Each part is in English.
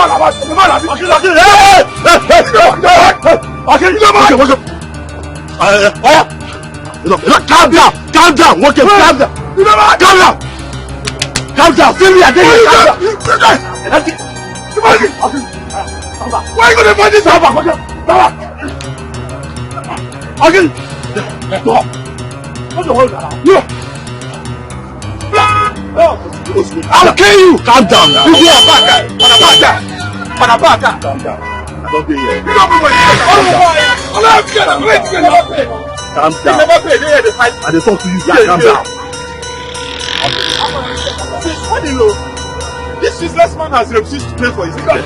Calm down. Calm down. Okay, calm down. Calm down. Calm down. Sylvia, calm down. Why are you going to find this out? Again. I'll kill you. Calm down now. Calm down. Don't be here. Calm down. I just talk to you. Calm down. What do you know? This useless man has refused to pay for his ticket.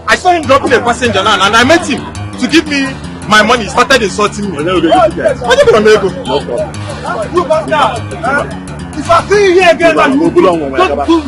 I saw him dropping a passenger now, and I met him to give me my money. He started insulting me. What are you going to go? You back down. If I see you here again, you will belong. Yeah, but you are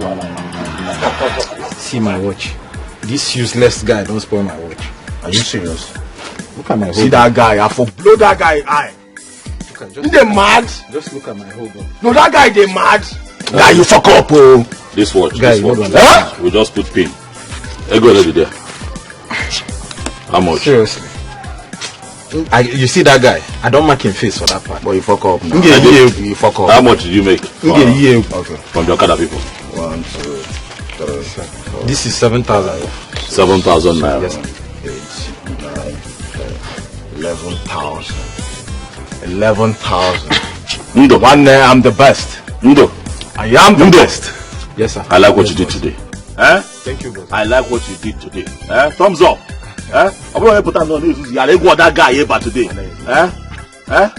not mad. See my watch. This useless guy don't spoil my watch. Are you serious? Look at my See that guy, I for blow that guy eye. Just they mad? Just look at my hold on. No, that guy they mad. Guy, you fuck up, oh. This watch, guy, this watch. Huh? We just put pin. Hey, go already there. How much? Seriously. You see that guy? I don't mark him face for that part. But you fuck up. You fuck up. How much did you make? Okay. From the Okada people? 1, 2, 3, 4. This is 7,000. 7,000 naira. Yes. 8, 9, 10, 11,000. Ndo. One day I'm the best. Ndo. I am the best. Yes, sir. I like what you did today. Eh? Thank you, boss. I like what you did today. Eh? Thumbs up. Eh? I'm going to put on this. You are like that guy here today. Eh? Eh?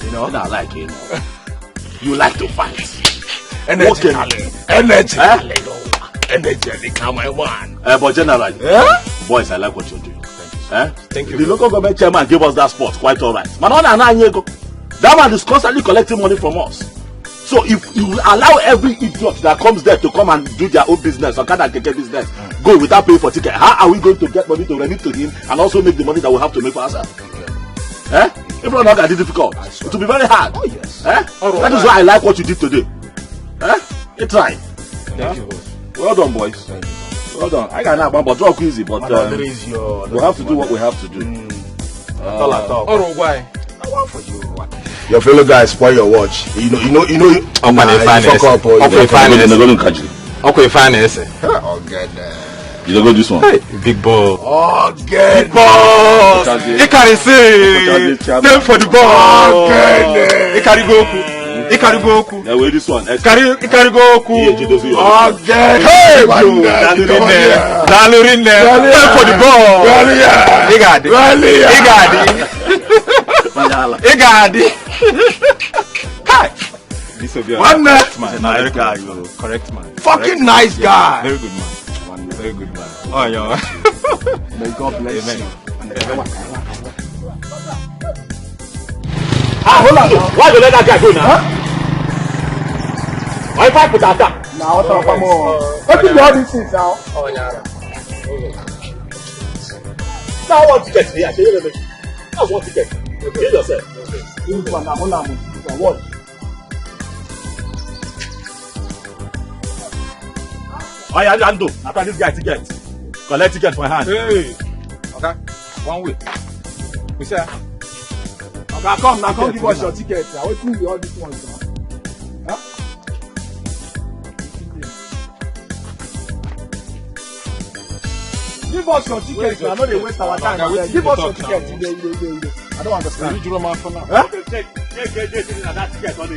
You know, I like it. You like to fight. Energy. Come on. But generally, boys, I like what you're doing. Thank you. The local government chairman gave us that spot quite alright. That man is constantly collecting money from us. So if you allow every idiot that comes there to come and do their own business or kind of get business, go without paying for ticket, how are we going to get money to remit to him and also make the money that we have to make for ourselves? If not, that is difficult. It will be very hard. Oh yes. That is why I like what you did today. You try. Thank you, boss. Well done, boys. Well done. I got that, but talk easy. But we have to do what we have to do. Why? For you. Your fellow guys spoil your watch. You know. I'm going to find it. Okay, fine. Oh, God. You don't go this one. Hey, big ball. Oh, good. Big balls. You can say. Time for the ball. Oh, good. You can go. Now wait, this one. You can go. Oh, good. Hey, Dalurin there. Time for the ball. You got it. Hi. This will be one man. Nice guy, correct man. Fucking nice guy. Very good man. Very good man. Oh yeah. May God bless you. Hold on. Why you let that guy go now? Why if I put that down? Now what's up, more? What do all these things now? Oh yeah. Now one ticket here. I say you make. That's one ticket. Get yourself. What? Oh yeah, Lando. After this guy ticket. Collect ticket for hand. Hey. Okay. 1 week. We say. Okay, come give us your ticket. I will see all these ones now. Huh? Give us your ticket. I know they waste our time. Give us your ticket. I don't understand. You man for now. Huh? Take that ticket on the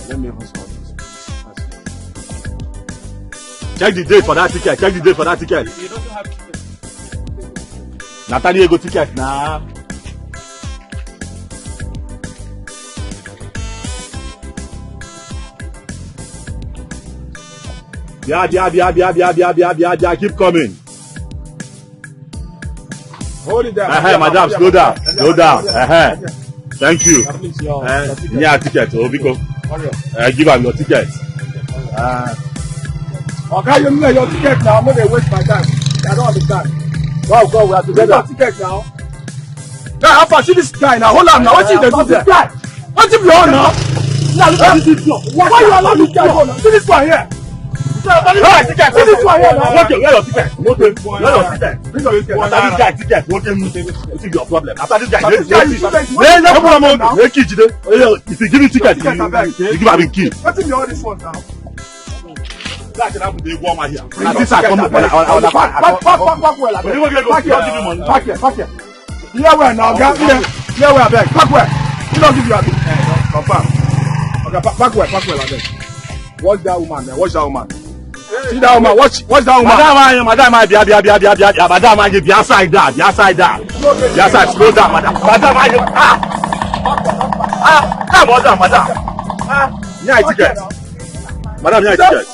Let me even solve this. Check the date for that ticket. Check the date for that ticket. You don't have ticket. Natalie go ticket now. Yeah, keep coming. Hold it down. Madam, slow down. Slow down. Thank you. Yeah, ticket. Obiko. Give am your ticket. Okay, you know your ticket now. I'm not going to waste my time. I don't understand. Wow, go, we are Give together. your ticket now. Now, how far see this guy now? Hold on now. What is the this guy? What if you on now? Now, look at this door. Why you allow this guy to go now? See this one here. See this one here now. Okay, where your ticket? Where your ticket? Bring your ticket. After this guy ticket, what is your problem? After this guy, no problem. If you give me ticket, you give me key. What is all this one now? That's what happened to the woman here. Pack here. Here where now, here where I beg. Pack where? You don't give you a big. Confirm. Okay, pack where I beg. Watch that woman there. Watch that woman. See that woman. Watch that woman. Madam, be outside that. Be outside. Slow down, madam. Madam. Yeah, ticket. Madam, yeah, ticket.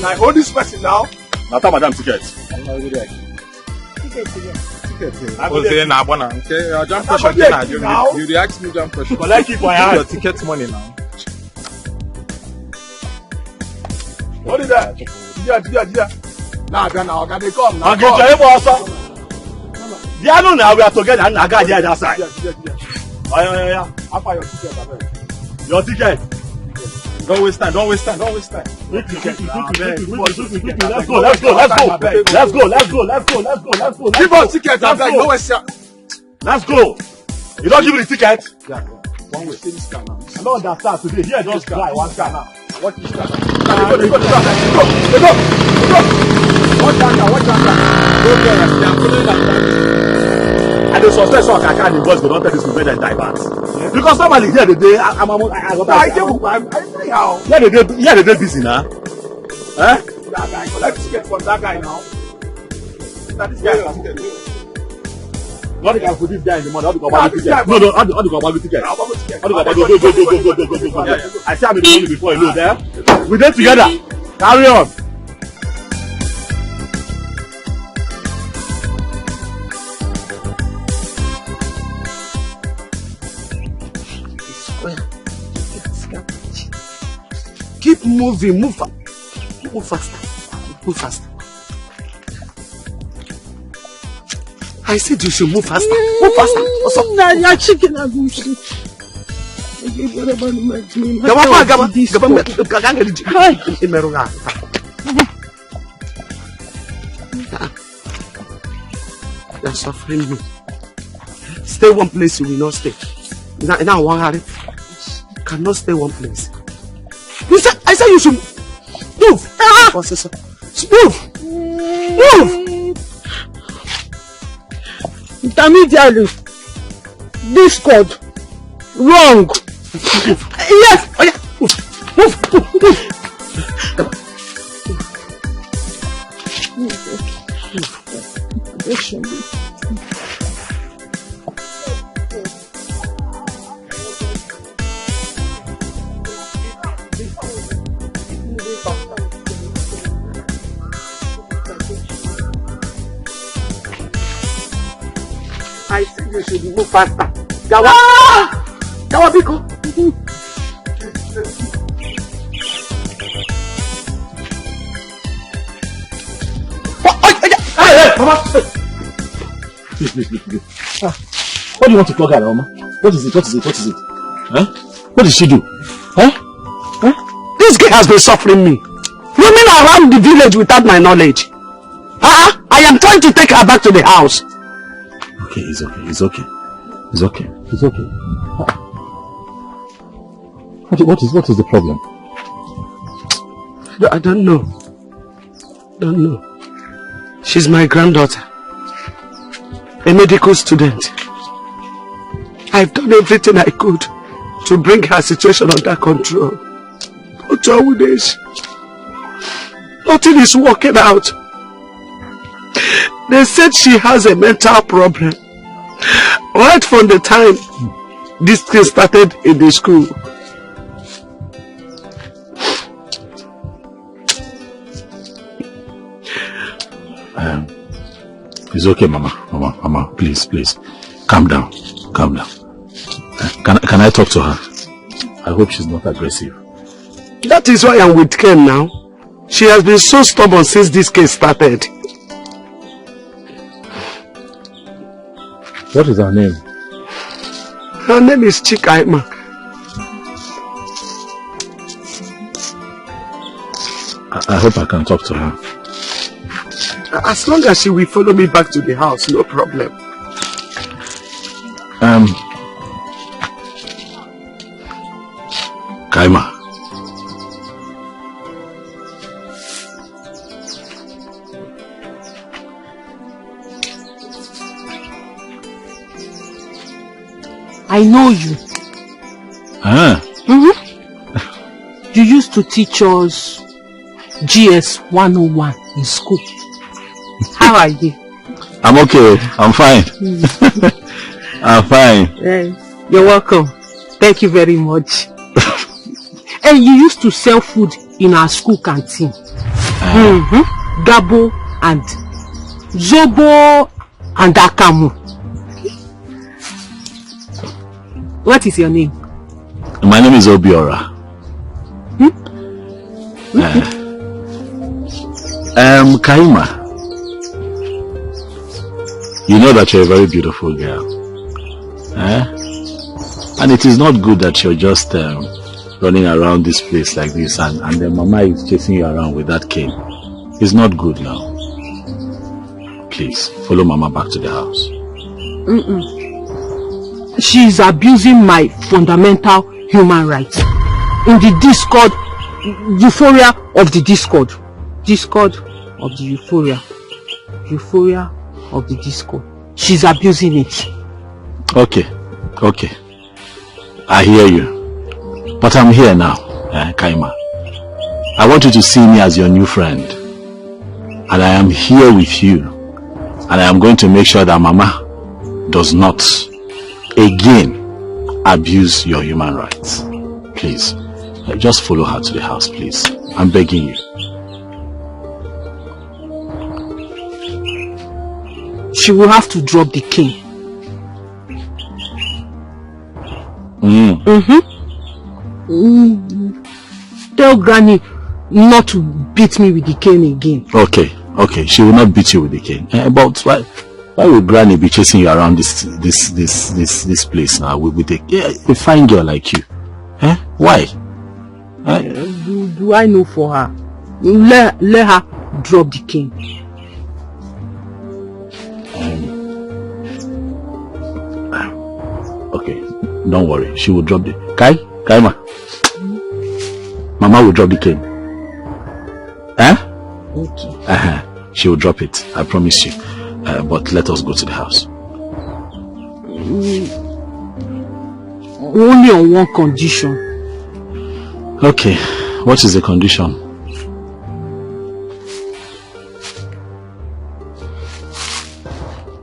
Like hold this person now. Not madam ticket. Okay, now, okay, jump question now. You react me jump question. Collect it for your ticket money now. Hold it there. Yeah. Now, they come now. Okay, tell you also. Yeah, no, now we are together. And I got the other side. Yeah. After your ticket, I beg. Your ticket. Don't waste time. Let's go. Give us ticket, I beg. No waste time. Let's go. You don't give me the ticket? Yeah. One way. See this car now. I don't understand today. Here, just try one car now. Watch this car now. Go. Watch that car. And the suspect so I can't invoice, but don't tell this to make them divert. Because somebody here the day, I'm here the day busy now. That guy, collect ticket from that guy now. That this guy has ticket. Not the put this guy in the money. No, how do you go about the ticket? Go. I say I'm in the money before you know there. We did together. Carry on. Keep moving, move faster. I said you should move faster. Move faster. What's up? You're suffering me. Stay one place, you will not stay. Now, one hurry. Cannot stay one place. I said you should move. What's this? Move. Intermediately, Discord, wrong. Yes. Oh yeah. Move. I said you should move faster. Jawa Biko. Hey, Mama. Please. What do you want to talk about, Mama? What is it? Huh? What did she do? Huh? This girl has been suffering me. Roaming around the village without my knowledge. I am trying to take her back to the house. Okay, it's okay. What is the problem? I don't know. Don't know. She's my granddaughter. A medical student. I've done everything I could to bring her situation under control. But nowadays, nothing is working out. They said she has a mental problem. Right from the time this thing started in the school. It's okay, Mama, please, calm down. Can I talk to her? I hope she's not aggressive. That is why I'm with Ken now. She has been so stubborn since this case started. What is her name? Her name is Chikaima. I hope I can talk to her. As long as she will follow me back to the house, no problem. Kaima. I know you. You used to teach us GS 101 in school. How are you? I'm okay. I'm fine. I'm fine. You're welcome. Thank you very much. And you used to sell food in our school canteen. Gabo and Zobo and Akamu. What is your name? My name is Obiora. Kaima, you know that you're a very beautiful girl. And it is not good that you're just running around this place like this and then Mama is chasing you around with that cane. It's not good now. Please, follow Mama back to the house. She's abusing my fundamental human rights. In the Discord, euphoria of the Discord. Discord of the euphoria. Euphoria of the Discord. She's abusing it. Okay. I hear you. But I'm here now, Kaima. I want you to see me as your new friend. And I am here with you. And I am going to make sure that Mama does not again abuse your human rights. Please, just follow her to the house, please. I'm begging you. She will have to drop the cane. Tell Granny not to beat me with the cane again. Okay. She will not beat you with the cane. But why would Granny be chasing you around this place now with a fine girl like you? Why? Do I know for her? Let her drop the cane. Okay, don't worry. She will drop the Kaima. Mama will drop the cane. Okay. She will drop it. I promise you. But let us go to the house. Only on one condition. Okay. What is the condition?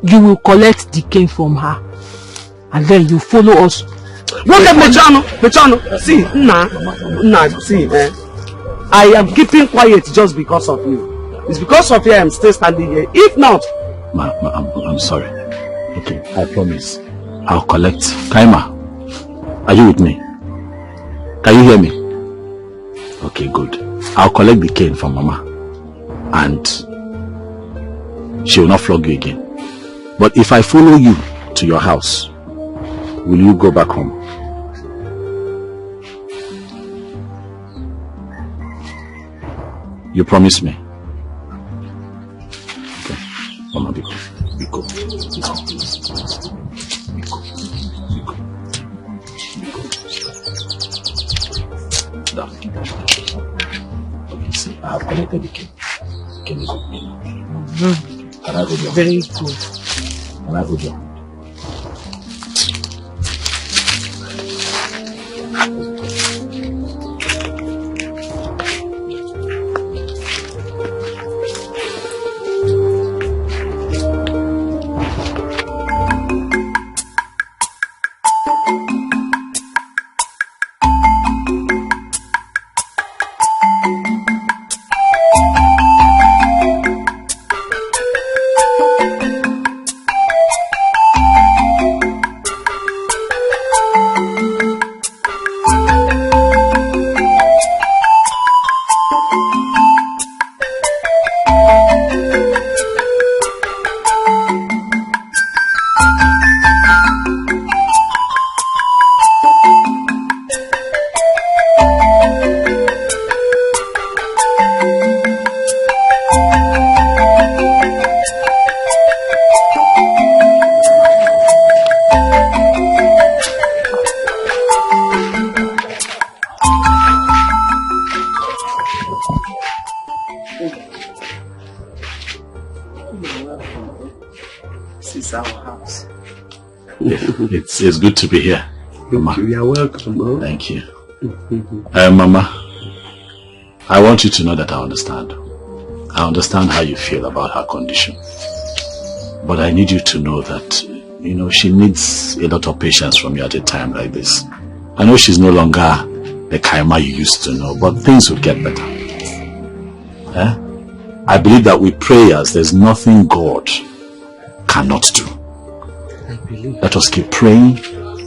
You will collect the cane from her. And then you follow us. Look at Mechano. See, I am keeping quiet just because of you. It's because of you I'm still standing here. If not, I'm sorry. Okay, I promise. I'll collect. Kaima, are you with me? Can you hear me? Okay, good. I'll collect the cane from Mama. And she will not flog you again. But if I follow you to your house, will you go back home? You promise me? Okay. Mama, be go. Down. Okay, sit. See, I have collected the cake. Can you go? Can I go down? Very good. Can I go down? It's good to be here, Mama. You are welcome, bro. Thank you. Mama, I want you to know that I understand. I understand how you feel about her condition. But I need you to know that, you know, she needs a lot of patience from you at a time like this. I know she's no longer the Kaima you used to know, but things will get better. I believe that with prayers, there's nothing God cannot do. Let us keep praying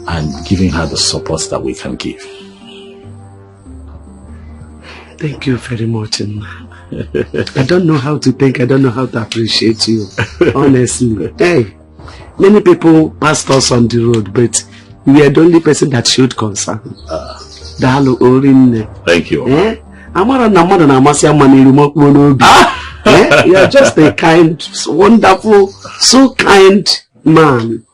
and giving her the support that we can give. Thank you very much. I don't know how to thank, I don't know how to appreciate you. Honestly. Hey, many people passed us on the road, but we are the only person that showed concern. Thank you. You are just a kind, wonderful, so kind man.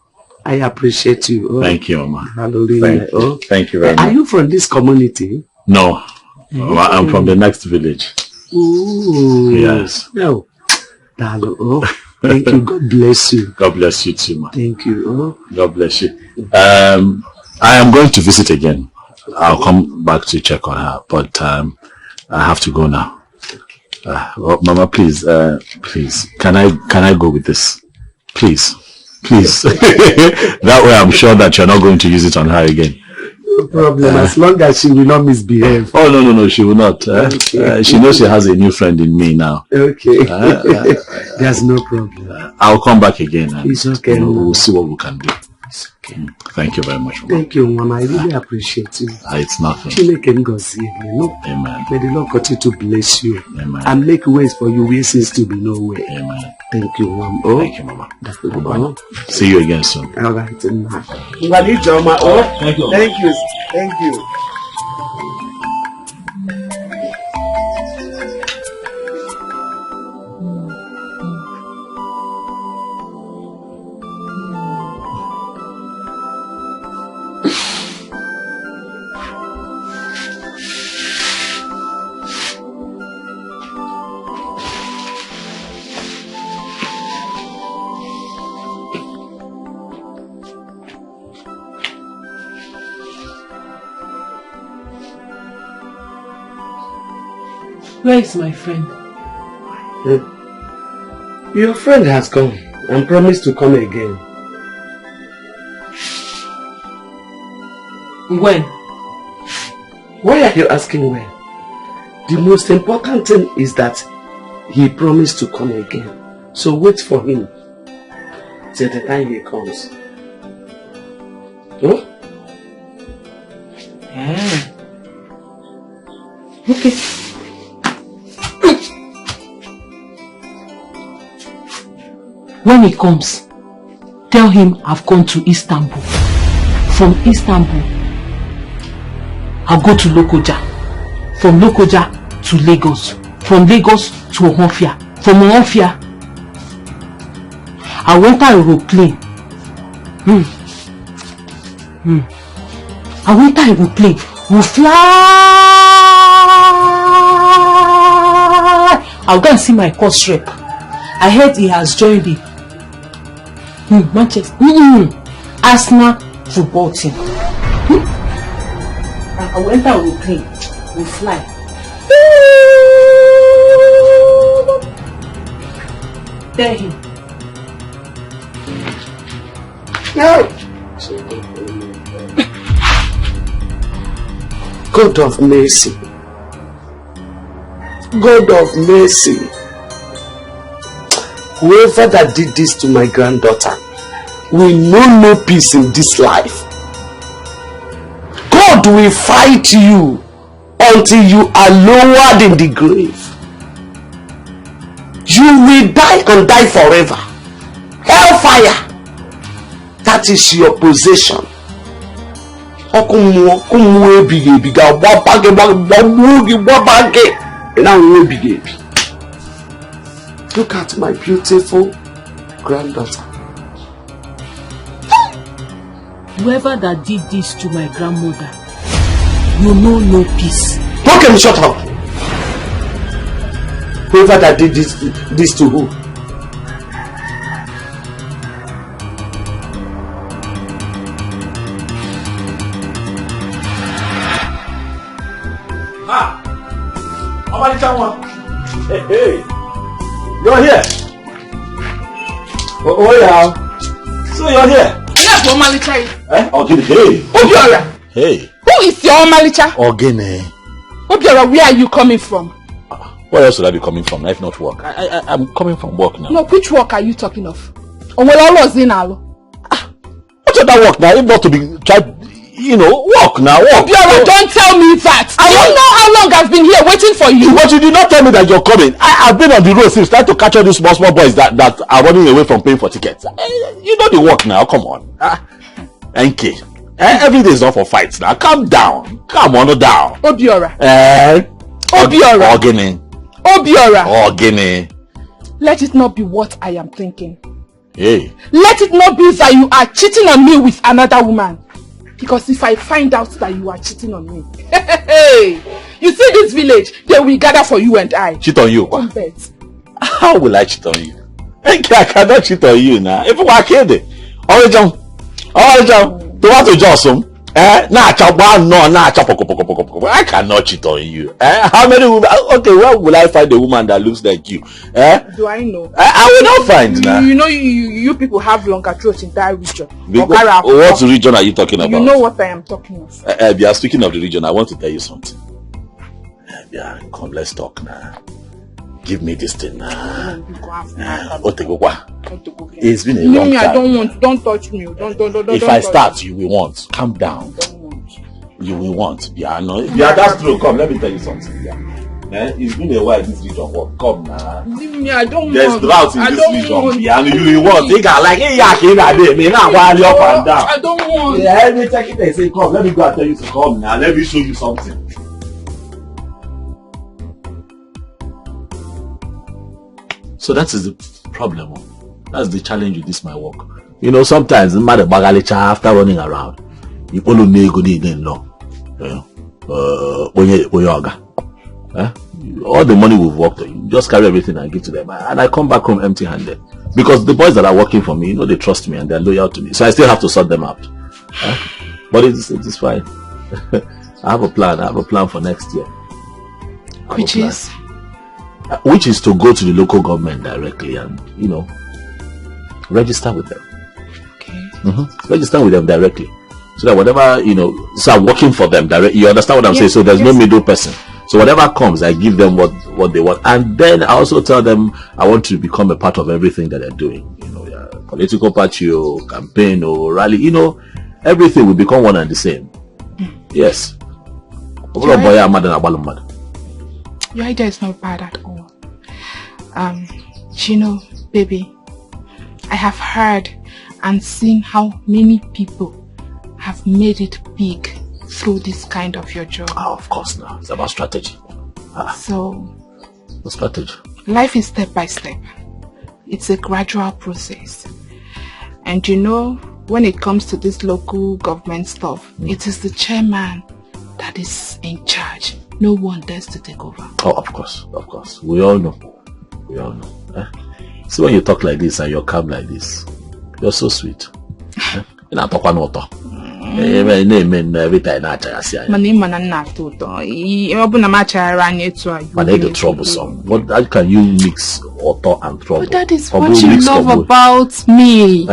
I appreciate you. Oh. Thank you, Mama. Hallelujah. Thank you very much. Are you from this community? No. I'm from the next village. Ooh. Yes. No. Oh, thank you. God bless you. God bless you too, man. Thank you. Oh. God bless you. I am going to visit again. I'll come back to check on her, but I have to go now. Mama, please, please, can I go with this? Please. That way I'm sure that you're not going to use it on her again. No problem, as long as she will not misbehave. Oh, no, she will not. Okay. She knows she has a new friend in me now. Okay. There's no problem. I'll come back again. And, it's okay. We'll see what we can do. It's okay. Thank you very much, Mama. Thank you, Mama. I really appreciate you. It's nothing. Amen. May the Lord continue to bless you. Amen. And make ways for you where seems to be no way. Amen. Thank you, Mama. Oh. Thank you, Mama. See you again soon. All right. Oh, thank you. Thank you. Thank you. Where is my friend? Your friend has come and promised to come again. When? Why are you asking when? The most important thing is that he promised to come again. So wait for him till the time he comes. Huh? Yeah. Okay. When he comes, tell him I've gone to Istanbul. From Istanbul, I'll go to Lokoja. From Lokoja to Lagos. From Lagos to Ohofia. From Ohofia, I went on a aeroplane. I went on a aeroplane. We'll fly I'll go and see my course rep. I heard he has joined the Manchester Arsenal football team. And I will enter with a plane. We'll fly. Tell him. No. God of mercy. God of mercy. Whoever that did this to my granddaughter will know no peace in this life. God will fight you until you are lowered in the grave. You will die and die forever. Hellfire. That is your possession. Look at my beautiful granddaughter. Whoever that did this to my grandmother, you know no peace. Okay, shut up. Whoever that did this to who? Hey, you're here. Oh yeah. So you're here. Yes, Omalicha. Ogene. Hey. Obiora. Hey. Who is your Omalicha? Ogene. Obiora, where are you coming from? Where else would I be coming from? If not work. I'm coming from work now. No, which work are you talking of? What other work now? If not to be work now. Work. Obiora, don't tell me that. I don't know how long I've been here waiting for you. But you did not tell me that you're coming. I've been on the road since trying to catch all these small boys that are running away from paying for tickets. You know the work now. Come on. NK. Every day is not for fights now. Calm down. Calm on down. Obiora. Obiora. Ogene. Let it not be what I am thinking. Hey. Let it not be that you are cheating on me with another woman. Because if I find out that you are cheating on me, you see this village, they will gather for you and I. Cheat on you? How will I cheat on you? I cannot cheat on you now. If I killed it, tomato Johnson. I cannot cheat on you. How many women? Okay, where will I find a woman that looks like you? Do I know? I will not find now. You know, you people have longer throats in that region. What region are you talking about? You know what I am talking of. Yeah, speaking of the region, I want to tell you something. Yeah, come, let's talk now. Give me this thing now. It's been a long time. I don't want. Don't touch me. Don't. If I start, you will want. Calm down. You will want. Yeah, no. Yeah, that's true. Come, let me tell you something. Yeah. It's been a while this region work. Come now. Leave me. I don't There's want. drought in this region. Yeah, and you will want. Think I like hey, yeah, me now while up and down. I don't want. Yeah, let me check it and say, come, let me go and tell you to come now. Let me show you something. So that is the problem. That's the challenge with this my work. You know, sometimes the matter bagalicha after running around, you only need good in law. All the money we've worked, you just carry everything and give to them, and I come back home empty-handed because the boys that are working for me, they trust me and they're loyal to me. So I still have to sort them out. But it's fine. I have a plan. I have a plan for next year. Which is to go to the local government directly and register with them. Okay. Register with them directly, so that whatever so I'm working for them directly. You understand what I'm saying? So there's no middle person. So whatever comes, I give them what they want, and then I also tell them I want to become a part of everything that they're doing. Political party or campaign or rally. Everything will become one and the same. Yes. Your idea is not bad at all. Baby, I have heard and seen how many people have made it big through this kind of your job. Of course now. It's about strategy. So, the strategy. Life is step by step. It's a gradual process. And when it comes to this local government stuff, it is the chairman that is in charge. No one dares to take over. Oh, of course. We all know. We all know. See, when you talk like this and you're calm like this, you're so sweet. You're not talking about every time I but the troublesome. How can you mix author and trouble? But that is what you love about me. You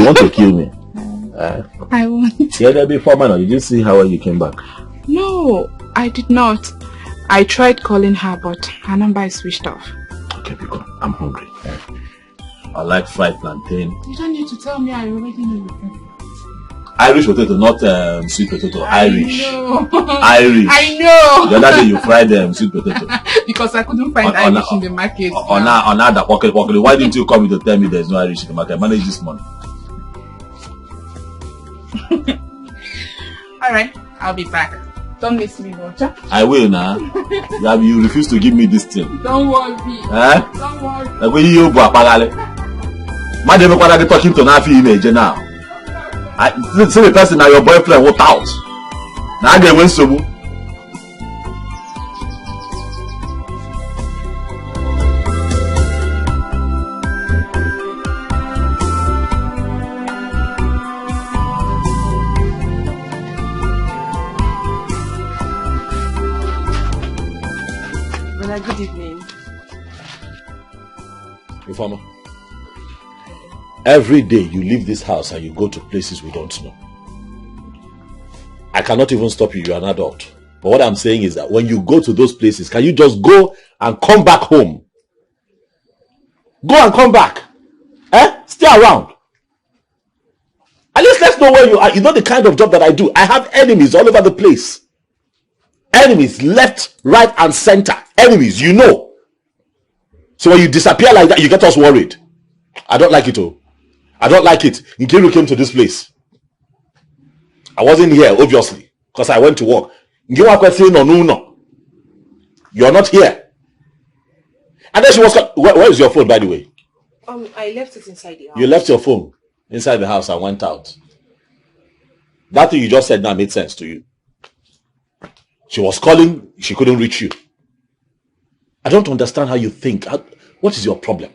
want to kill me? I want. Yeah, there before man. Did you see how you came back? No, I did not. I tried calling her, but her number is switched off. Okay, because I'm hungry. I like fried plantain. You don't need to tell me. I already know you. Irish potato, not sweet potato. Irish. Irish. I know. The other day you fried sweet potato. Because I couldn't find Irish in the market. On that pocket. Why didn't you come to tell me there's no Irish in the market? Manage this money. Alright, I'll be back. Don't miss me, Roger. I will now. You refuse to give me this thing. Don't worry. Don't worry. Like when you go Madam, what are you talking to Nafi image now? I see the person now your boyfriend walked out. Now they went so. Good evening. Informer. Every day you leave this house and you go to places we don't know. I cannot even stop you, you're an adult. But what I'm saying is that when you go to those places, can you just go and come back home? Go and come back. Stay around. At least let's know where you are. You know the kind of job that I do. I have enemies all over the place. Enemies left, right, and center. Enemies, you know. So when you disappear like that, you get us worried. I don't like it, oh. I don't like it. Nkiru came to this place. I wasn't here, obviously, because I went to work. You're not here. And then she was... Where is your phone, by the way? I left it inside the house. You left your phone inside the house and went out. That thing you just said now made sense to you. She was calling, she couldn't reach you. I don't understand how you think. What is your problem?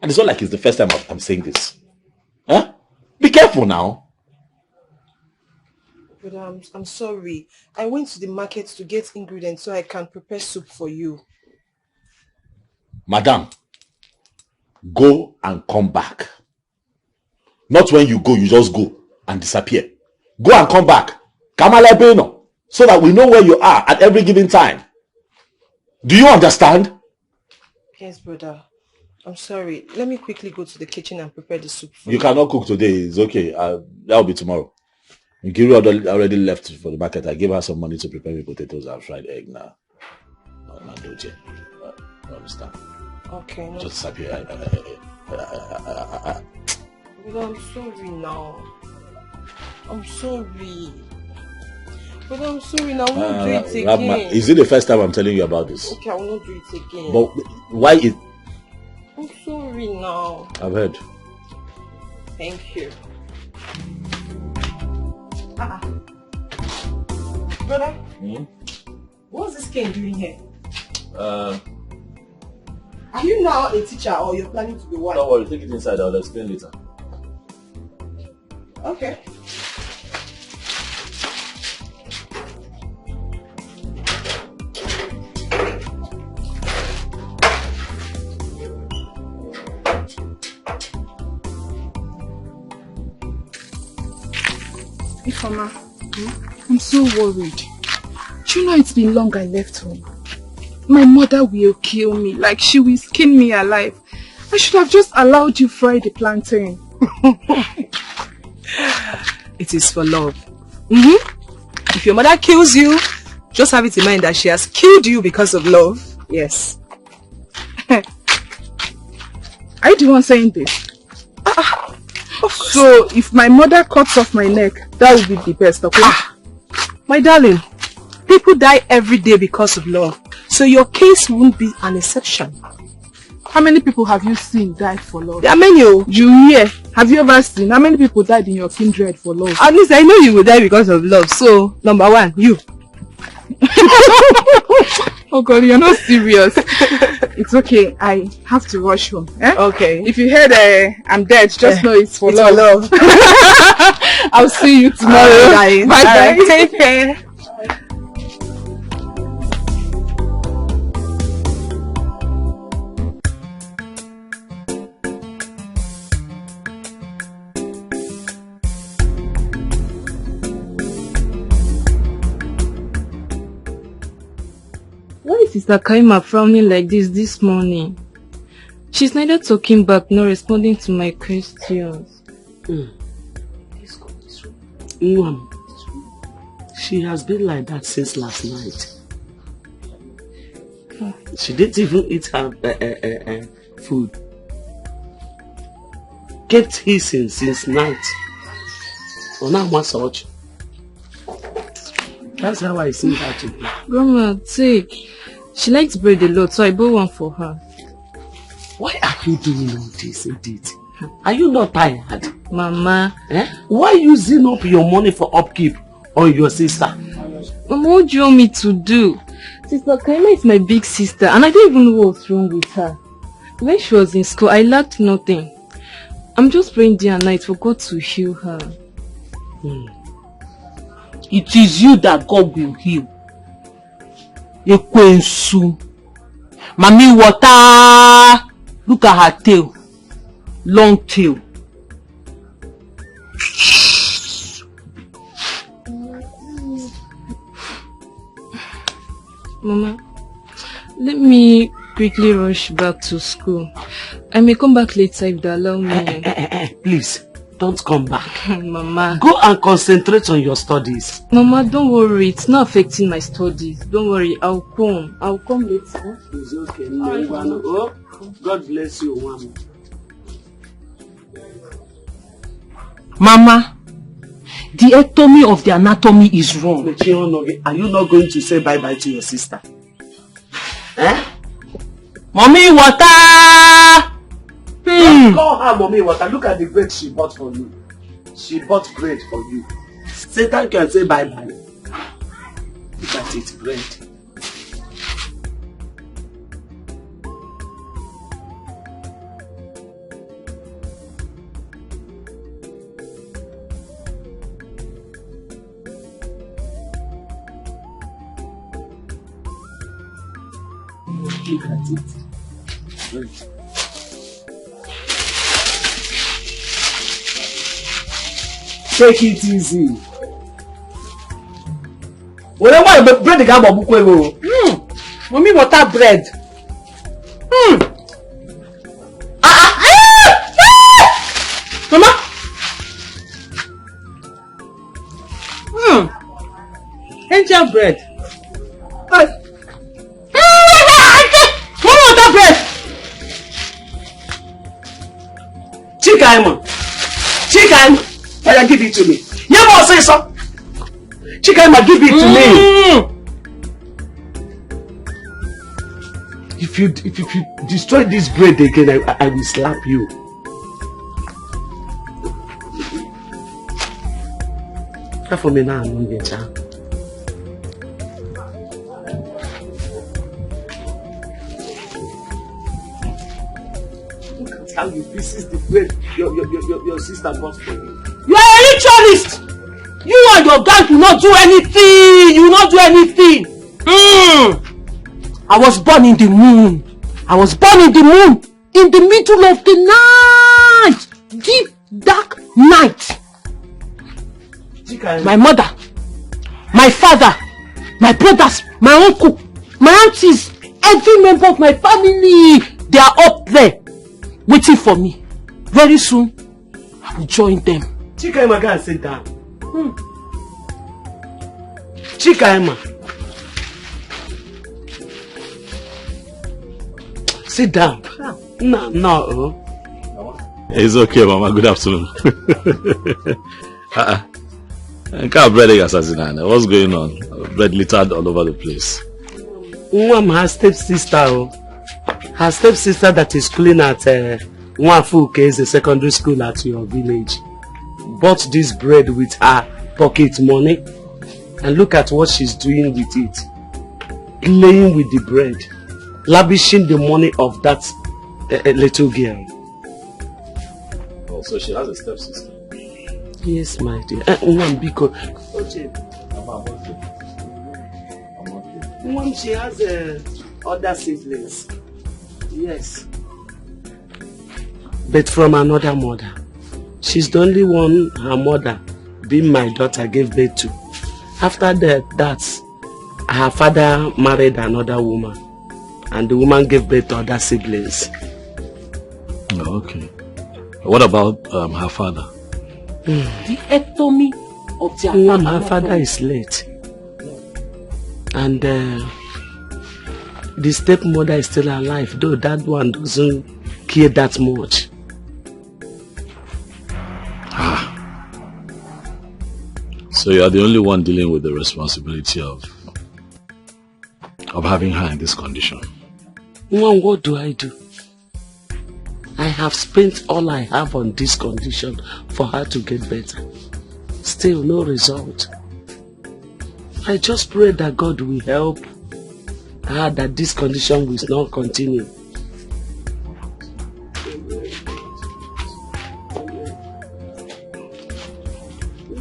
And it's not like it's the first time I'm saying this. Huh? Be careful now. But I'm sorry. I went to the market to get ingredients so I can prepare soup for you. Madam, go and come back. Not when you go, you just go and disappear. Go and come back. Kamala Beno. So that we know where you are at every given time. Do you understand? Yes, brother. I'm sorry. Let me quickly go to the kitchen and prepare the soup for you. You cannot cook today. It's okay. That'll be tomorrow. Nkiru already left for the market. I gave her some money to prepare me potatoes and fried egg now. No, Doje. You understand? Okay. No. Just disappear. Brother, I'm sorry now. I'm sorry. But I'm sorry now, I won't do it again. Is it the first time I'm telling you about this? Okay, I will not do it again. But why is... I'm sorry now. I've heard. Thank you. Brother, what's this Ken doing here? Are you now a teacher or you're planning to be one? Don't worry, take it inside, I'll explain later. Okay. Ifeoma, I'm so worried. Do you know it's been long I left home? My mother will kill me, like she will skin me alive. I should have just allowed you fry the plantain. It is for love. If your mother kills you, just have it in mind that she has killed you because of love. Yes. Are you the one saying this? So if my mother cuts off my neck, that would be the best, okay? My darling, people die every day because of love. So your case won't be an exception. How many people have you seen die for love? There are many. You hear? Have you ever seen? How many people died in your kindred for love? At least I know you will die because of love. So, number one, you. Oh God, you're not serious. It's okay. I have to rush home. Eh? Okay. If you heard I'm dead, just know it's for love. I'll see you tomorrow. Bye bye. Take care. Why is Sister Kaima frowning like this morning? She's neither talking back nor responding to my questions. She has been like that since last night. She didn't even eat her food. Kept hissing since night. That's how I see her today. Grandma, take. She likes bread a lot, so I bought one for her. Why are you doing all this, Edith? Are you not tired? Mama. Why using up your money for upkeep on your sister? Mama, what do you want me to do? Sister Kaima is my big sister and I don't even know what's wrong with her. When she was in school, I lacked nothing. I'm just praying day and night for God to heal her. It is you that God will heal. Ekwensu. Mami water. Look at her tail. Long tail. Mama, let me quickly rush back to school. I may come back later if they allow me. Please, don't come back. Mama. Go and concentrate on your studies. Mama, don't worry. It's not affecting my studies. Don't worry. I'll come. I'll come later. It's okay. Oh, God bless you, Mama. Mama, the ectomy of the anatomy is wrong. Are you not going to say bye-bye to your sister? Mommy, water! Don't call her Mommy Water. Look at the bread she bought for you. She bought bread for you. Satan can say bye-bye. Look at it, bread. Look at it. Bread. Take it easy. Whatever bread ga bo buko ego. Mommy, water bread. Mama. Angel bread. Mommy, water bread. Chicken. Give it to me. Never say so. Chikaima, give it to me. If you destroy this bread again, I will slap you. Come for me now, I'm not getting. Look at how you pieces the bread your sister bought for you. You are a ritualist. You and your gang will not do anything. You will not do anything. I was born in the moon. In the middle of the night. Deep, dark night. My mother, my father, my brothers, my uncle, my aunties, every member of my family, they are up there waiting for me. Very soon, I will join them. Chikaima, go and sit down. Chikaima. Sit down. No. It's okay, Mama. Good afternoon. What's going on? Bread littered all over the place. Her stepsister. Her stepsister that is schooling at Nwafuke is a secondary school at your village. Bought this bread with her pocket money. And look at what she's doing with it. playing with the bread, lavishing the money of that little girl. Oh, so she has a stepsister? Yes, my dear. She has other siblings. Yes. But from another mother. She's the only one her mother, being my daughter, gave birth to. After that, her father married another woman. And the woman gave birth to other siblings. Oh, okay. What about her father? The ectomy of their father. Her father is late. And the stepmother is still alive, though that one doesn't care that much. So you are the only one dealing with the responsibility of having her in this condition. Mom, what do? I have spent all I have on this condition for her to get better. Still no result. I just pray that God will help her, that this condition will not continue.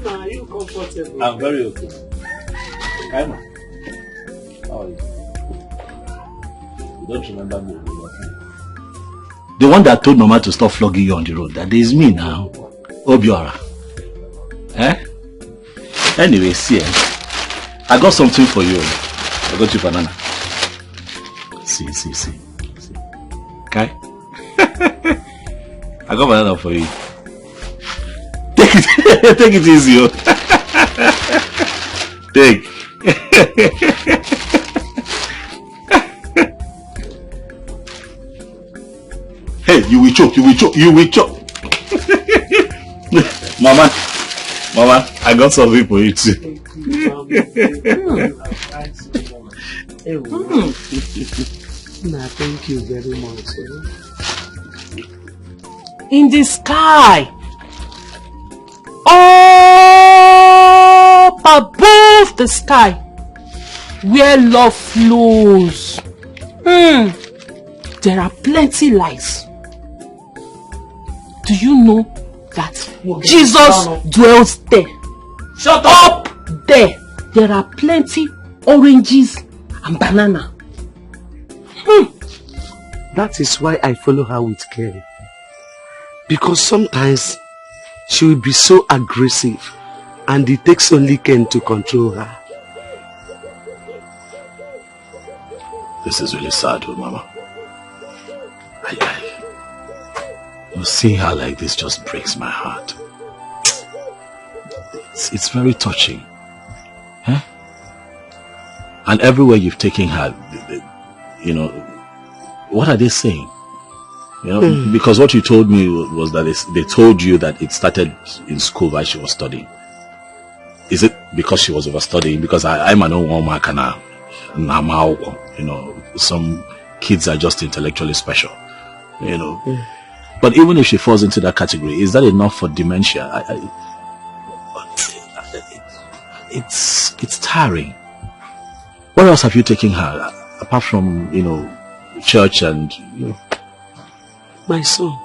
Are you comfortable? I'm very okay. Emma, how are you? You don't remember me? The one that told Mama to stop flogging you on the road, that is me now. Obiora. Eh? Anyway, see, I got something for you. I got you banana. See. Okay? I got banana for you. Take it, take it easy, yo. Take. Hey, you will choke. Mama, I got something for you too. Thank you very much. In the sky, up above the sky, where love flows, there are plenty lies. Do you know that Jesus dwells there? Shut up! There are plenty oranges and banana. That is why I follow her with care. Because sometimes she will be so aggressive and it takes only Ken to control her. This is really sad, Mama. Seeing her like this just breaks my heart. It's very touching. Huh? And everywhere you've taken her, you know, what are they saying? You know, because what you told me was that they told you that it started in school while she was studying. Is it because she was overstudying? Because I'm an old woman, you know, some kids are just intellectually special, you know. But even if she falls into that category, is that enough for dementia? It's tiring. Where else have you taken her apart from, you know, church and, you know? My son,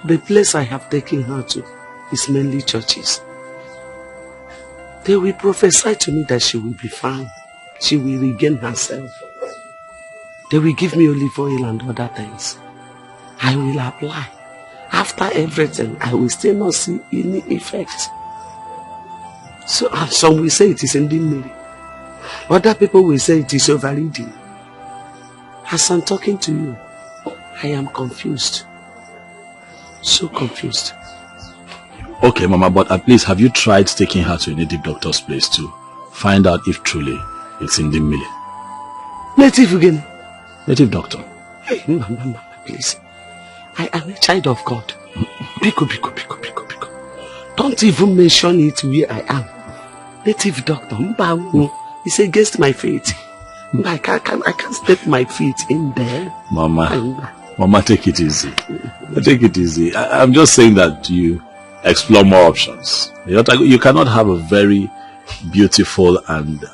the place I have taken her to is mainly churches. They will prophesy to me that she will be fine. She will regain herself. They will give me olive oil and other things. I will apply. After everything, I will still not see any effect. So, and some will say it is ending. Other people will say it is overriding. As I'm talking to you, I am confused. So confused. Okay, Mama, but at least have you tried taking her to a native doctor's place to find out if truly it's in the mill? Native again? Native doctor. Hey, Mama, please. I am a child of God. Biko. Don't even mention it where I am. Native doctor, it's against my faith. I can't step my feet in there. Mama, take it easy. Take it easy. I'm just saying that you explore more options. You cannot have a very beautiful and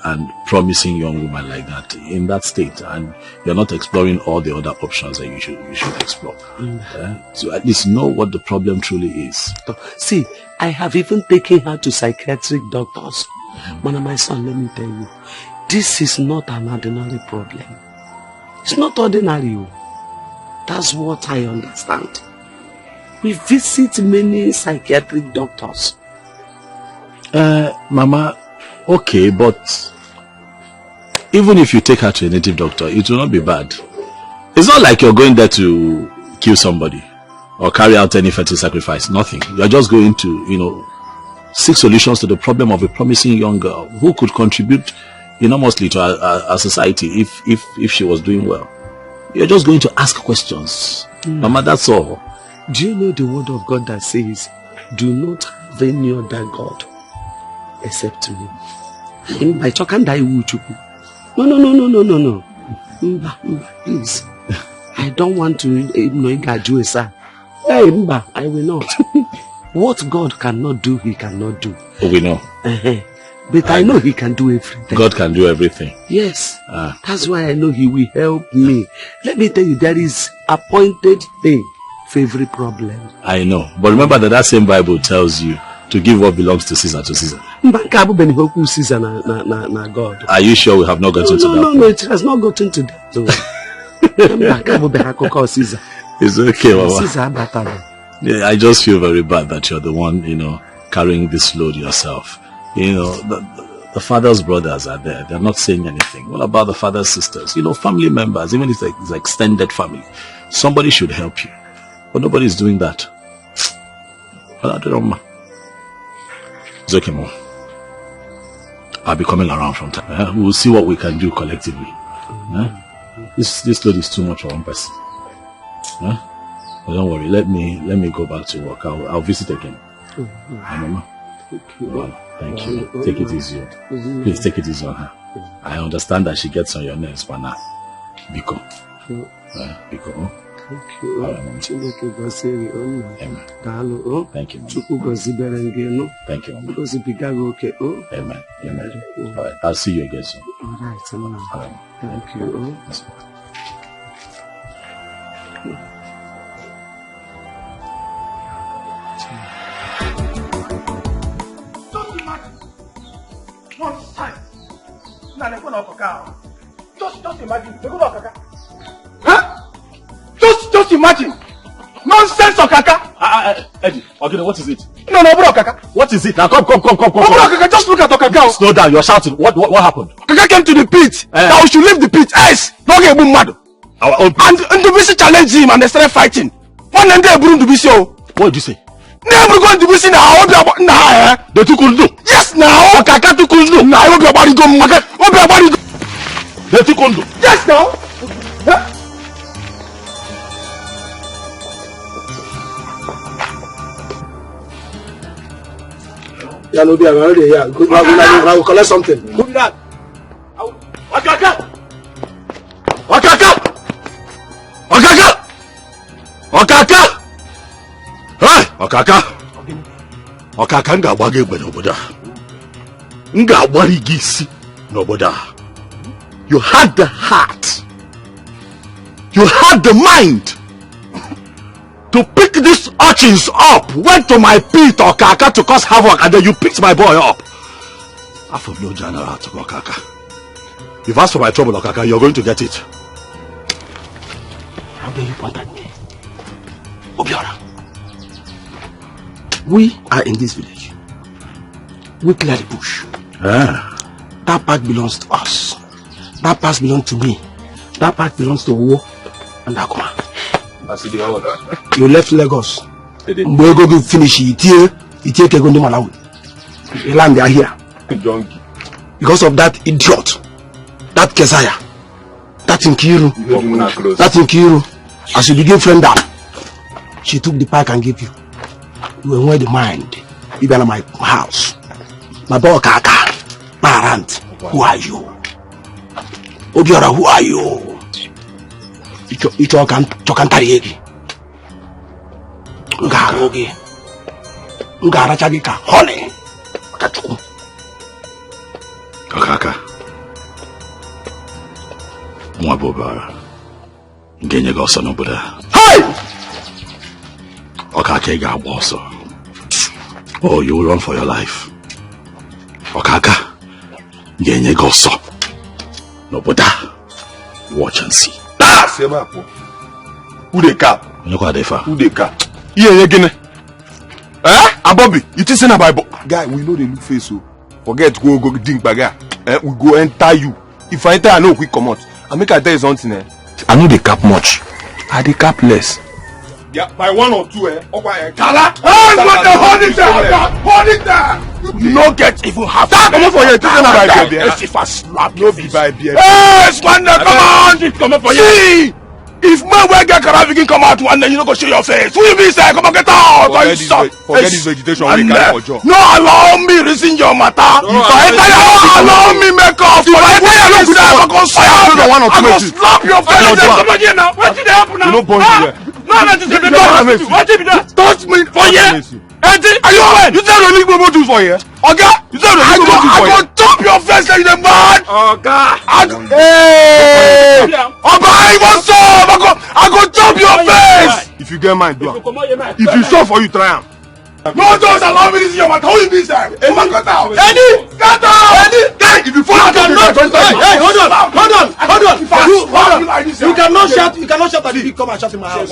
promising young woman like that in that state, and you're not exploring all the other options that you should explore. To at least know what the problem truly is. See, I have even taken her to psychiatric doctors. Man, my son, let me tell you, this is not an ordinary problem. It's not ordinary. That's what I understand. We visit many psychiatric doctors. Mama, okay, but even if you take her to a native doctor, it will not be bad. It's not like you're going there to kill somebody or carry out any fetal sacrifice. Nothing. You're just going to, seek solutions to the problem of a promising young girl who could contribute enormously to our society if she was doing well. You're just going to ask questions. Mama, that's all. Do you know the word of God that says, do not have any other God except me? No. Please. I don't want to do sir. I will not. What God cannot do, he cannot do. Oh, we know. But I know he can do everything. God can do everything. Yes. That's why I know he will help me. Let me tell you, there is appointed day for every problem. I know. But remember that same Bible tells you to give what belongs to Caesar to Caesar. God. Are you sure we have not gotten to that? No, it has not gotten to that. It's okay, Mama. Caesar. Yeah, I just feel very bad that you're the one, carrying this load yourself. The father's brothers are there. They're not saying anything. What about the father's sisters? Family members, even if it's extended family. Somebody should help you. But nobody's doing that. I don't know. It's okay, Mom. I'll be coming around from time. We'll see what we can do collectively. This load is too much for one person. But don't worry. Let me go back to work. I'll visit again. Mama. Thank you. Take it easy. Please take it easy on her. I understand that she gets on your nerves, but now, Biko. Biko. Thank you. Amen. Thank you. Thank you. Amen. Amen. All right. I'll see you again soon. All right. Thank you. Just imagine. Just imagine. Nonsense, Okaka. Eddie, okay, what is it? No, bro, Okaka. What is it? Now come. Okaka, just look at Okaka. Slow down, you're shouting. What happened? Okaka came to the pit. That we should leave the pit. Yes, no get mad. Our own pit. And the BC challenged him and they started fighting. One day Bruno BC. What did you say? Never going to BC now. They took Kundu. Yes, now. Okaka took Kundu. Now, I hope your body go. They took Kundu. Yes, now. Yeah, no, I'm already here. I will collect something. Who did that? Okaka! Hey, Okaka nga gị egbe n'obodo a. Nga agbari gị isi n'obodo a. You had the heart. You had the mind to pick these urchins up. Went to my pit, Okaka, to cause havoc, and then you picked my boy up. I have no general to Okaka. You've asked for my trouble, Okaka. You're going to get it. How dare you point at me? Obiora. We are in this village. We clear the bush. That part belongs to us. That part belongs to me. That part belongs to Wo and Akuma. You left Lagos. We go to finish it here. It take go to Malawi. The land they are here. Because of that idiot, that Kesaya, that Nkiru, as you begin friend down, she took the pack and gave you. You were with the mind. You were in my house. My boy Kaka, my aunt. Who are you? Obiora, who are you? You talk and tariegi. Ngarogi. Ngarachagika, honey. Mwaboba. Genye gosa no buda. Hey! Okaka ga boso. Oh, you will run for your life. Okaka. Genye goso. No buda. Watch and see. Ah, Seba. Who they cap? Look at Defa. Who they cap? Yeah, again. Bobby, you think say na Bible? Guy, we know the look face so. Forget go drink baga. We go enter you. If I enter, I know quick come out. I make I tell you something. I know they cap much. I they cap less. Yeah, by 1 or 2, okay. Kala! Hold it there! Hold it there! You no get even half. Come on for you. Come on, baby. If I slap you, be by beer. Hey, Squander, come on! Come on for you. See! If my way get Karavikin come out one day, you don't go show your face. Who you be say? Come on, get out! Forget this vegetation. No, allow me reason your matter. If I tell you, allow me make up. If I tell you, I go slap your face. Come on here now. What did happen now? You don't point here. No, what did that? Touch me for you. Are you alright? You said only Bobo do for you. Okay? You said only Bobo do for you. I go top your face like the man. Okay. Hey. Okay, what's up? I go top your face. If you get mine, do it. If you show for you, try am. No, just allow me to see your mouth. How you be there? Hey, man, cut out. Eddie, cut out. Eddie, if you fall, hey, hold on. You cannot shout. You cannot shout at the big. Come and shout in my house.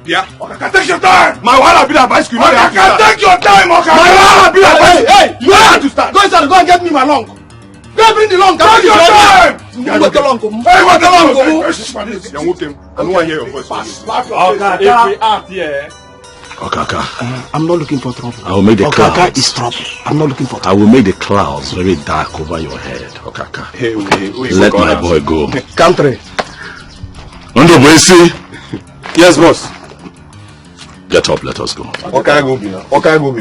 Yeah. Take your time. My wife be like bicycle. Take your time. My wife be like bicycle. Hey, you have to start. Go inside. Go and get me my long. Go bring the long. Take your time. What the long? Hey, what the long? I don't want to hear your voice. Okay, if we act here. Okaka. I'm not looking for trouble. I will make the Okaka clouds. is trouble. I'm not looking for I will make the clouds very dark over your head, Okaka. Hey, let my boy go. country. Undo Boisi. Yes, boss. Get up, let us go. Okay, go be now. Okay, go be.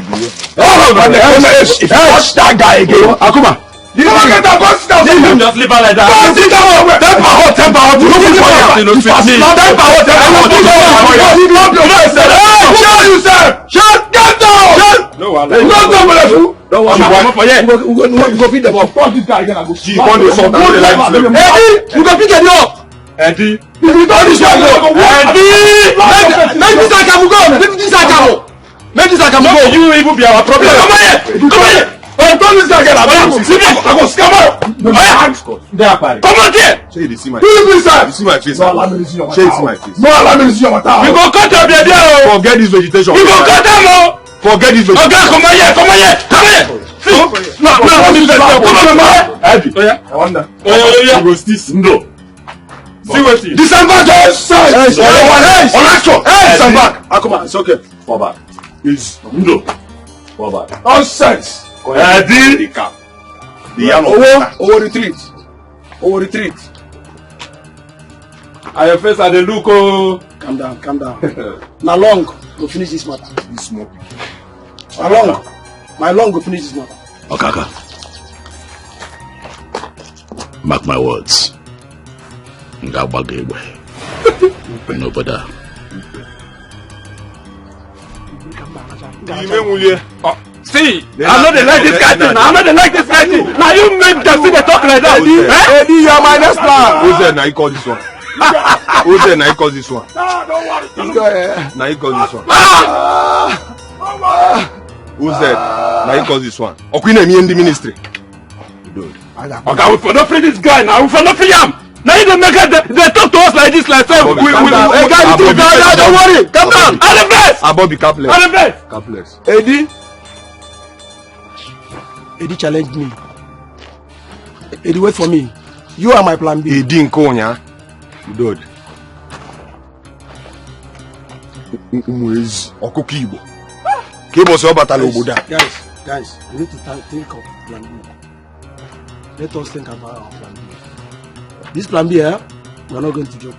Oh, man, if you touch that guy again, Akuma. You never get that boss down. You just leave her like that. Sit down. Temper hot. You look for you. Temper hot. Shut yourself. Shut. Get down. No, don't worry. Come for here. We go feed them up. Fuck this guy again. I go. She want to sort out the life. Eddie, you go pick it up. Eddie, if you don't this guy go. Eddie, make this guy come go. Make this guy come. Make this guy come go. You even be our problem. Come here. Come here. I don't this guy again. I go scam out. Come on here. Say you see my face. You see my face. No, allow me to see your face. No, allow me to see your mouth. You go cut up your deal. Forget this vegetation. You go cut them. Forget this vegetation. Okay, come on here. Come here. No, come on. I wonder. You go still. No. See what it is. December just election. December. Come on, it's okay. Fall back. Is no. Fall back. Nonsense. The cap. The retreat. I have face at the look. Calm down. Now long, go finish this matter. This smoke. My long go finish this matter. Okaka. Mark my words. Ngabagwe. No better. See, I'm not like this guy thing. Now you make them see they talk like that. Eddie, you are my next man. Who's there? Now you call this one. Now you call this one. Who's there? Now you call this one. Okwina me in the ministry. Okay, we for not free this guy now. We for not free him. Now you don't make it. They talk to us like this, like that. Don't worry. Come down. I'm the best. Bobby, capless. Eddie challenged me. Eddie, wait for me. You are my plan B. Eddie Nkonya. Dude. Okuki Igbo. Kibo so battle oboda. Guys, we need to think of plan B. Let us think about our plan B. This plan B, we are not going to joke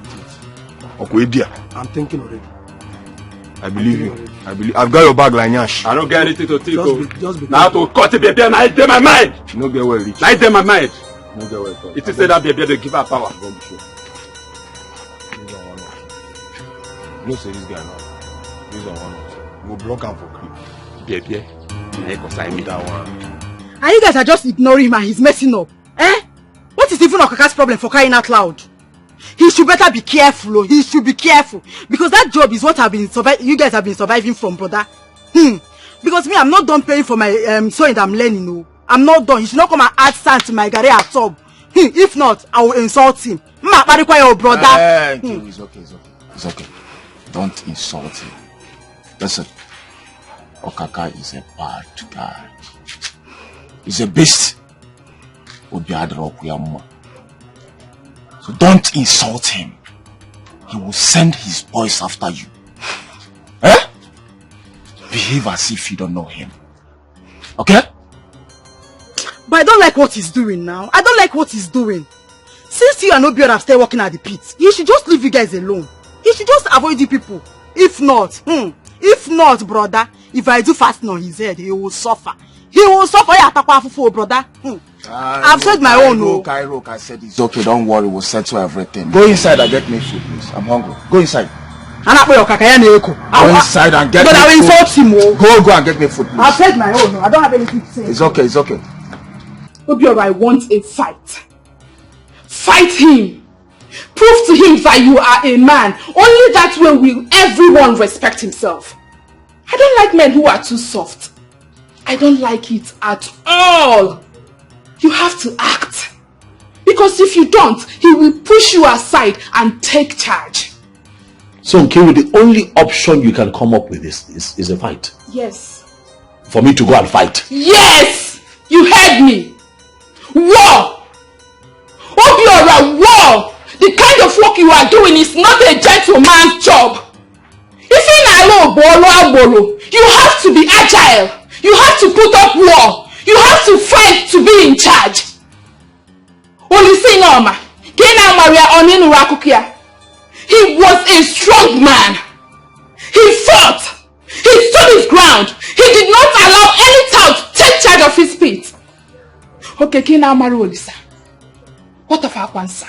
with it. I'm thinking already. I believe you. I've got your bag like Nyash. I don't get anything to think of. Now to cut it, baby, now it's in my mind. No get well rich. Now it's in my mind. No get well. It is said that baby, they give her power. Don't be sure. No say this guy now. This one one. We'll block him for creep. Baby, I consign me that one. And you guys are just ignoring him and he's messing up. Eh? What is even Okaka's problem for crying out loud? he should better be careful. Oh. He should be careful. Because that job is what you guys have been surviving from, brother. Because me, I'm not done paying for my sewing that I'm learning. No. I'm not done. He should not come and add sand to my garage at all. If not, I will insult him. Your brother. It's okay. It's okay. Don't insult him. Listen, Okaka is a bad guy. He's a beast. So don't insult him. He will send his boys after you. Behave as if you don't know him. Okay? But I don't like what he's doing now. I don't like what he's doing. Since you and Obiora have started working at the pit, he should just leave you guys alone. He should just avoid you people. If not, brother, if I do fasting on his head, he will suffer. He will suffer, brother. I've said my own. Kairo, I said it's okay, don't worry, we'll settle everything. Go inside and get me food, please. I'm hungry. Go inside. Go inside and get me food. But I will insult him. Go and get me food, please. I've said my own. I don't have anything to say. It's okay. Obiora, I want a fight. Fight him. Prove to him that you are a man. Only that way will everyone respect himself. I don't like men who are too soft. I don't like it at all. You have to act. Because if you don't, he will push you aside and take charge. So, Nkiru, the only option you can come up with is a fight. Yes. For me to go and fight. Yes! You heard me. War! Obiora, war! The kind of work you are doing is not a gentleman's job. You have to be agile. You have to put up war. You have to fight to be in charge. He was a strong man. He fought. He stood his ground. He did not allow any tout to take charge of his feet. Okay, Kina Marolisa. What of Akwansa?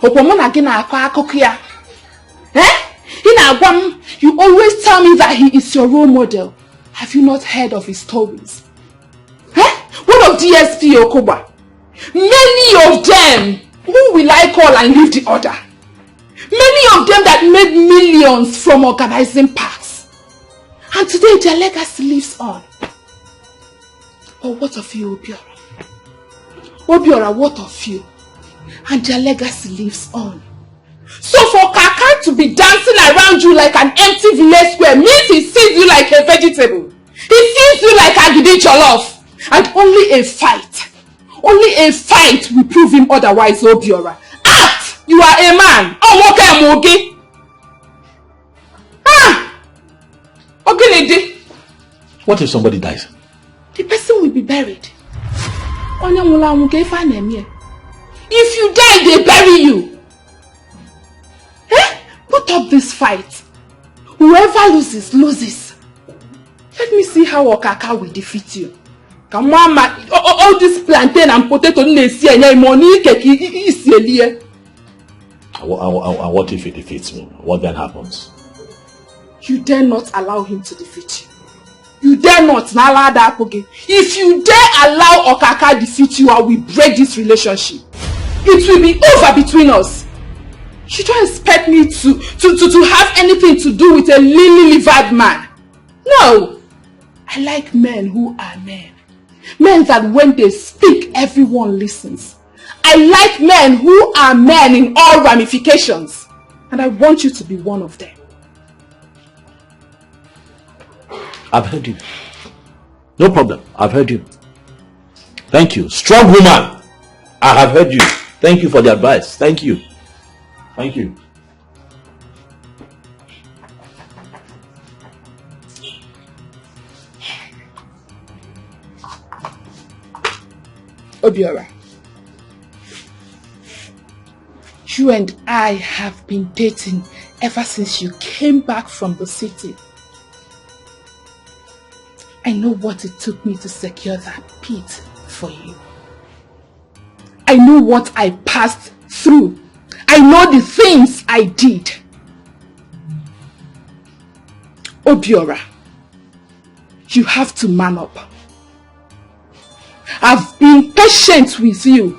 Opomona Gina Akwakokia. You always tell me that he is your role model. Have you not heard of his stories? What of DSP Okoba? Many of them. Who will I call and leave the order? Many of them that made millions from organizing parks. And today their legacy lives on. But what of you, Obiora? Obiora, what of you? And their legacy lives on. So for Kaka to be dancing around you like an empty village square means he sees you like a vegetable. He sees you like Agidi Jollof. And only a fight will prove him otherwise, Obiora. Act! You are a man. Oh, okay. What if somebody dies? The person will be buried. If you die, they bury you. Put up this fight. Whoever loses, loses. Let me see how Okaka will defeat you. Come on, all this plantain and potato money. And what if he defeats me? What then happens? You dare not allow him to defeat you. You dare not. If you dare allow Okaka defeat you, I will break this relationship. It will be over between us. You don't expect me to have anything to do with a lily-livered man. No. I like men who are men. Men that when they speak, everyone listens. I like men who are men in all ramifications. And I want you to be one of them. I've heard you. No problem. I've heard you. Thank you. Strong woman. I have heard you. Thank you for the advice. Thank you. Thank you. Obiora, you and I have been dating ever since you came back from the city. I know what it took me to secure that pit for you. I know what I passed through. I know the things I did. Obiora, you have to man up. I've been patient with you.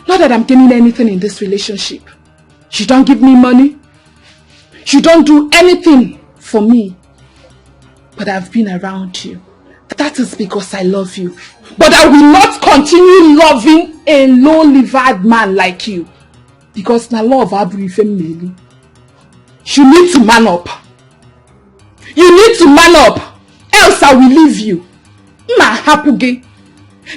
Not that I'm gaining anything in this relationship. You don't give me money. You don't do anything for me. But I've been around you. That is because I love you. But I will not continue loving a low-livered man like you. Because na love abri family. You need to man up. You need to man up. Else I will leave you.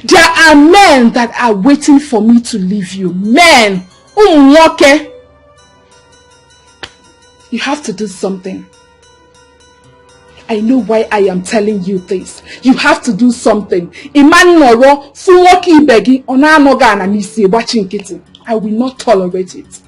There are men that are waiting for me to leave you. Men. Okay. You have to do something. I know why I am telling you this. You have to do something. I will not tolerate it.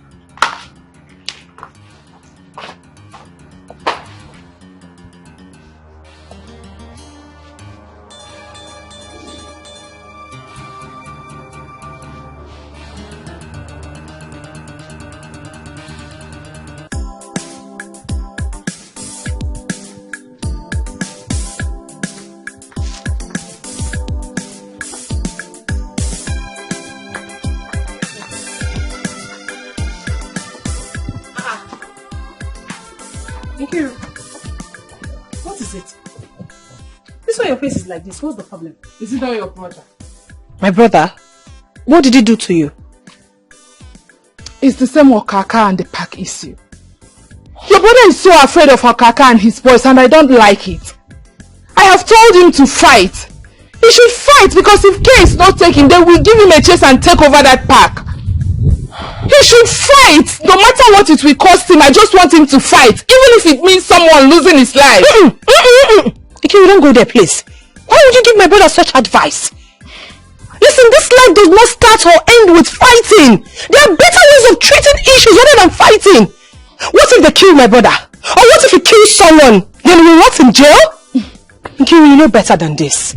What is it? This way your face is like this. What's the problem? Is it not your brother? My brother? What did he do to you? It's the same Okaka and the pack issue. Your brother is so afraid of Okaka and his boys, and I don't like it. I have told him to fight. He should fight, because if care is not taken, they will give him a chance and take over that pack. He should fight, no matter what it will cost him. I just want him to fight, even if it means someone losing his life. Okay, we don't go there, please. Why would you give my brother such advice? Listen, this life does not start or end with fighting. There are better ways of treating issues other than fighting. What if they kill my brother? Or what if he kills someone? Then we rot in jail? Okay, you know better than this.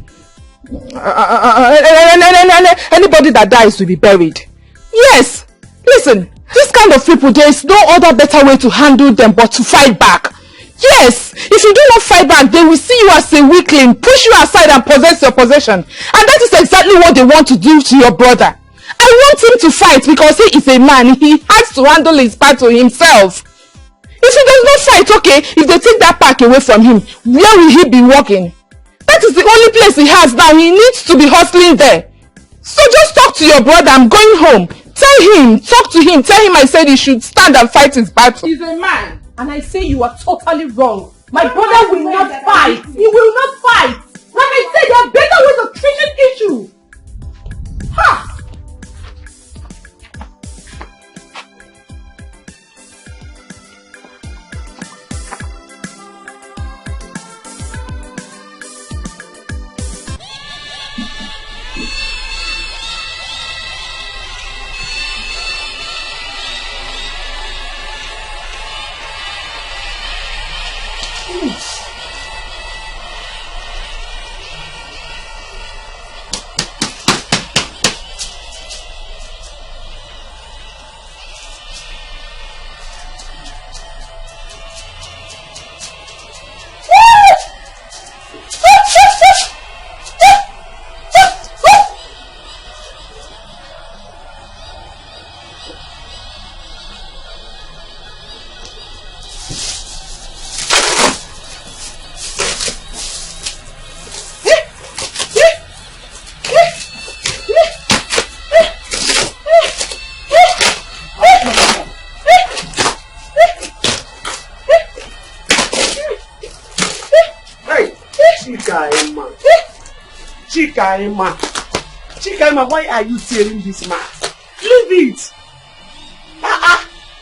Anybody that dies will be buried. Yes. Listen, this kind of people, there is no other better way to handle them but to fight back. Yes, if you do not fight back, they will see you as a weakling, push you aside and possess your possession. And that is exactly what they want to do to your brother. I want him to fight because he is a man. He has to handle his battle himself. If he does not fight, okay, if they take that pack away from him, where will he be walking? That is the only place he has now. He needs to be hustling there. So just talk to your brother. I'm going home. Tell him, talk to him, tell him I said he should stand and fight his battle. He's a man, and I say you are totally wrong. My brother will not fight. He will not fight. When I say there are better ways of treating issues. Ha! Chikaima, why are you tearing this mat? Leave it!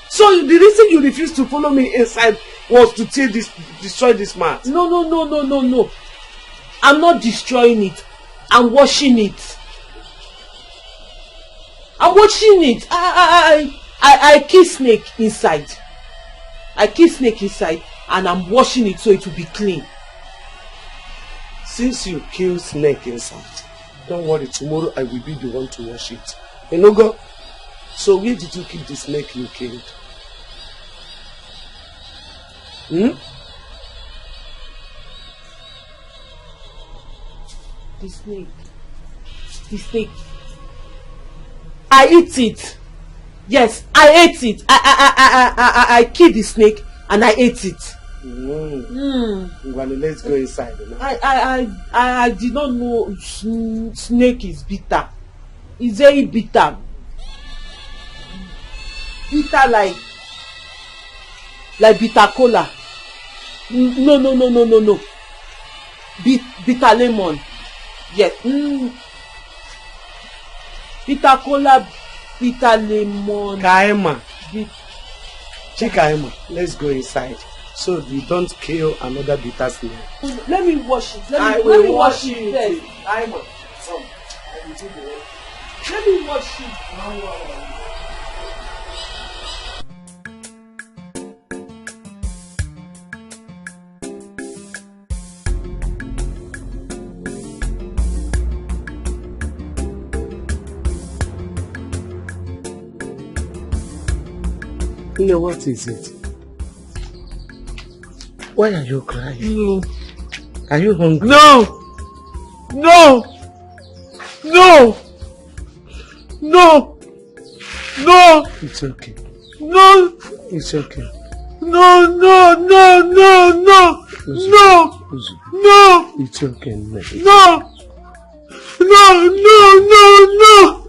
So the reason you refused to follow me inside was to destroy this mat? No. I'm not destroying it. I'm washing it. I'm washing it. I kill snake inside. I kill snake inside and I'm washing it so it will be clean. Since you kill snake inside, don't worry, tomorrow I will be the one to wash it. Enogo, so where did you keep the snake you killed? The snake. I eat it. Yes, I ate it. I killed the snake and I ate it. Well, let's go inside. I did not know snake is bitter. It's very bitter. Bitter like bitter cola. No. Bitter lemon. Yes. Bitter cola, bitter lemon. Kaima. Chikaima, let's go inside. So we don't kill another bitter snake. Let me wash it. Let me wash it. Kaima. Let me wash it. You know what is it? Why are you crying? No. Are you hungry? No. It's okay. No. It's okay. No. It's okay. No.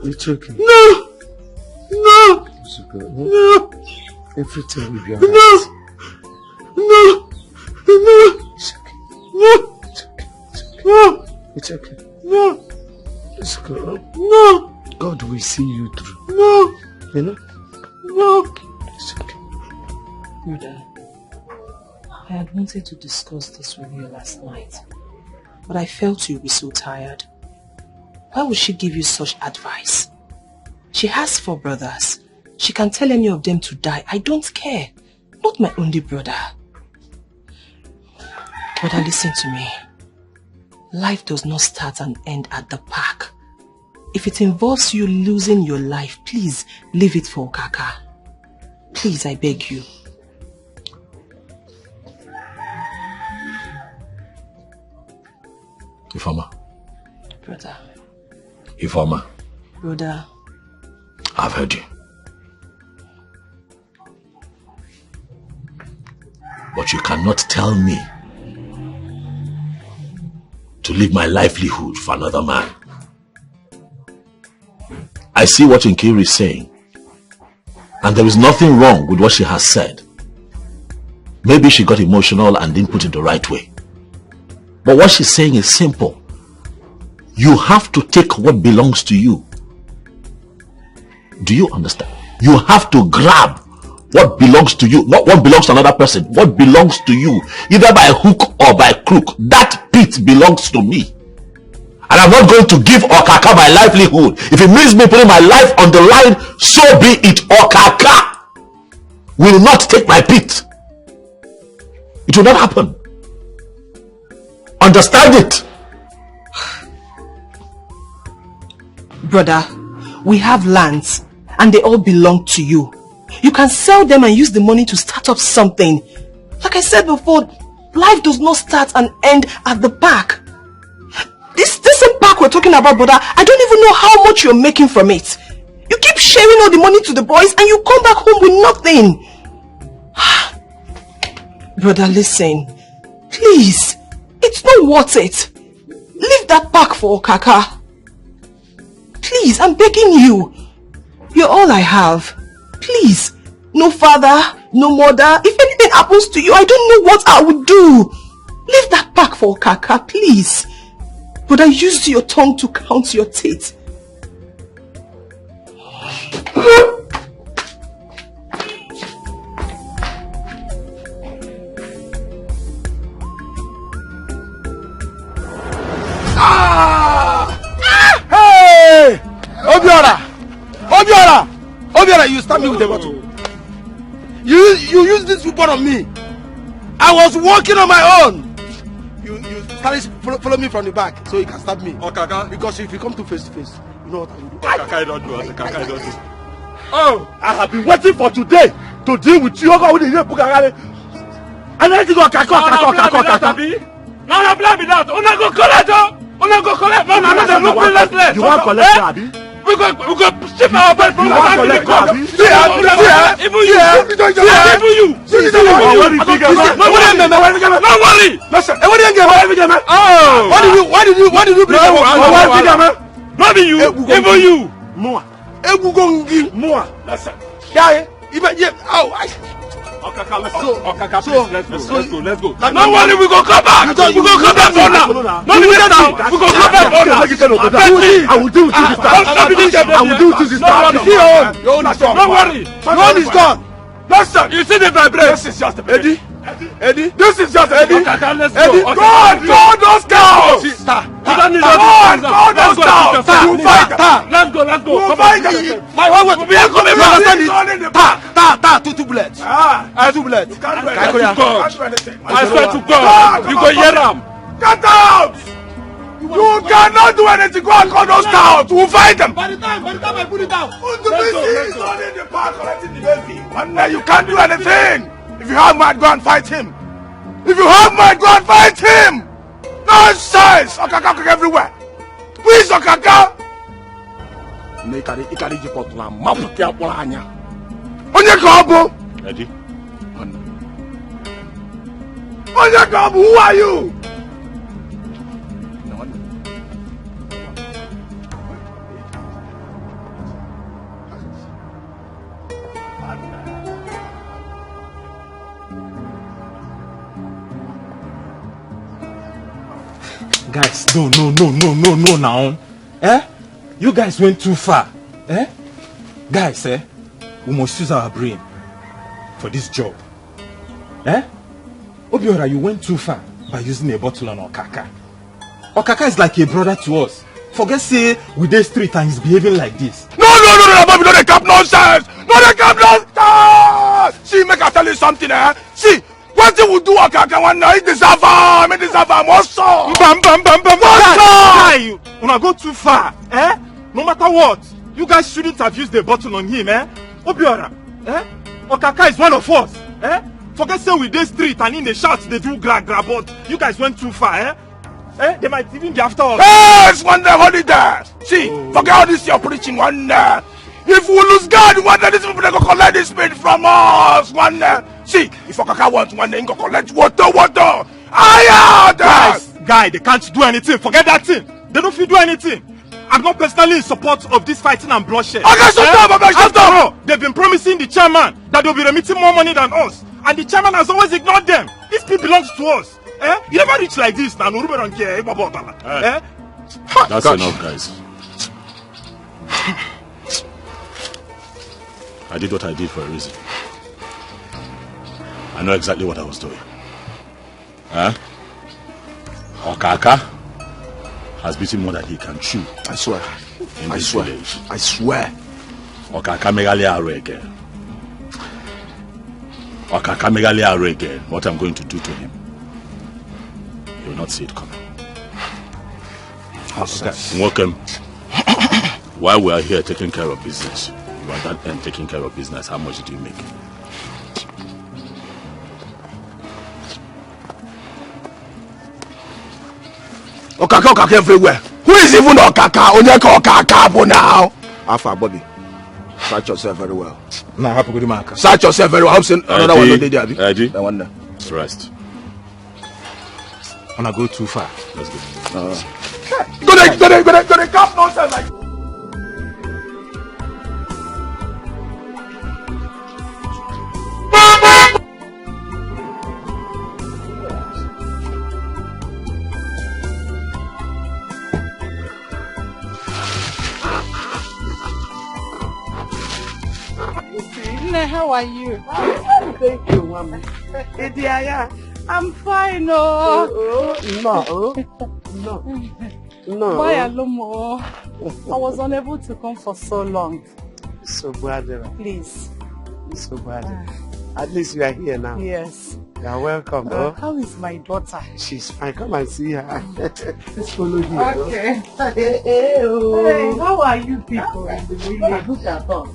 It's okay. No. It's okay. No. Everything will be alright. No. It's okay. No. It's okay. No. It's okay. No. God will see you through. No. You know? No. It's okay. Brother, I had wanted to discuss this with you last night, but I felt you'd be so tired. Why would she give you such advice? She has 4 brothers. She can tell any of them to die. I don't care. Not my only brother. Brother, listen to me. Life does not start and end at the park. If it involves you losing your life, please leave it for Okaka. Please, I beg you. Ifeoma. Brother. Ifeoma. Brother. I've heard you. But you cannot tell me to leave my livelihood for another man. I see what Nkiri is saying, and there is nothing wrong with what she has said. Maybe she got emotional and didn't put it the right way. But what she's saying is simple. You have to take what belongs to you. Do you understand? You have to grab what belongs to you, not what belongs to another person. What belongs to you, either by hook or by crook. That pit belongs to me. And I'm not going to give Okaka my livelihood. If it means me putting my life on the line, so be it. Okaka will not take my pit. It will not happen. Understand it. Brother, we have lands and they all belong to you. You can sell them and use the money to start up something. Like I said before, life does not start and end at the park. This same park we're talking about, brother, I don't even know how much you're making from it. You keep sharing all the money to the boys and you come back home with nothing. Brother, listen. Please, it's not worth it. Leave that park for Okaka. Please, I'm begging you. You're all I have. Please, no father, no mother. If anything happens to you, I don't know what I would do. Leave that park for Okaka, please. Brother, use your tongue to count your teeth. Hey! Obiora, you stabbed me with a bottle. You used this weapon on me. I was walking on my own. You started follow me from the back so you can stab me. Okaka. Because if you come to face, you know what I will do. Okaka, don't do it. Okaka, don't do it. Oh, I have been waiting for today to deal with you. And I think Okaka. Now I blame me that. Una go collect. No, You want collect, Abi? We go ship our bed from Even you. No worry. Listen. Why did you bring not you, even you. More. Listen. Let's go. No worry, we go come back. We go come back for now. No, we go come back for now. I will do it this time. I will do it this time. Your own is gone. No worry. Your own is gone. Listen, you see the vibration. This is just a Eddie. This is just Eddie. Let's go. Eddie, go those cows. Go those cows. You fight. Let's go. You fight. My wife, we are coming back. Two bullets. Two bullets. I swear to God, you go hear them. Get out! You cannot do anything. Go and call those cows. We'll fight them. By the time I put it down. The is only in the park collecting the baby. And you can't do anything. If you have mind, go and fight him. Nonsense! Okaka everywhere. Who is Okaka? Onye Kobo. Eddie. Onye Kobo, who are you? Guys, no now. You guys went too far. Guys, we must use our brain for this job. Obiora, you went too far by using a bottle on Okaka. Okaka is like a brother to us. Forget say we dey street and he's behaving like this. No, Bobby, no dey cap nonsense. See, make I tell you something, See, what you will do, Okaka, one night, deserve him, what's up? Guy, when I go too far, no matter what, you guys shouldn't have used the bottle on him, Obiora, Okaka is one of us, Forget say we dey street and in the shout they do gra, but you guys went too far, They might even be after us. Yes, one day, holiday. See, forget all this you're preaching, one day. If we lose God, one day, these people they go collect this spirit from us, one day. See, if Okaka wants one day, he go collect water. Guy, they can't do anything. Forget that thing. They don't feel do anything. I'm not personally in support of this fighting and bloodshed. Okay, shut up. They've been promising the chairman that they'll be remitting more money than us. And the chairman has always ignored them. This people belongs to us. You never reach like this now. No, don't care. That's enough, guys. I did what I did for a reason. I know exactly what I was doing. Okaka has beaten more than he can chew. I swear. I swear. Okaka megali are again. Okaka megali are again. What I'm going to do to him, you will not see it coming. Welcome. While we are here taking care of business, you are at that end taking care of business. How much did you make? Okaka everywhere. Who is even Okaka? Onyeka Okaka now. Alpha Bobby, search yourself very well. Search yourself very well. I'm saying another one don't there. Eddie, that one there. Rest. When I go too far, let's go. Go there, cap nonsense like. How are you? Thank you, Mama. I'm fine, No. Why Alomo? I was unable to come for so long. So bad. Please. So bad. At least you are here now. Yes. You are welcome. How is my daughter? She's fine. Come and see her. Let's follow you. Okay. Hey, how are you people? Look at us.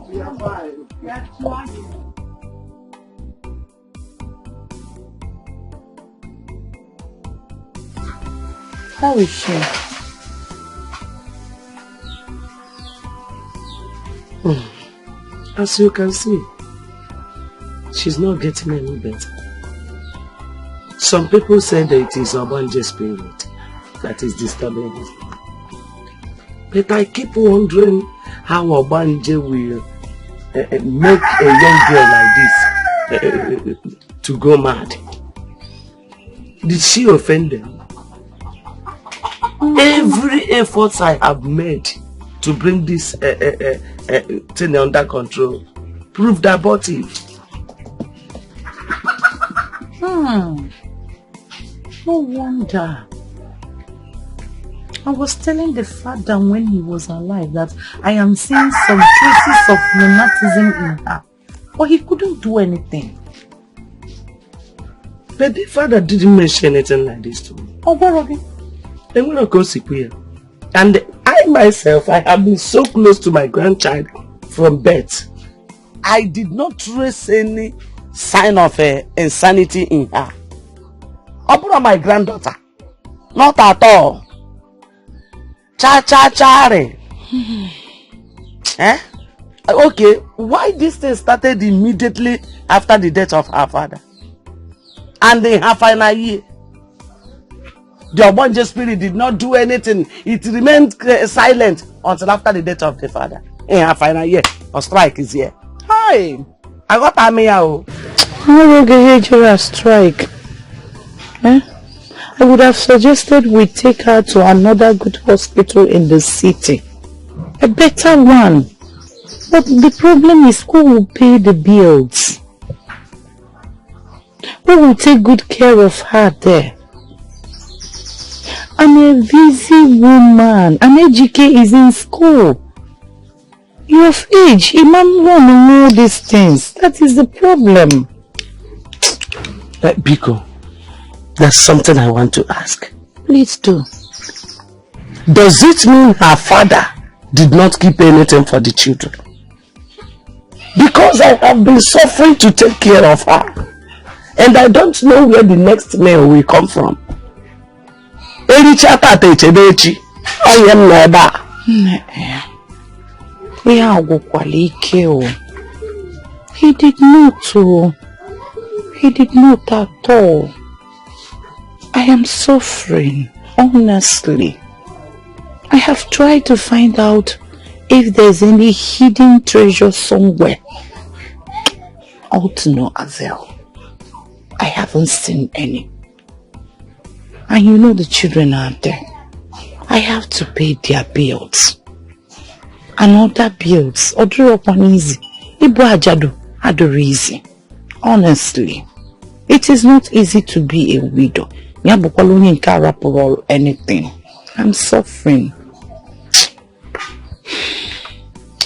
We are fine. We are trying. How is she? As you can see, she's not getting any better. Some people say that it is Obanje's spirit that is disturbing his life. But I keep wondering how Obanje will make a young girl like this to go mad. Did she offend them? Every effort I have made to bring this thing under control proved abortive. No wonder. I was telling the father when he was alive that I am seeing some traces of rheumatism in her. But he couldn't do anything. But the father didn't mention anything like this to me. Oh, where are they? And I myself, I have been so close to my grandchild from birth. I did not trace any sign of insanity in her. Upon my granddaughter, not at all. Cha-cha-cha-re. Okay, why this thing started immediately after the death of her father? And in her final year, the Obanje spirit did not do anything. It remained silent until after the death of the father. In her final year, a strike is here. Hi, I got Amia. How will get a strike? I would have suggested we take her to another good hospital in the city. A better one. But the problem is, who will pay the bills? Who will take good care of her there? I'm a busy woman. An Ejike is in school. You're of age. A man won't know these things. That is the problem. Biko, there's something I want to ask. Please do. Does it mean her father did not keep anything for the children? Because I have been suffering to take care of her. And I don't know where the next meal will come from. He did not. He did not at all. I am suffering, honestly. I have tried to find out if there's any hidden treasure somewhere. Oh, to no avail. I haven't seen any. And you know the children are there. I have to pay their bills. And other bills. Odro upon easy. Ibu ajadu adore easy. Honestly. It is not easy to be a widow. Or anything. I'm suffering.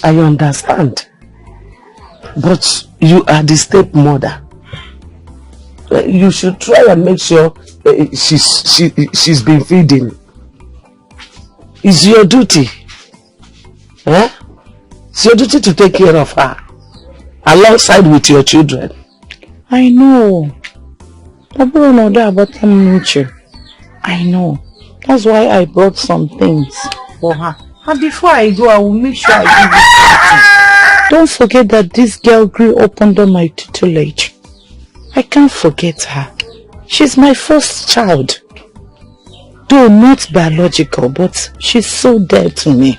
I understand. But you are the stepmother. You should try and make sure she's been feeding. It's your duty. It's your duty to take care of her. Alongside with your children. I know. I know. That's why I brought some things for her. And before I go, I will make sure I give you something. Don't forget that this girl grew up under my tutelage. I can't forget her. She's my first child. Though not biological, but she's so dear to me.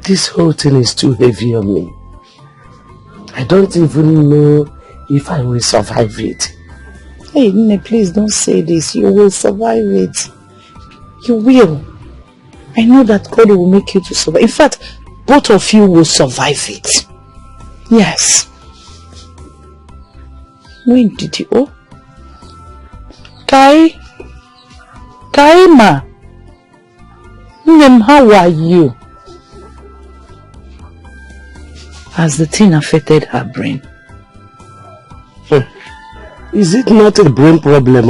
This whole thing is too heavy on me. I don't even know if I will survive it. Hey, Nene, please don't say this. You will survive it. You will. I know that God will make you to survive. In fact, both of you will survive it. Yes. When did you? Oh, Kaima. Name, how are you? Has the thing affected her brain? Is it not a brain problem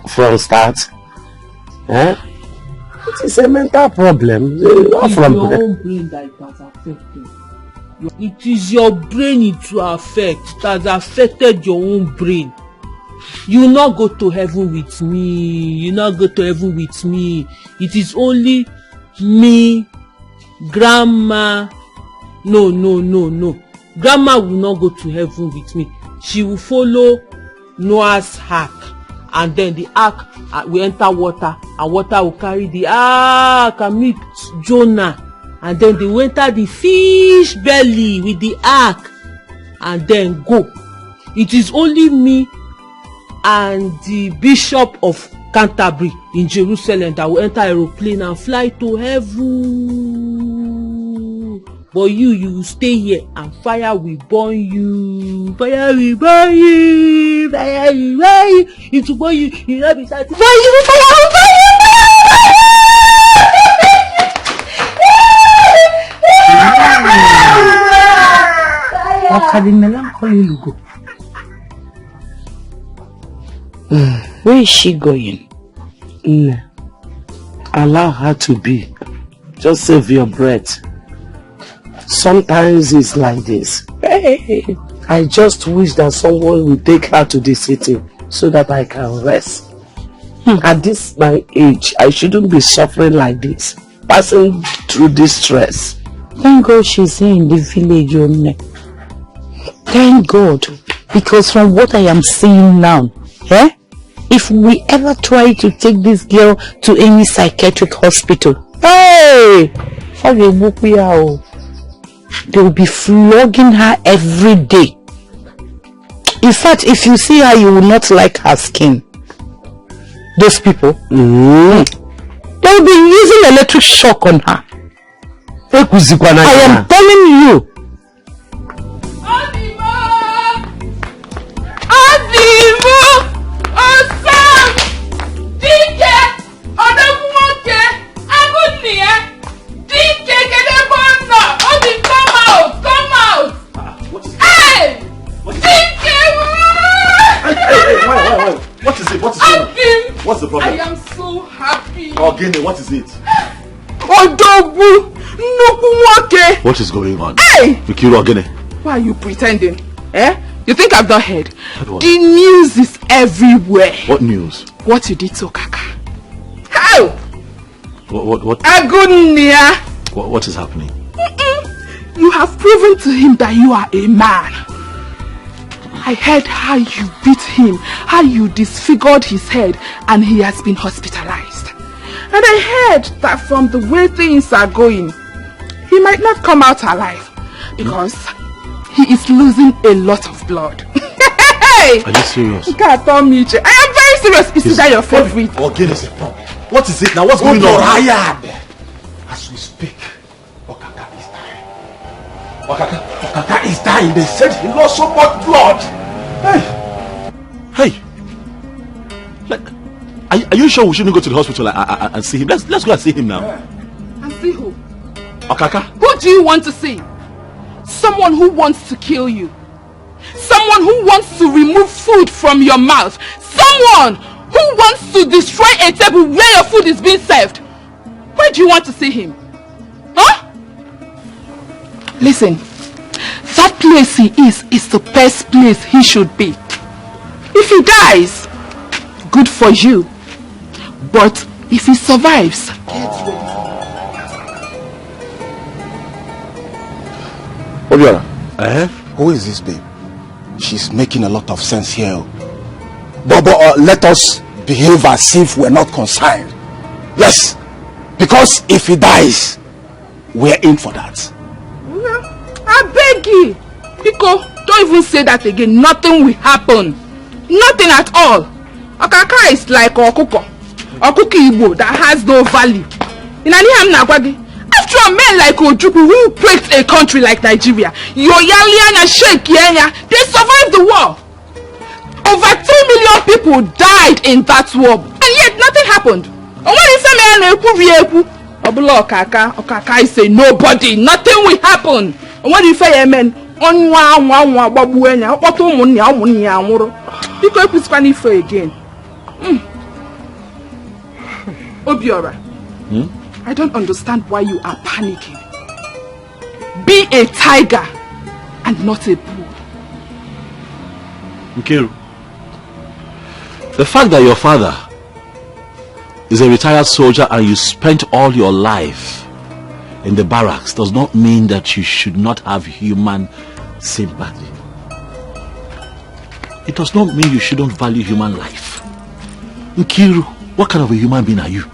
from start? It is a mental problem. It's your own brain that it has affected. It is your brain it will affect. It has affected your own brain. You will not go to heaven with me. You will not go to heaven with me. It is only me, grandma. No. Grandma will not go to heaven with me. She will follow Noah's ark, and then the ark will enter water, and water will carry the ark and meet Jonah, and then they will enter the fish belly with the ark and then go. It is only me and the Bishop of Canterbury in Jerusalem that will enter aeroplane and fly to heaven. But you will stay here and fire will burn you. Fire will burn you. Fire will burn you. It will burn you. You will be satisfied. Fire will burn you. What can the melancholy go? Where is she going? Allow her to be. Just save your breath. Sometimes it's like this. Hey, I just wish that someone will take her to the city so that I can rest. At this my age, I shouldn't be suffering like this, passing through this stress. Thank God she's here in the village only. Thank God. Because from what I am seeing now, if we ever try to take this girl to any psychiatric hospital, hey! They will be flogging her every day. In fact, if you see her, you will not like her skin. Those people, they will be using electric shock on her. I am telling you. What's the problem? I am so happy. Ogene, what is it? What is going on? Hey! Mikiru Ogene. Why are you pretending? You think I've not heard? The news is everywhere. What news? What you did to Kaka. How? What? Agunia. What is happening? You have proven to him that you are a man. I heard how you beat him, how you disfigured his head, and he has been hospitalized. And I heard that from the way things are going, he might not come out alive because he is losing a lot of blood. Are you serious? I am very serious. Is that your favorite? Ogene is a problem. What is it now? What's going on? As we speak, Okaka is dying. Okaka is dying. They said he lost so much blood. Hey. Like, are you sure we shouldn't go to the hospital and see him? Let's go and see him now. And see who? Okaka? Who do you want to see? Someone who wants to kill you. Someone who wants to remove food from your mouth. Someone who wants to destroy a table where your food is being served. Where do you want to see him? Huh? Listen, that place he is the best place he should be. If he dies, good for you. But if he survives, get ready. Obiora, who is this babe? She's making a lot of sense here. But let us behave as if we're not concerned. Yes, because if he dies, we're in for that. I beg you, Biko, don't even say that again. Nothing will happen. Nothing at all. Okaka is like Okuko Igbo that has no value. After a man like Ojukwu who breaks a country like Nigeria, Yoyalian and Sheikh Yenya, they survived the war. Over 2 million people died in that war, and yet nothing happened. And when you say Okaka is a nobody, nothing will happen. And when you say amen, again. Obiora, I don't understand why you are panicking. Be a tiger and not a bull. Nkiru, the fact that your father is a retired soldier and you spent all your life in the barracks does not mean that you should not have human sympathy. It does not mean you shouldn't value human life. Nkiru, what kind of a human being are you?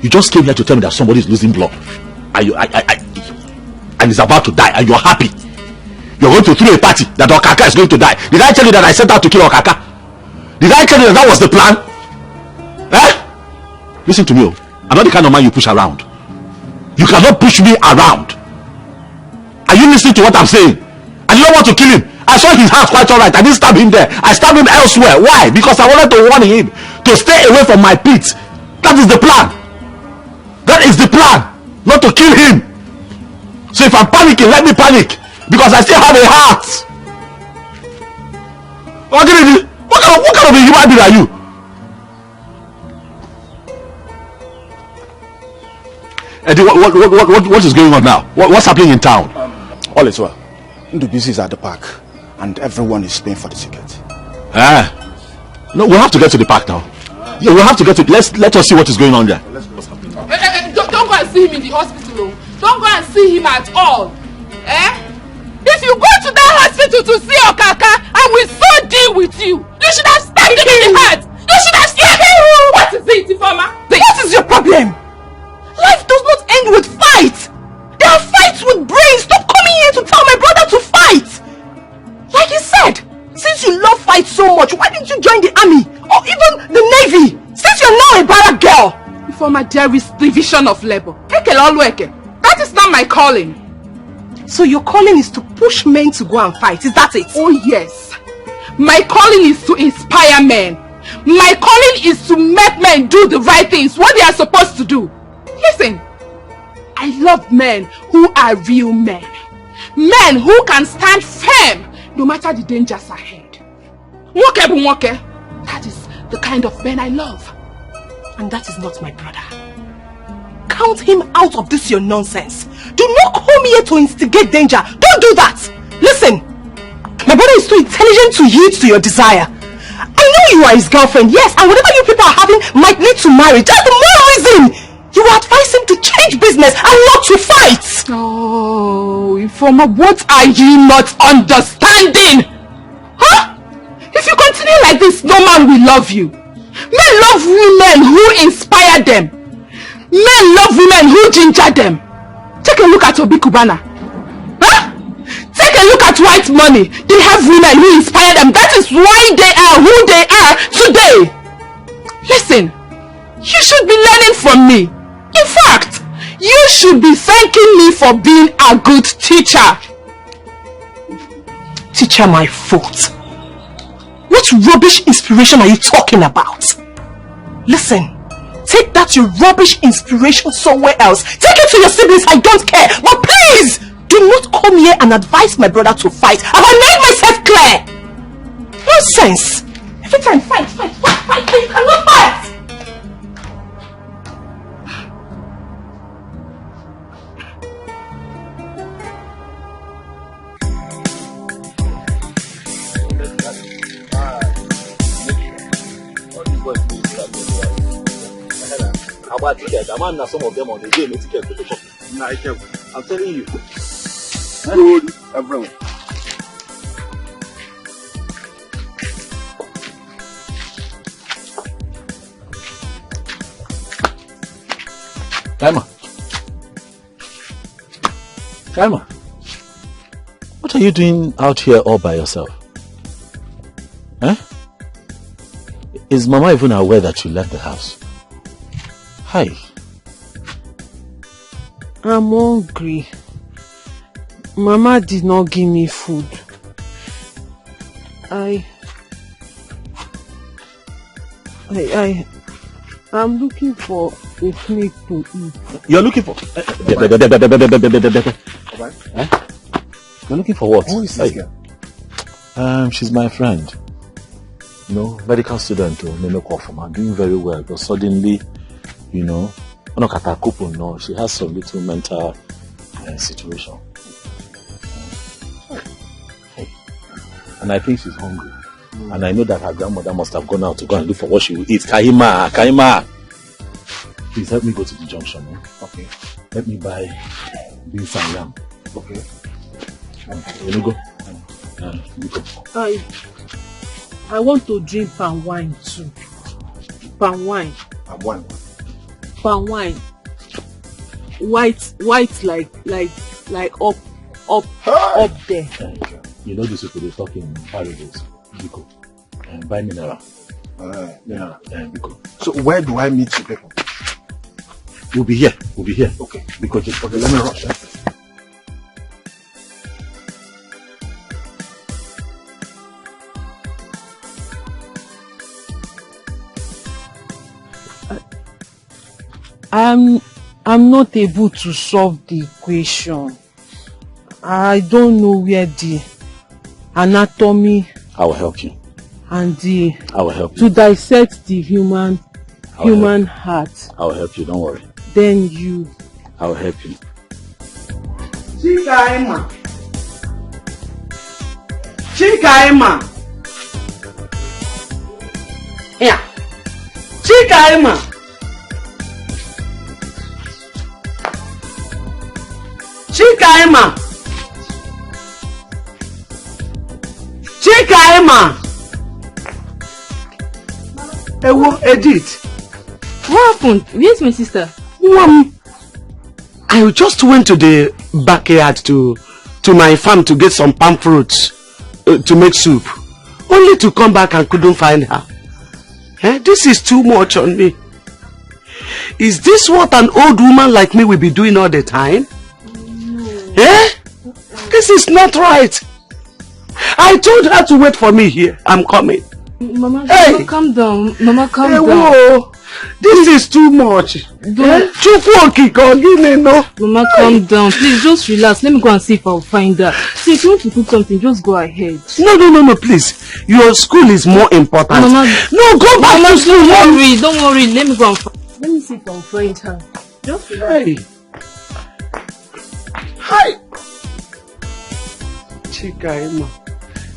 You just came here to tell me that somebody is losing blood and is about to die and you're happy. You're going to throw a party that Okaka is going to die. Did I tell you that I set out to kill Okaka? Did I tell you that was the plan? Listen to me, I'm not the kind of man you push around. You cannot push me around. Are you listening to what I'm saying? I did not want to kill him. I saw his house quite alright. I didn't stab him there. I stabbed him elsewhere. Why? Because I wanted to warn him to stay away from my pit. That is the plan. That is the plan. Not to kill him. So if I'm panicking, let me panic. Because I still have a heart. What kind of a human being are you? Eddie, what is going on now? What's happening in town? All is well. Ndubisi is at the park and everyone is paying for the ticket. No, we'll have to get to the park now. Yeah, we'll have to get to let us see what is going on there. Don't go and see him in the hospital. Don't go and see him at all. If you go to that hospital to see Okaka, I will so deal with you. You should have stabbed him in the heart. You should have stabbed him. What is it, Ifeoma? What is your problem? Life does not end with fights. There are fights with brains. Stop coming here to tell my brother to fight. Like he said, since you love fight so much, why didn't you join the army or even the navy? Since you're now a barrack girl. Ifeoma, there is division of labor. That is not my calling. So your calling is to push men to go and fight, is that it? Oh yes. My calling is to inspire men. My calling is to make men do the right things, what they are supposed to do. Listen, I love men who are real men. Men who can stand firm no matter the dangers ahead. That is the kind of men I love. And that is not my brother. Count him out of this your nonsense. Do not come here to instigate danger. Don't do that. Listen, my brother is too intelligent to yield to your desire. I know you are his girlfriend, yes, and whatever you people are having might lead to marriage. That's the more reason you advise him to change business and not to fight. Oh, Ifeoma, what are you not understanding? Huh? If you continue like this, no man will love you. Men love women who inspire them. Men love women who ginger them. Take a look at Obi Kubana. Huh? Take a look at white money. They have women who inspire them. That is why they are who they are today. Listen, you should be learning from me. In fact, you should be thanking me for being a good teacher. Teacher, my fault. What rubbish inspiration are you talking about? Listen, take that your rubbish inspiration somewhere else. Take it to your siblings, I don't care. But please, do not come here and advise my brother to fight. Have I made myself clear? Nonsense. Every time, fight. You cannot fight. About tickets, I'm not some of them on the game ticket to the shop. I'm telling you. Good everyone. Kaima, what are you doing out here all by yourself? Is Mama even aware that you left the house? Hi. I'm hungry. Mama did not give me food. I'm looking for a snake to eat. You're looking for? You're looking for what? Who is this girl? She's my friend. You know, medical student. I'm doing very well, but suddenly, you know, she has some little mental situation. And I think she's hungry. And I know that her grandmother must have gone out to go and look for what she will eat. Kaima! Please help me go to the junction. Eh? Okay. Let me buy beans and yam. Okay. You go. I want to drink palm wine too. Palm wine. Palm wine. Palm wine. White like up there. You know this people they talk in parables. Biko. Buy mineral. Biko. So where do I meet you people? We'll be here. Okay. Because okay, let me rush. I'm not able to solve the equation. I don't know where the anatomy I will help you. and I will help you. to dissect the human heart. I will help you, don't worry. Then you. I will help you. Chikaima. Yeah. Chikaima. Ewo, Edith. What happened? Where's my sister? I just went to the backyard to my farm to get some palm fruits to make soup. Only to come back and couldn't find her. This is too much on me. Is this what an old woman like me will be doing all the time? No. This is not right. I told her to wait for me here. I'm coming. Mama, calm down. Mama, calm down. Whoa. This is too much. Mama, calm down. Please, just relax. Let me go and see if I'll find her. See, if you want to cook something, just go ahead. No, please. Your school is more important. Mama, no, go back to school. Don't worry. Let me go and let me see if I'll find her. Just relax. Hi.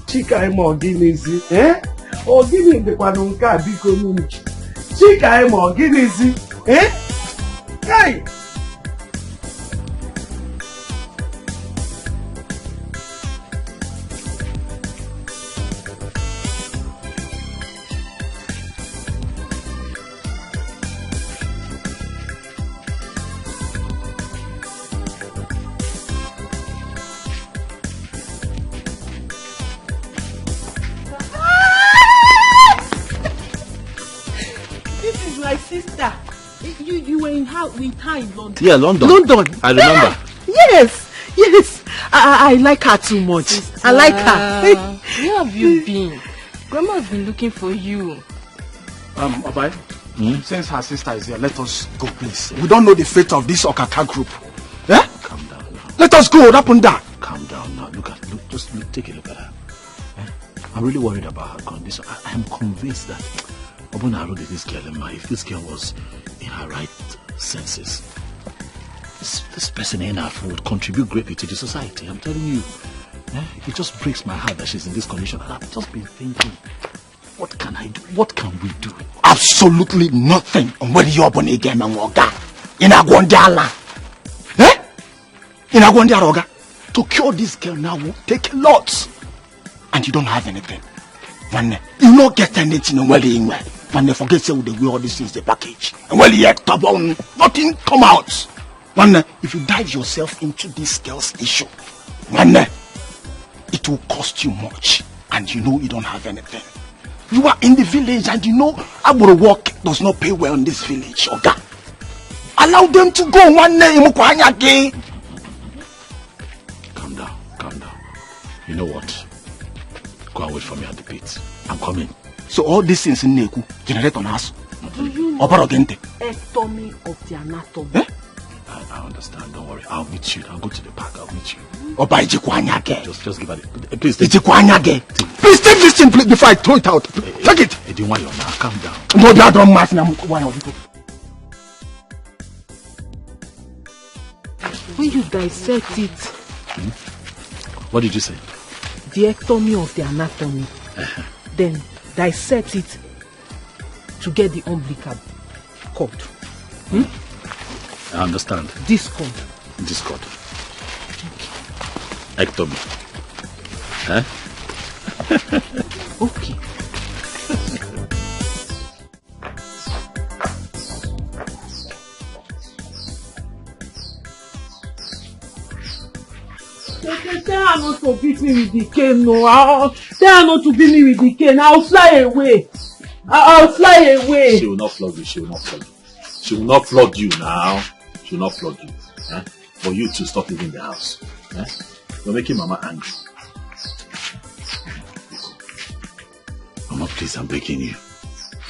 Chikaima Oginizi. Ogini ndekwana nke a biko nunu. Chikaima Oginizi. Hey. You were with her in London. Yeah, London. I remember. Yes. I like her too much. Sister. I like her. Where have you been? Grandma has been looking for you. Obai, since her sister is here, let us go, please. We don't know the fate of this Okaka group. Calm down now. Let us go, up and down. Calm down now. Just take a look at her. I'm really worried about her condition. I am convinced that Obunaro did this girl in my if this girl was in her right senses, this person in her would contribute greatly to the society. I'm telling you. It just breaks my heart that she's in this condition. And I've just been thinking, what can I do? What can we do? Absolutely nothing. When you're born again, in Agwandala. In Agwandala. To cure this girl now will take a lot. And you don't have anything. When you don't get anything, when they forget say the way all these things the package. And when you have nothing come out. When if you dive yourself into this girl's issue, when it will cost you much, and you know you don't have anything. You are in the village, and you know our work does not pay well in this village. Okay? Allow them to go one day. Calm down. You know what? Go and wait for me at the pit. I'm coming. So all these things in Neku generate on us. Do you know the ectomy of the anatomy? I understand. Don't worry. I'll meet you. I'll go to the park. I'll meet you. Just give her the... Please take it. Please take this thing before I throw it out. Take it. Calm down. No, that don't matter. When you dissect it... What did you say? The ectomy of the anatomy. Then dissect it to get the umbilical cord. I understand. Discord. Discord. Ectomy. Eh? Okay. Tell her not to beat me with the cane, no. Tell her not to beat me with the cane. I'll fly away. I'll fly away. She will not flog you. She will not flog you. She will not flog you now. She will not flog you. Eh? For you to stop leaving the house. Eh? You're making Mama angry. Mama, please, I'm begging you.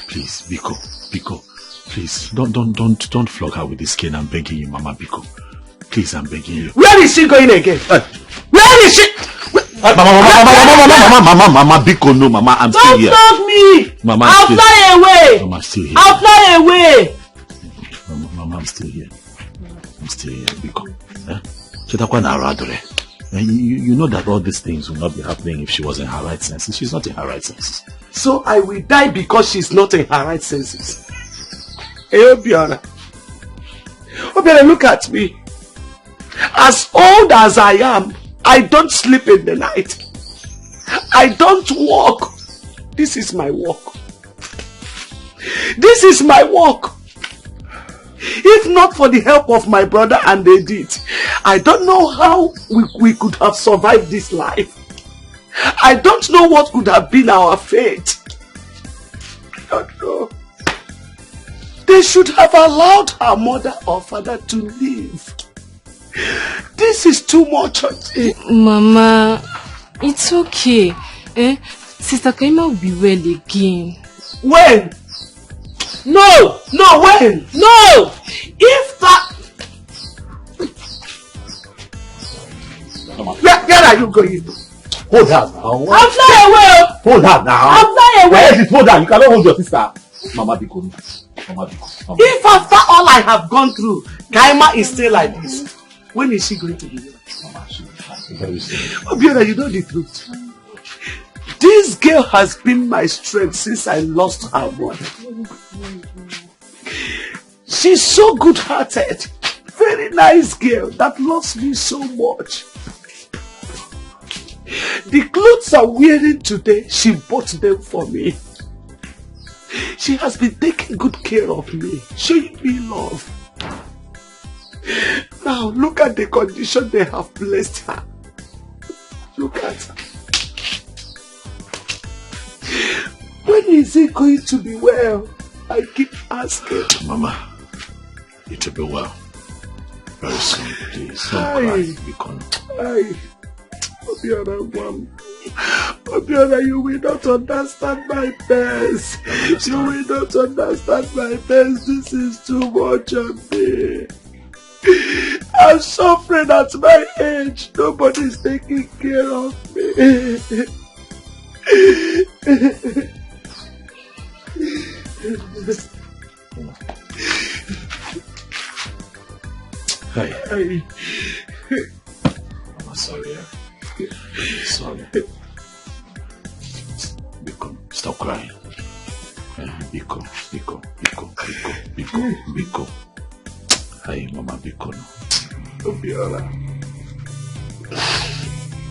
Please, Biko, please, don't flog her with this cane. I'm begging you, Mama, Biko. Please, I'm begging you. Where is she going again? Where is she? Mama, Biko, no, Mama, I'm still here. Don't flog me. Mama, I'll fly away. Mama, I'm still here. I'll fly away. Mama, I'm still here. I'm still here, Biko. You know that all these things will not be happening if she was in her right senses. She's not in her right senses. So I will die because she's not in her right senses. Hey, Obiora, look at me. As old as I am, I don't sleep in the night. I don't walk. This is my work. This is my work. If not for the help of my brother and Edith, I don't know how we could have survived this life. I don't know what could have been our fate. I don't know. They should have allowed her mother or father to live. This is too much. Mama, it's okay. Sister Kaima will be well again. When? No, when? No! If that... Where are you going? Hold her now. I'll fly away. Hold her now. I'll fly away. Yes, hold her. You cannot hold your sister. Mama Biko. If after all I have gone through, Kaima is still like this, when is she going to be there? Very soon. Obiora, you know the truth. This girl has been my strength since I lost her mother. She's so good-hearted. Very nice girl that loves me so much. The clothes I'm wearing today, she bought them for me. She has been taking good care of me, showing me love. Now look at the condition they have placed her. Look at her. When is it going to be well? I keep asking. Mama, it will be well. Very soon, please. Don't cry. Be calm. Obiora, you will not understand my best. You will not understand my best. This is too much of me. I'm suffering at my age. Nobody's taking care of me. Hey. I'm sorry. Sorry. Biko, stop crying. Biko. Hey, Mama Biko. Obiora,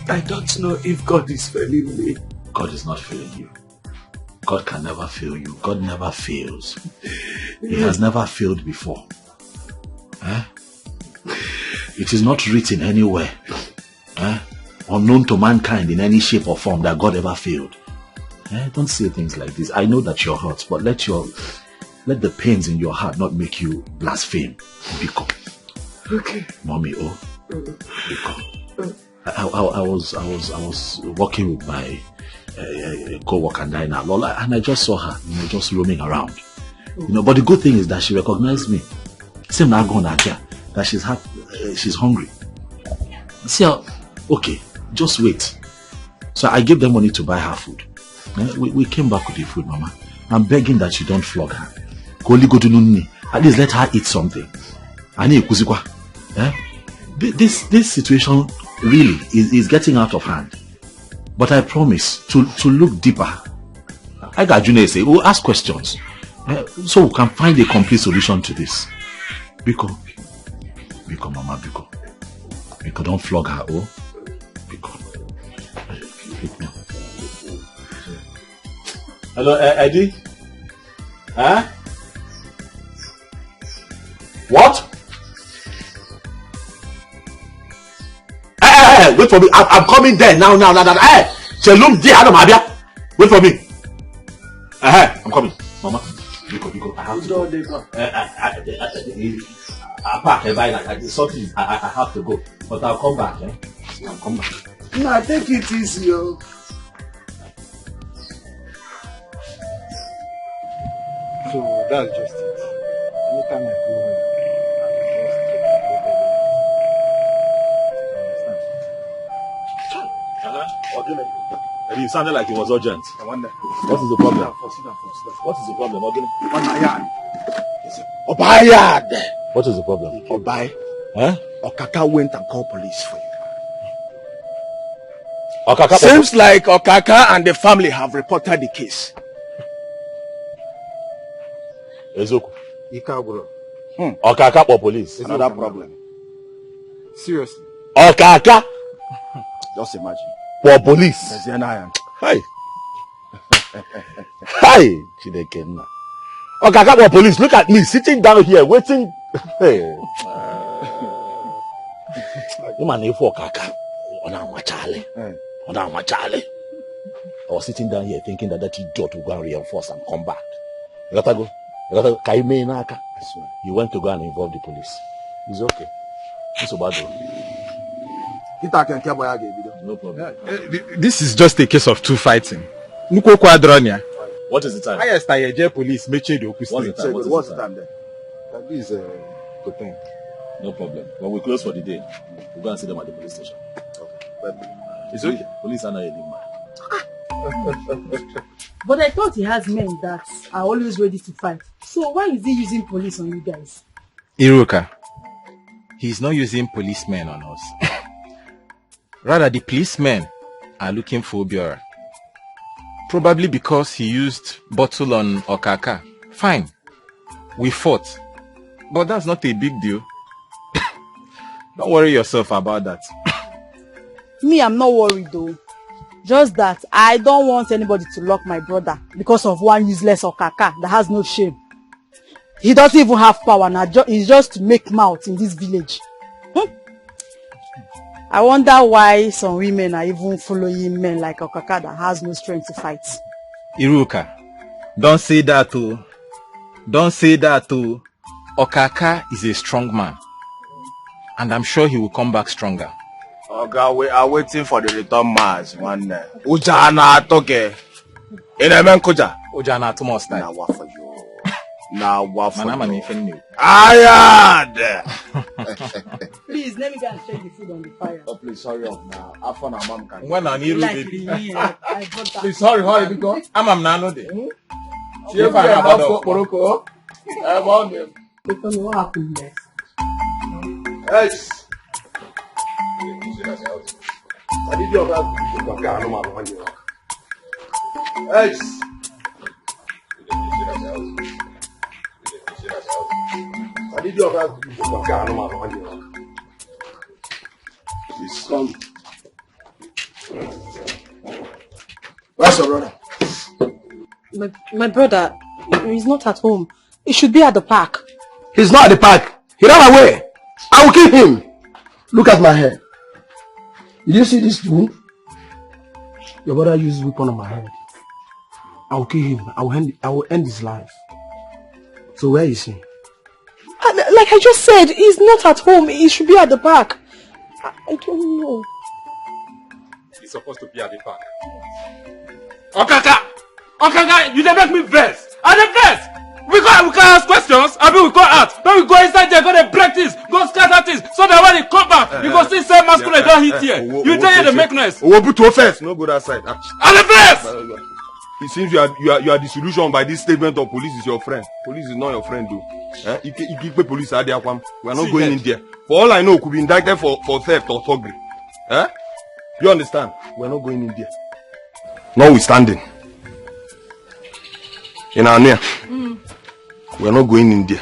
I don't know if God is failing me. God is not failing you. God can never fail you. God never fails. He has never failed before. It is not written anywhere, unknown to mankind in any shape or form, that God ever failed. Don't say things like this. I know that you're hurt, but let the pains in your heart not make you blaspheme. Biko. Okay. Mommy, Biko. I was walking with my co-worker Dinah, and I just saw her, just roaming around. But the good thing is that she recognized me. Same now going here, that she's hungry. So, okay, just wait. So I gave them money to buy her food. We came back with the food, Mama. I'm begging that you don't flog her. At least let her eat something. This situation really is getting out of hand. But I promise to look deeper. I got Junior say, we'll ask questions. So we can find a complete solution to this. Biko, Mama, Biko. Biko, don't flog her, oh. Biko. Hello, Eddie? Huh? What? Hey, wait for me. I'm coming there now. Hey, Shalom, wait for me. I'm coming. Mama, Biko, I have to go. Something I have to go. But I'll come back, I'll come back. Nah, take it easy, yo. So that's just it. Anytime I go home, Eddie, you sounded like it was urgent. I wonder. What is the problem? What is the problem? Obayad. What is the problem? Obay. Huh? Okaka went and called police for you. Okaka. Seems like Okaka and the family have reported the case. Ezoku. Ikaburo. Okaka or police? Another problem. Seriously. Okaka. Just imagine. For police. Hi. Hi. Chidekenna. Okaka or police. Look at me sitting down here waiting. Hey. You man for Okaka. I was sitting down here thinking that idiot will go and reinforce and come back. You gotta go. You went to go and involve the police. It's okay. It's about it. No problem. This is just a case of two fighting. What is the time? Highest I police make the What's the time? What's the time then? This is 10. No problem. When we close for the day, we'll go and see them at the police station. Okay. It's okay. Police are not a man. But I thought he has men that are always ready to fight. So why is he using police on you guys? Iruka, he's not using policemen on us. Rather, the policemen are looking for Obiora. Probably because he used bottle on Okaka. Fine. We fought. But that's not a big deal. Don't worry yourself about that. Me, I'm not worried though. Just that I don't want anybody to lock my brother because of one useless Okaka that has no shame. He doesn't even have power now. He's just to make mouth in this village. I wonder why some women are even following men like Okaka that has no strength to fight. Iruka, don't say that too. Don't say that too. Okaka is a strong man. And I'm sure he will come back stronger. Okay, we are waiting for the return mass. One Ujana toke. Inamen kuja. Ujana to most now what for you? Now what for you? Ayad. Please let me go and check the food on the fire. Oh please hurry up now. After my mom can. When I need like baby. Please hurry because I'm nano de. She ever have Morocco. About them. They told me what happened next. Yes. Where's your brother? My brother, he's not at home. He should be at the park. He's not at the park. He ran away. I will kill him. Look at my hair. Did you see this wound? Your brother used weapon on my head. I will kill him. I will end his life. So where is he? Like I just said, he's not at home. He should be at the park. I don't know. He's supposed to be at the park. Okaka, you dey make me vex. I dey vex. We can ask questions. I mean, we go out. Then we go inside there, go to break things, go scatter things, so that when he come back, you go see say masculine don't hit here. You tell you the make noise. We'll put to offense. No go that side. I'm the best. It seems you are disillusioned by this statement of police is your friend. Police is not your friend, though. You keep the police at there. We are not going in there. For all I know, could be indicted for theft or thuggery. You understand? We are not going in there. Notwithstanding, in our near, we are not going in there.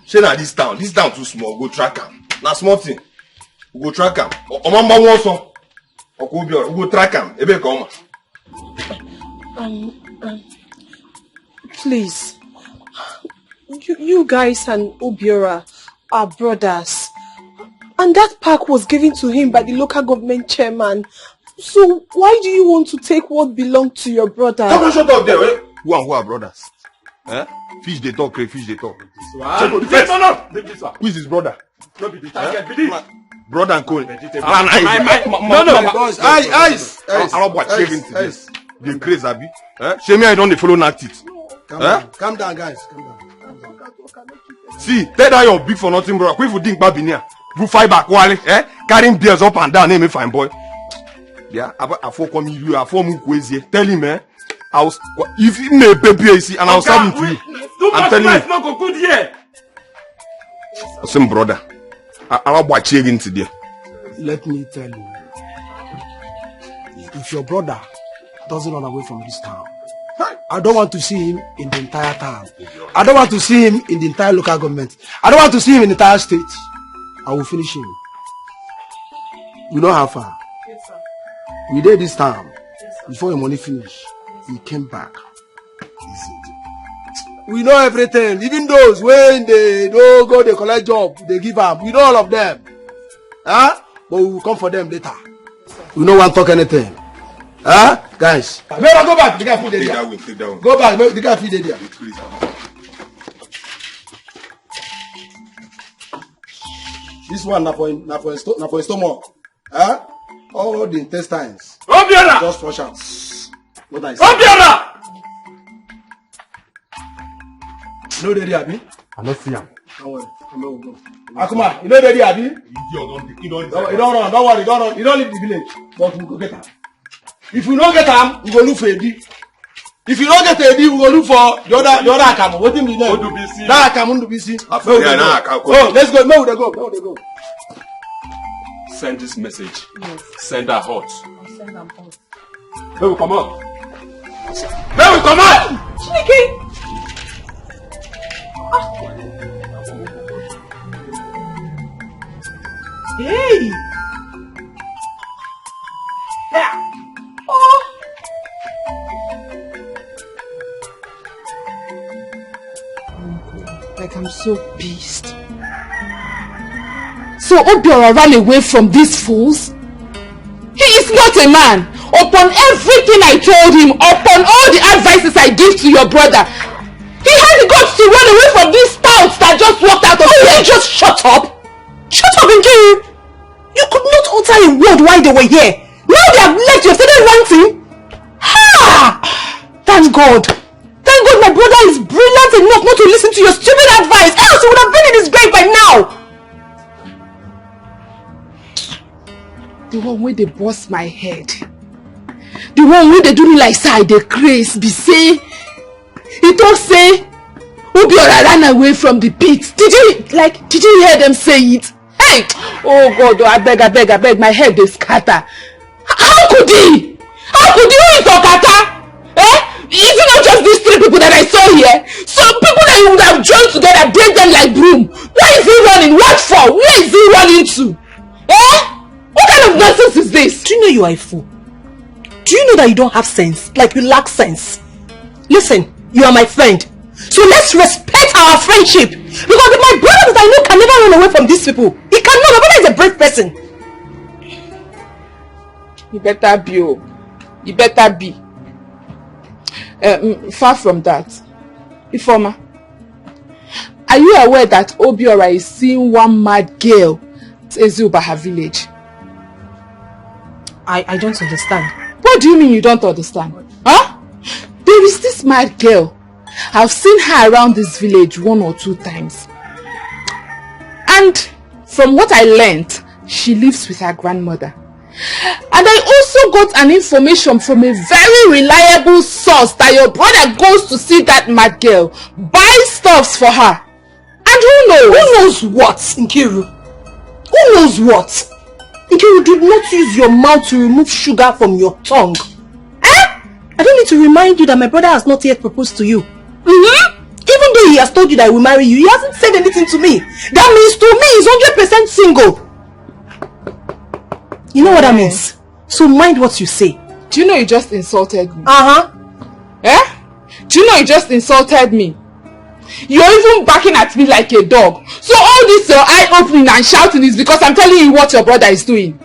Shey na this town too small. Go track him. Na small thing. We go track him. Omamba won some. Okobiora, we go track him. Ebe come. Please. You guys and Obiora are brothers. And that park was given to him by the local government chairman. So why do you want to take what belonged to your brother? Come on, shut up there. Eh? Who are brothers? Eh? Fish they talk, fish they talk. No. Who is his brother? No be the target. Be this. Brother and co. No. Eyes. The craze, Abi. Shame me, I don't follow not it. Calm down, guys. Calm down. See, tell that your big for nothing, bro. If you think Babinia, you fight back, Wally. Carrying beers up and down, name me fine boy. Yeah, I for come you, I for move crazy. Tell him, I was if he may baby see, and I'll send him to you. I'm telling you. Not go good here. Same brother. I'll watch you again today. Let me tell you. If your brother doesn't run away from this town, I don't want to see him in the entire town. I don't want to see him in the entire local government. I don't want to see him in the entire state. I will finish him. You know how far? Yes, sir. We did this town. Yes, before your money finished, he came back. We know everything. Even those when they don't go, they collect job, they give up. We know all of them. Huh? But we will come for them later. We don't want to talk anything. Huh? Guys. No, go back. The guy feed there. Take that one. Go back. The guy feed there. This one na for stomach. Huh? All the intestines. Obiora! Just flush out. What I say? Obiora! No ready, Abi? I don't see him. Don't worry. Go. Akuma, you know ready, Abi? You don't run. Don't worry. Don't run. You don't leave the village. But we go get him. If we don't get him, we go look for Edi. If you don't get Edi, we go look for the other Akamu. What do you mean? That Akamu to be seen. Oh, let's go. No, they go. Send this message. Yes. Send her hot. I'll send them hot. May we come out? Chineke! Hey! Oh! Like I'm so pissed. So Obiora ran away from these fools? He is not a man. Upon everything I told him, upon all the advices I gave to your brother, he had the guts to run away from these stouts that just walked out of here. You just shut up! Shut up, Nkiru! You could not utter a word while they were here. Now they have left, you have started ranting. Ha! Thank God. Thank God my brother is brilliant enough not to listen to your stupid advice. Else he would have been in his grave by now. The one where they bust my head. The one where they do me like side they craze be say. He talk say Obiora ran away from the pit. Did you hear them say it? Hey! Oh God, I beg, my head is scatter. How could he? How could you eat Okata? Is it not just these three people that I saw here? Some people that you would have joined together, break them like broom. Where is he running? What for? Where is he running to? What kind of nonsense is this? Do you know you are a fool? Do you know that you don't have sense? Like you lack sense? Listen, you are my friend. So let's respect our friendship. Because my brother that I know can never run away from these people. He cannot. My brother is a brave person. You better be. You better be. Far from that. Informer, are you aware that Obiora is seeing one mad girl at Ezubaha village? I don't understand. What do you mean you don't understand? Huh? There is this mad girl. I've seen her around this village 1 or 2 times. And from what I learned, she lives with her grandmother. And I also got an information from a very reliable source that your brother goes to see that mad girl, buy stuffs for her. And who knows? Who knows what, Nkiru? Who knows what? Nkiru, do not use your mouth to remove sugar from your tongue. I don't need to remind you that my brother has not yet proposed to you. Even though say he has told you that he will marry you. He hasn't said anything to me. That means to me he's 100% single. You know what that means? So mind what you say. Do you know you just insulted me? Eh? Do you know you just insulted me? You're even barking at me like a dog. So all this your eye opening and shouting is because I'm telling you what your brother is doing.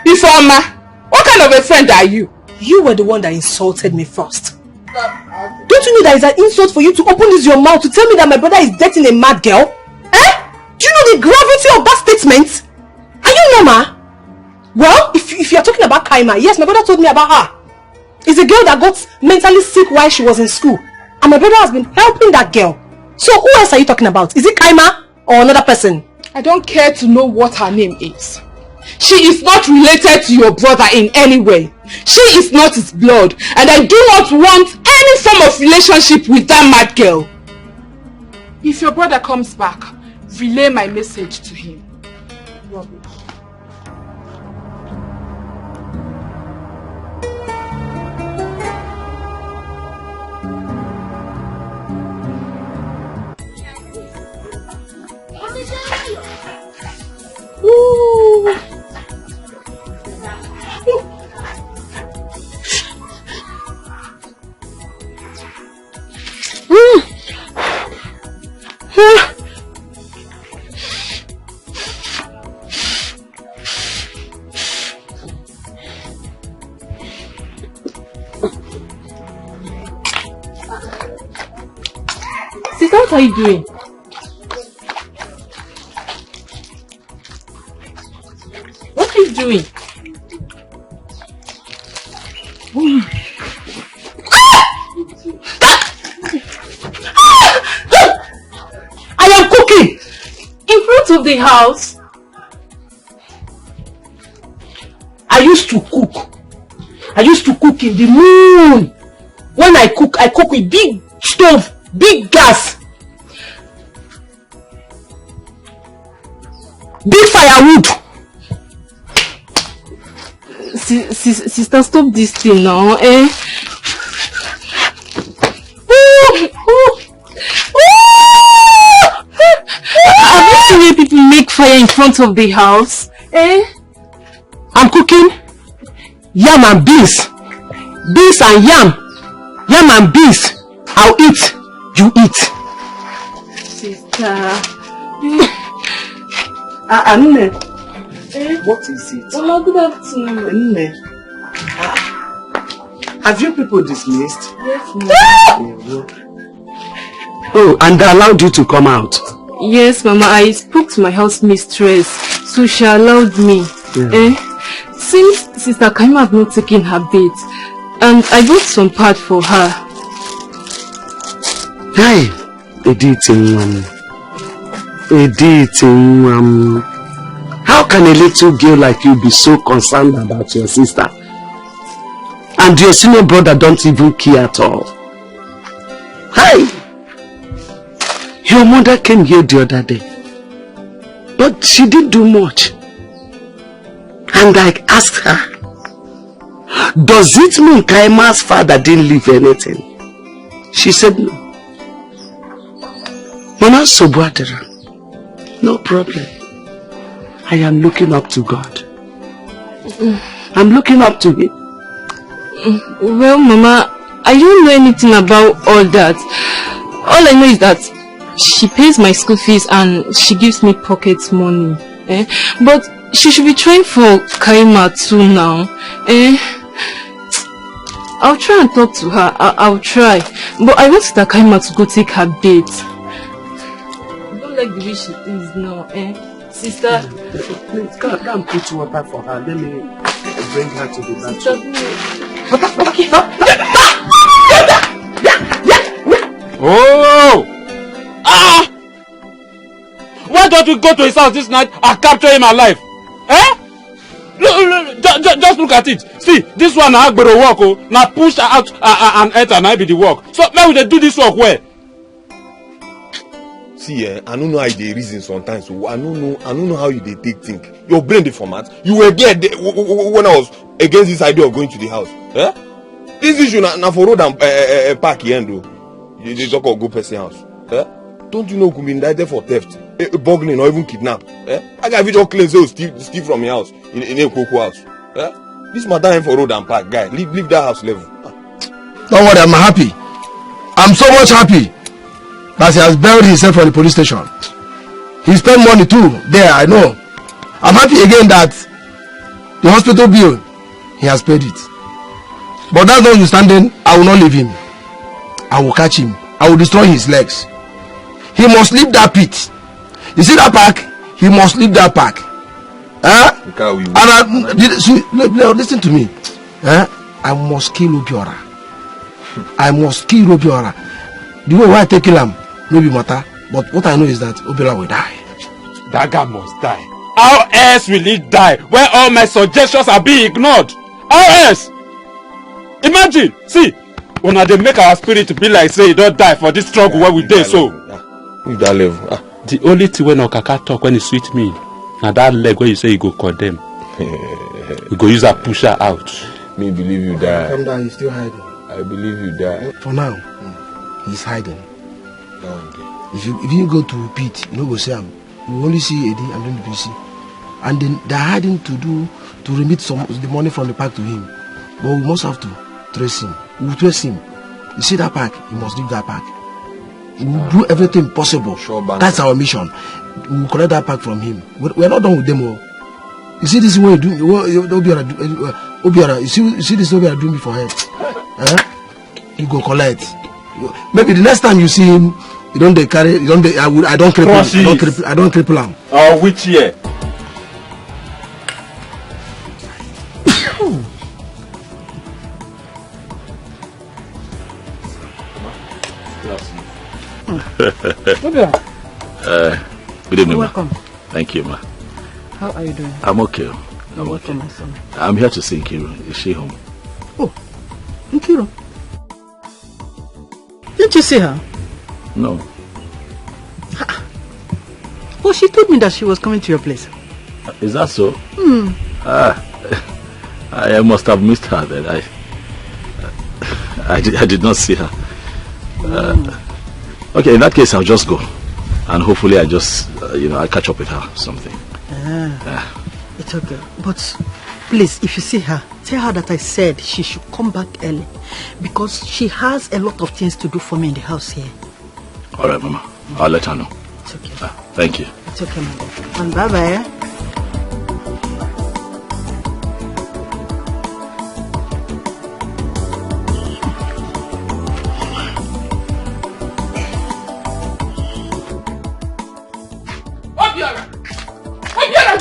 Informer, what kind of a friend are you? You were the one that insulted me first. Don't you know that it's an insult for you to open your mouth to tell me that my brother is dating a mad girl? Do you know the gravity of that statement? Are you normal? Well, if you're talking about Kaima, yes, my brother told me about her. It's a girl that got mentally sick while she was in school. And my brother has been helping that girl. So who else are you talking about? Is it Kaima or another person? I don't care to know what her name is. She is not related to your brother in any way. She is not his blood. And I do not want any form of relationship with that mad girl. If your brother comes back, relay my message to him. Rubbish. Ooh. Sister, what are you doing? What are you doing? I am cooking in front of the house. I used to cook in the moon. When I cook with big stove, big gas, big firewood. Sister, stop this thing now, Have you seen any people make fire in front of the house? I'm cooking yam and beans. Beans and yam. Yam and beans. I'll eat. You eat. Sister. What is it? Well, good afternoon. Have you people dismissed? Yes, ma'am. Oh, and they allowed you to come out? Yes, Mama. I spoke to my house mistress, so she allowed me. Yeah. Since Sister Kaima have not taken her bath, and I bought some pad for her. Hey, how can a little girl like you be so concerned about your sister? And your senior brother don't even care at all. Hey! Your mother came here the other day, but she didn't do much. And I asked her, does it mean Kaima's father didn't leave anything? She said no. Mama Sobuadera, no problem. I am looking up to God. I'm looking up to Him. Well, Mama, I don't know anything about all that. All I know is that she pays my school fees and she gives me pocket money. But she should be trying for Kaima too now. I'll try and talk to her. I'll try. But I want that Kaima to go take her bath. I don't like the way she is now. Sister. Please, go and put water for her. Let me bring her to the bathroom. Oh! Why don't we go to his house this night and capture him alive? Look, just look at it. See, this one I go to work. Now push her out and enter and I be the work. So maybe they do this work where? See, I don't know how they reason sometimes. So I don't know how you they take think. Your brain the format. You were there when I was against this idea of going to the house. This issue na for road and park here, though. You talk of good person house. Eh? Don't you know who could be indicted for theft, burglary, or even kidnap? Eh? I got video claims say steal from your house in a Coco house. Eh? This matter ain't for road and park, guy. Leave that house level. Don't worry, I'm happy. I'm so much happy that he has buried himself from the police station. He spent money too there, I know. I'm happy again that the hospital bill, he has paid it. But that's not understanding. I will not leave him. I will catch him. I will destroy his legs. He must leave that pit. You see that park? He must leave that park. Huh? And listen to me. Huh? I must kill Obiora. I must kill Obiora. The way I take him, no be matter. But what I know is that Obiora will die. That guy must die. How else will he die when all my suggestions are being ignored? How else? Imagine, see, when they make our spirit to be like say he don't die for this struggle where we dey so. With that level. The only thing when Okaka talk when he sweet me, now that leg where you say you go condemn. You go use a pusher out. Me believe you die. Come down, he's still hiding. I believe you die. For now, he's hiding. If you go to pit, you know go see him. You only see Eddie and then the PC. And then they're hiding to remit the money from the park to him. But we must have to trace him. We will trace him. You see that park? He must leave that park. We will do everything possible. Sure, that's our mission. We will collect that park from him. We're not done with them all. You see this way you do Obiora, you see this Obiora doing me for him. You go collect. Maybe the next time you see him, I don't cripple him. Oh, which year? Good evening, welcome. Ma. Thank you, ma. How are you doing? I'm okay. I'm welcome, my son. I'm here to see Nkiru. Is she home? Oh, Nkiru. Didn't you see her? No. Well, she told me that she was coming to your place. Is that so? I must have missed her then. I did not see her. Okay, in that case, I'll just go. And hopefully I just, I catch up with her or something. It's okay. But please, if you see her, tell her that I said she should come back early. Because she has a lot of things to do for me in the house here. All right, Mama. I'll let her know. It's okay. Thank you. It's okay, Mama. And bye-bye.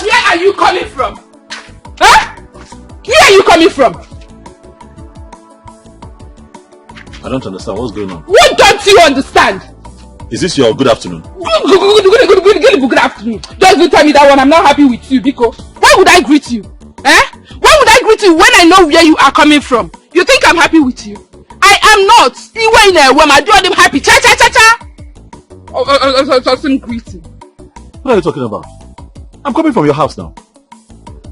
Where are you coming from? Huh? Where are you coming from? I don't understand. What's going on? What don't you understand? Is this your good afternoon? Good afternoon. Just don't tell me that one. I'm not happy with you because why would I greet you? Eh? Why would I greet you when I know where you are coming from? You think I'm happy with you? I am not. When I do them happy. Cha cha cha cha. Some greeting. What are you talking about? I'm coming from your house now.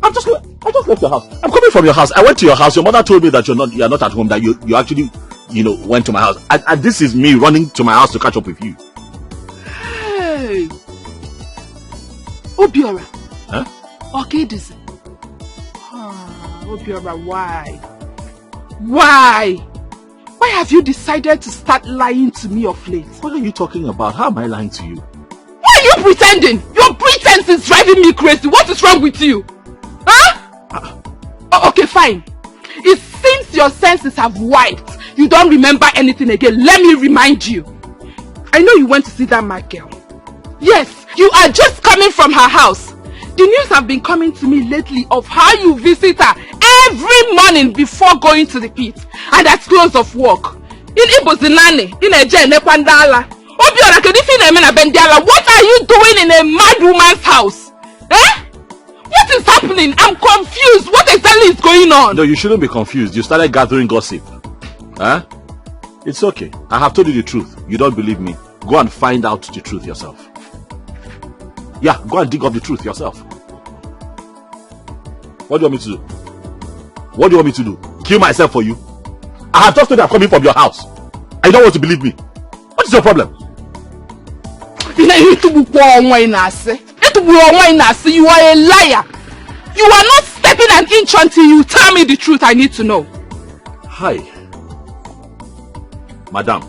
I just left your house. I'm coming from your house. I went to your house. Your mother told me that you're not at home. That you actually, went to my house. And this is me running to my house to catch up with you. Hey, Obiora. Huh? Okay, this. Obiora, why? Why have you decided to start lying to me of late? What are you talking about? How am I lying to you? Why are you pretending? Your pretense is driving me crazy. What is wrong with you? Huh? Okay, fine. It seems your senses have wiped. You don't remember anything again. Let me remind you. I know you went to see that mad girl. Yes, you are just coming from her house. The news have been coming to me lately of how you visit her every morning before going to the pit. And at close of work. In Ibozinane, in Eje, Nekwandala. Obiora, what are you doing in a mad woman's house? Eh? What is happening? I'm confused. What exactly is going on? No, you shouldn't be confused. You started gathering gossip. Huh? It's okay. I have told you the truth. You don't believe me. Go and find out the truth yourself. Yeah, go and dig up the truth yourself. What do you want me to do? What do you want me to do? Kill myself for you? I have just told you I'm coming from your house. And you don't want to believe me. is your problem? You are a liar. You are not stepping an inch until you tell me the truth. I need to know. Hi. Madam,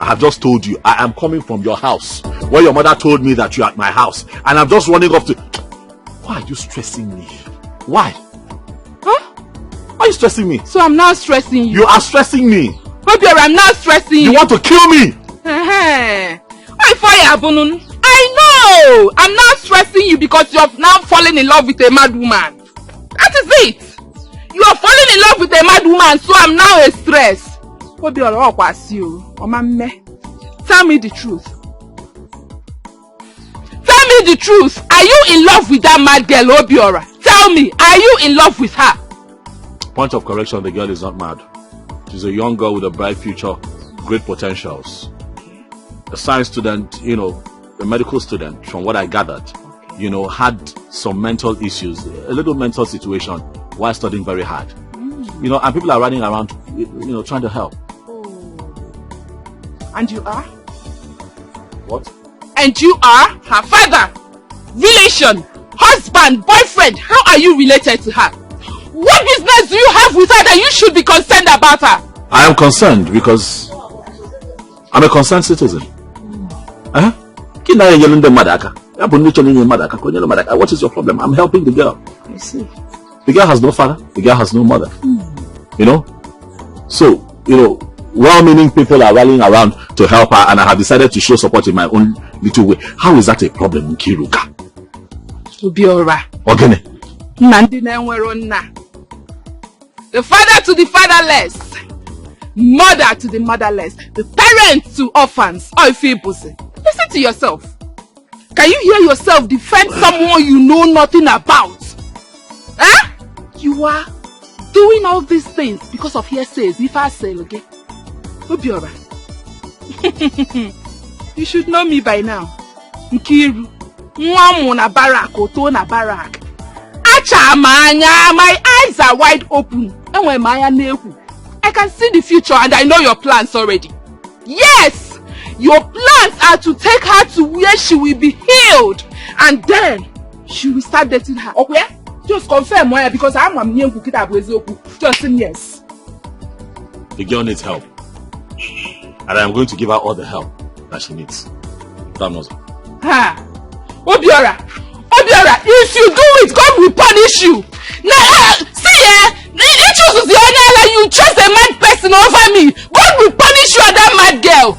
I have just told you I am coming from your house where your mother told me that you are at my house, and I'm just running off to... Why are you stressing me? Why? Huh? Why are you stressing me? So I'm not stressing you. You are stressing me. Obiora, I'm not stressing you. You want to kill me? I know. I'm not stressing you because you have now fallen in love with a mad woman. That is it. You are falling in love with a mad woman, so I'm now a stress. Obiora, tell me the truth. Tell me the truth. Are you in love with that mad girl, Obiora? Tell me, are you in love with her? Point of correction, the girl is not mad. She's a young girl with a bright future, great potentials. A science student, you know, a medical student, from what I gathered, you know, had some mental issues, a little mental situation while studying very hard. You know, and people are running around, you know, trying to help. And you are? What? And you are her father, relation, husband, boyfriend. How are you related to her? What business do you have with her that you should be concerned about her? I am concerned because I'm a concerned citizen. What is your problem? I'm helping the girl. I see. The girl has no father. The girl has no mother. You know? So, you know, well-meaning people are rallying around to help her, and I have decided to show support in my own little way. How is that a problem, Kiruka? Obiora. Ogene. The father to the fatherless, mother to the motherless, the parent to orphans. Listen to yourself. Can you hear yourself defend someone you know nothing about? Huh? You are doing all these things because of hearsays. If I say, okay? Obiora. You should know me by now. Nkiru. Nwamu na barak, oto na barak. My eyes are wide open. I can see the future and I know your plans already. Yes! Your plans are to take her to where she will be healed. And then she will start dating her. Okay? Just confirm why, because I'm a new just say yes. The girl needs help. And I am going to give her all the help that she needs. That knows it. Ha! Obiora! Obiora, if you do it, God will punish you. Now, see, it chooses the honor, you chose a mad person over me. God will punish you and that mad girl.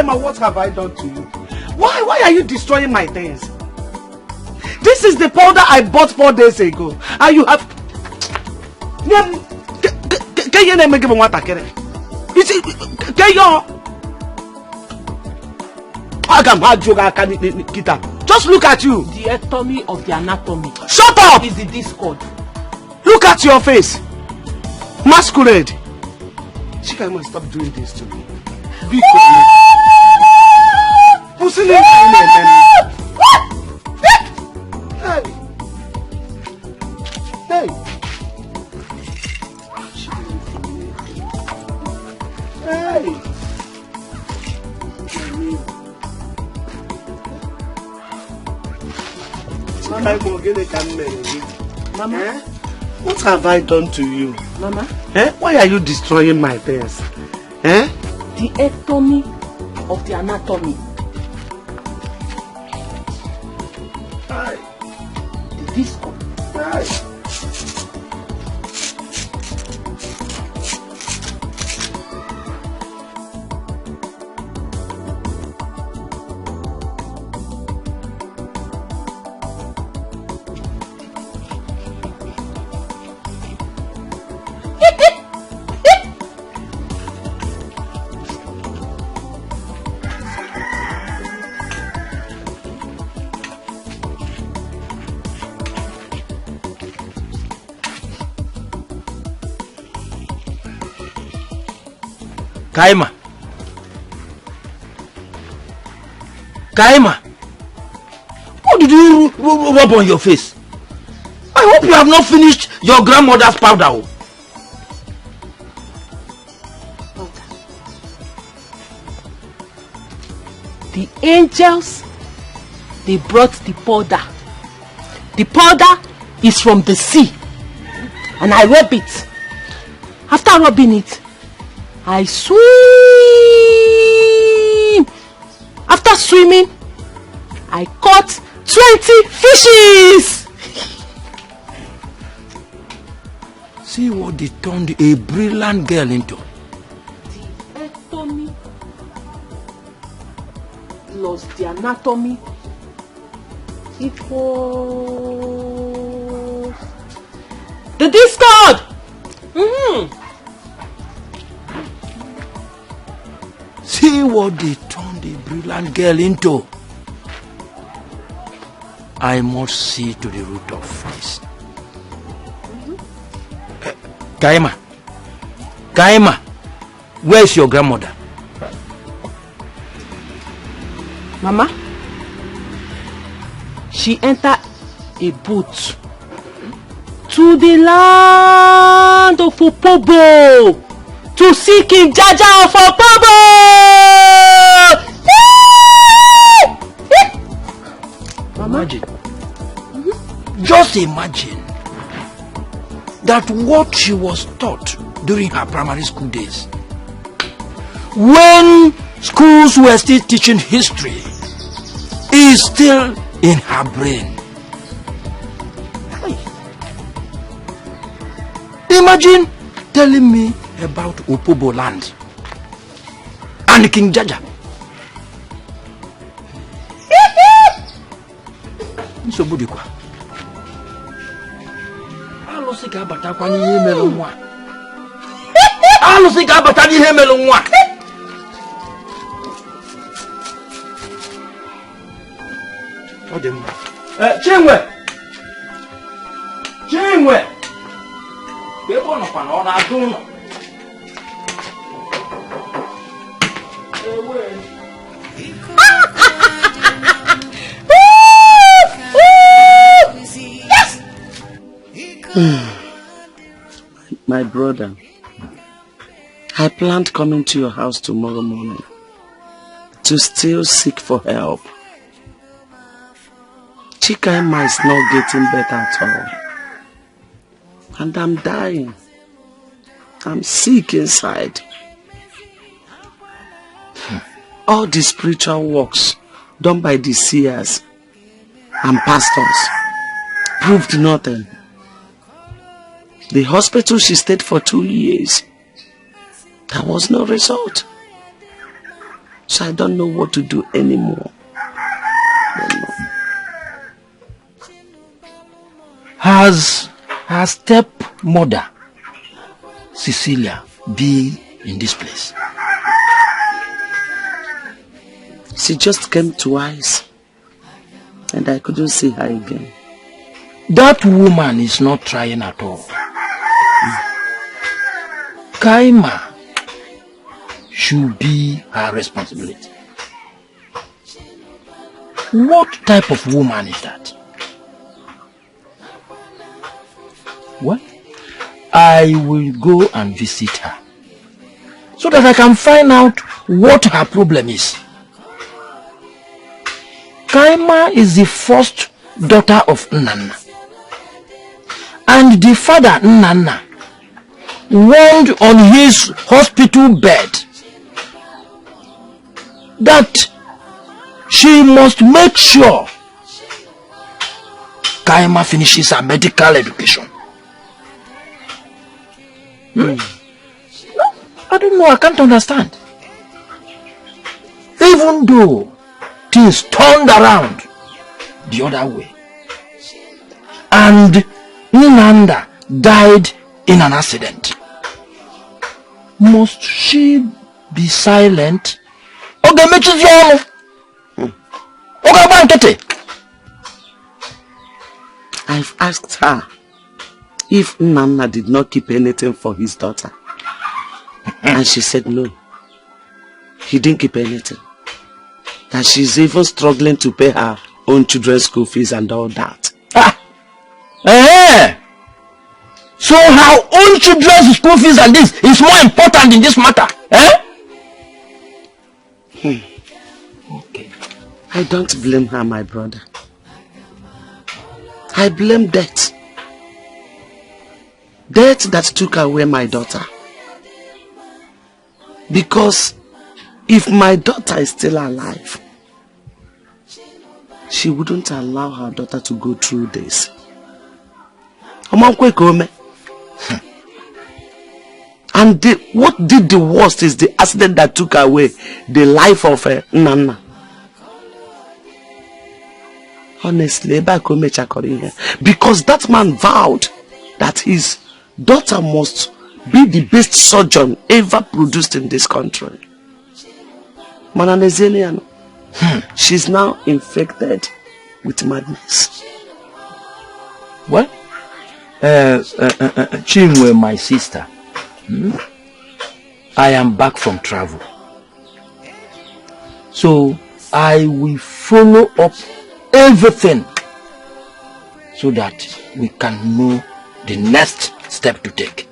What have I done to you? Why are you destroying my things? This is the powder I bought 4 days ago, and you have... Just look at you. The anatomy of the anatomy. Shut up! Is the discord. Look at your face. Masquerade. Chika, must stop doing this to me. Be quiet. Pussy name. Hey. Hey. Hey. Mama, what have I done to you? Mama? Why are you destroying my things? The anatomy of the anatomy. The discord. Kaima. Kaima. What did you rub on your face? I hope you have not finished your grandmother's powder. The angels, they brought the powder. The powder is from the sea. And I rub it. After rubbing it, I swim. After swimming, I caught 20 fishes. See what they turned a brilliant girl into. The anatomy plus the anatomy equals the discord. See what they turned a brilliant girl into. I must see to the root of this. Kaima, where's your grandmother? Mama, she entered a boat to the land of Opobo to see King Jaja of Opobo. Imagine, just imagine that what she was taught during her primary school days, when schools were still teaching history, is still in her brain. Imagine telling me about Opobo land and King Jaja. Nsobudikwa. Alusi ka bata kwa n'ihe mere nwa. Alusi ka bata n'ihe mere nwa. Chinwe. Ebe ọ nọkwa na ọ na-adụ ụlọ. My brother, I planned coming to your house tomorrow morning to still seek for help. Chikaima is not getting better at all. And I'm dying. I'm sick inside. All the spiritual works done by the seers and pastors proved nothing. The hospital she stayed for 2 years, there was no result. So I don't know what to do anymore. Has her stepmother, Cecilia, been in this place? She just came twice, and I couldn't see her again. That woman is not trying at all. Kaima should be her responsibility. What type of woman is that? Well, I will go and visit her so that I can find out what her problem is. Kaima is the first daughter of Nnanna, and the father Nnanna warned on his hospital bed that she must make sure Kaima finishes her medical education. I don't know, I can't understand. Even though things turned around the other way and Nnanna died in an accident, must she be silent? Okay, I've asked her if Nnanna did not keep anything for his daughter, and she said no. he didn't keep anything. That she's even struggling to pay her own children's school fees and all that. So her own children's school fees and this is more important in this matter? Okay. I don't blame her, my brother. I blame death. Death that took away my daughter. Because if my daughter is still alive, she wouldn't allow her daughter to go through this. And what did the worst is the accident that took away the life of Nana. Honestly, because that man vowed that his daughter must be the best surgeon ever produced in this country. She's now infected with madness. Well, Chinwe, my sister, I am back from travel. So I will follow up everything so that we can know the next step to take.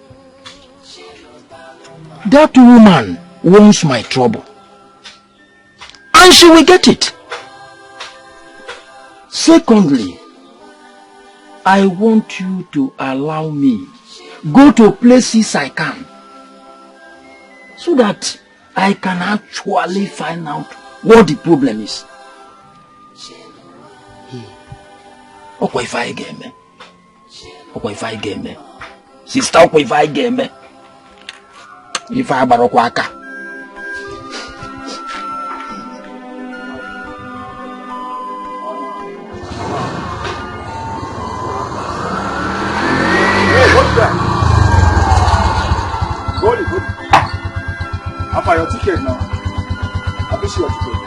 That woman wants my trouble, and she will get it. Secondly, I want you to allow me go to places I can, so that I can actually find out what the problem is. Okwa if I get me. Sister, okwa if I get me. If I barokwa aka. After your ticket now. I wish your ticket.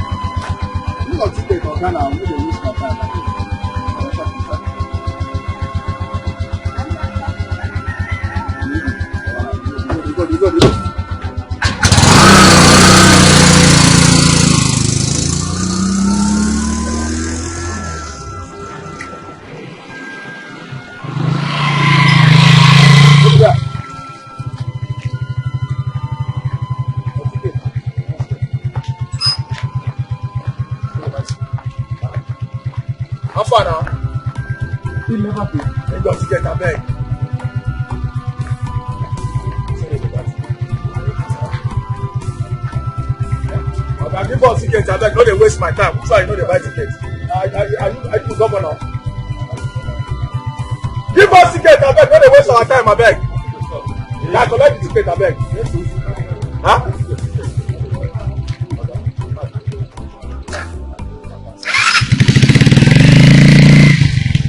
You got ticket on Ghana, I'm going to use my time. You go. How far now? You never pay. You got to get a bag. Okay, give us tickets, I beg. No, they waste my time. So I know they buy tickets. Are you the governor? Give us tickets, I beg. No, they waste our time, I beg. Yeah, collect the ticket, I beg. Huh?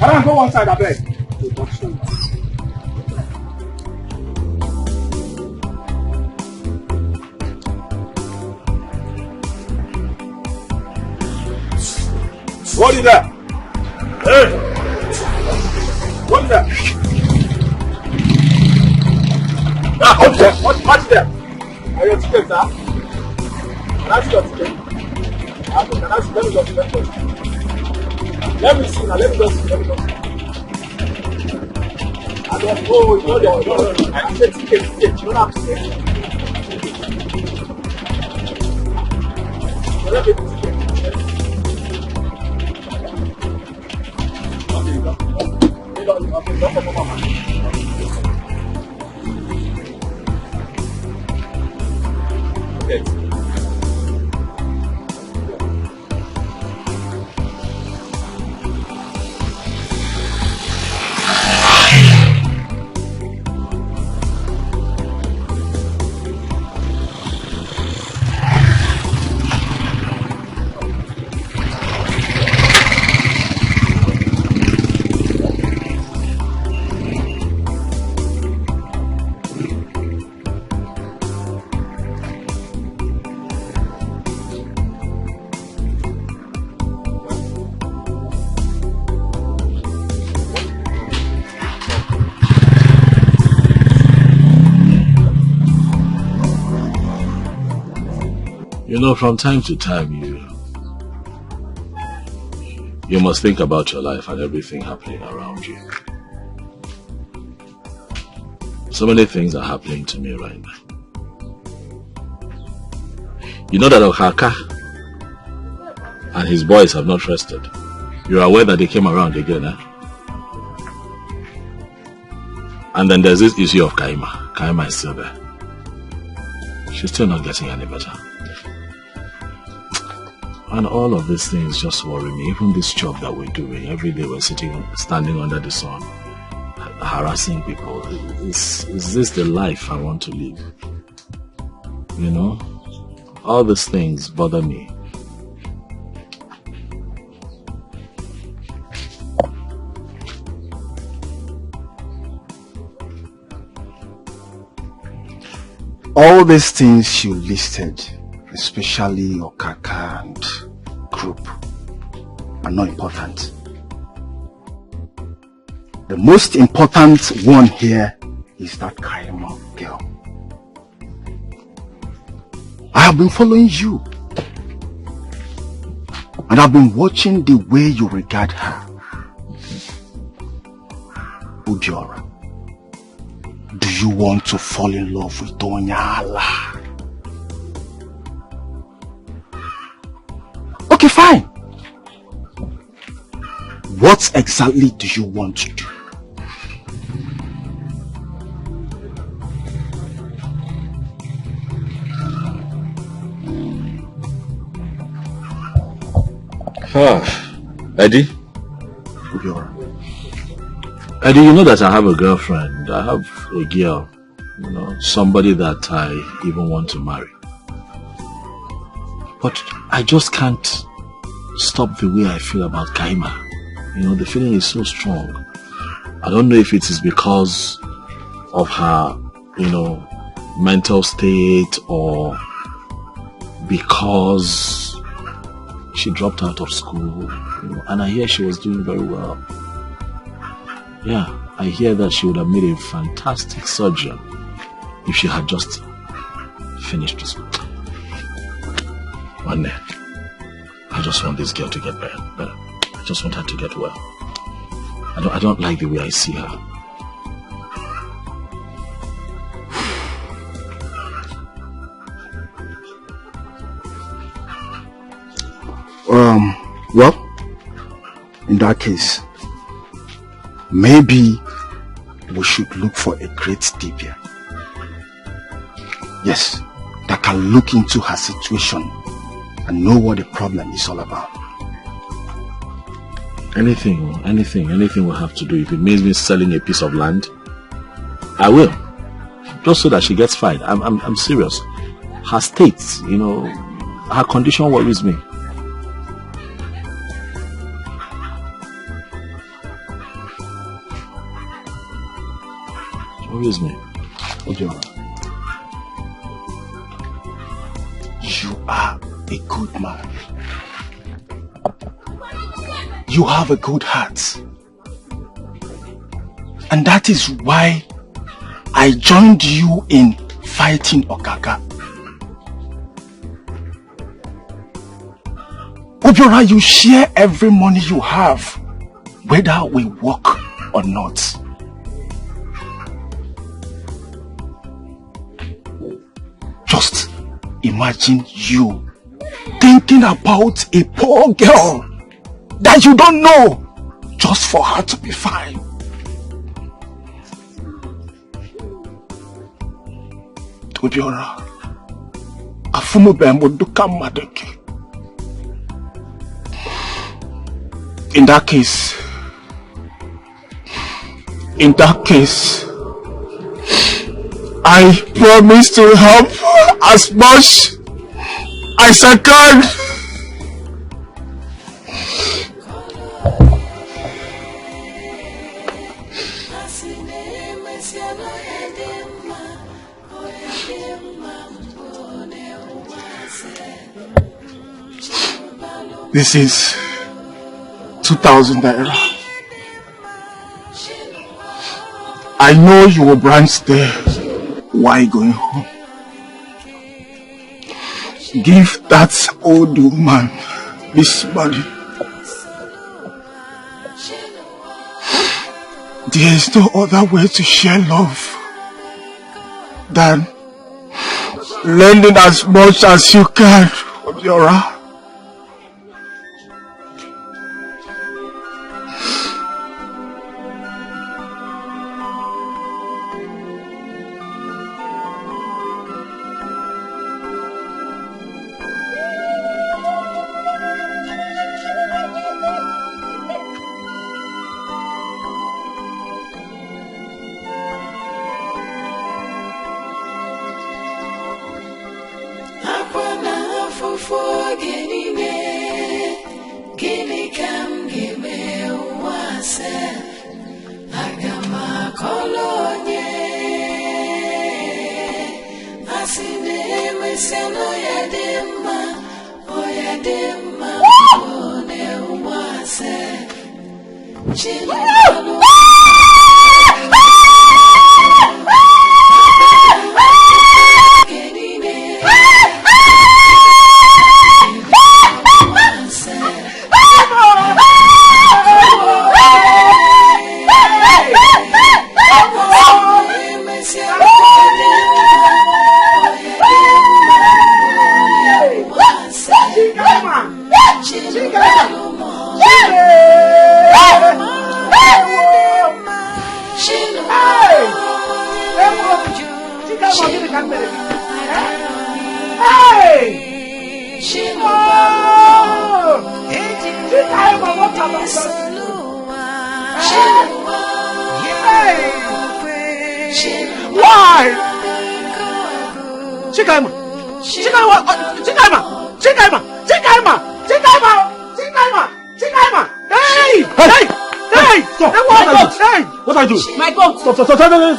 I don't go one side, I beg. What is that? Hey! What is that? Ah, what's that? What's that? Are your tickets, huh? That's your ticket. Let me see now, let me just see. I don't know, no. I said ticket, you don't have to say. Let me see. Okay. You know, from time to time, you must think about your life and everything happening around you. So many things are happening to me right now. You know that Okaka and his boys have not rested. You're aware that they came around again, eh? And then there's this issue of Kaima. Kaima is still there. She's still not getting any better. And all of these things just worry me. Even this job that we're doing, every day we're standing under the sun, harassing people. Is this the life I want to live? You know? All these things bother me. All these things you listed, especially Okaka and group, are not important. The most important one here is that Kaima girl. I have been following you, and I've been watching the way you regard her. Udiora, do you want to fall in love with Onyala? Okay, fine. What exactly do you want to do? Eddie? Eddie, you know that I have a girlfriend. I have a girl. You know, somebody that I even want to marry. But I just can't stop the way I feel about Kaima. You know, the feeling is so strong. I don't know if it is because of her, you know, mental state or because she dropped out of school. You know, and I hear she was doing very well. Yeah, I hear that she would have made a fantastic surgeon if she had just finished school. One day, I just want this girl to get better. I just want her to get well. I don't like the way I see her. Well, in that case, maybe we should look for a great Dibia. Yes, that can look into her situation and know what the problem is all about. Anything we'll have to do. If it means me selling a piece of land, I will. Just so that she gets fine. I'm serious. Her state, you know, her condition worries me. Worries me. Ojoma, you are a good man. You have a good heart. And that is why I joined you in fighting Okaka. Obiora, you share every money you have, whether we work or not. Just imagine you thinking about a poor girl that you don't know just for her to be fine. Obiora, afumu bembo duka madeke. In that case, I promise to help as much as I can. This is 2,000 naira. I know you will branch there. Why going home? give that old woman this money. There is no other way to share love than lending as much as you can of your heart.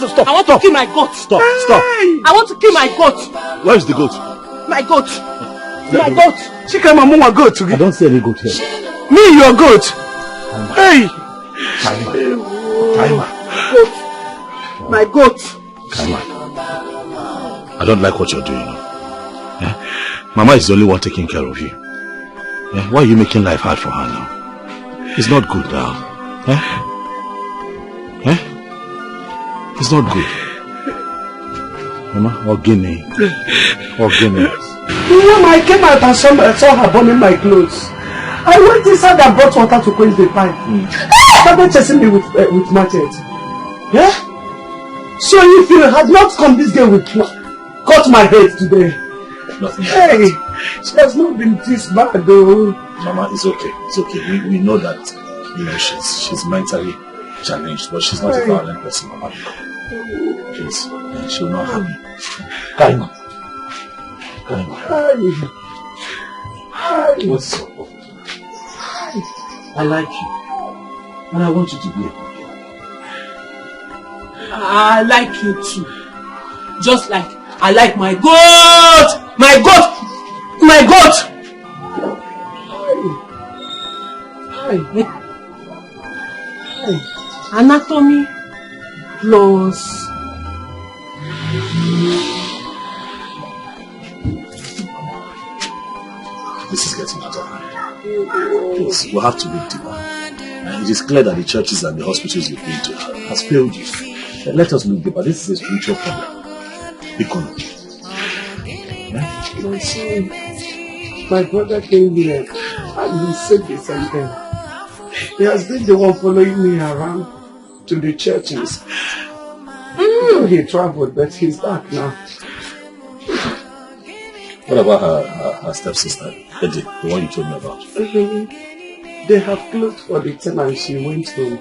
Stop. I want to kill my goat. Stop. I want to kill my goat. Where is the goat? My goat. My goat. Chikama mama goat. I don't see any goat here. Me, your goat. Hey. Kaima. My goat. Kaima. I don't like what you're doing. Yeah? Mama is the only one taking care of you. Yeah? Why are you making life hard for her now? It's not good now. Yeah? It's not good. Mama, Ogini. When I came out and saw her burning my clothes, I went inside and brought water to quench the fire. Started chasing me with machete. Yeah? So if you had not come, this girl would cut my head today. Hey, she has not been this bad though. Mama, it's okay. It's okay. We know that she's mentally challenged, but she's not a violent person, Mama. Please, she will not harm you. Kaima. What's up? I like you. And I want you to be a good girl. I like you too. Just like I like my goat! My goat! My goat! Anatomy plus this is getting out of hand. Please, we'll have to look deeper. It is clear that the churches and the hospitals you've been to has failed you. Let us look deeper. This is a spiritual problem. My brother came here and he said the same thing. He has been the one following me around to the churches. He traveled, but he's back now. What about her stepsister, Eddie, the one you told me about? They have closed for the time and she went home.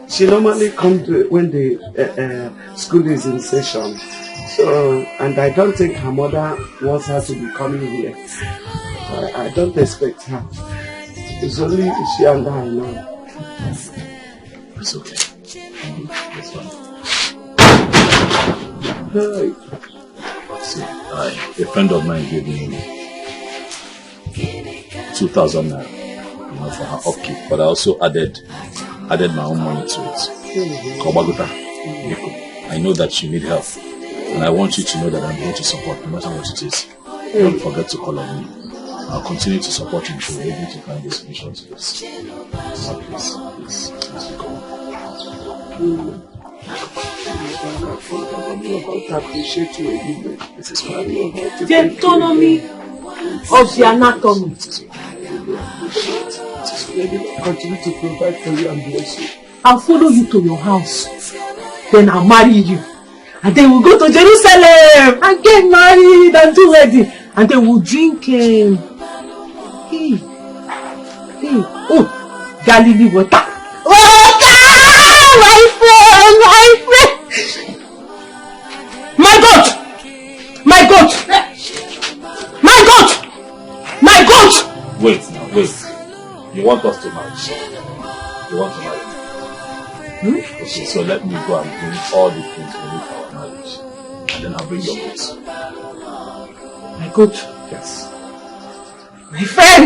She normally comes when the school is in session. So, and I don't think her mother wants her to be coming here. I don't expect her. It's only she and I now. It's okay. It's fine. Hey. See, a friend of mine gave me 2,000 naira, for her upkeep, but I also added my own money to it. Kobagota, I know that you need help, and I want you to know that I'm here to support no matter what it is. Don't forget to call on me. I'll continue to support you until we're able to find a solution to this. Please go. The autonomy of the anatomy. Continue to provide for you and bless you. I'll follow you to your house. Then I'll marry you. And then we'll go to Jerusalem and get married and do wedding. And then we'll drink Galilee water. Water! My friend! My goat! My goat! My goat! My goat! Wait now, wait. You want us to marry? You want to marry? Okay, so let me go and bring all the things we need for our marriage. And then I'll bring your goods. My goat? Yes. My friend!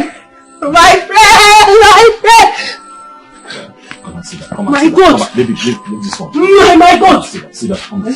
My friend! Come and sit down. Come and My sit God! Down. Come on, baby, leave this one. My God! Sit down. Come on.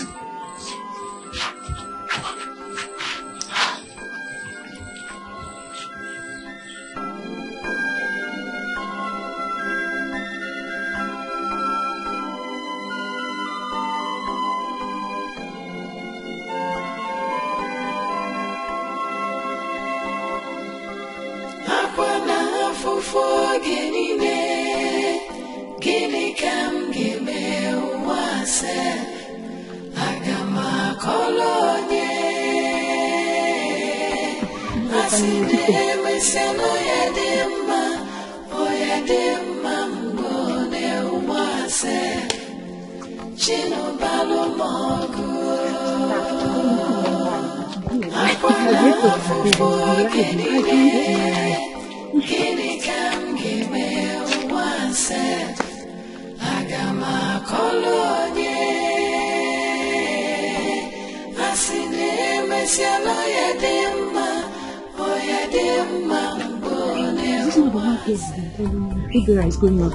Is going on.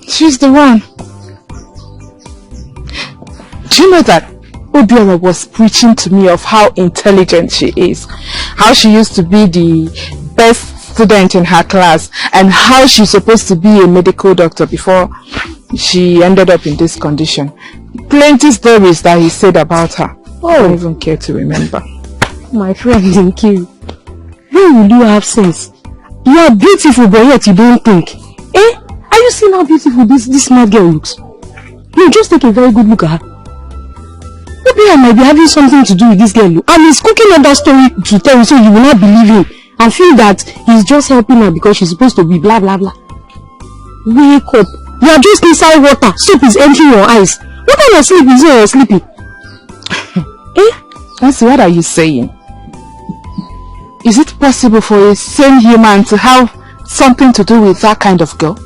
She's the one. Do you know that Obiora was preaching to me of how intelligent she is, how she used to be the best student in her class, and how she's supposed to be a medical doctor before she ended up in this condition. Plenty stories that he said about her. I don't even care to remember. My friend Dinky, when will you have sense? You are beautiful, but yet you don't think. Eh? Are you seeing how beautiful this smart girl looks? No, just take a very good look at her. Maybe I might be having something to do with this girl. And he's cooking up that story to tell you so you will not believe him and feel that he's just helping her because she's supposed to be blah blah blah. Wake up. You are just inside water. Soap is entering your eyes. What kind of sleep is you sleeping? Eh? Nancy, what are you saying? Is it possible for a sane human to have something to do with that kind of girl?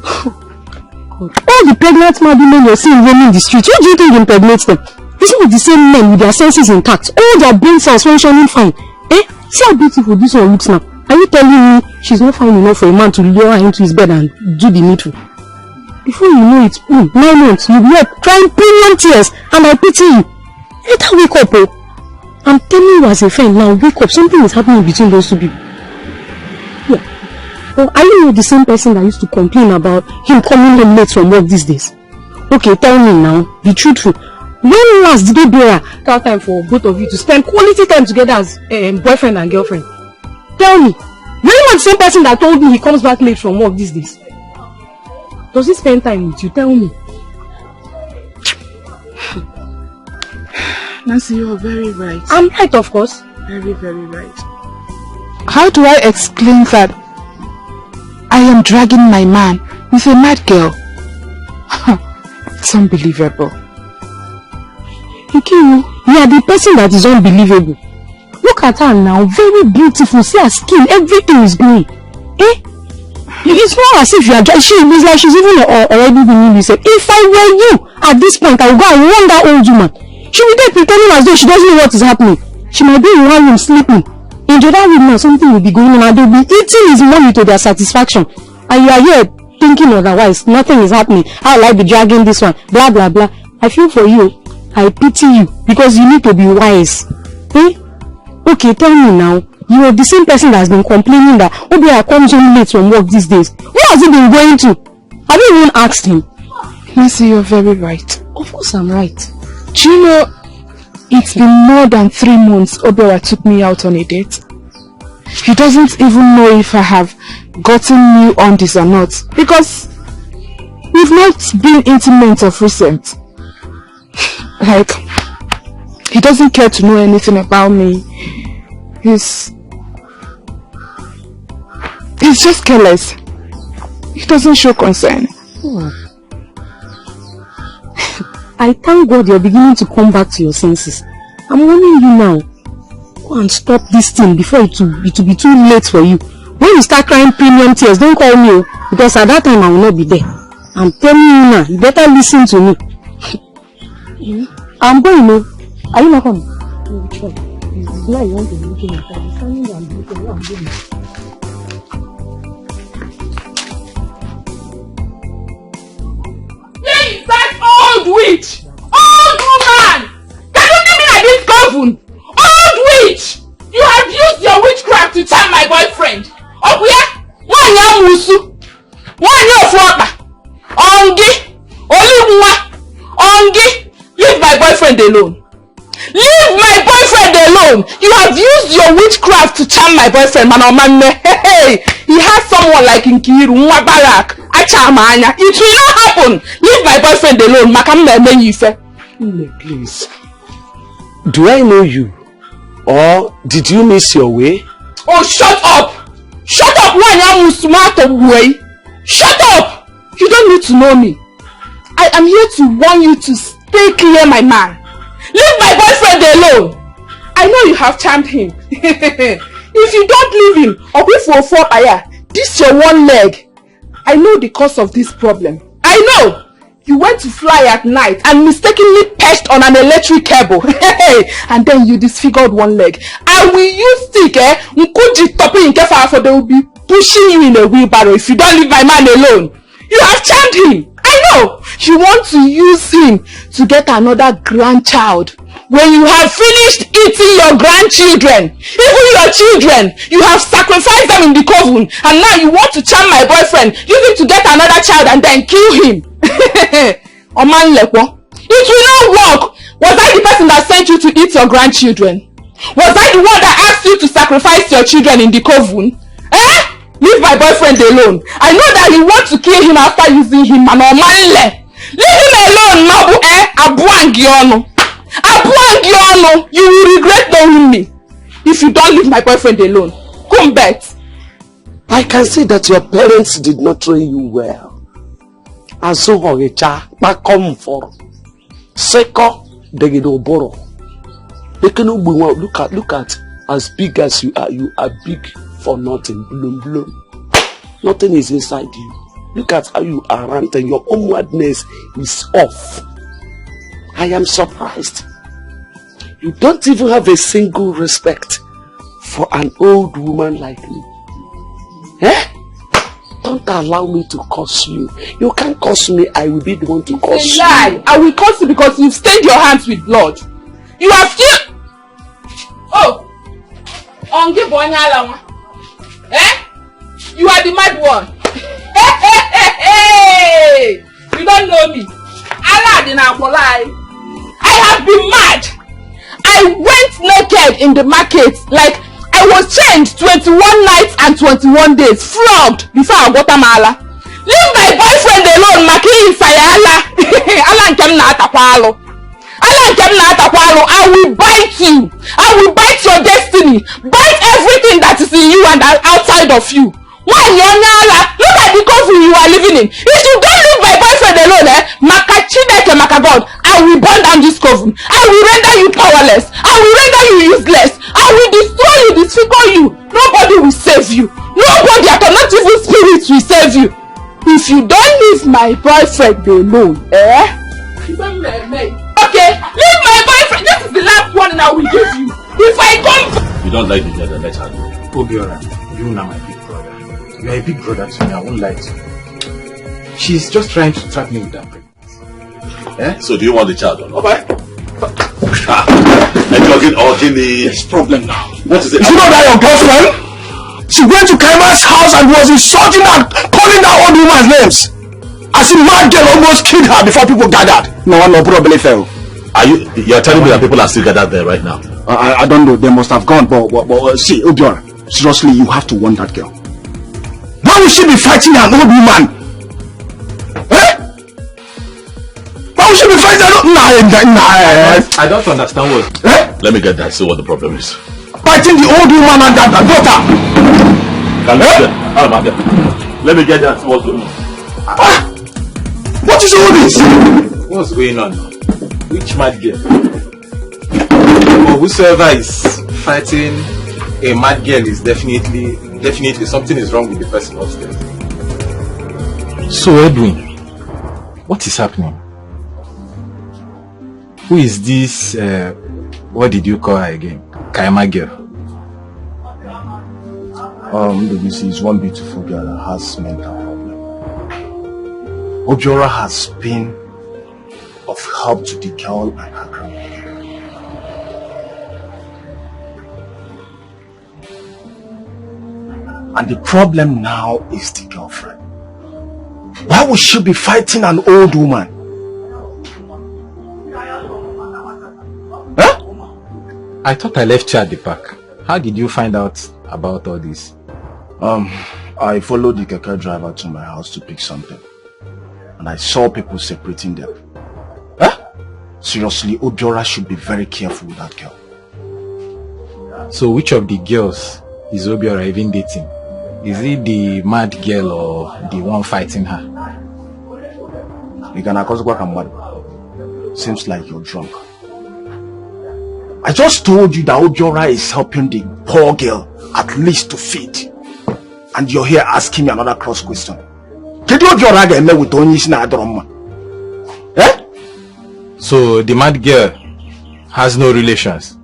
All the pregnant mad women you're seeing roaming the streets, what do you think impregnates them? Isn't it the same men with their senses intact? All their brain cells functioning fine. Eh? See how beautiful this one looks now. Are you telling me she's not fine enough for a man to lure her into his bed and do the needful? Before you know it, 9 months, you'll be up crying premium tears and I pity you. Better wake up, oh. I'm telling you as a friend now, wake up. Something is happening between those two people. Yeah. Well, are you not the same person that used to complain about him coming home late from work these days? Okay, tell me now. Be truthful. When last did they bear that time for both of you to spend quality time together as boyfriend and girlfriend? Tell me. You're not the same person that told me he comes back late from work these days. Does he spend time with you? Tell me. Nancy, you are very right. I'm right, of course. Very, very right. How do I explain that I am dragging my man with a mad girl? It's unbelievable. Ikiru, you are the person that is unbelievable. Look at her now, very beautiful. See her skin, everything is glowing. Eh? It's not as if you are just, it's like she's even already been in. If I were you at this point, I would go and warn that old woman. She will be pretending as though she doesn't know what is happening. She might be in one room sleeping. In the other room now, something will be going on and they'll be eating his money to their satisfaction. And you are here thinking otherwise. Nothing is happening. How will I be dragging this one? Blah, blah, blah. I feel for you. I pity you because you need to be wise. Eh? Okay, tell me now. You are the same person that has been complaining that Obiora comes home late from work these days. Where has he been going to? Have you even asked him? Mercy, you're very right. Of course I'm right. Do you know, it's been more than 3 months Obiora took me out on a date. He doesn't even know if I have gotten new undies or not, because we've not been intimate of recent. Like, he doesn't care to know anything about me. He's just careless. He doesn't show concern. I thank God you're beginning to come back to your senses. I'm warning you now. Go and stop this thing before it will be too late for you. When you start crying premium tears, don't call me, because at that time I will not be there. I'm telling you now, you better listen to me. I'm going to. Are you not coming? It's like you want to be looking at me. I'm standing there and looking. I'm going. Where is that old witch? Old woman! Can you give me like this coven? Old witch! You have used your witchcraft to charm my boyfriend. Oh yeah? One young musu. One young flopper. Ongi. Oliwa. Ongi. Leave my boyfriend alone. Leave my boyfriend alone. You have used your witchcraft to charm my boyfriend. Hey, he has someone like Nkiru Mwabarak. Achamanya. It will not happen. Leave my boyfriend alone. Please. Do I know you? Or did you miss your way? Oh, shut up! Shut up! Shut up! You don't need to know me. I am here to warn you to stay clear, my man. Leave my boyfriend alone. I know you have charmed him. If you don't leave him, or if you fall fire, this your one leg. I know the cause of this problem. I know! You went to fly at night and mistakenly perched on an electric cable. And then you disfigured one leg. I will use stick, for they will be pushing you in a wheelbarrow if you don't leave my man alone. You have charmed him. I know. You want to use him to get another grandchild. When you have finished eating your grandchildren, even your children, you have sacrificed them in the coven, and now you want to charm my boyfriend, use him to get another child and then kill him. Oman Lekwo, it will not work. Was I the person that sent you to eat your grandchildren? Was I the one that asked you to sacrifice your children in the coven? Leave my boyfriend alone. I know that you want to kill him after using him, and Omanle. Leave him alone, Mabu. Abuangiono. Abuangiono. You will regret knowing me if you don't leave my boyfriend alone. Come back. I can see that your parents did not train you well. Aso hogecha bakom for seko degedoboro. Look at as big as you are big for nothing. Bloom. Nothing is inside you. Look at how you are ranting. Your homewardness is off. I am surprised. You don't even have a single respect for an old woman like me. Don't allow me to curse you. You can't curse me. I will be the one to curse you. Lie. I will curse you because you've stained your hands with blood. You have still... Oh! You are the mad one. Hey! You don't know me. Allah did not lie. I have been mad. I went naked in the market, like I was chained 21 nights and 21 days, flogged before I got a mala. Leave my boyfriend alone, Maki Sayala. Allah came na atakwalo. Allah came na atakwalo. I will bite you. I will bite your destiny. Bite everything that is in you and outside of you. Why Nyala? Look at the coven you are living in. If you don't leave my boyfriend alone, Makachineke Makagod, I will burn down this coven. I will render you powerless. I will render you useless. I will destroy you, disfigure you. Nobody will save you. Nobody, not even spirits will save you. If you don't leave my boyfriend alone, You don't let me. Okay, leave my boyfriend. This is the last one I will give you. If I come... You don't like the other, let her go. Obiora, you know my big brother. You are a big brother to me, I won't lie to you. She's just trying to trap me with that pregnancy. So do you want the child or not? Okay. Enjoy There's problem now. What is it? You know that your girlfriend? She went to Kaima's house and was insulting her, calling that old woman's names. As if mad girl almost killed her before people gathered. No problem fell. You're telling me that people are still gathered there right now? I don't know. They must have gone. But see, Obiora, seriously, you have to warn that girl. Why would she be fighting an old woman? Eh? Why would she be fighting an old woman? I don't understand what. Let me get that. See what the problem is. Fighting the old woman and that daughter. Let me get that. See what's going on. What is all this? What's going on? Which mad girl? Or whosoever is fighting a mad girl is definitely something is wrong with the person upstairs. So Edwin, what is happening? Who is this, what did you call her again? Kaima girl? She's one beautiful girl that has mental problem. Obiora has been of help to the girl and her grandmother. And the problem now is the girlfriend. Why would she be fighting an old woman? Huh? I thought I left you at the park. How did you find out about all this? I followed the keke driver to my house to pick something. And I saw people separating them. Seriously, Obiora should be very careful with that girl. So which of the girls is Obiora even dating? Is it the mad girl or the one fighting her? Seems like you're drunk. I just told you that Obiora is helping the poor girl at least to feed. And you're here asking me another cross question. So the mad girl has no relations.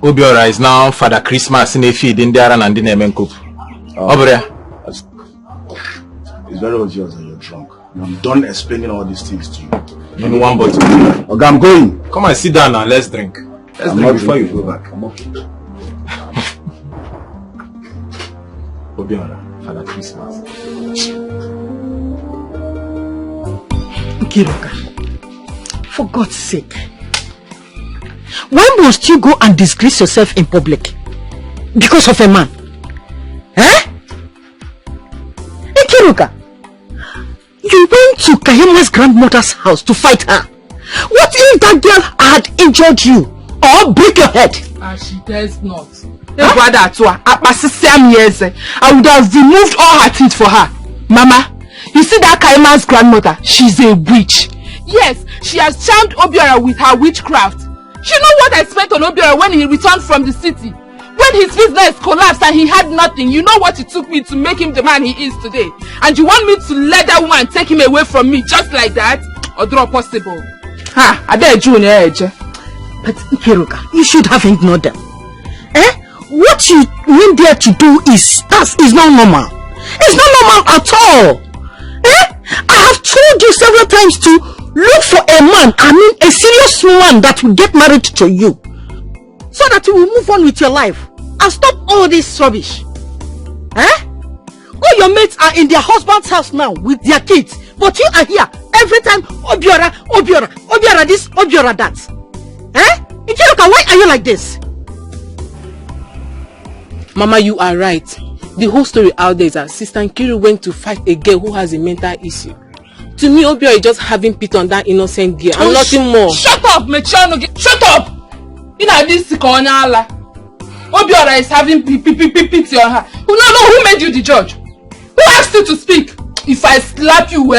Obiora is now Father Christmas in a feed in there and in the Menkup. It's very obvious that you're drunk. I'm done explaining all these things to you. In one bottle. Okay, I'm going. Come and sit down and let's drink. Let's drink before you go back. I'm okay. Obiora, Father Christmas. Kiruka, for God's sake, why must you go and disgrace yourself in public? Because of a man? Kiruka, you went to Kahima's grandmother's house to fight her. What if that girl had injured you or break your head? She does not. I would have removed all her teeth for her. Mama, you see that Kaima's grandmother? She's a witch. Yes, she has charmed Obiora with her witchcraft. You know what I spent on Obiora when he returned from the city? When his business collapsed and he had nothing, you know what it took me to make him the man he is today? And you want me to let that woman take him away from me just like that? Or draw possible? I bet you age. But Kiruka, you should have ignored them. What you went there to do is not normal. It's not normal at all. I have told you several times to look for a man, a serious man that will get married to you. So that you will move on with your life and stop all this rubbish. All your mates are in their husband's house now with their kids. But you are here every time, Obiora this, Obiora that. Ikiruka, why are you like this? Mama, you are right. The whole story out there is that Sister Nkiru went to fight a girl who has a mental issue. To me, Obiora is just having pity on that innocent girl and nothing more. Shut up, Mechano! Shut up! You know this Obiora is having pity on her. No, who made you the judge? Who asked you to speak? If I slap you, no,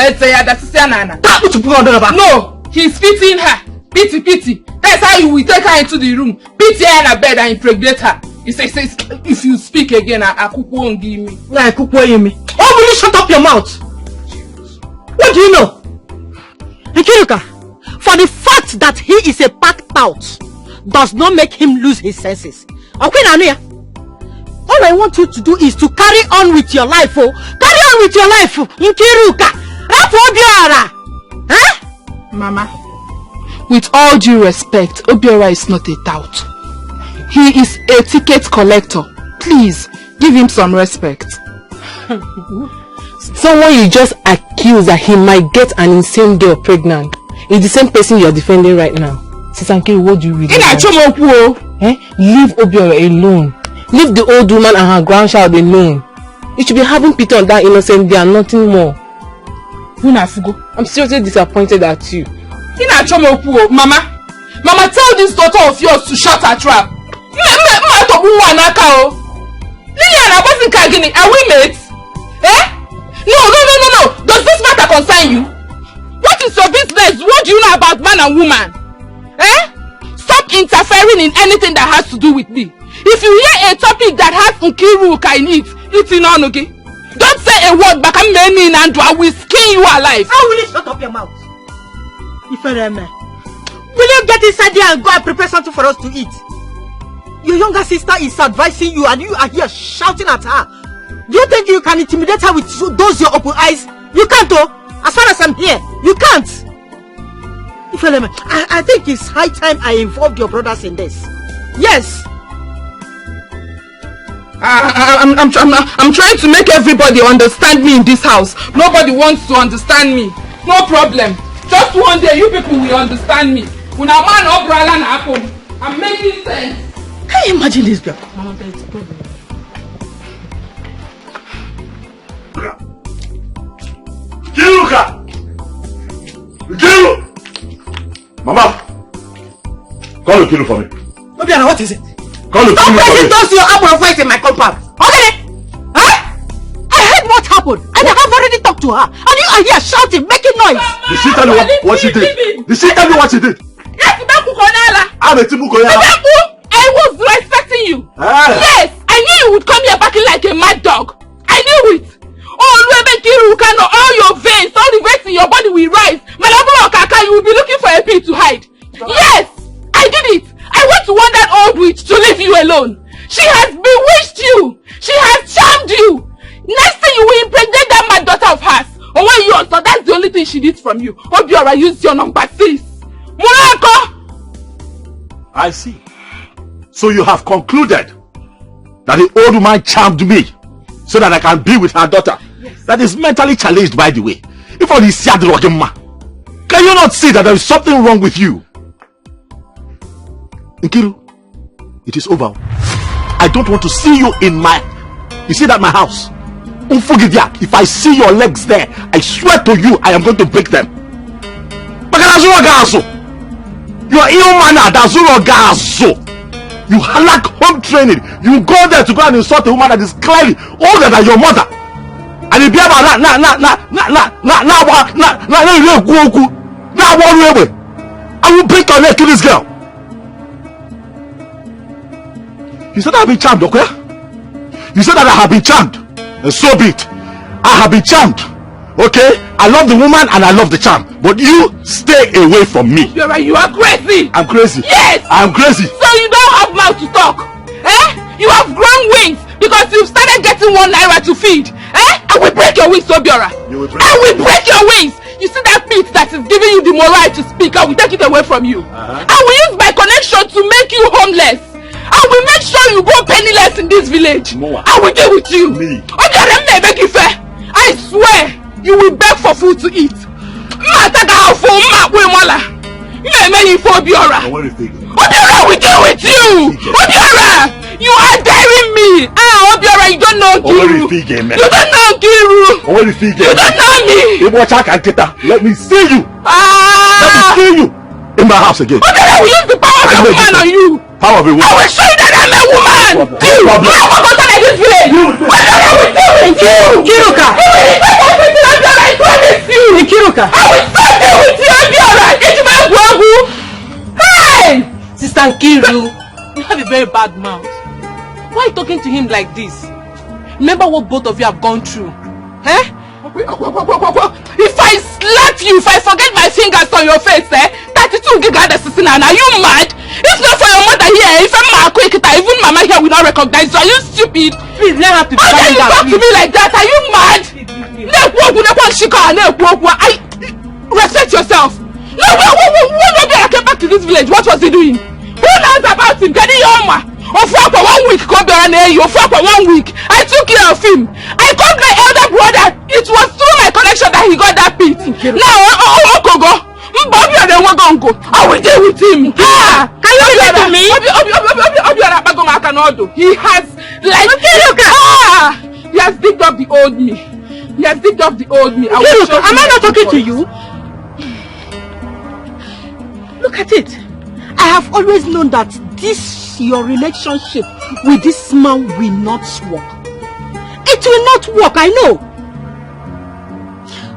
he's pitying her. Pity. That's how you will take her into the room, pity her in her bed and impregnate her. He says, if you speak again, I won't give me. Oh, will you shut up your mouth? What do you know? Nkiruka, for the fact that he is a packed out does not make him lose his senses. Okay, Nania? All I want you to do is to carry on with your life, Carry on with your life, Nkiruka. Mama, With all due respect, Obiora is not a tout. He is a ticket collector. Please, give him some respect. Someone you just accused that he might get an insane girl pregnant is the same person you're defending right now. Sisankiri, what do you really want? Leave Obiora alone. Leave the old woman and her grandchild alone. You should be having pity on that innocent girl, nothing more. I'm seriously disappointed at you. Mama, tell this daughter of yours to shut her trap. Liliana wasn't Kagini. Are we mates? No. Does this matter concern you? What is your business? What do you know about man and woman? Stop interfering in anything that has to do with me. If you hear a topic that has Nkiruka in it, it's in on, okay? Don't say a word back. I'm meaning and I will skin you alive. How will you shut up your mouth? Will you get inside there and go and prepare something for us to eat? Your younger sister is advising you and you are here shouting at her. Do you think you can intimidate her with those your open eyes? You can't, though. As far as I'm here, you can't. I think it's high time I involved your brothers in this. Yes. I'm trying to make everybody understand me in this house. Nobody wants to understand me. No problem. Just one day you people will understand me. When a man or brother happen, I'm making sense. Can you imagine this girl? Kiruka! Kiru! Mama! Call Kiru for me. Obiana, what is it? Call Kiru for me. Don't press those your apple fight in my compound. Okay? Huh? I heard what happened. And I have already talked to her. And you are here shouting, making noise. Did she tell you what she did? Did she tell you what she did? Yes, I was respecting you. Yes, I knew you would come here barking like a mad dog. I knew it. All your veins, all the veins in your body will rise. You will be looking for a pin to hide. Yes, I did it. I went to want that old witch to leave you alone. She has bewitched you. She has charmed you. Next thing you will impregnate that mad daughter of hers. Or when you also, that's the only thing she needs from you. Obiora, use your number 6. Murako! I see. So you have concluded that the old woman charmed me so that I can be with her daughter. Yes. That is mentally challenged, by the way. If all this can you not see that there is something wrong with you? Nkiru, it is over. I don't want to see you in my... You see that my house? If I see your legs there, I swear to you, I am going to break them. You are ill-mannered. You lack home training. You go there to go and insult a woman that is clearly older than your mother. And if you have I will break your neck to this girl. You said I have been charmed, okay? You said that I have been charmed. And so be it. I have been charmed. Okay? I love the woman and I love the charm. But you stay away from me. You're right, you are crazy. I'm crazy. Yes. I'm crazy. So you don't have mouth to talk. You have grown wings because you've started getting 1 naira to feed. I will break your wings, Obiora. I will break your wings. You see that meat that is giving you the moral to speak, I will take it away from you. I will use my connection to make you homeless. I will make sure you go penniless in this village. I will deal with you. I swear, you will beg for food to eat. Obiora will deal with you. Obiora, you are daring me. Obiora, you don't know Kiru. You don't know Kiru. You don't know me. Let me see you. Let me see you in my house again. Obiora will use the power of a woman on you. Power of a woman. I will show you that I'm a woman. You will go to this village. Obiora will deal with you. Kiruka. I promise you. Kiruka. I will stop deal with you, Obiora. It's my wagu. Hey! Sister Nkiru, you have a very bad mouth. Why are you talking to him like this? Remember what both of you have gone through. If I slap you, if I forget my fingers on your face, 32 giga assassin, are you mad? If not for your mother here, if I'm a quick, even mama here will not recognize you. Are you stupid? Please, let her to be how can you talk to me like that? Are you mad? Respect yourself. No, when I came back to this village, what was he doing? Who knows about him? Can he for 1 week, come down here. For 1 week, I took care of him. I called my elder brother. It was through my connection that he got that pit. Now, I will deal with him. Can you listen to me? He has he has digged up the old me. He has digged up the old me. Am I not talking to you? Look at it. I have always known that your relationship with this man will not work. It will not work, I know.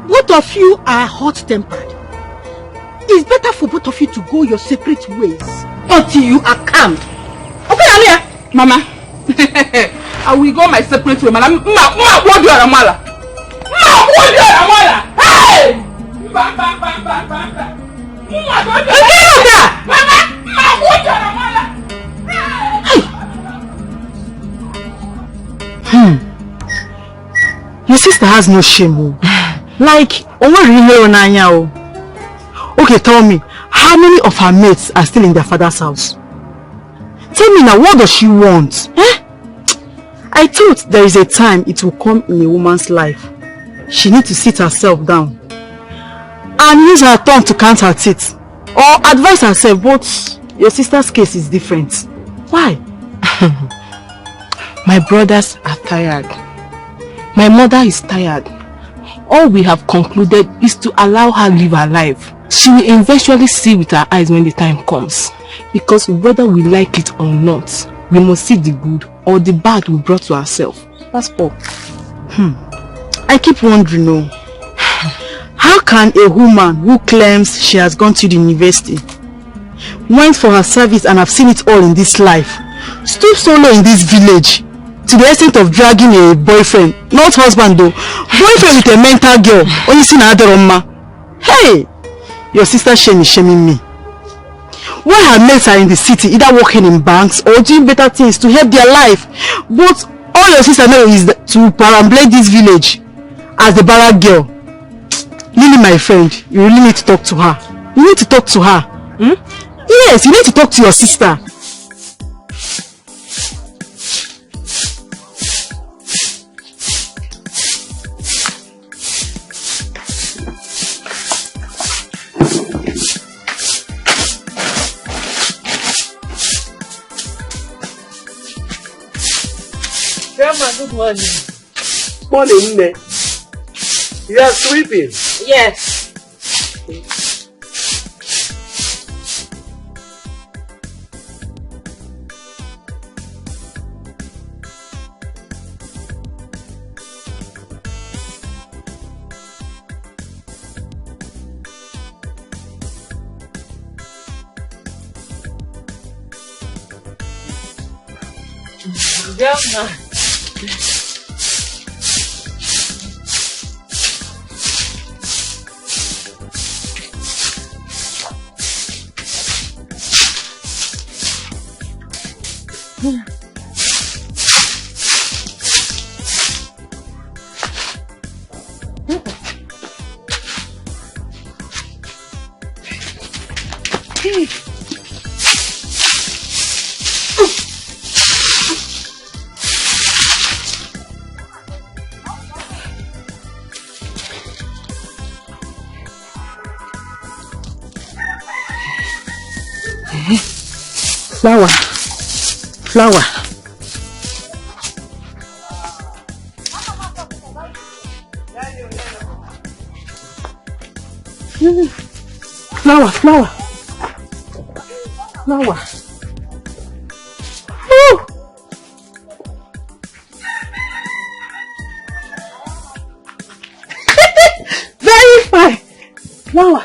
Both of you are hot-tempered. It's better for both of you to go your separate ways until you are calmed. Okay, Alia. Mama, I will go my separate way. Mama, what do you Mala? Hey! Your sister has no shame. Like, okay, tell me, how many of her mates are still in their father's house? Tell me now, what does she want? I thought there is a time it will come in a woman's life. She needs to sit herself down and use her tongue to count her teeth or advise herself, but your sister's case is different. Why? My brothers are tired. My mother is tired. All we have concluded is to allow her live her life. She will eventually see with her eyes when the time comes. Because whether we like it or not, we must see the good or the bad we brought to ourselves. That's all. I keep wondering, how can a woman who claims she has gone to the university, went for her service and have seen it all in this life, stood solo in this village, to the extent of dragging a boyfriend, not husband though, boyfriend with a mental girl, only seen another Roma. Hey, your sister Shane is shaming me. While her mates are in the city, either working in banks or doing better things to help their life, but all your sister knows is to perambulate this village as the barrack girl. Lily, my friend, you really need to talk to her. You need to talk to her. Yes, you need to talk to your sister. Good morning. Morning, Nne. You are sleeping? Yes. Flower. Flower. Flower, flower. Flower. Ooh. Very fine. Flower.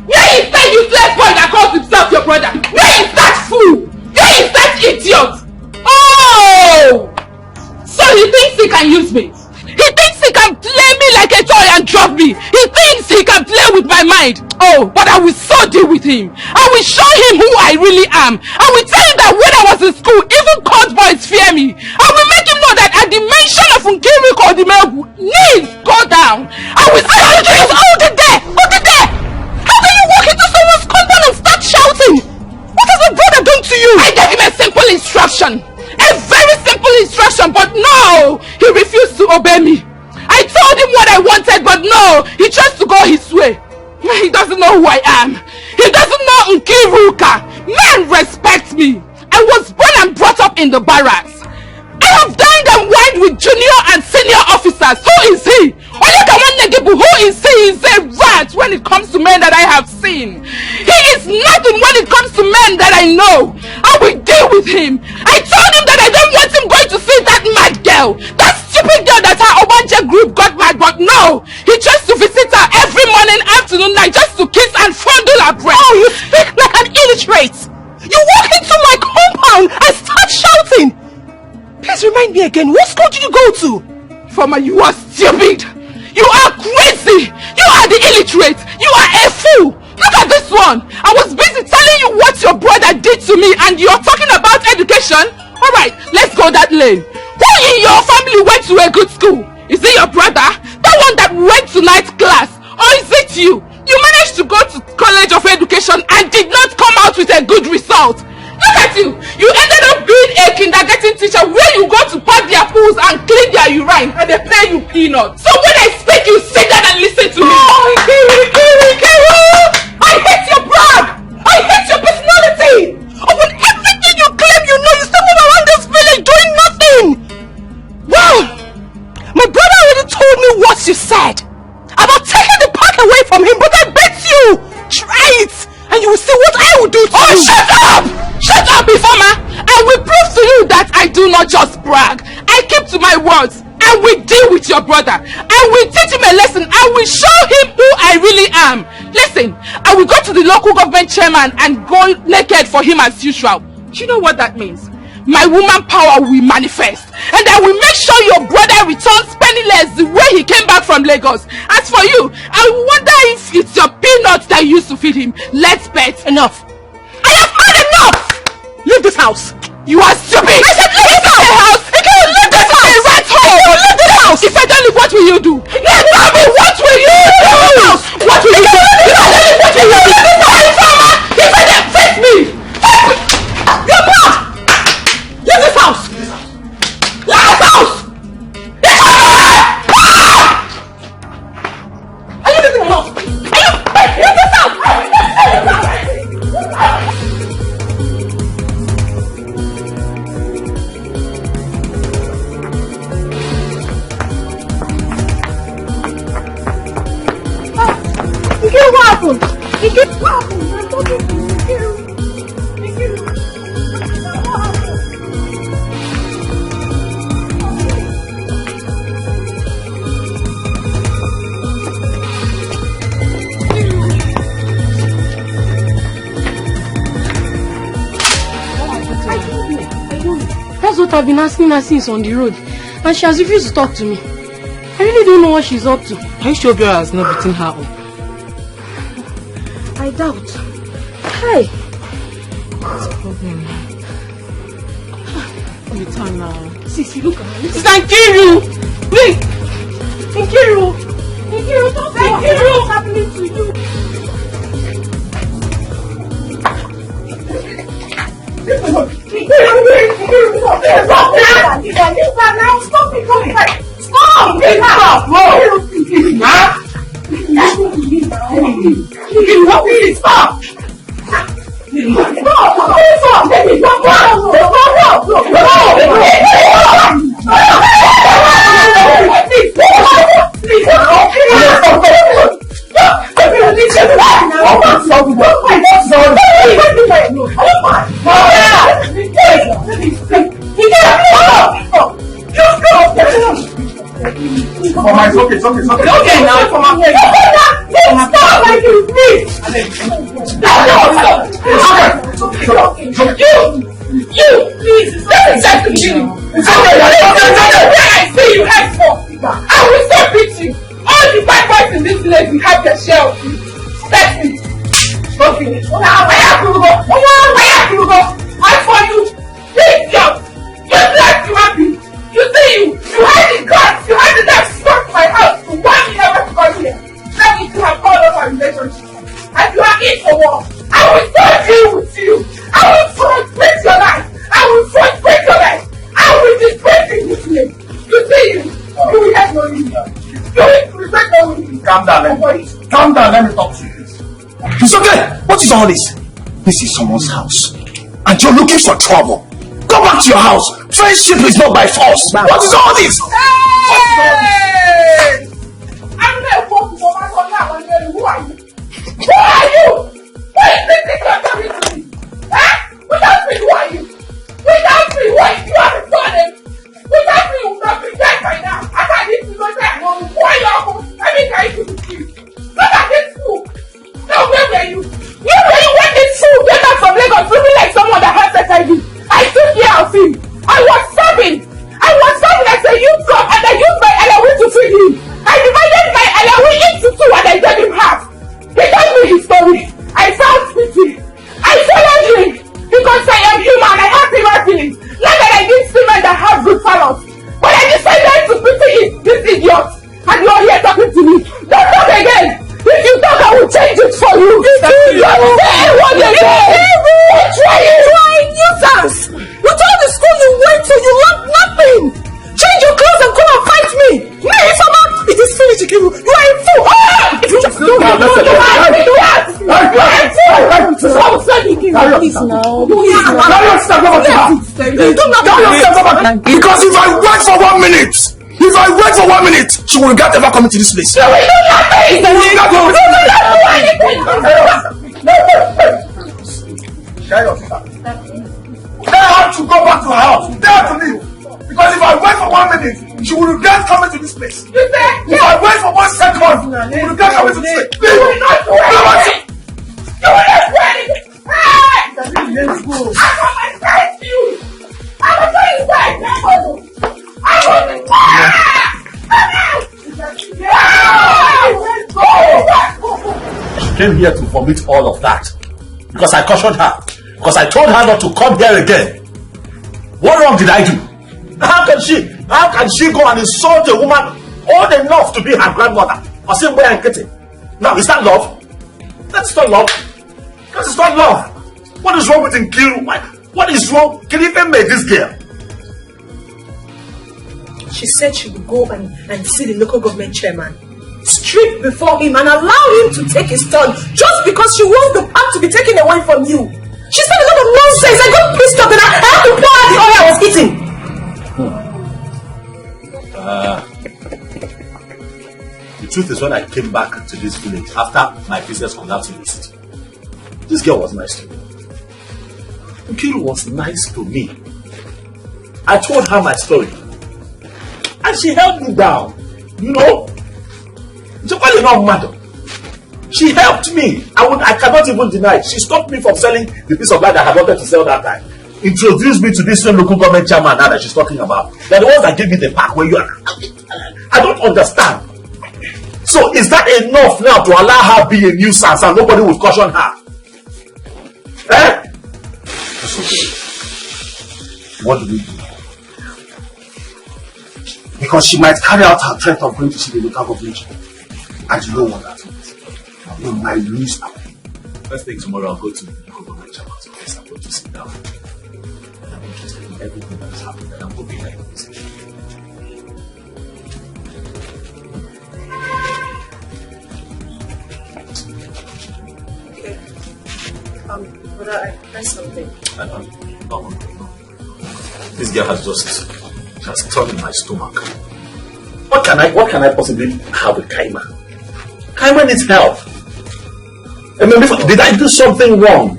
Where can play me like a toy and drop me. He thinks he can play with my mind. Oh, but I will so deal with him. I will show him who I really am. I will tell him that when I was in school, even court boys fear me. I will make him know that at the mention of Nkiriku or the Melgu, knees go down. I will say, hold it there! Hold it there! How can you walk into someone's compound and start shouting? What has my brother done to you? I gave him a simple instruction. A very simple instruction, but no! He refused to obey me. I told him what I wanted, but no! He chose to go his way. He doesn't know who I am. He doesn't know Nkiruka. Men respect me. I was born and brought up in the barracks. I have dined and wined with junior and senior officers. Who is he? Who is he? He's a rat when it comes to men that I have seen. He is nothing when it comes to men that I know. I will deal with him. I told him that I don't want him going to see that mad girl. That stupid girl that our Obanje group got mad, but no. He chose to visit her every morning, afternoon, night, just to kiss and fondle her breast. Oh, you speak like an illiterate. You walk into my compound and start shouting. Please remind me again, what school did you go to? Farmer, you are stupid. You are crazy. You are the illiterate. You are a fool. Look at this one. I was busy telling you what your brother did to me and you're talking about education? Alright, let's go that lane. Who in your family went to a good school? Is it your brother? That one that went to night class? Or is it you? You managed to go to College of Education and did not come out with a good result. Look at you! You ended up being a kindergarten teacher where you go to pack their pools and clean their urine and they pay you peanuts. So when I speak, you sit down and listen to me. Oh, Nkiru! I hate your brag! I hate your personality! Upon everything you claim you know, you still move around this village doing nothing! Well, my brother already told me what you said about taking the pack away from him, but I bet you! Try it! And you will see what I will do to you! Oh, shut up! Shut up, Ifeoma! I will prove to you that I do not just brag. I keep to my words. I will deal with your brother. I will teach him a lesson. I will show him who I really am. Listen, I will go to the local government chairman and go naked for him as usual. Do you know what that means? My woman power will manifest. And I will make sure your brother returns penniless the way he came back from Lagos. As for you, I wonder if it's your peanuts that you used to feed him. Let's bet. Enough. I have had enough! Leave this house! You are stupid! I said leave this house! You can't leave this house! Right home! Leave this house! If I don't leave, what will you do? Tell me, what will you do? What will you do? If I don't leave, what will you do? If I don't face me! You're mad! Leave this house! Leave this house! Are you leaving the house? Are you? Leave this house! Nkiru, what happened? Nkiru, what happened? I'm talking to you. Nkiru. What happened? That's what I've been asking her since on the road. And she has refused to talk to me. I really don't know what she's up to. Are you sure Obiora has not beaten her up? I doubt. Hey! What's the problem now? With her now. Sissy, look at her. It's Nkiru! Please! Nkiru! Nkiru, stop! Nkiru! What's happening to you? Stop becoming like. Stop! Stop! Stop! It's okay, it's okay, it's okay. Okay now, come on. Stop, like you, please. You, please. That's exactly you. I see you henceforth. I will stop beat you. All the bad boys in this village will have their share of you. That's it. Okay. Now, where have to go? As for you, this job, useless human being. You see you had the guts, you had the nerve to come to my house to want me never to come here. That means you have called off our relationship. And you are in for war. I will so deal with you. I will frustrate your life. I will frustrate your life. I will disgrace you this way. You see you will have no use. You will respect no use. Calm down, let me talk to you. It's okay. What is all this? This is someone's house. And you're looking for trouble. Go back to your house. Friendship is not by force. What is all this? Hey! I'm not going to go back on that one. Who are you? Who are you? What is this thing you're talking to me? Huh? Without me, who are you? Without me, what? You have a problem. Without me, you would not be dead by now. I can't leave you like that. Who are you? I mean, can you do this? Look at this fool. Now, where were you? You went this fool. Get out from Lagos, looking like someone that has HIV. I took care of him. I was serving as a youth club and I used my allowance to feed him. I divided my allowance into two and I gave him half. He told me his story. I felt pity. I followed him because I am human. I have human feelings. Not that I need women that have good fellows. But I decided to pity this idiot. And you are here talking to me. Don't talk again. If you talk, I will change it for you. You are saying what again? Try nuisance. With all the school you went to, you learned nothing. Change your clothes and come and fight me. Me, it is finished, you are a fool. If you just don't because if I wait for 1 minute, she will not ever come into this place. Tell her to go back to her house. Tell her to leave. Because if I wait for 1 minute, she will regret coming to this place. If I wait for 1 second, she will regret coming to this place. You will not do anything. You will not do anything. Let's go. I will fight you. I will fight you. She came here to vomit all of that because I cautioned her, because I told her not to come here again. What wrong did I do? How can she go and insult a woman old enough to be her grandmother or same way and getting? Now, is that love? That's not love. That is not love. What is wrong with Nkiru? What is wrong? Can you even make this girl? She said she would go and see the local government chairman, strip before him and allow him to take his turn just because she wants the part to be taken away from you. She said a lot of nonsense. I got pissed off and I had to pour out the oil I was eating. The truth is, when I came back to this village after my business collapsed in the city, this girl was nice to me. Nkiru was nice to me. I told her my story. And she held me down, you know. She helped me. I cannot even deny it. She stopped me from selling the piece of land I had wanted to sell that time. Introduced me to this same local government chairman now that she's talking about. They're the ones that gave me the park where you are. I don't understand. So is that enough now to allow her be a nuisance and nobody would caution her? Eh? What do we do? Because she might carry out her threat of going to see the local government. And you know what that means. You might lose her. First thing tomorrow, I'll go to the local government chairman's office. I'm going to sit down. And I'm interested in everything that is happening. And I'm going to be like this. Okay. Brother, I tried something. No. This girl has just turned in my stomach. What can I possibly have with Kaima? Kaima needs help. I mean, did I do something wrong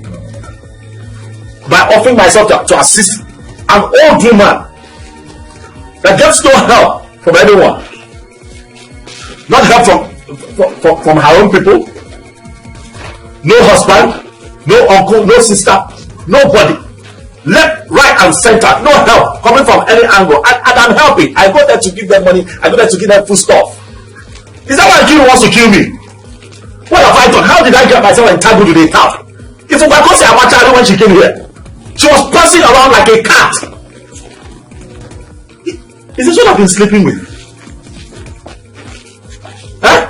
by offering myself to assist an old woman that gets no help from anyone? Not help from her own people. No husband, no uncle, no sister, nobody. Left, right, and center, no help coming from any angle. And I'm helping. I go there to give them money. I go there to give them food stuff. Is that why Nkiru wants to kill me? What have I done? How did I get myself entangled with a tap? If Ubakosi Amachari when she came here, she was passing around like a cat. Is this what I've been sleeping with? Huh?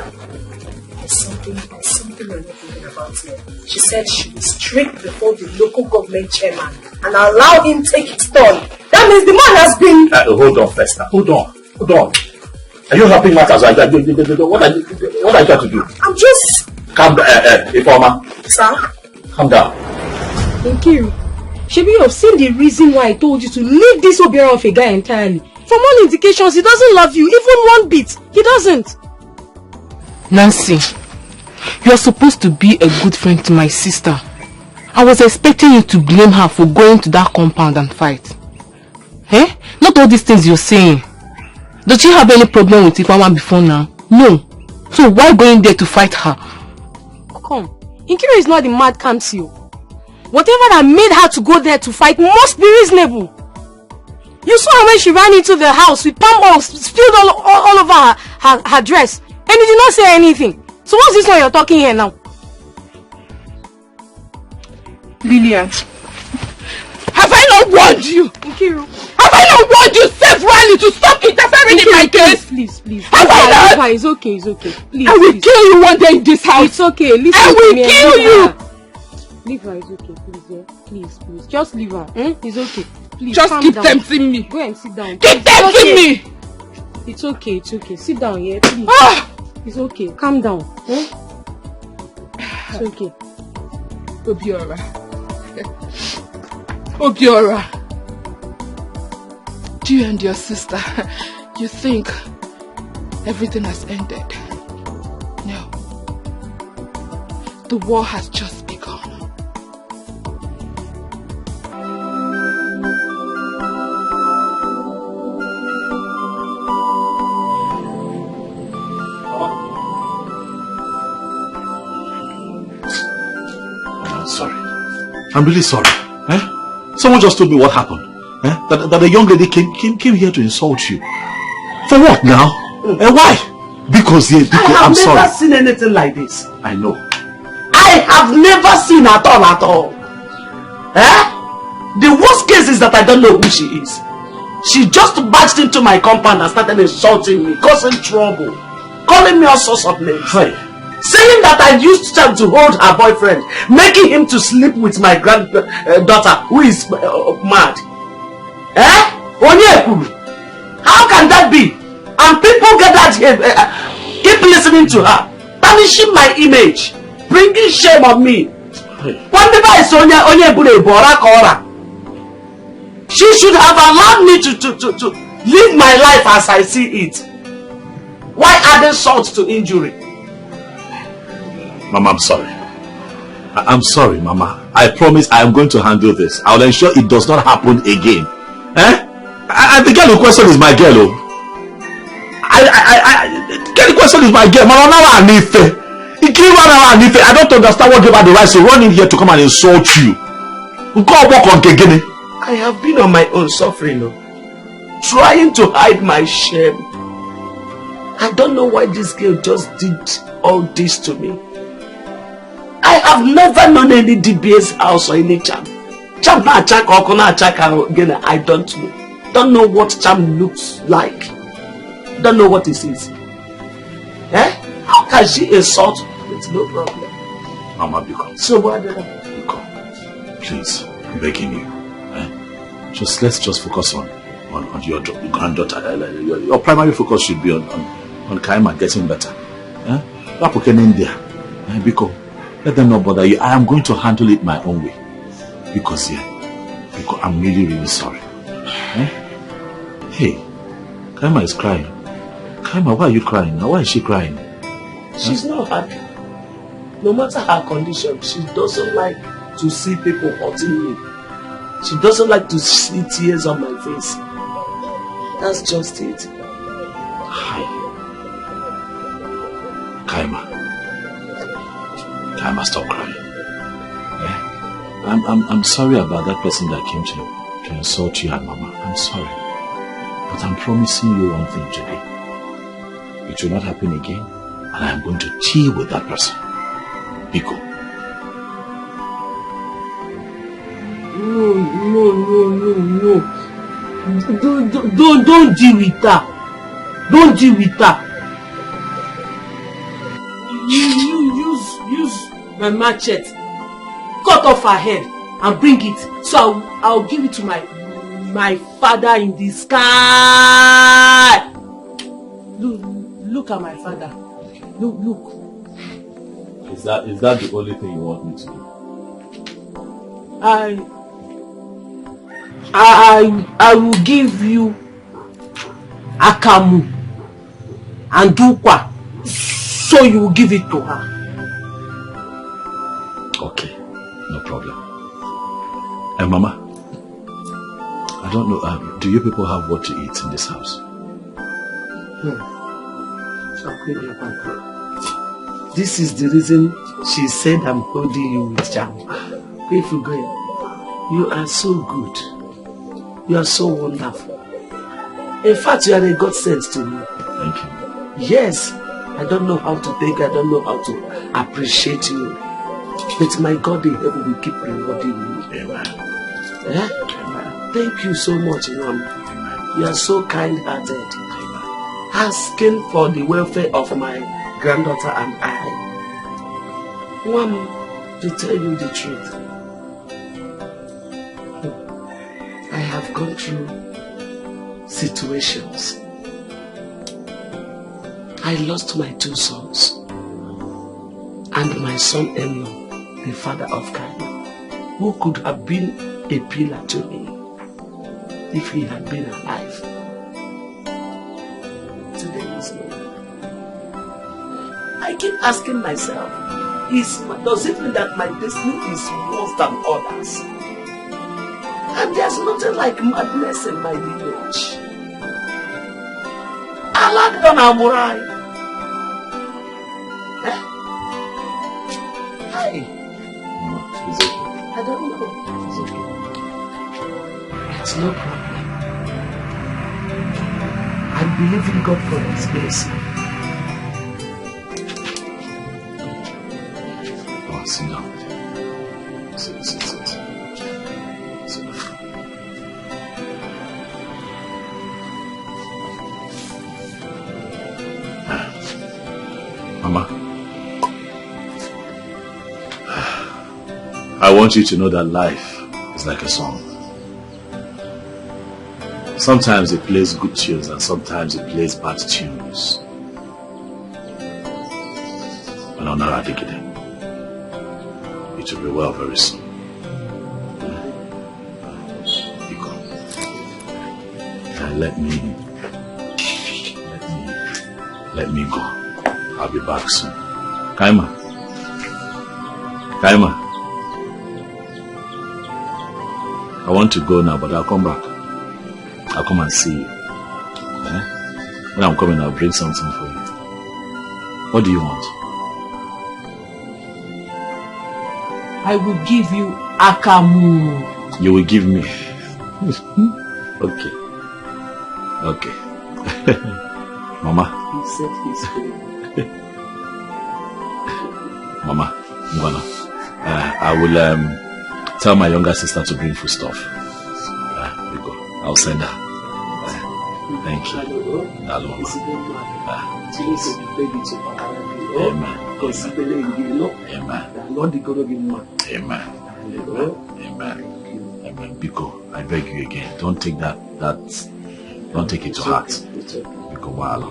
Something you're not thinking about here. She said she will straight before the local government chairman and allow him take his turn. That means the man has been... Hold on, Festa. Hold on. Are you helping matters? What are you trying to do? I'm just... Calm down, Ifeoma. Sir? Calm down. Nkiru, Shebi, you have seen the reason why I told you to leave this Obiora of a guy entirely. From all indications, he doesn't love you, even one bit. He doesn't. Nancy, you are supposed to be a good friend to my sister. I was expecting you to blame her for going to that compound and fight. Eh? Not all these things you're saying. Does she have any problem with Ifeoma before now? No. So why going there to fight her? Come, Nkiru is not the mad council. Whatever that made her to go there to fight must be reasonable. You saw her when she ran into the house with palm balls spilled all over her dress. And you did not say anything. So what's this one you're talking here now? Lillian, have I not warned you? Nkiru, have I not warned you severally to stop interfering in my case? Please. Have I not? It's okay. Please, I will kill you one day in this house. It's okay. Listen I will kill you. Leave her, it's okay, please, yeah? Please. Just leave her, It's okay. Please, just keep down. tempting me. Go and sit down. Keep tempting me! It's okay. Sit down, yeah, please. It's okay, calm down, It's okay. Obiora. Obiora. Do you and your sister, you think everything has ended? No. The war has just begun. I'm really sorry. Someone just told me what happened. That a young lady came here to insult you. For what now? Why? Because I'm sorry. I have never seen anything like this. I know. I have never seen at all. The worst case is that I don't know who she is. She just barged into my compound and started insulting me, causing trouble, calling me all sorts of names. Hey. Saying that I used time to hold her boyfriend, making him to sleep with my granddaughter who is mad. How can that be? And people gathered here, keep listening to her, tarnishing my image, bringing shame on me. She should have allowed me to live my life as I see it. Why adding salt to injury? Mama, I'm sorry. I'm sorry, Mama. I promise I am going to handle this. I will ensure it does not happen again. And the girl in question is my girl. The girl in question is my girl. Mama, I don't understand what gave her the right to run in here to come and insult you. Go walk on Kegene. I have been on my own suffering, trying to hide my shame. I don't know why this girl just did all this to me. I have never known any DBS house or any charm. Charm na attack or kona attack again. I don't know. Don't know what charm looks like. Don't know what it is. How can she insult with no problem? Mama, because. So what did I? Please, I'm begging you. Let's just focus on your granddaughter. Your primary focus should be on Kaima getting better. India. Because let them not bother you. I am going to handle it my own way. Because I'm really, really sorry. Hey, Kaima is crying. Kaima, why are you crying now? Why is she crying? She's not happy. No matter her condition, she doesn't like to see people hurting me. She doesn't like to see tears on my face. That's just it. Hi. Kaima, stop crying. I'm sorry about that person that came to insult you and Mama. I'm sorry. But I'm promising you one thing today. It will not happen again. and I'm going to chill with that person. Biko. No. Don't deal with her. Don't deal with her. You use my machete, cut off her head and bring it. So I'll give it to my father in the sky. Look at my father. Look. Is that the only thing you want me to do? I will give you akamu and dukwa, so you will give it to her. Okay, no problem. And Mama, I don't know, do you people have what to eat in this house? This is the reason she said I'm holding you with charm. If you go, you are so good. You are so wonderful. In fact, you are a godsend to me. Thank you. Yes, I don't know how to think, I don't know how to appreciate you. But my God in heaven will keep rewarding you. Amen. Amen. Thank you so much, Mom. You are so kind-hearted. Asking for the welfare of my granddaughter and I. Mom, to tell you the truth, I have gone through situations. I lost my 2 sons and my son-in-law, the father of Kaima, who could have been a pillar to me if he had been alive. Today is no. I keep asking myself, does it mean that my destiny is worse than others? And there's nothing like madness in my village. I like Don Amurai. Hey. It's okay. I don't know. It's okay. It's no problem. I believe in God for His blessing. Oh, sit down. Sit. Sit down. Mama, I want you to know that life is like a song. Sometimes it plays good tunes and sometimes it plays bad tunes. And I'll not dig it in. It will be well very soon. You go. And let me go. I'll be back soon. Kaima. I want to go now, but I'll come back. I'll come and see you. When I'm coming, I'll bring something for you. What do you want? I will give you akamu. You will give me. Okay. Mama. He said he's good. Mama, I will tell my younger sister to bring food stuff. I'll send her. Thank you. Hello. Amen. Biko, I beg you again. Don't take don't take it to heart. Biko, wow.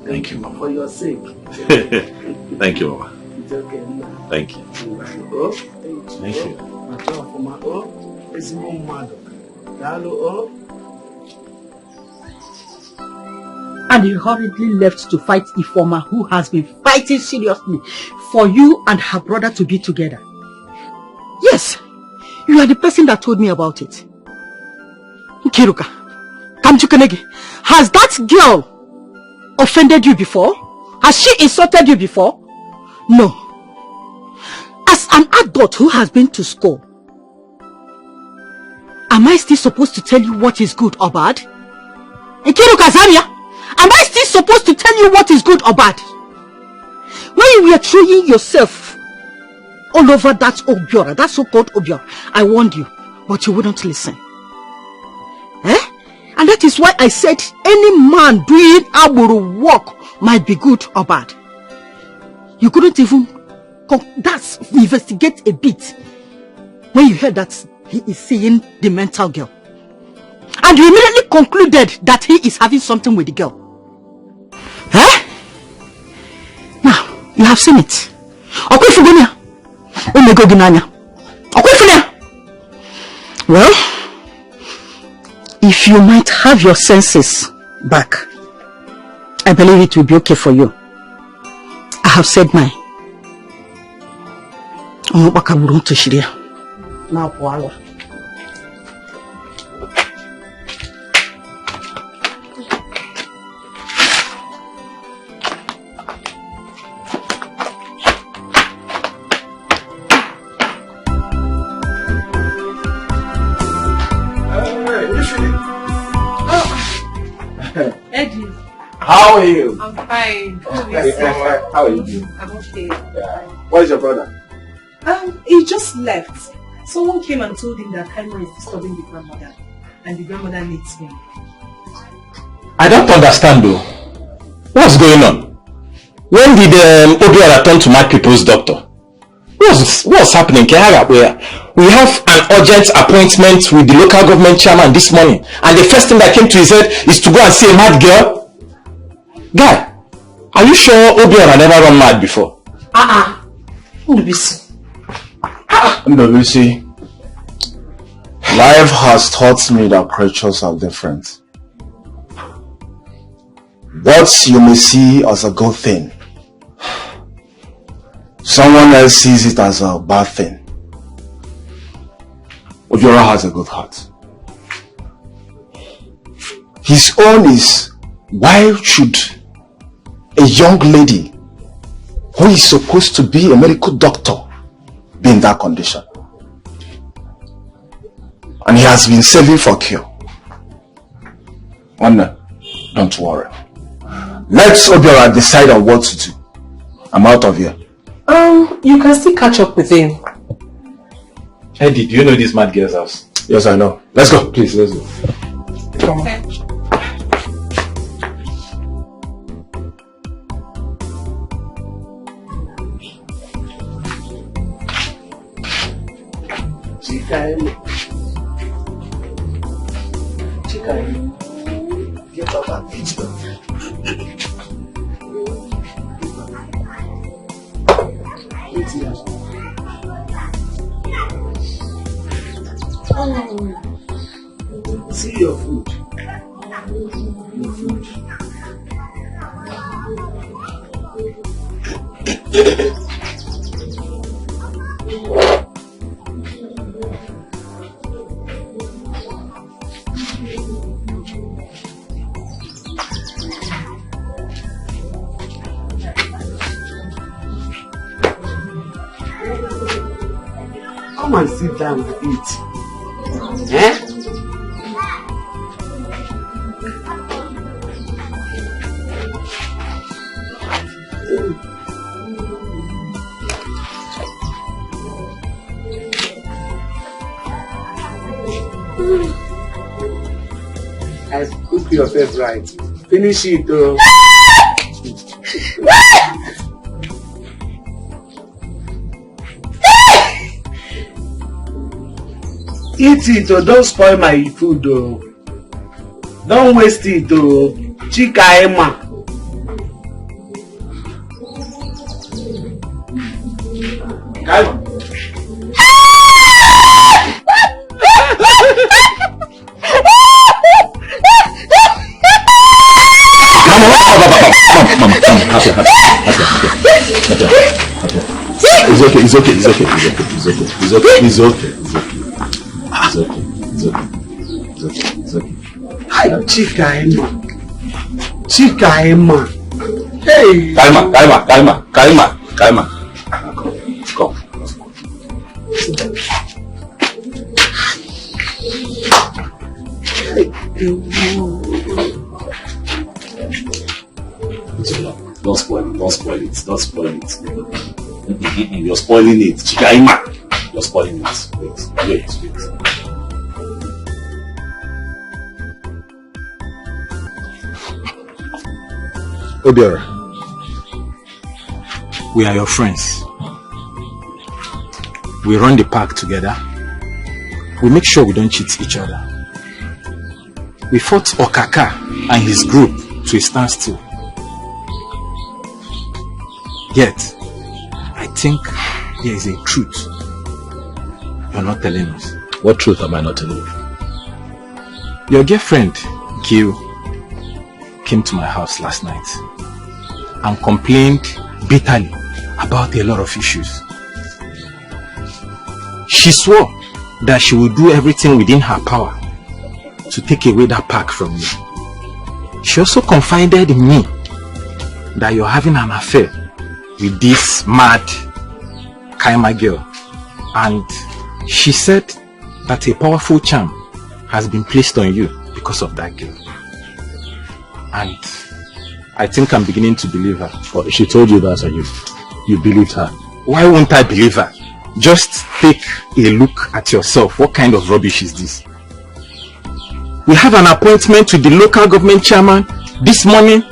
Thank you, Mama. For your sake. Thank you, Mama. Thank you. Thank you. And he hurriedly left to fight Ifoma, who has been fighting seriously for you and her brother to be together. Yes, you are the person that told me about it. Kiruka, Kamchukanegi, has that girl offended you before? Has she insulted you before? No. As an adult who has been to school, am I still supposed to tell you what is good or bad? Kiruka Zamia, am I still supposed to tell you what is good or bad? you were throwing yourself all over that Obiora, that so-called Obiora. I warned you, but you wouldn't listen. And that is why I said any man doing Agboro work might be good or bad. You couldn't even investigate a bit when you heard that he is seeing the mental girl. And you immediately concluded that he is having something with the girl. Now, you have seen it. Well, if you might have your senses back, I believe it will be okay for you. I have said mine. Now, Eddie. How are you? I'm fine. How are you doing? I'm okay. What is your brother? He just left. Someone came and told him that Kaima is disturbing the grandmother, and the grandmother needs him. I don't understand though. What's going on? When did Obiora turn to my people's doctor? What's happening? We have an urgent appointment with the local government chairman this morning, and the first thing that came to his head is to go and see a mad girl. Guy, are you sure Obiora never run mad before? Ndobisi, life has taught me that creatures are different. What you may see as a good thing, someone else sees it as a bad thing. Obiora has a good heart. His own is, why should a young lady who is supposed to be a medical doctor be in that condition? And he has been saving for cure. Wanda, don't worry. Let's Obiora decide on what to do. I'm out of here. You can still catch up with him. Eddie, do you know this mad girl's house? Yes, I know. Let's go. Please, let's go. Come on. Get out that bitch. See your food. Your food. Come and sit down and eat. Eh? I cook yourself right. Finish it though. Eat it or don't spoil my food though. Don't waste it though. Chika Emma. It's okay. Hi, Chika Emma. Hey. Kaima. Come. Don't spoil it. Don't spoil it. Don't spoil it. You're spoiling it. Chikaima. You're spoiling it. Wait. Obiora, we are your friends. We run the park together. We make sure we don't cheat each other. We fought Okaka and his group to a standstill. Yet, I think there is a truth you're not telling us. What truth am I not telling you? Your girlfriend, Gil, came to my house last night and complained bitterly about a lot of issues. She swore that she would do everything within her power to take away that pack from you. She also confided in me that you're having an affair with this mad Kaima girl, and she said that a powerful charm has been placed on you because of that girl. And I think I'm beginning to believe her. Well, she told you that and you believed her. Why won't I believe her? Just take a look at yourself. What kind of rubbish is this? We have an appointment with the local government chairman this morning,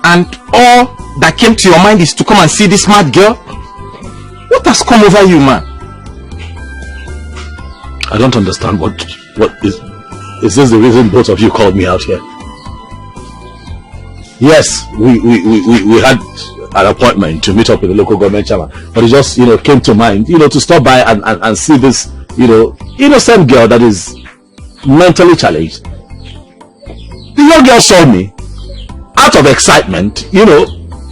and all that came to your mind is to come and see this mad girl? What has come over you, man? I don't understand. What is this the reason both of you called me out here? Yes, we had an appointment to meet up with the local government chairman, but it just came to mind to stop by and see this innocent girl that is mentally challenged. The young girl saw me, out of excitement,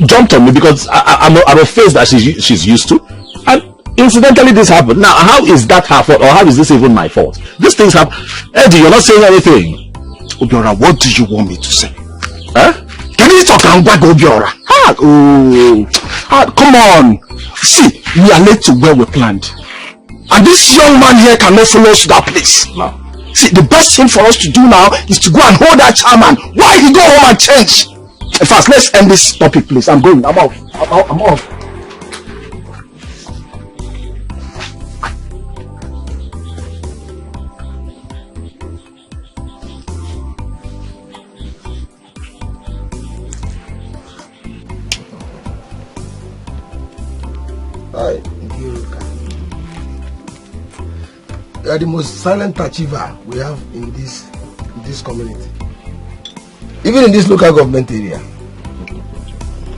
jumped on me because I'm a face that she's used to, and incidentally this happened. Now, how is that her fault, or how is this even my fault? These things happen. Eddie, you're not saying anything. Obiora, what do you want me to say? Huh? Can you talk and back, Obiora? Come on. See, we are late to where we planned, and this young man here cannot follow us to that place. No. See, the best thing for us to do now is to go and hold that chairman while he go home and change. In fact, let's end this topic, please. I'm going. I'm off. I'm off. Hi, you are the most silent achiever we have in this community. Even in this local government area.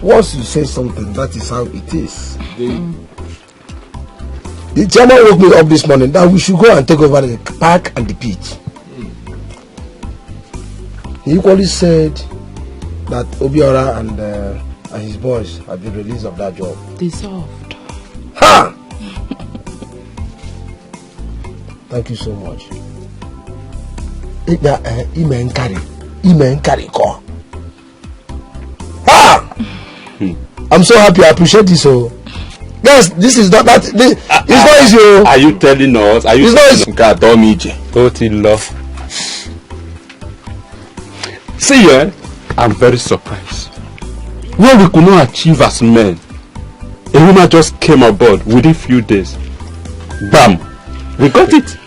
Once you say something, that is how it is. The chairman woke me up this morning that we should go and take over the park and the pitch. He equally said that Obiora and his boys have been released of that job. Dissolved. Ha! Thank you so much. Ha! I'm so happy. I appreciate this. Guys, this is not that. It's not easy. Are you telling us? Are you telling us? See, I'm very surprised. What we could not achieve as men, a woman just came aboard within few days. Bam! We got it.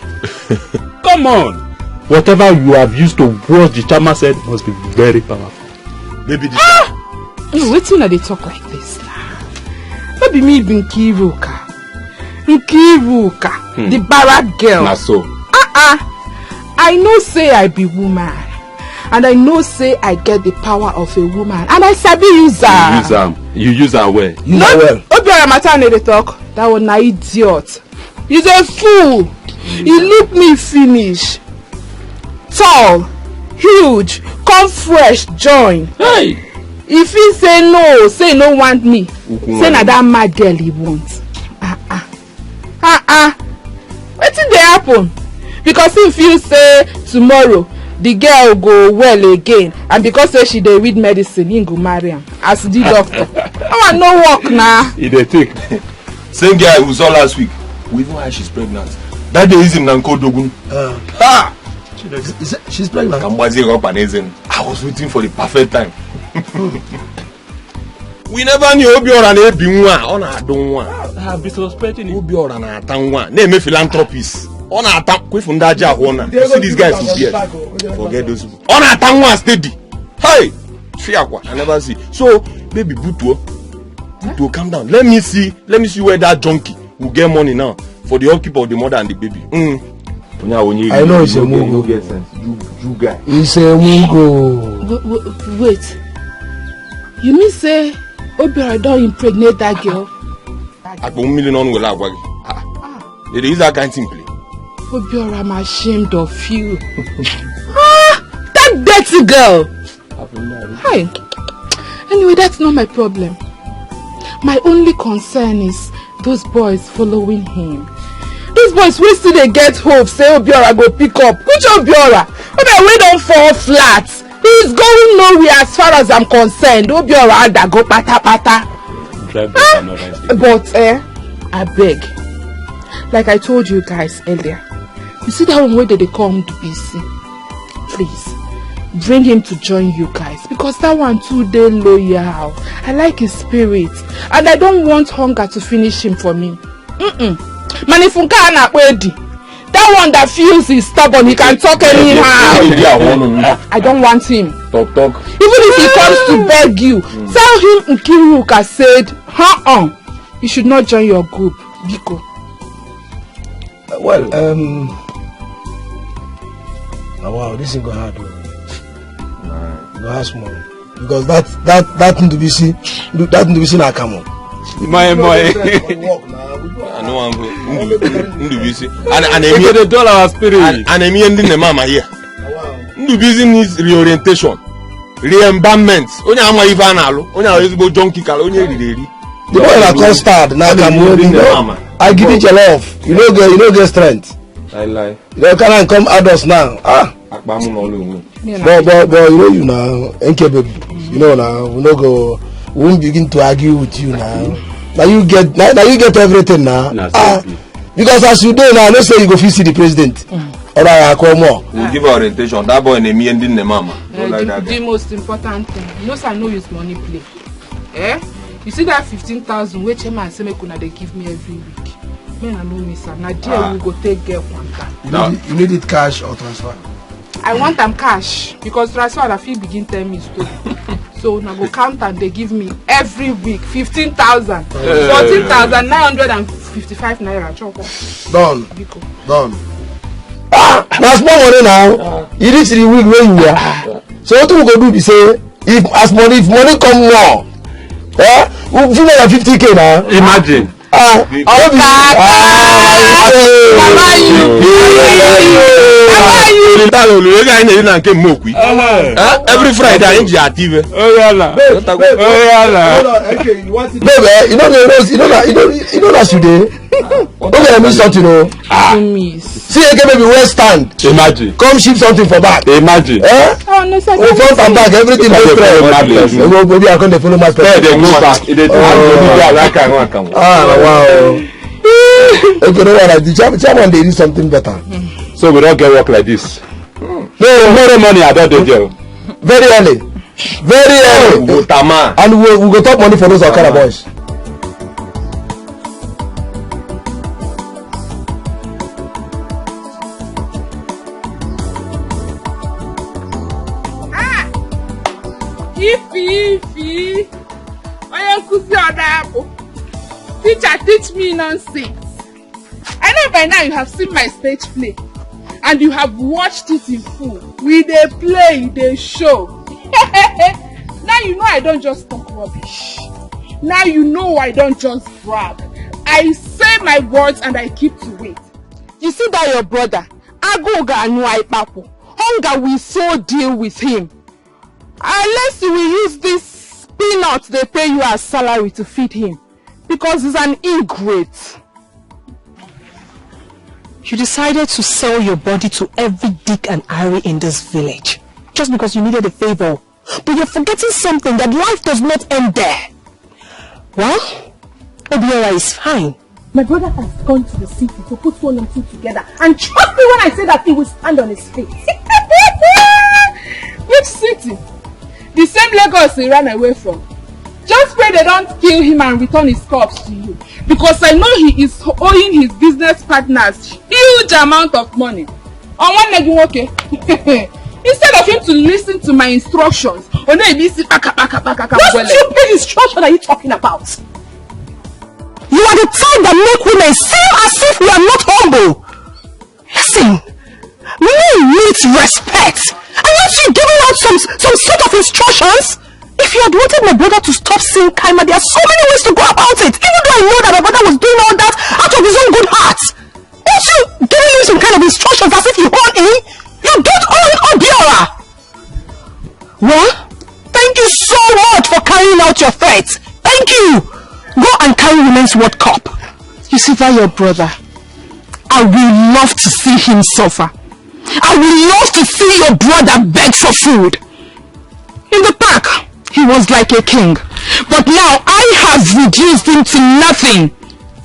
Come on. Whatever you have used to watch the chairman said must be very powerful. Maybe this. Wait till they talk like this. Maybe me be Nkiruka, the barrack girl. Na so. I know say I be woman, and I know say I get the power of a woman, and I sabi use her. You use her well. Use her well. Obiora matter they talk. That was na idiot. He's a fool. He look me finish. Tall, huge, come fresh, join. Hey. If he say no want me. Say na that mad girl he wants. Wetin dey happen? Because if you say tomorrow the girl go well again, and because say she dey read medicine, he go marry am as the doctor. I no work now. He dey take. Same guy who saw last week. We know why she's pregnant. That day is him Nanko Dogun. She's pregnant. I was waiting for the perfect time. We never knew Obiora na ebi nwa, ọ na-adụ nwa. I have been suspecting Obiora na-ata nwa, na-eme philanthropist. Ọ na-ata kwefu ndị aja ahụ na. You see these guys with beard. Forget those people. Ọ na-ata nwa steady. Hey! Fiakwa, I never see. So, baby Butuo, calm down. Let me see where that junkie will get money now for the upkeep of the mother and the baby. I know it's a mungo. You guy. It's a mungo. Wait. You mean say Obiora don't impregnate that girl? At $1 million on will agwa. It is that kind of thing. Obiora, I'm ashamed of you. That dirty girl. Hi. Anyway, that's not my problem. My only concern is those boys following him. Those boys will still they get hope, say Obiora go pick up. Which Obiora? Obiora, we don't fall flat. He's going nowhere as far as I'm concerned. Obiora that go pata pata. But I beg. Like I told you guys earlier. You see that one where they come to BC? Please. Bring him to join you guys because that one too they loyal. I like his spirit and I don't want hunger to finish him for me. Manifunka na wedi. That one that feels he's stubborn, he can talk anyhow. I don't want him. Talk. Even if he comes to beg you, tell him Nkiruka said, you should not join your group. Biko. Well, wow, this is gonna happen. No ask money because that thing to be seen na come on. My I know I'm busy. And the dollar spirit. And I'm ending the mama here. Busy needs reorientation, re-embalmment. Only I'm even alo. Only I use go junkie kalo. Only the boy na custard na come on. I give it your love. You know get strength. I lie. You can't come adults now. But you know you now, incapable. You know now, we won't begin to argue with you now. Now you get everything now. Because as you do now, let's say you go see the president. Or I call more. We'll give orientation. That boy and me and the mama. The most important thing, you know, I know his money play. You see that 15,000 which man say me kuna they give me every week. Man, I know me sir. Nigeria we go take get one time. You need it cash or transfer? I want them cash because transfer I feel begin tell me story. So now go count and they give me every week 15,000, 14,955 naira. Done. That's more money now. You reach the week where you are. So what we go do? Be say if money come more, we'll give you 50K now. Imagine. Every Friday I enjoy TV. Baby, you know that today. Okay, I miss something, See again, maybe well stand. Imagine. Come ship something for back. Imagine. Front and back, everything is maybe I can't follow my they go back. Wow. Okay, no one. The chairman they do something better. So we don't get work like this. No money. I don't do jail. Very early. And we go top money for those Okada boys. Ifi. Teacher, teach me nonsense. I know by now you have seen my stage play and you have watched it in full. We dey play, they show. Now you know I don't just talk rubbish. Now you know I don't just brag. I say my words and I keep to it. You see that your brother, Agoga and Waipapo, hunger will so deal with him. Unless you will use this peanuts they pay you as salary to feed him. Because he's an ingrate. You decided to sell your body to every Dick and Harry in this village. Just because you needed a favor. But you're forgetting something, that life does not end there. Well, Obiora is fine. My brother has gone to the city to put one and two together. And trust me when I say that he will stand on his feet. Which city? The same Lagos he ran away from. Just pray they don't kill him and return his corpse to you. Because I know he is owing his business partners huge amount of money. On one leg, okay. Instead of him to listen to my instructions, what stupid instruction are you talking about? You are the type that make women seem as if we are not humble. Listen, men need respect. And aren't you giving out some sort of instructions? If you had wanted my brother to stop seeing Kaima, there are so many ways to go about it. Even though I know that my brother was doing all that out of his own good heart. Aren't you giving him some kind of instructions as if you own him? You don't own Obiora. Well, thank you so much for carrying out your threats. Thank you. Go and carry Women's World Cup. You see that your brother? I will love to see him suffer. I will love to see your brother beg for food. In the park, he was like a king. But now I have reduced him to nothing.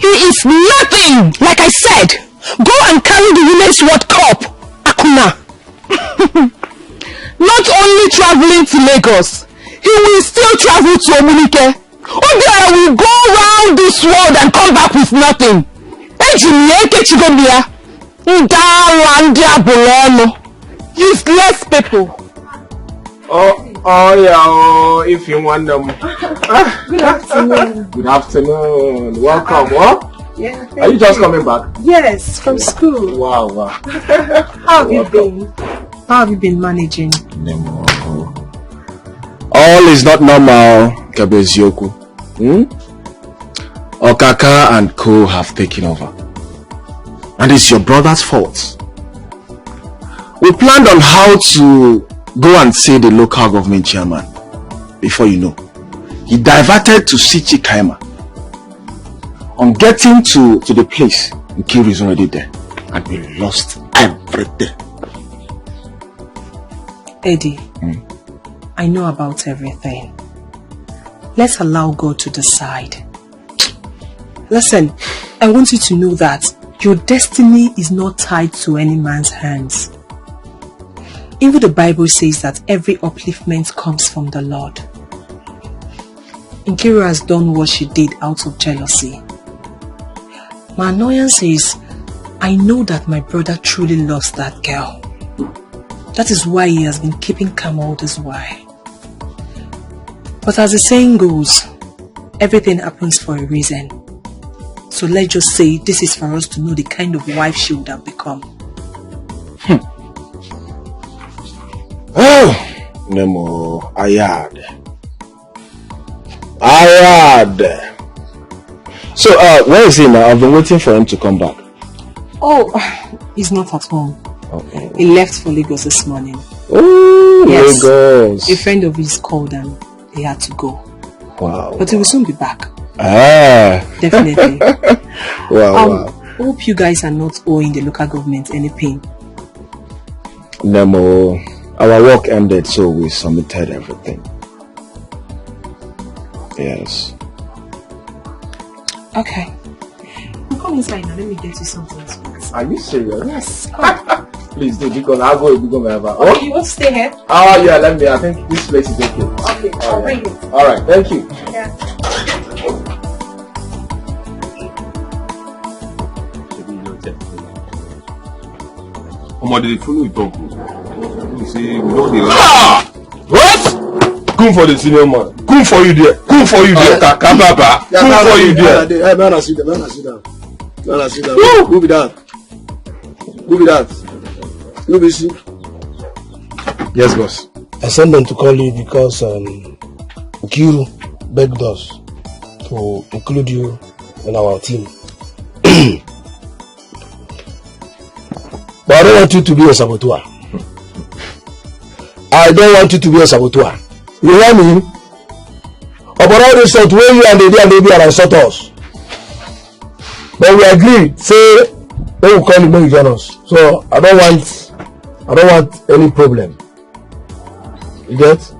He is nothing. Like I said, go and carry the Women's World Cup. Akuna. Not only traveling to Lagos, he will still travel to Omunike. Obiora will go around this world and come back with nothing. Useless people. Oh yeah, if you want them. Good afternoon. Good afternoon. Welcome. What? Yeah. Are you just coming back? Yes, from school. Wow. How have you been? How have you been managing? All is not normal, Kabezioku. Okaka and Co have taken over. And it's your brother's fault. We planned on how to go and see the local government chairman. Before you know, he diverted to see Chikaima. On getting to the place, Nkiru is already there. And we lost everything. Eddie, I know about everything. Let's allow God to decide. Listen, I want you to know that your destiny is not tied to any man's hands. Even the Bible says that every upliftment comes from the Lord. Nkiru has done what she did out of jealousy. My annoyance is, I know that my brother truly loves that girl. That is why he has been keeping calm all this while. But as the saying goes, everything happens for a reason. So let's just say this is for us to know the kind of wife she would have become. Oh, Nemo, Ayad. So, where is he now? I've been waiting for him to come back. Oh, he's not at home. Okay. He left for Lagos this morning. Oh, yes. Lagos. A friend of his called and he had to go. Wow. But he will soon be back. Ah. Definitely. Wow. Hope you guys are not owing the local government any pain. Nemo, our work ended, so we submitted everything. Yes. Okay. Come inside now, let me get you something. Are you serious? Yes, come. Please do, because I'll go wherever. Okay, you want to stay here? Oh yeah, I think this place is okay. Okay, I'll bring it. Alright, thank you. Yeah. They follow you talk. You see, we don't dey what? Come for the senior man. Come for you there. Come for you there. Kakababa. Come for you there. Hey, man, sit down. Who be that? Who be she? Yes, boss. I sent them to call you because Nkiru begged us to include you in our team. But I don't want you to be a saboteur. You hear me? About all this sort where you and the are insult us. But we agreed, say they will call you when you join us. So I don't want any problem. You get?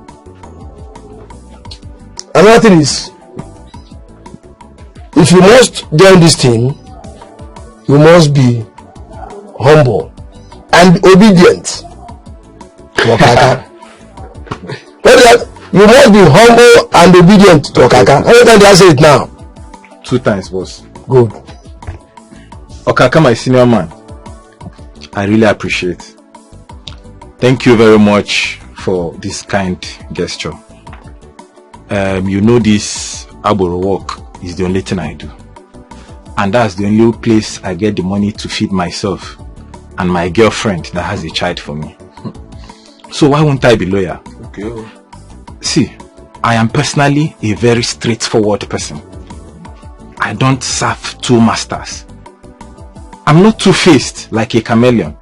Another thing is, if you must join this team, you must be humble and obedient to Okaka. You must be humble and obedient to Okaka. How many times did I say it now? 2 times, boss. Good. Okaka, my senior man, I really appreciate. Thank you very much for this kind gesture. You know this Aboro work is the only thing I do. And that's the only place I get the money to feed myself and my girlfriend that has a child for me. So why won't I be loyal? Okay. See, I am personally a very straightforward person. I don't serve 2 masters. I'm not two-faced like a chameleon.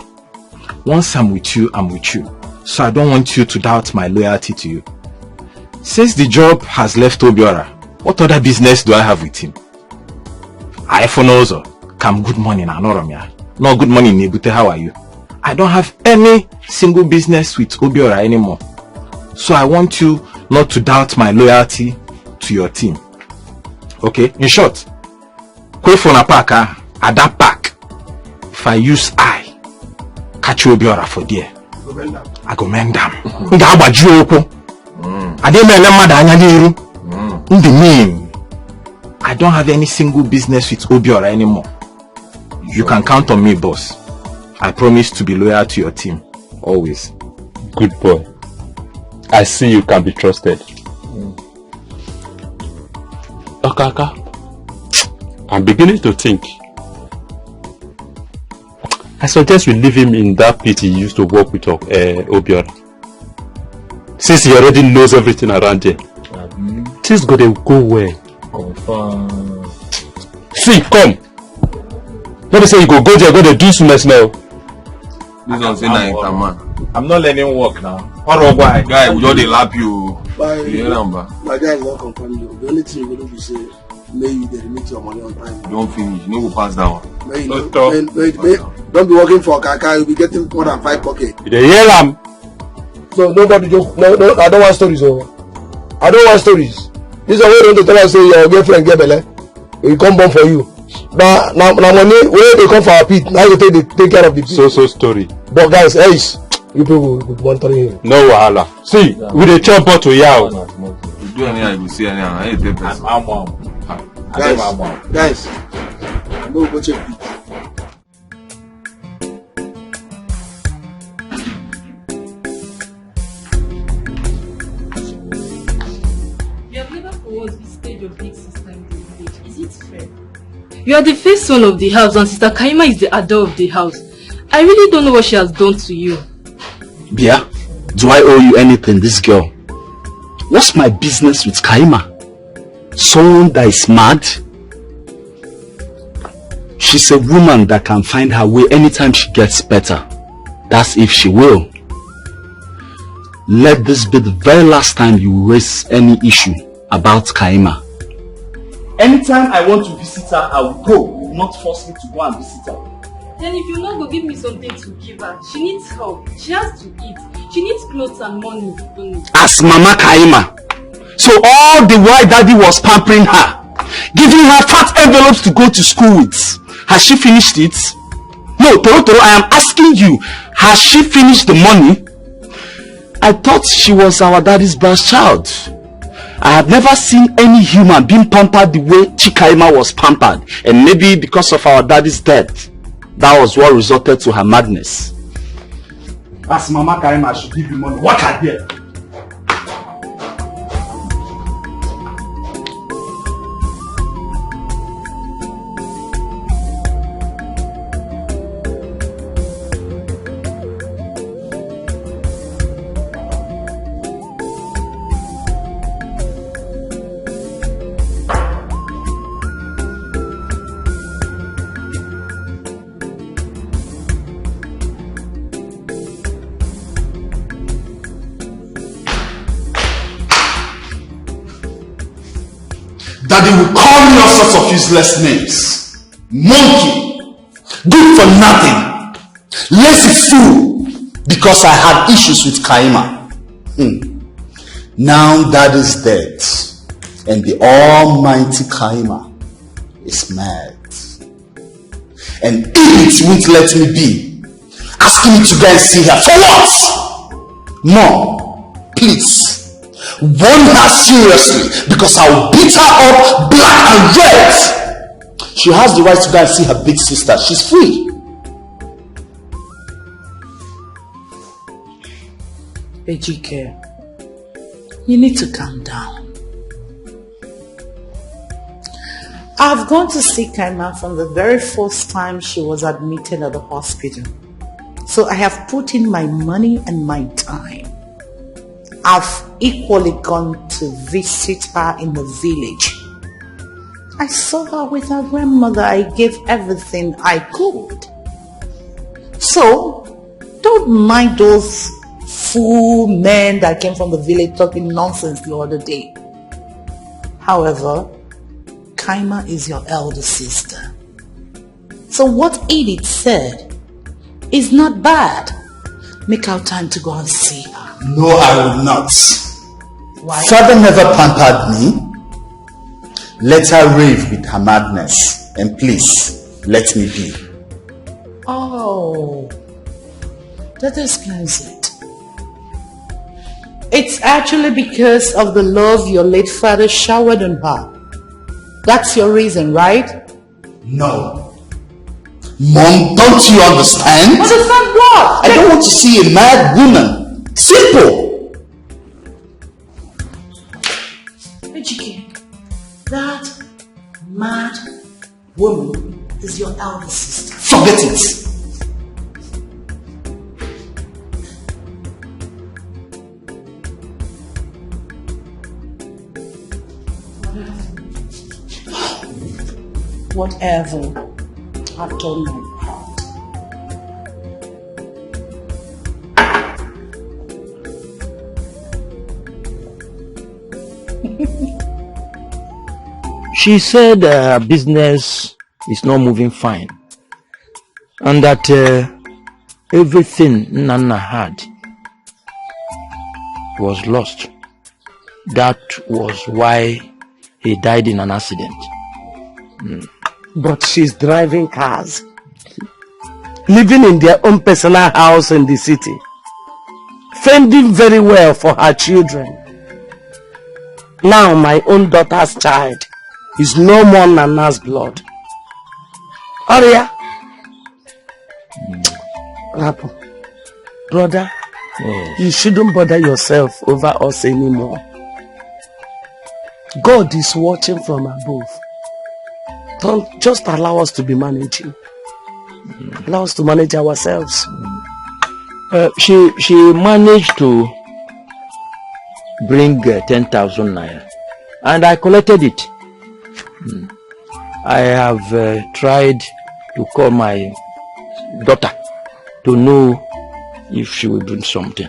Once I'm with you, I'm with you. So I don't want you to doubt my loyalty to you. Since the job has left Obiora, what other business do I have with him? I also come good morning, Anoromia. No good morning, Nebute, how are you? I don't have any single business with Obiora anymore. So I want you not to doubt my loyalty to your team. Okay, in short, Kwefona Park, at that park, if I use catch Obiora for there, I go mend them. I don't have any single business with Obiora anymore. You can count on me, boss. I promise to be loyal to your team, always. Good boy. I see you can be trusted. Okaka, I'm beginning to think. I suggest we leave him in that pit he used to work with Obiora. Since he already knows everything around here. Things gonna go well. See, come. Let me say you go there, go to do some now. This one say na man. I'm not learning work now. Guy, we just lap you. My guy is not confirmed. The only thing you're going to be saying, may you remit your money on time. Don't finish. No go pass that one. Don't be working for Kaka. You'll be getting more than 5 pockets. You hear him? So nobody joke. No, I don't want stories. I don't want stories. This is a way to tell us say your girlfriend get belly. We come born for you. Now money where they come for our pit. Now you take care of the pit. So story. But guys, you people would want to hear. No wahala. See, we dey chop bottle yaw. You do anyhow, you go see anyhow. I ain't the person. Guys, no go check pit. You have never forward the stage of big sister in the village. Is it fair? You are the first son of the house and Sister Kaima is the adult of the house. I really don't know what she has done to you. Bia, do I owe you anything, this girl? What's my business with Kaima? Someone that is mad? She's a woman that can find her way anytime she gets better. That's if she will. Let this be the very last time you raise any issue about Kaima. Anytime I want to visit her, I will go. You will not force me to go and visit her. Then if you not go give me something to give her, she needs help. She has to eat. She needs clothes and money. As Mama Kaima. So all the while Daddy was pampering her, giving her fat envelopes to go to school with. Has she finished it? No, Toro, I am asking you, has she finished the money? I thought she was our daddy's branch child. I have never seen any human being pampered the way Chikaima was pampered. And maybe because of our daddy's death, that was what resulted to her madness. As Mama Kaima should give you money. What I did? Daddy will call me all sorts of useless names. Monkey, good for nothing, lazy fool, because I had issues with Kaima. Now Daddy's dead, and the almighty Kaima is mad. And it won't let me be, asking me to go and see her. For what? No, please. Warn her seriously, because I'll beat her up black and red. She has the right to go and see her big sister. She's free. Ejike, you need to calm down. I've gone to see Kaima from the very first time she was admitted at the hospital. So I have put in my money and my time. I've equally gone to visit her in the village. I saw her with her grandmother. I gave everything I could. So, don't mind those fool men that came from the village talking nonsense the other day. However, Kaima is your elder sister. So what Edith said is not bad. Make out time to go and see her. No, I will not. Why? Father never pampered me. Let her rave with her madness. And please, let me be. Oh, that explains it. It's actually because of the love your late father showered on her. That's your reason, right? No. Mom, don't you understand? Understand what? I don't want to see a mad woman. Simple. Ejike, that mad woman is your elder sister. Forget it. Whatever. I've done my part. She said her business is not moving fine, and that everything Nana had was lost. That was why he died in an accident. But she's driving cars, living in their own personal house in the city, fending very well for her children. Now my own daughter's child is no more Nana's blood. Aria, Rapo, brother, yes. You shouldn't bother yourself over us anymore. God is watching from above. Don't just allow us to be managing. Allow us to manage ourselves. She managed to bring 10,000 naira, and I collected it. I have tried to call my daughter to know if she will bring something.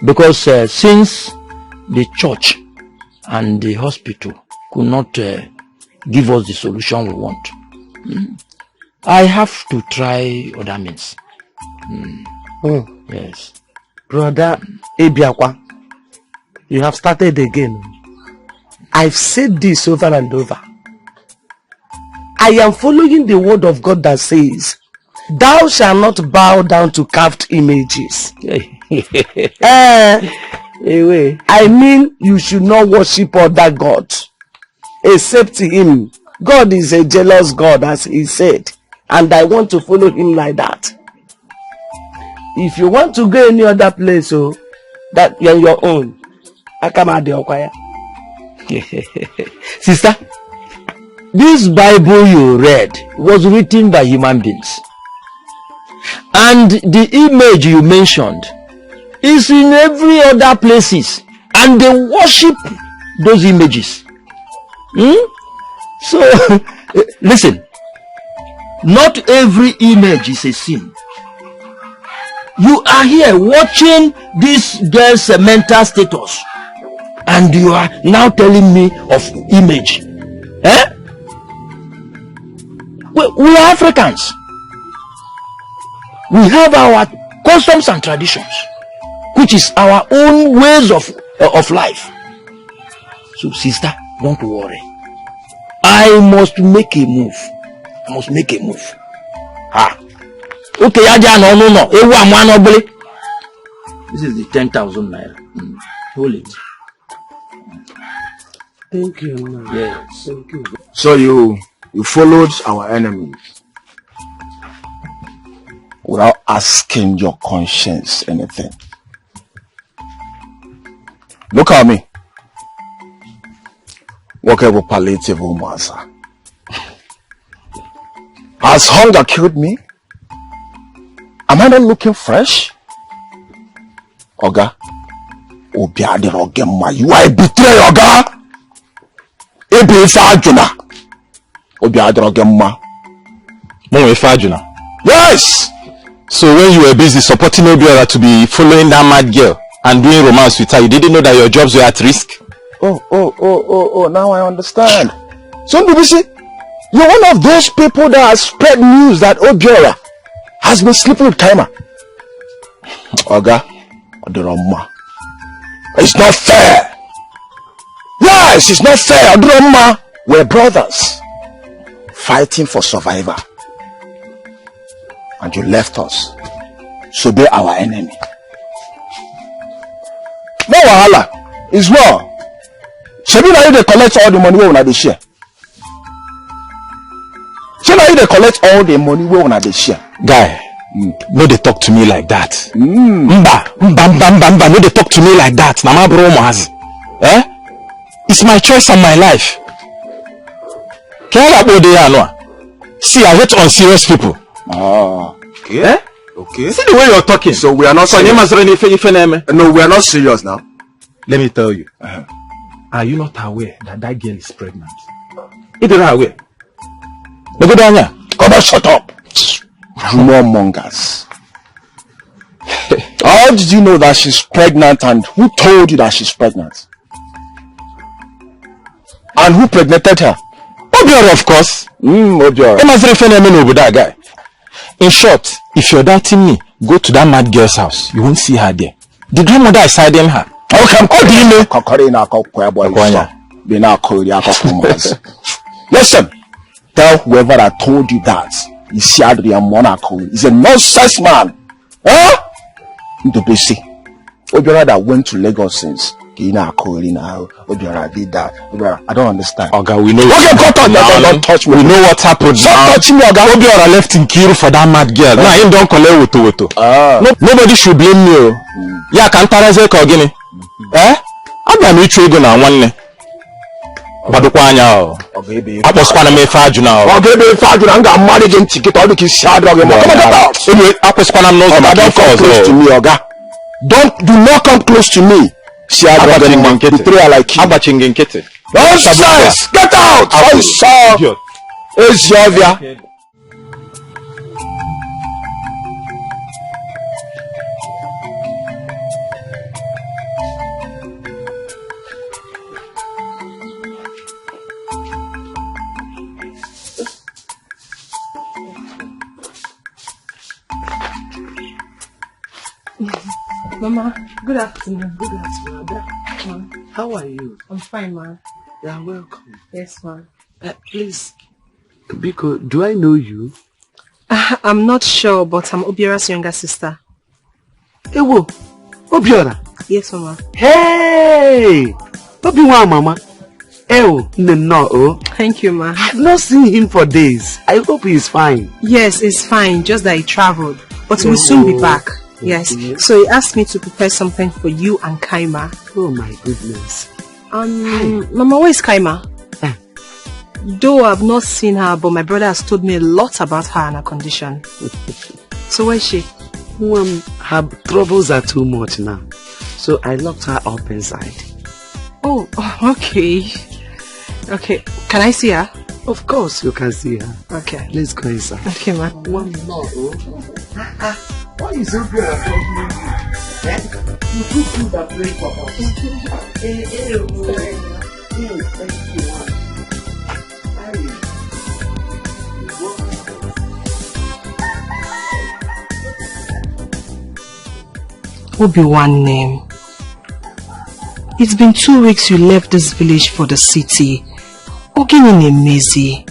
Because since the church and the hospital could not give us the solution we want, I have to try other means. Yes. Brother Ebiakwa, you have started again. I've said this over and over. I am following the word of God that says, thou shalt not bow down to carved images. I mean, you should not worship other gods except him. God is a jealous God, as he said, and I want to follow him like that. If you want to go any other place, that you're your own, I come out the choir. Sister, this Bible you read was written by human beings, and the image you mentioned is in every other places, and they worship those images. So listen, not every image is a sin. You are here watching this girl's mental status, and you are now telling me of image. We are Africans. We have our customs and traditions, which is our own ways of life. So sister, don't worry. I must make a move. I must make a move. Okay, no. This is the 10,000 naira. Hold it. Thank you, man. Yes. Thank you. So you followed our enemies without asking your conscience anything. Look at me. Whatever palliative master. Has hunger killed me? Am I not looking fresh? Oga, you are a betrayer, Oga. Yes. So when you were busy supporting Obiora to be following that mad girl and doing romance with her, you didn't know that your jobs were at risk? Oh, now I understand. So BBC, you're one of those people that has spread news that Obiora has been sleeping with Kaima. Oga, Odoroma. It's not fair. Yes, it's not fair. Odoroma. We're brothers fighting for survival. And you left us. So be our enemy. No wahala. It's well. Shebi na you dey collect all the money we una dey share. Shebi na you dey collect all the money we una dey share. Guy, no dey talk to me like that. Mba, no dey talk to me like that. Na my bro Mohazi. It's my choice and my life. See, I hate unserious people. Okay. Okay. See the way you're talking. So we are not serious. No, we are not serious now. Let me tell you. Are you not aware that that girl is pregnant? If you're not aware, go down here. Come on, shut up. Rumor mongers. How did you know that she's pregnant, and who told you that she's pregnant? And who pregnated her? Obiora, of course. Obiora. That guy. In short, if you're doubting me, go to that mad girl's house. You won't see her there. The grandmother is hiding her. Listen, tell whoever that told you that he's a nonsense man. Obiora that went to Lagos since. Obiora did that. I don't understand. Oga, we know. Don't touch me. We know what happened. Stop touching me, Oga. Obiora left in Kiru for that mad girl. Now him don't collect woto. Nobody should blame me. Yeah, can't Kogini. I'm not sure na one. Badukwanya. Aposwana me faju now. Baby faju na nga manage ticket all the kids shad dog. Come on. Anyway, Aposwana knows my don't come close to me, Oga. Do not come close to me. She had a betrayal like you. Nonsense! Get out! I saw. It's Jovia. Mama, good afternoon. Good afternoon. How are you? I'm fine, ma. Yeah, welcome. Yes, ma. Please, Biko, do I know you? I'm not sure, but I'm Obiora's younger sister. Ewo, Obiora? Yes, Mama. Hey! Obiwa, Mama. Ewo, no. Thank you, ma. I've not seen him for days. I hope he's fine. Yes, he's fine, just that he traveled. But we'll soon be back. Yes. So he asked me to prepare something for you and Kaima. Oh my goodness. Mama, where is Kaima? Though I've not seen her, but my brother has told me a lot about her and her condition. So where is she? Her troubles are too much now. So I locked her up inside. Oh, okay. Okay. Can I see her? Of course you can see her. Okay. Let's go inside. Okay, ma. One more. Why is so good at talking? You put food and play for us. Obi-Wan name. It's been 2 weeks you left this village for the city. Ogini Nemezi.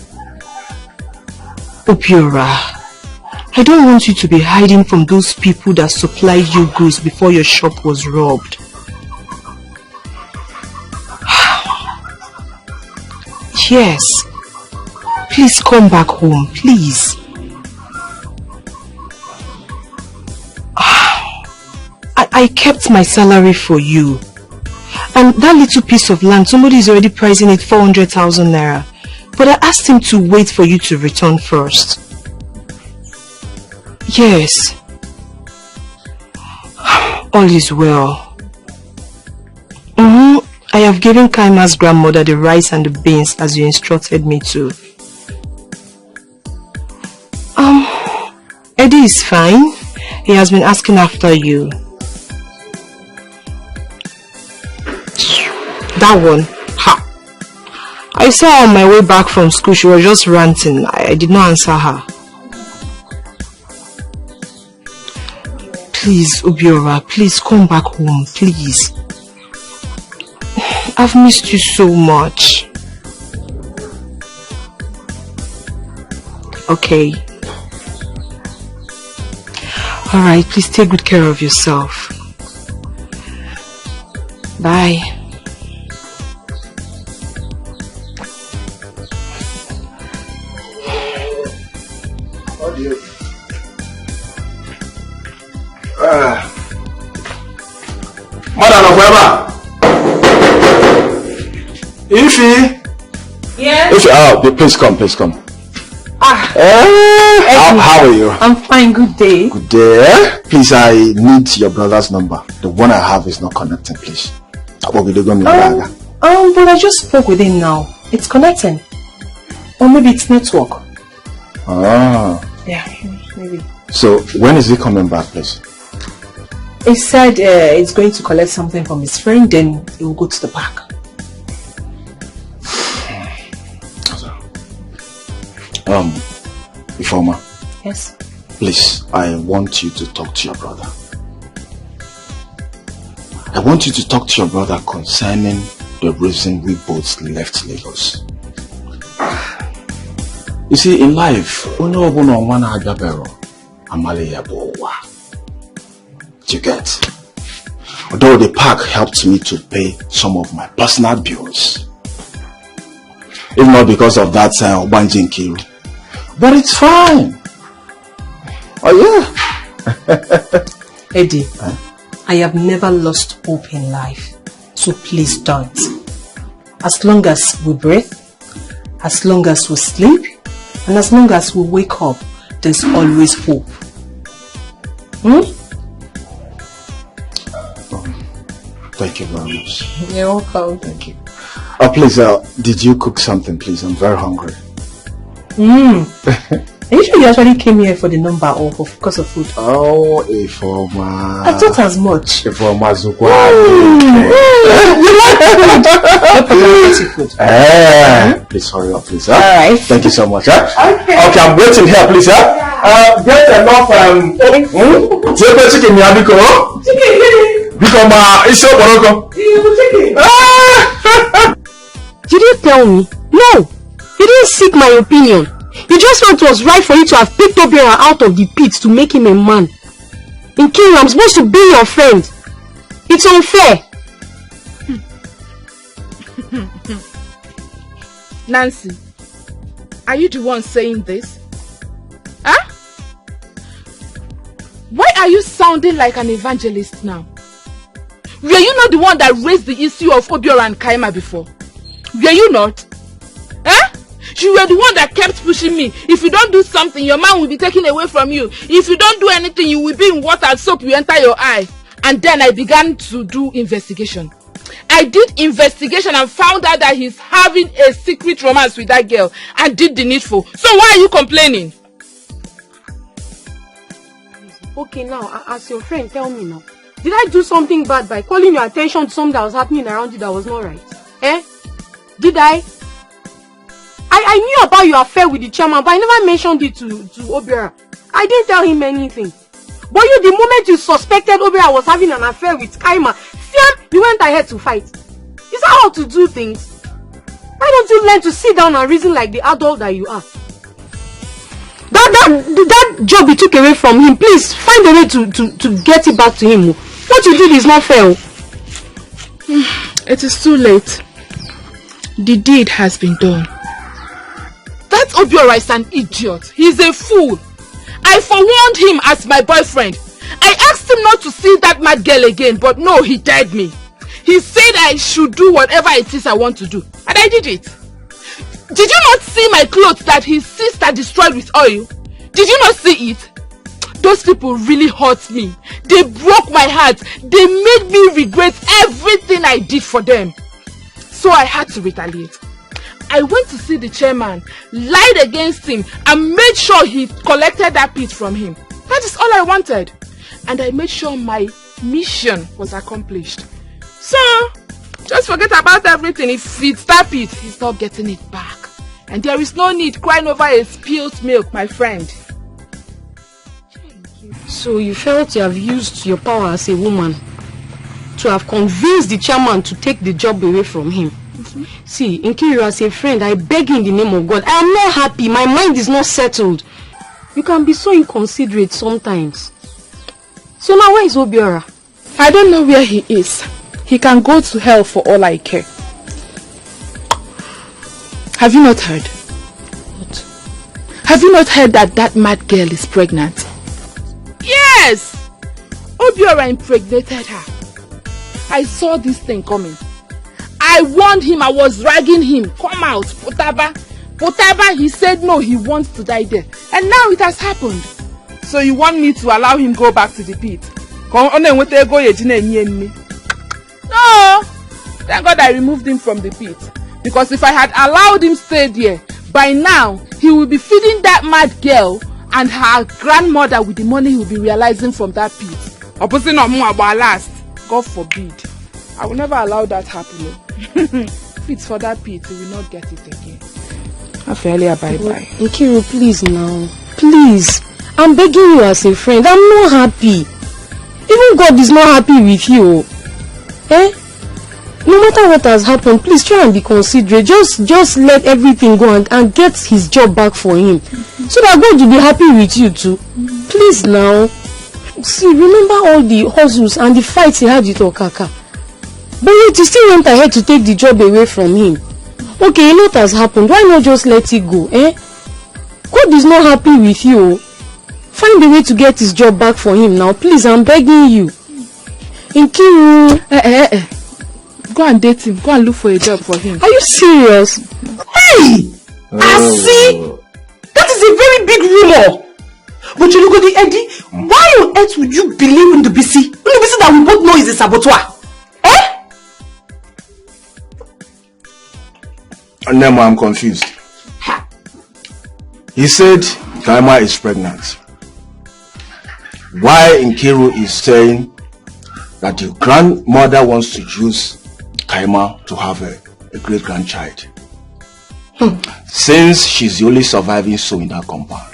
Obiora, I don't want you to be hiding from those people that supplied you goods before your shop was robbed. Yes. Please come back home, please. I kept my salary for you. And that little piece of land, somebody is already pricing it 400,000 naira. But I asked him to wait for you to return first. Yes. All is well. I have given Kaima's grandmother the rice and the beans as you instructed me to. Eddie is fine. He has been asking after you. That one. Ha! I saw her on my way back from school. She was just ranting. I did not answer her. Please, Obiora, please come back home, please. I've missed you so much. Okay. Alright, please take good care of yourself. Bye. Madam Okwema. Ify. Yes? Ify, please come, please come. How are you? I'm fine, good day. Good day. Please, I need your brother's number. The one I have is not connecting, please. But I just spoke with him now. It's connecting. Or maybe it's network. Ah. Yeah, maybe. So, when is he coming back, please? He said he's going to collect something from his friend, then he will go to the park. Informer. Yes? Please, I want you to talk to your brother. I want you to talk to your brother concerning the reason we both left Lagos. You see, in life, do you get? Although the park helped me to pay some of my personal bills, if not because of that Obanjin Kiru. But it's fine. Oh yeah. Eddie, I have never lost hope in life. So please don't. As long as we breathe, as long as we sleep, and as long as we wake up, there's always hope. Thank you very much. You're welcome. Thank you. Please, did you cook something, please? I'm very hungry. Are you sure you actually came here for the number or because of food? Oh, Ifoma. I thought as much. Ifoma Zukwa. You like food? Please hurry up, please. Alright. Thank you so much. Okay. Okay, I'm waiting here, please. Get enough chicken, Yabiko. Chicken. Because it's so boroko. Did you tell me? No. You didn't seek my opinion. You just felt it was right for you to have picked Obiora out of the pit to make him a man. In King, I'm supposed to be your friend. It's unfair. Nancy, are you the one saying this? Huh? Why are you sounding like an evangelist now? Were you not the one that raised the issue of Obiora and Kaima before? Were you not? Huh? You were the one that kept pushing me. If you don't do something, your man will be taken away from you. If you don't do anything, you will be in water and soap will enter your eye. And then I began to do investigation. I did investigation and found out that he's having a secret romance with that girl and did the needful. So why are you complaining? Okay, now, as your friend, tell me now. Did I do something bad by calling your attention to something that was happening around you that was not right? Did I? I knew about your affair with the chairman, but I never mentioned it to Obiora. I didn't tell him anything. But you, the moment you suspected Obiora was having an affair with Kaima, you went ahead to fight. Is that how to do things? Why don't you learn to sit down and reason like the adult that you are? That job you took away from him, please find a way to get it back to him. What you did is not fair. It is too late. The deed has been done. That Obiora is an idiot. He's a fool. I forewarned him as my boyfriend. I asked him not to see that mad girl again, but no, he dared me. He said I should do whatever it is I want to do, and I did it. Did you not see my clothes that his sister destroyed with oil? Did you not see it? Those people really hurt me. They broke my heart. They made me regret everything I did for them. So I had to retaliate. I went to see the chairman, lied against him, and made sure he collected that pit from him. That is all I wanted. And I made sure my mission was accomplished. So, just forget about everything. If it's that pit, he's not getting it back. And there is no need crying over a spilled milk, my friend. So you felt you have used your power as a woman to have convinced the chairman to take the job away from him. See, Nkiru, as a friend, I beg in the name of God. I am not happy. My mind is not settled. You can be so inconsiderate sometimes. So now where is Obiora? I don't know where he is. He can go to hell for all I care. Have you not heard? What? Have you not heard that that mad girl is pregnant? Yes! Obiora impregnated her. I saw this thing coming. I warned him, I was dragging him. Come out, Potaba. Potaba, he said no, he wants to die there. And now it has happened. So you want me to allow him go back to the pit? No! Thank God I removed him from the pit. Because if I had allowed him stay there, by now, he will be feeding that mad girl and her grandmother with the money he will be realizing from that pit. Opposing on last. God forbid. I will never allow that happen. If it's for that pit, we will not get it again. Afelia, bye-bye. Nkiru, please now. Please. I'm begging you as a friend. I'm not happy. Even God is not happy with you. Eh? No matter what has happened, please try and be considerate. Just let everything go and get his job back for him. So that God will be happy with you too. Please now. See, remember all the hustles and the fights he had with Okaka. But yet he still went ahead to take the job away from him. Okay, a lot has happened. Why not just let it go? Eh? God is not happy with you. Find a way to get his job back for him now. Please, I'm begging you. Nkiru. Go and date him. Go and look for a job for him. Are you serious? Hey! I see! That is a very big rumor. But you look at the Eddie. Why on earth would you believe in the BC? The BC that we both know is a saboteur. Eh? And then I'm confused. He said Kaima is pregnant. Why Nkiru is saying that the grandmother wants to use Kaima to have a great grandchild. Since she's the only surviving soul in that compound.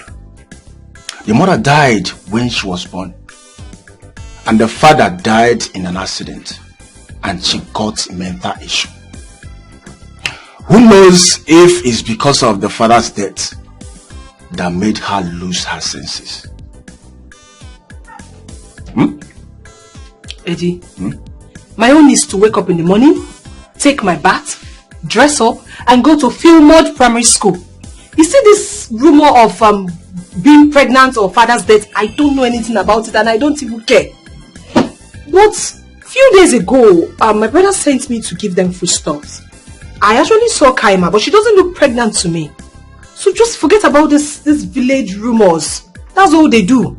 The mother died when she was born. And the father died in an accident. And she got mental issue. Who knows if it's because of the father's death that made her lose her senses. Eddie, my own is to wake up in the morning, take my bath, dress up, and go to Fieldmont Primary School. You see this rumor of being pregnant or father's death, I don't know anything about it and I don't even care. But a few days ago, my brother sent me to give them foodstuffs. I actually saw Kaima, but she doesn't look pregnant to me. So just forget about this village rumors. That's all they do.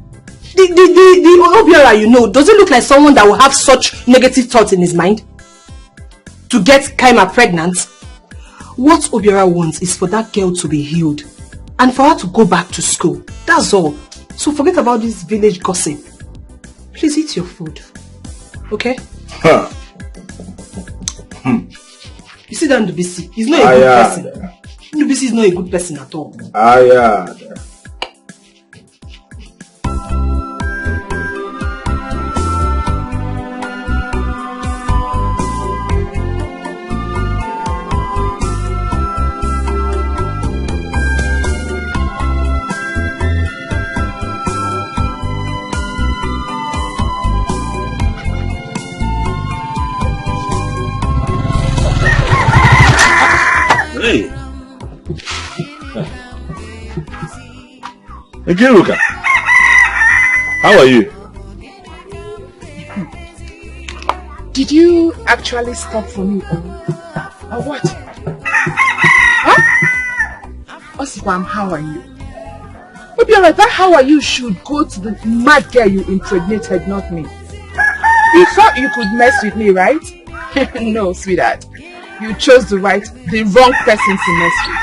The Obiora, you know, does it look like someone that will have such negative thoughts in his mind? To get Kaima pregnant? What Obiora wants is for that girl to be healed. And for her to go back to school. That's all. So forget about this village gossip. Please eat your food. Okay? You see that Ndubisi? He's not a good person. Ndubisi is not a good person at all. Nkiruka, how are you? Did you actually stop for me or what? Huh? Osipam, how are you? Obiora, that how are you should go to the mad girl you impregnated, not me. You thought you could mess with me, right? No, sweetheart. You chose the wrong person to mess with.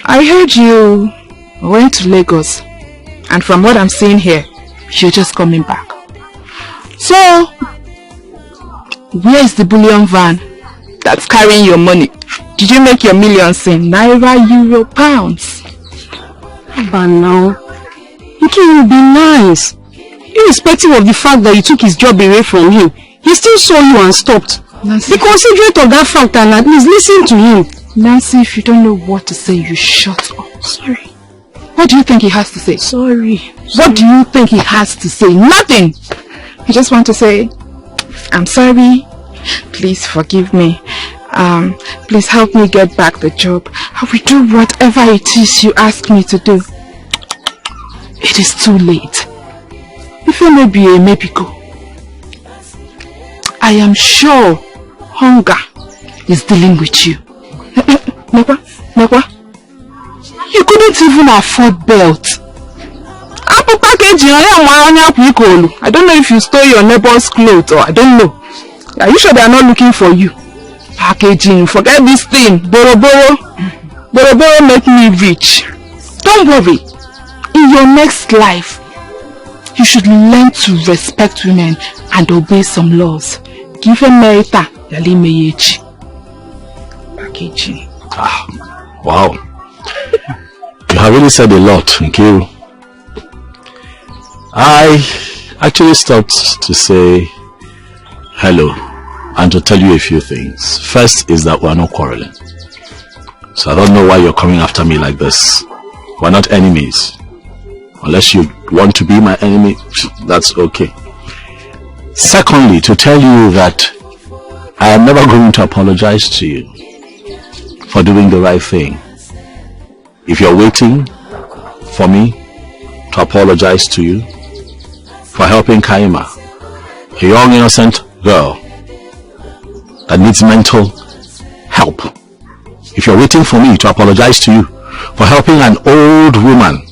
I heard you went to Lagos, and from what I'm seeing here, you're just coming back. So, where is the bullion van that's carrying your money? Did you make your millions in Naira, Euro, pounds? But now, you can be nice. Irrespective of the fact that you took his job away from him, he still saw you and stopped. Nancy, be considerate of that fact and at least listen to him. Nancy, if you don't know what to say, you shut up. Sorry. What do you think he has to say? Sorry. What do you think he has to say? Nothing. You just want to say, I'm sorry. Please forgive me. Please help me get back the job. I will do whatever it is you ask me to do. It is too late. If you may be a maybe go. I am sure hunger is dealing with you. Nekwa, you couldn't even afford belt. I don't know if you stole your neighbor's clothes or I don't know. Are you sure they are not looking for you? Packaging, forget this thing. Boro make me rich. Don't worry. In your next life, you should learn to respect women and obey some laws. Give a merita, yali meyechi. Packaging. Ah, wow. You have really said a lot, Nkiru. I actually stopped to say hello and to tell you a few things. First is that we're not quarreling. So I don't know why you're coming after me like this. We're not enemies. Unless you want to be my enemy, that's okay. Secondly, to tell you that I am never going to apologize to you for doing the right thing. If you're waiting for me to apologize to you for helping Kaima, a young innocent girl that needs mental help, if you're waiting for me to apologize to you for helping an old woman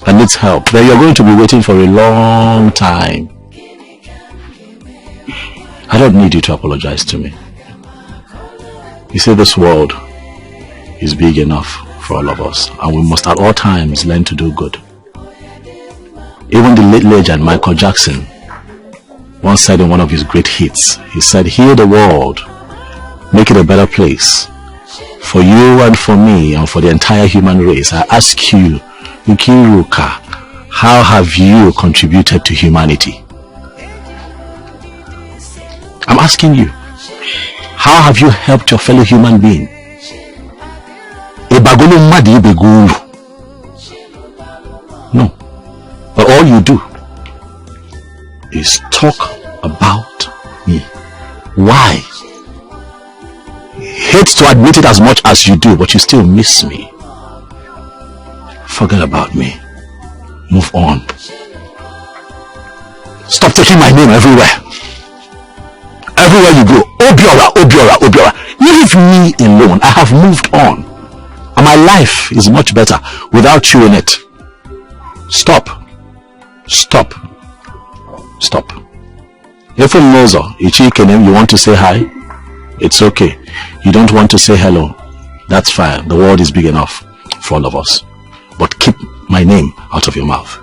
that needs help, then you're going to be waiting for a long time. I don't need you to apologize to me. You see, this world is big enough for all of us, and we must at all times learn to do good. Even the late legend Michael Jackson once said in one of his great hits, he said, heal the world, make it a better place for you and for me and for the entire human race. I ask you, Nkiruka, how have you contributed to humanity? I'm asking you, how have you helped your fellow human being? No. But all you do is talk about me. Why? Hate to admit it as much as you do, but you still miss me. Forget about me. Move on. Stop taking my name everywhere. Everywhere you go, Obiora, Obiora, Obiora. Leave me alone. I have moved on. And my life is much better without you in it. Stop. Stop. Stop. If you want to say hi, it's okay. You don't want to say hello, that's fine. The world is big enough for all of us. But keep my name out of your mouth.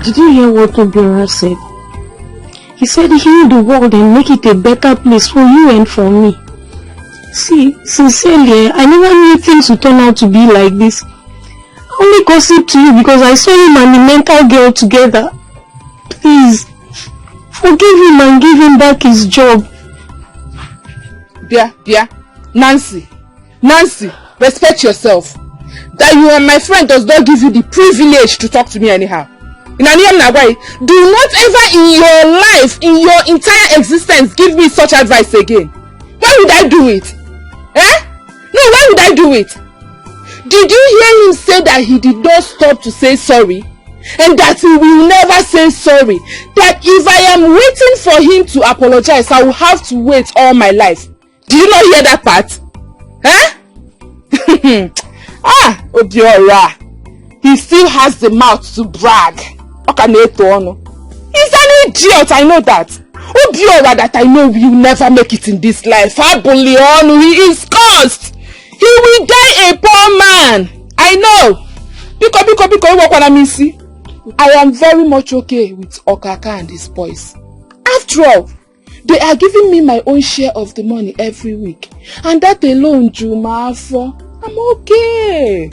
Did you hear what Obiora said? He said heal the world and make it a better place for you and for me. See, sincerely, I never knew things would turn out to be like this. I only gossip to you because I saw him and the mental girl together. Please, forgive him and give him back his job. Dear, Nancy, respect yourself. That you are my friend does not give you the privilege to talk to me anyhow. Do not ever in your life, in your entire existence, give me such advice again. Why would I do it? Eh? No, why would I do it? Did you hear him say that he did not stop to say sorry? And that he will never say sorry? That if I am waiting for him to apologize, I will have to wait all my life. Did you not hear that part? Eh? Obiora. He still has the mouth to brag. He's an idiot, I know that. Obiora that I know will never make it in this life. He is cursed. He will die a poor man. I know. I am very much okay with Okaka and his boys. After all, they are giving me my own share of the money every week. And that alone, Juma, I'm okay.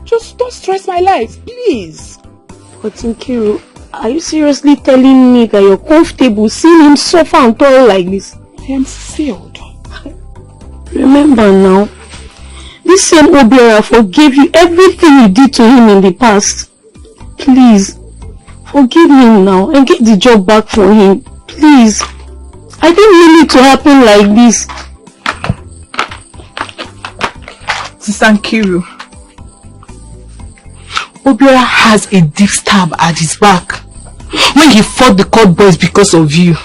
Just don't stress my life, please. But Nkiru, are you seriously telling me that you're comfortable seeing him suffer and toil like this? I am filled. Remember now, this same Obiora forgave you everything you did to him in the past. Please, forgive him now and get the job back for him. Please. I didn't mean it to happen like this. Sister Nkiru, Obiora has a deep stab at his back when he fought the court boys because of you.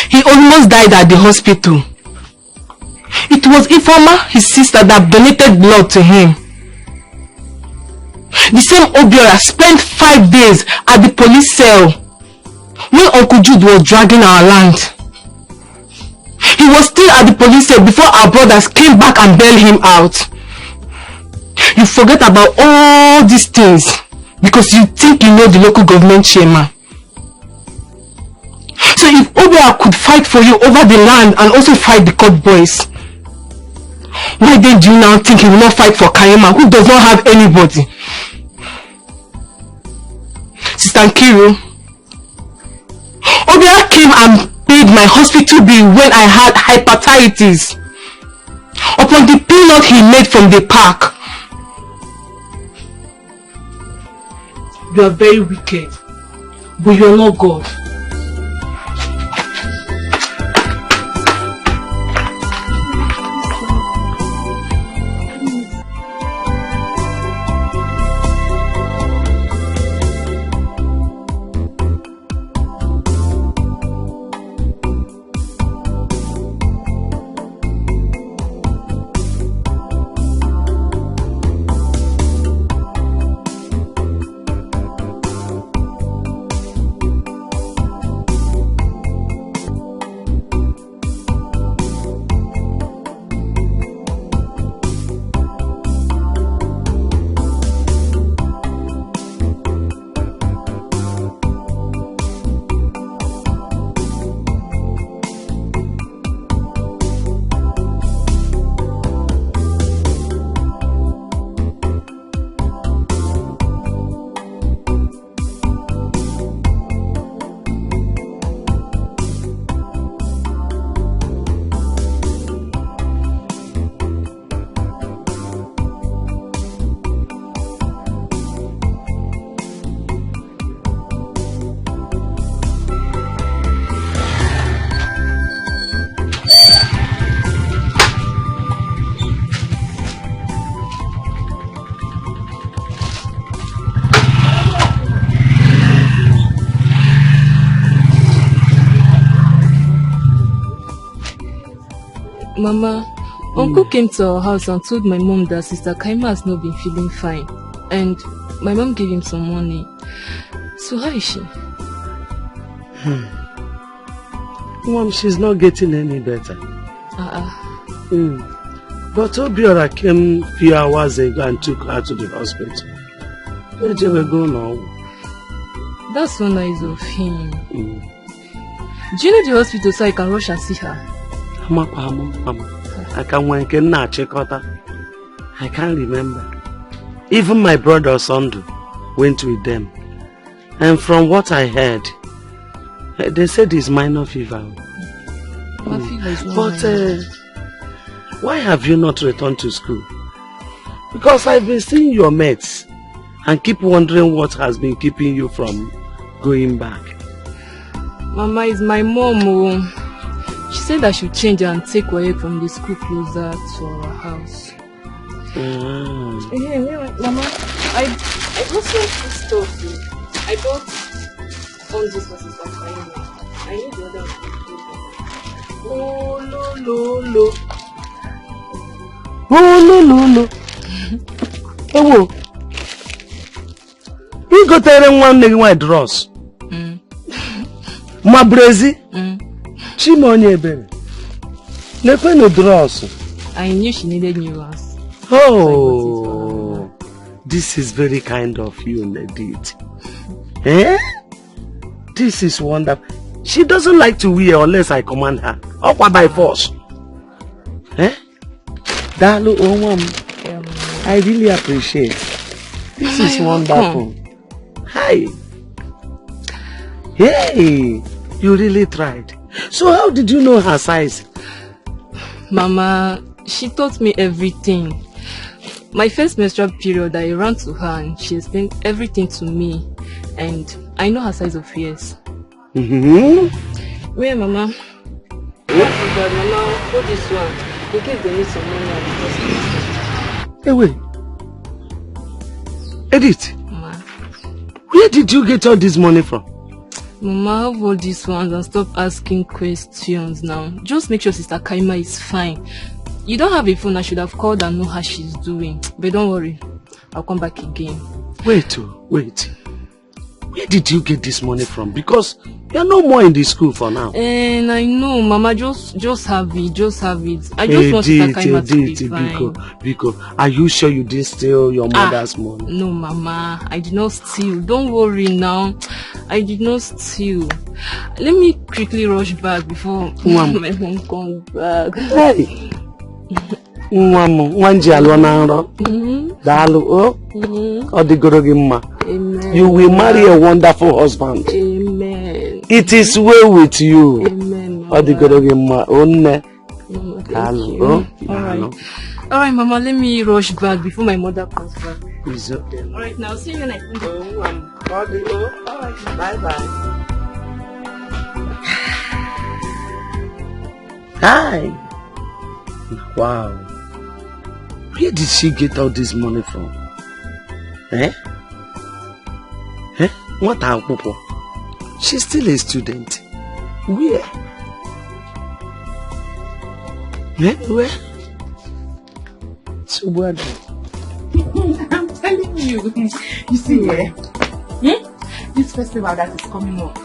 He almost died at the hospital. It was Ifeoma, his sister, that donated blood to him. The same Obiora spent 5 days at the police cell when Uncle Jude was dragging our land. He was still at the police cell before our brothers came back and bailed him out. You forget about all these things because you think you know the local government chairman. So if Obiora could fight for you over the land and also fight the court boys, why then do you now think he will not fight for Karima, who does not have anybody? Sister Nkiru, Obiora came and paid my hospital bill when I had hepatitis upon the peanut he made from the park. You are very wicked, but you are not God. Mama, Uncle came to our house and told my mom that Sister Kaima has not been feeling fine. And my mom gave him some money. So how is she? Mom, she's not getting any better. But Obiora came a few hours ago and took her to the hospital. Where did we go now? That's so nice of him. Do you know the hospital so I can rush and see her? I can't remember. Even my brother Sondu went with them. And from what I heard, they said it's minor fever. Fever is not but why have you not returned to school? Because I've been seeing your mates and keep wondering what has been keeping you from going back. Mama is my mom. Oh. She said I should change and take away from the school closer to our house. Mama, I also stuff. I bought all these horses from Kaima. I need the other one. Oh, no. Oh, no. Oh, you got there one nigga white dross. My brazy. Chimonye baby. Never no dross. I knew she needed new ones. Oh, this is very kind of you, Nedit. Eh? This is wonderful. She doesn't like to wear unless I command her. Or by force. Eh? Dalu, oh mom. I really appreciate. This is wonderful. Hi. Hey, you really tried. So how did you know her size? Mama, she taught me everything. My first menstrual period, I ran to her and she explained everything to me. And I know her size of ears. Where, Mama? Mama, hold this one. In case they need some money at the hospital. Hey, wait. Edith, Mama. Where did you get all this money from? Mama, have all these ones and stop asking questions now. Just make sure Sister Kaima is fine. You don't have a phone, I should have called and know how she's doing. But don't worry, I'll come back again. Wait. Where did you get this money from? Because you're no more in the school for now. And I know, Mama, just have it. I just want Sister Kaima to be fine. Biko, are you sure you didn't steal your mother's money? No, Mama, I did not steal. Don't worry now. I did not steal. Let me quickly rush back before my mom comes back. Hey! Amen. You will marry a wonderful husband. Amen. It is well with you. Amen. Alright, Mama, let me rush back before my mother comes back. Alright, now see you when I come back. Alright, bye-bye. Hi. Wow. Where did she get all this money from? What are Popo? She's still a student. Where? Where? So what? I'm telling you. You see here? This festival that is coming up.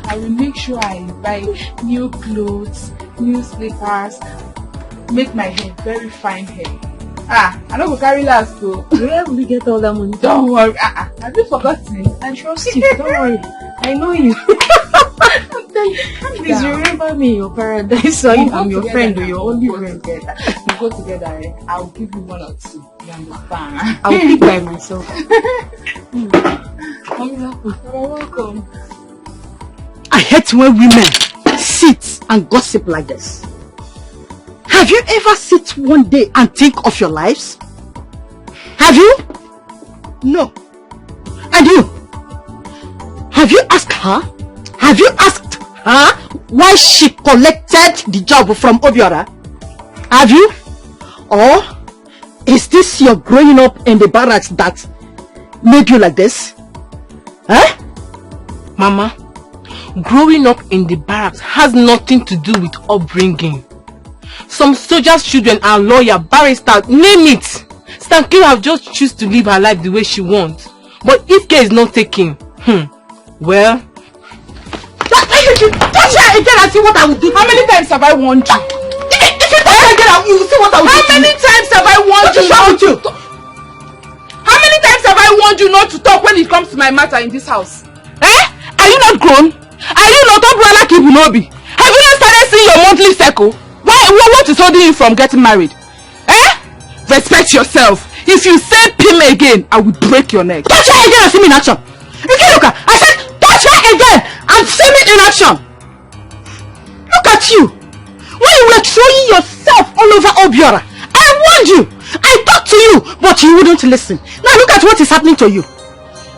I will make sure I buy new clothes, new slippers, make my hair very fine hair. I don't go carry last though. Where will you get all that money? Don't worry. Have you forgotten? I trust you. Don't worry. I know you. Please remember me in your paradise. So I'm your friend or your only friend. We go together. I'll give you one or two. You understand? I'll pick by myself. You're welcome. I hate when women sit and gossip like this. Have you ever sit one day and think of your lives? Have you? No. And you? Have you asked her? Have you asked her why she collected the job from Obiora? Have you? Or is this your growing up in the barracks that made you like this? Huh? Mama, growing up in the barracks has nothing to do with upbringing. Some soldiers' children are lawyer, barrister, name it. Stanky have just choose to live her life the way she wants. But if care is not taken, well... Touch her again and see what I will do. How many times have I warned you? If you touch her again, you will see what I will do. How many times have I warned you not to talk? How many times have I warned you not to talk when it comes to my matter in this house? Are you not grown? Are you not umbrella Kibunobi? Have you not started seeing your monthly cycle? What is holding you from getting married? Respect yourself. If you say pim again, I will break your neck. Touch her again and see me in action. Look, I said touch her again and see me in action. Look at you. When you were throwing yourself all over Obiora, I warned you. I talked to you, but you wouldn't listen. Now look at what is happening to you.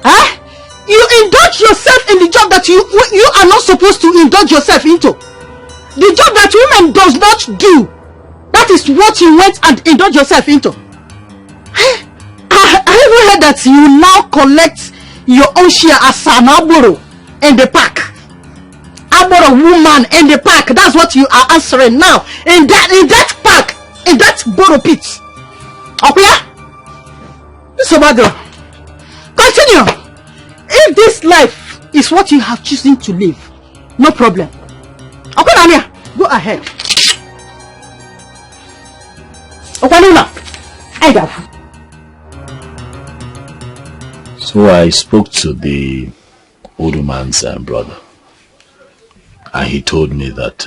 Huh? You indulge yourself in the job that you are not supposed to indulge yourself into. The job that women does not do. That is what you went and indulge yourself into. I even heard that you now collect your own share as an aboro in the park. Aboro woman in the park. That's what you are answering now. In that park. In that boro pit. Okay? This is a bad girl. Continue. If this life is what you have chosen to live, no problem. Okay, Nania, go ahead. Okay, Nuna, I got her. So I spoke to the older man's brother, and he told me that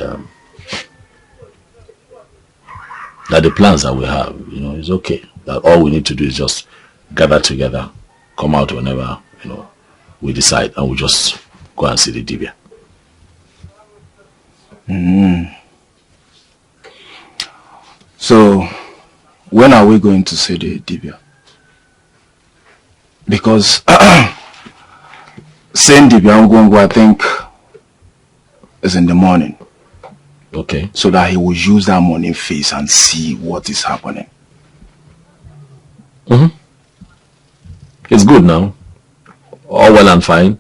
that the plans that we have, is okay. That all we need to do is just gather together, come out whenever, we decide, and we just go and see the Dibia. So, when are we going to see the Dibia? Because saying Dibia Ngongo, I think, is in the morning. Okay. So that he will use that morning face and see what is happening. It's good now. All well and fine.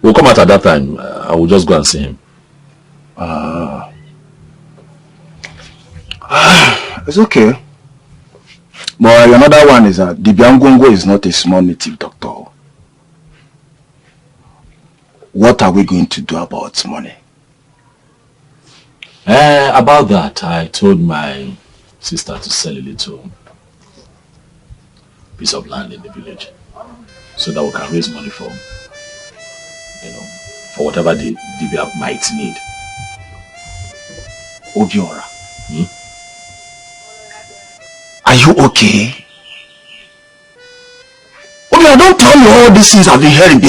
We'll come out at that time. I will just go and see him. It's okay. But another one is that Dibia Ngongo is not a small native doctor. What are we going to do about money? About that, I told my sister to sell a little piece of land in the village, so that we can raise money for whatever the Dibia might need. Obiora, are you okay? Obiora, don't tell me all these things I've been hearing.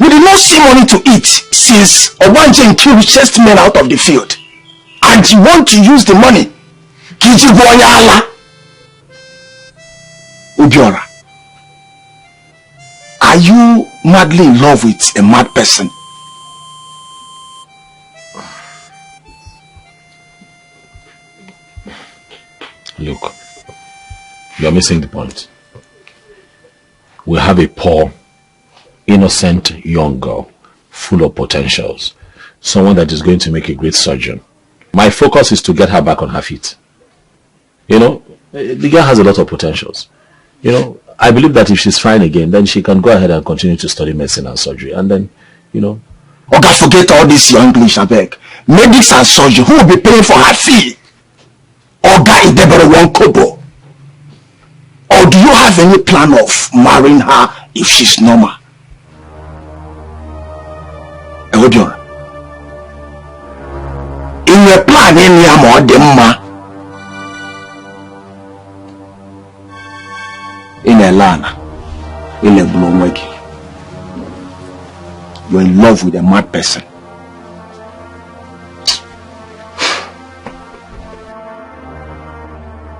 We did not see money to eat since Obanjen killed chest men out of the field, and you want to use the money. Obiora, are you madly in love with a mad person? Look, you are missing the point. We have a poor, innocent young girl, full of potentials, someone that is going to make a great surgeon. My focus is to get her back on her feet. The girl has a lot of potentials. I believe that if she's fine again, then she can go ahead and continue to study medicine and surgery, and then, Okay, forget all this your English, I beg. Medics and surgery, who will be paying for her fee? Oga Idebere one kobo. Or do you have any plan of marrying her if she's normal? Obiora, in your plan, in your more in a lana, in a blue wig. You're in love with a mad person.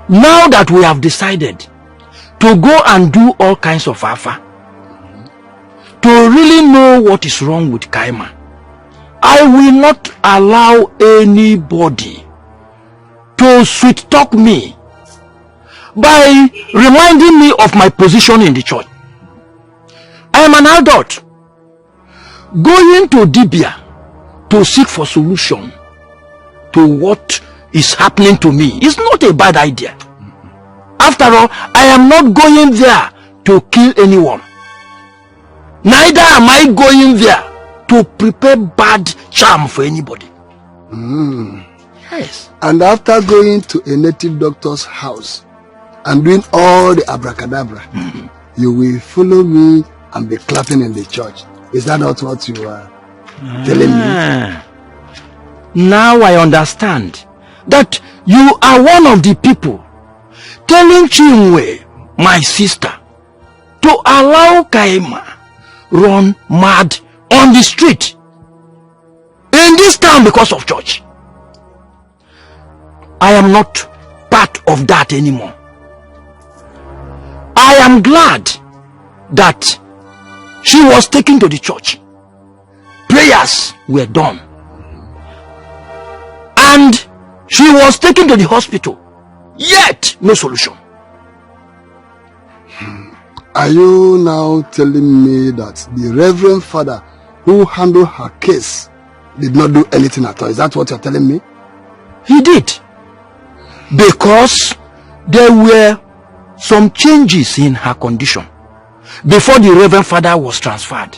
Now that we have decided to go and do all kinds of afa, to really know what is wrong with Kaima, I will not allow anybody to sweet talk me by reminding me of my position in the church. I am an adult. Going to Dibia to seek for solution to what is happening to me is not a bad idea. After all, I am not going there to kill anyone. Neither am I going there to prepare bad charm for anybody. Yes. And after going to a native doctor's house and doing all the abracadabra, you will follow me and be clapping in the church. Is that not what you are telling me? Now I understand that you are one of the people telling Chinwe, my sister, to allow Kaima run mad on the street in this town because of church. I am not part of that anymore. I am glad that she was taken to the church. Prayers were done. And she was taken to the hospital. Yet, no solution. Are you now telling me that the Reverend Father who handled her case did not do anything at all? Is that what you're telling me? He did. Because there were some changes in her condition before the Reverend Father was transferred.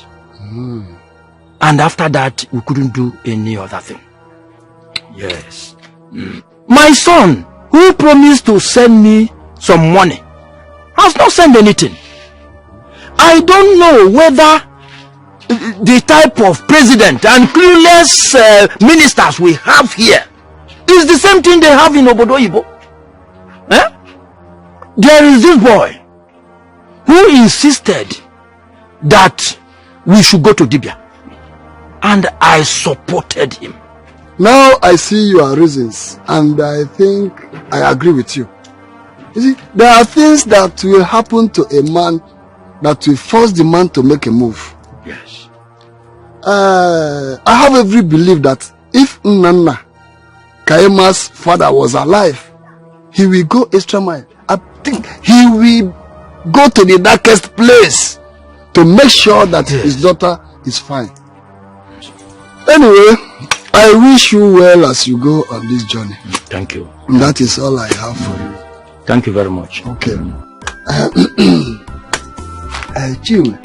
And after that, we couldn't do any other thing. Yes. My son, who promised to send me some money, has not sent anything. I don't know whether the type of president and clueless ministers we have here is the same thing they have in Obodo Ibo. There is this boy who insisted that we should go to Dibia, and I supported him. Now I see your reasons, and I think I agree with you. You see, there are things that will happen to a man that will force the man to make a move. Yes. I have every belief that if Nana Kaima's father was alive, he will go extra mile. I think he will go to the darkest place to make sure that his daughter is fine. Anyway, I wish you well as you go on this journey. Thank you. And that is all I have for you. Thank you very much. Okay. Jim,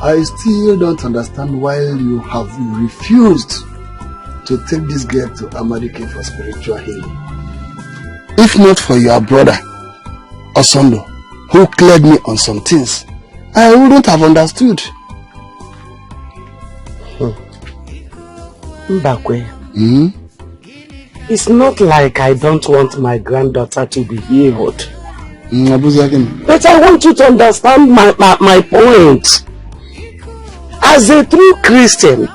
I still don't understand why you have refused to take this girl to Amadike for spiritual healing. If not for your brother, Osondo, who cleared me on some things, I wouldn't have understood. Mbakwe, it's not like I don't want my granddaughter to be healed. But I want you to understand my point. As a true Christian,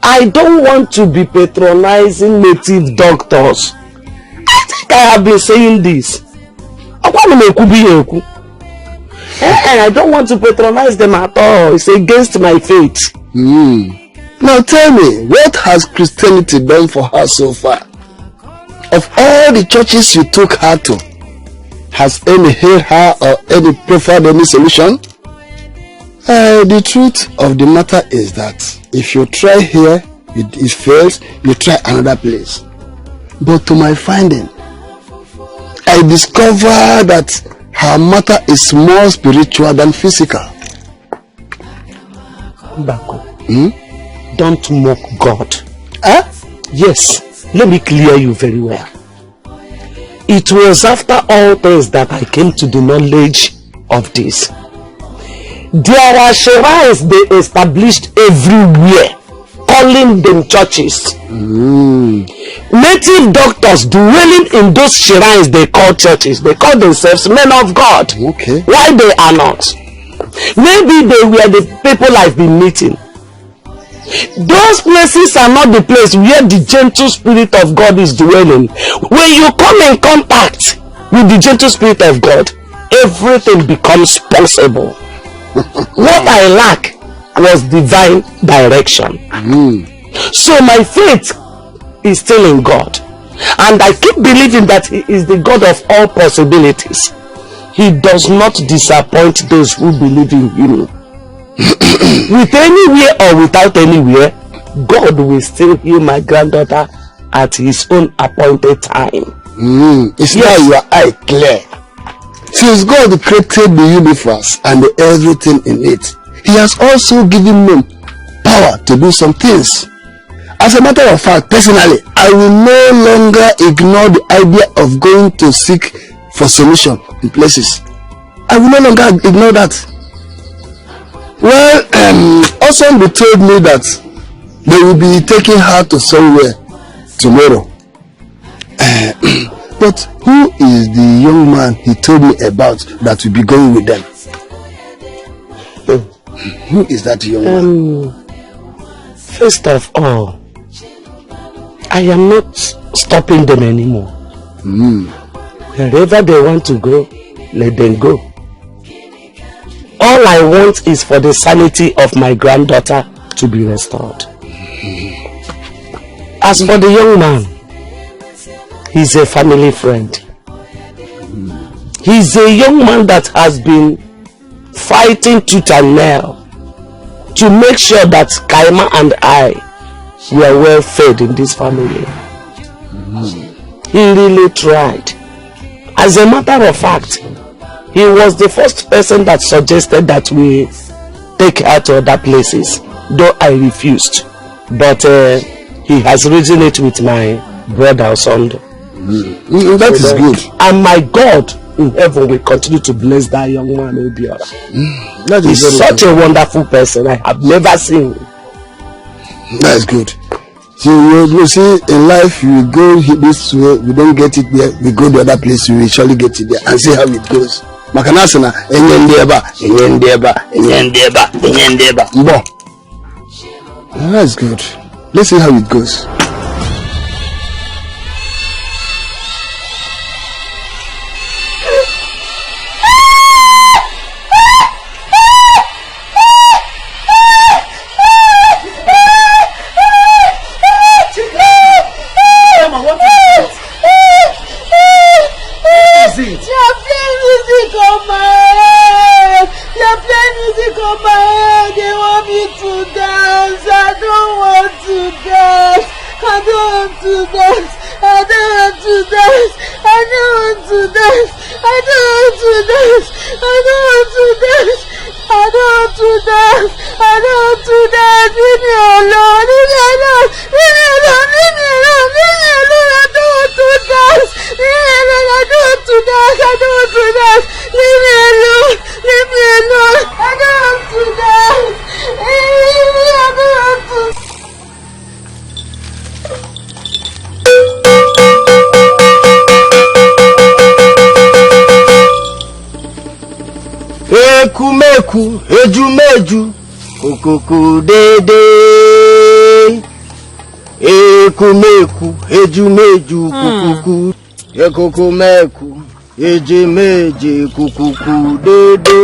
I don't want to be patronizing native doctors. I think I have been saying this. And I don't want to patronize them at all. It's against my faith. Now tell me, what has Christianity done for her so far? Of all the churches you took her to, has any healed her or any preferred any solution? The truth of the matter is that if you try here, it fails, you try another place. But to my finding, I discover that her matter is more spiritual than physical. Mbako, don't mock God. Yes, let me clear you very well. It was after all things that I came to the knowledge of this. There are shrines they established everywhere, calling them churches. Native doctors dwelling in those shrines they call churches, they call themselves men of God. Okay. Why they are not? Maybe they were the people I've been meeting. Those places are not the place where the gentle spirit of God is dwelling. When you come in contact with the gentle spirit of God, everything becomes possible. What I lack was divine direction. So my faith is still in God, and I keep believing that He is the God of all possibilities. He does not disappoint those who believe in Him. With anywhere or without anywhere, God will still heal my granddaughter at His own appointed time. It's now your eye clear. Since God created the universe and everything in it, He has also given men power to do some things. As a matter of fact, personally, I will no longer ignore the idea of going to seek for solution in places. I will no longer ignore that. Well, also they told me that they will be taking her to somewhere tomorrow. But who is the young man he told me about that will be going with them? Who is that young man? First of all, I am not stopping them anymore. Wherever they want to go, let them go. All I want is for the sanity of my granddaughter to be restored. As for the young man, he's a family friend. He's a young man that has been fighting tooth and nail to make sure that Kaima and I were well fed in this family. He really tried. As a matter of fact, he was the first person that suggested that we take her to other places, though I refused. But he has reasoned it with my brother Sunday. That is good. And my God in heaven will continue to bless that young man, Obiora. He's such a wonderful person. I have never seen him. That is good. So you see, in life you go this way, we don't get it there, we go the other place, we will surely get it there and see how it goes. Makanasana, enyendeba. That's good. Let's see how it goes. Ekumeku, ejumeju, kukuku dede. Ekumeku, ejumeju, kukuku. Ekumeku, ejumeju, kukuku dede.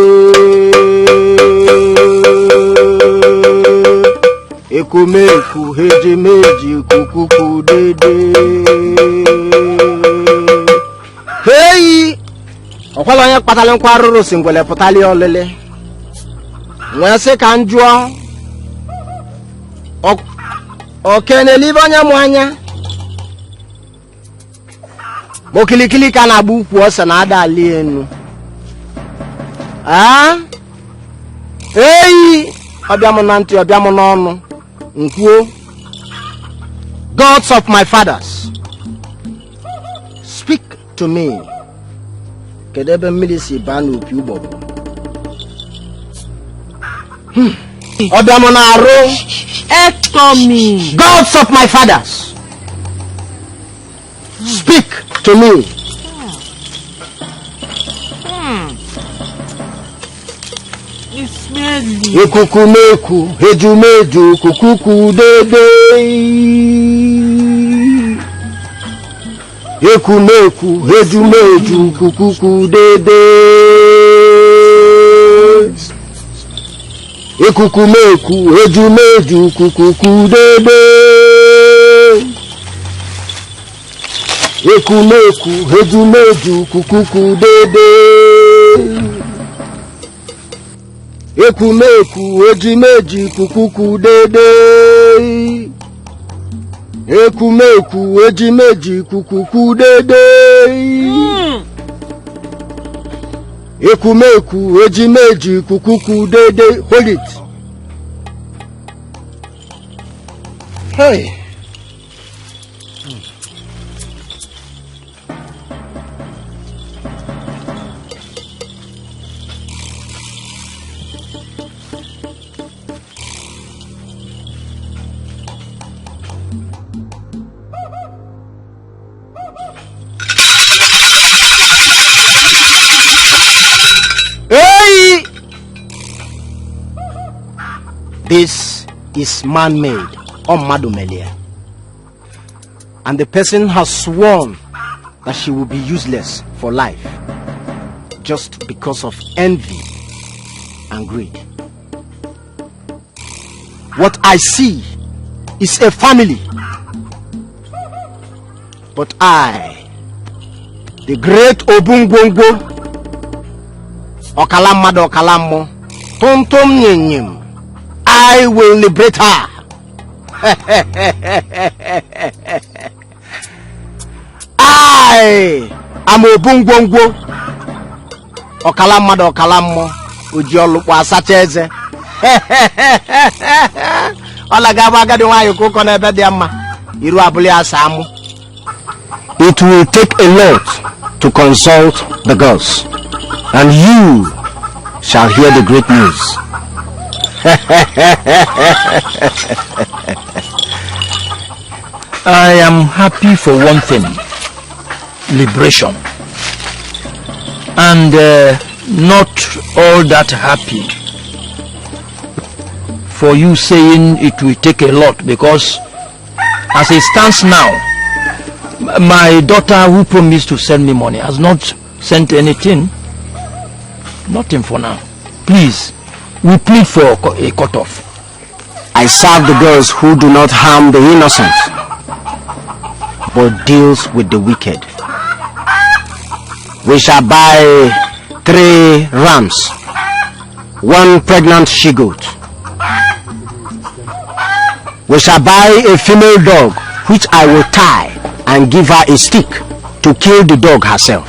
Ekumeku, ejumeju, kukuku dede. Hey! Okwala onye kpatala nkwa arụrụ si ngwele pụtali olele. Nwee sị ka njụọ. Okenelibe onye mụ anya. Mokilikili ka na-agba ukwu ose na ada ali enu. Eyi! Ọbịa mụ na ntị, ọbịa mụ n'ọnụ. Nkwuo. Gods of my fathers, speak to me. Kedebe milisi banu pi ubobo. Obiamonaro. Ectomy. Gods of my fathers, speak to me. Ekukumeku, ejumeju, kukuku dede. Ekumeku, ejumeju, kukuku dede. Ekukumeku, ejumeju, kukuku dede. Ekumeku, ejumeju, kukuku dede. Ekumeku, ejumeju, kukuku dede. Ekumeku, ejimeji, kukuku dede. Ekumeku, ejimeji, kukuku dede. Hold it. Hey. Hey! This is man-made on Madumelia. And the person has sworn that she will be useless for life just because of envy and greed. What I see is a family. But I, the great Obungbongbo, Okalamado Okalamo, Tontom Nyenyim, I will liberate her. I am Obungbongbo, Okalamado Okalamo, Ujiolukwa Sacheze. It will take a lot to consult the gods, and you shall hear the great news. I am happy for one thing, liberation, and not all that happy for you saying it will take a lot, because as it stands now, my daughter who promised to send me money has not sent anything. Nothing for now. Please, we plead for a cut-off. I serve the girls who do not harm the innocent, but deals with the wicked. We shall buy 3 rams, 1 pregnant she-goat. We shall buy a female dog, which I will tie and give her a stick to kill the dog herself,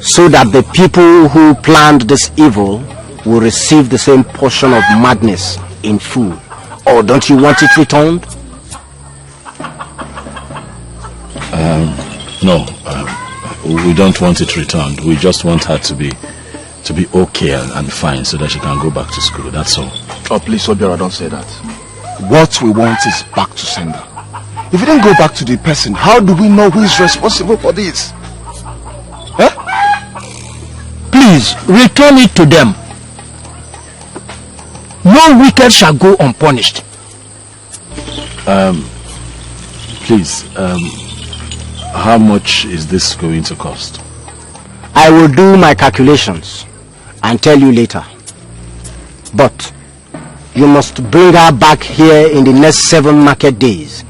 so that the people who planned this evil will receive the same portion of madness in full. Or don't you want it returned? No, we don't want it returned. We just want her to be okay and fine, so that she can go back to school. That's all. Oh, please, Obiora, don't say that. What we want is back to sender. If we don't go back to the person, how do we know who is responsible for this? Please, return it to them. No wicked shall go unpunished. Please, how much is this going to cost? I will do my calculations and tell you later. But you must bring her back here in the next 7 market days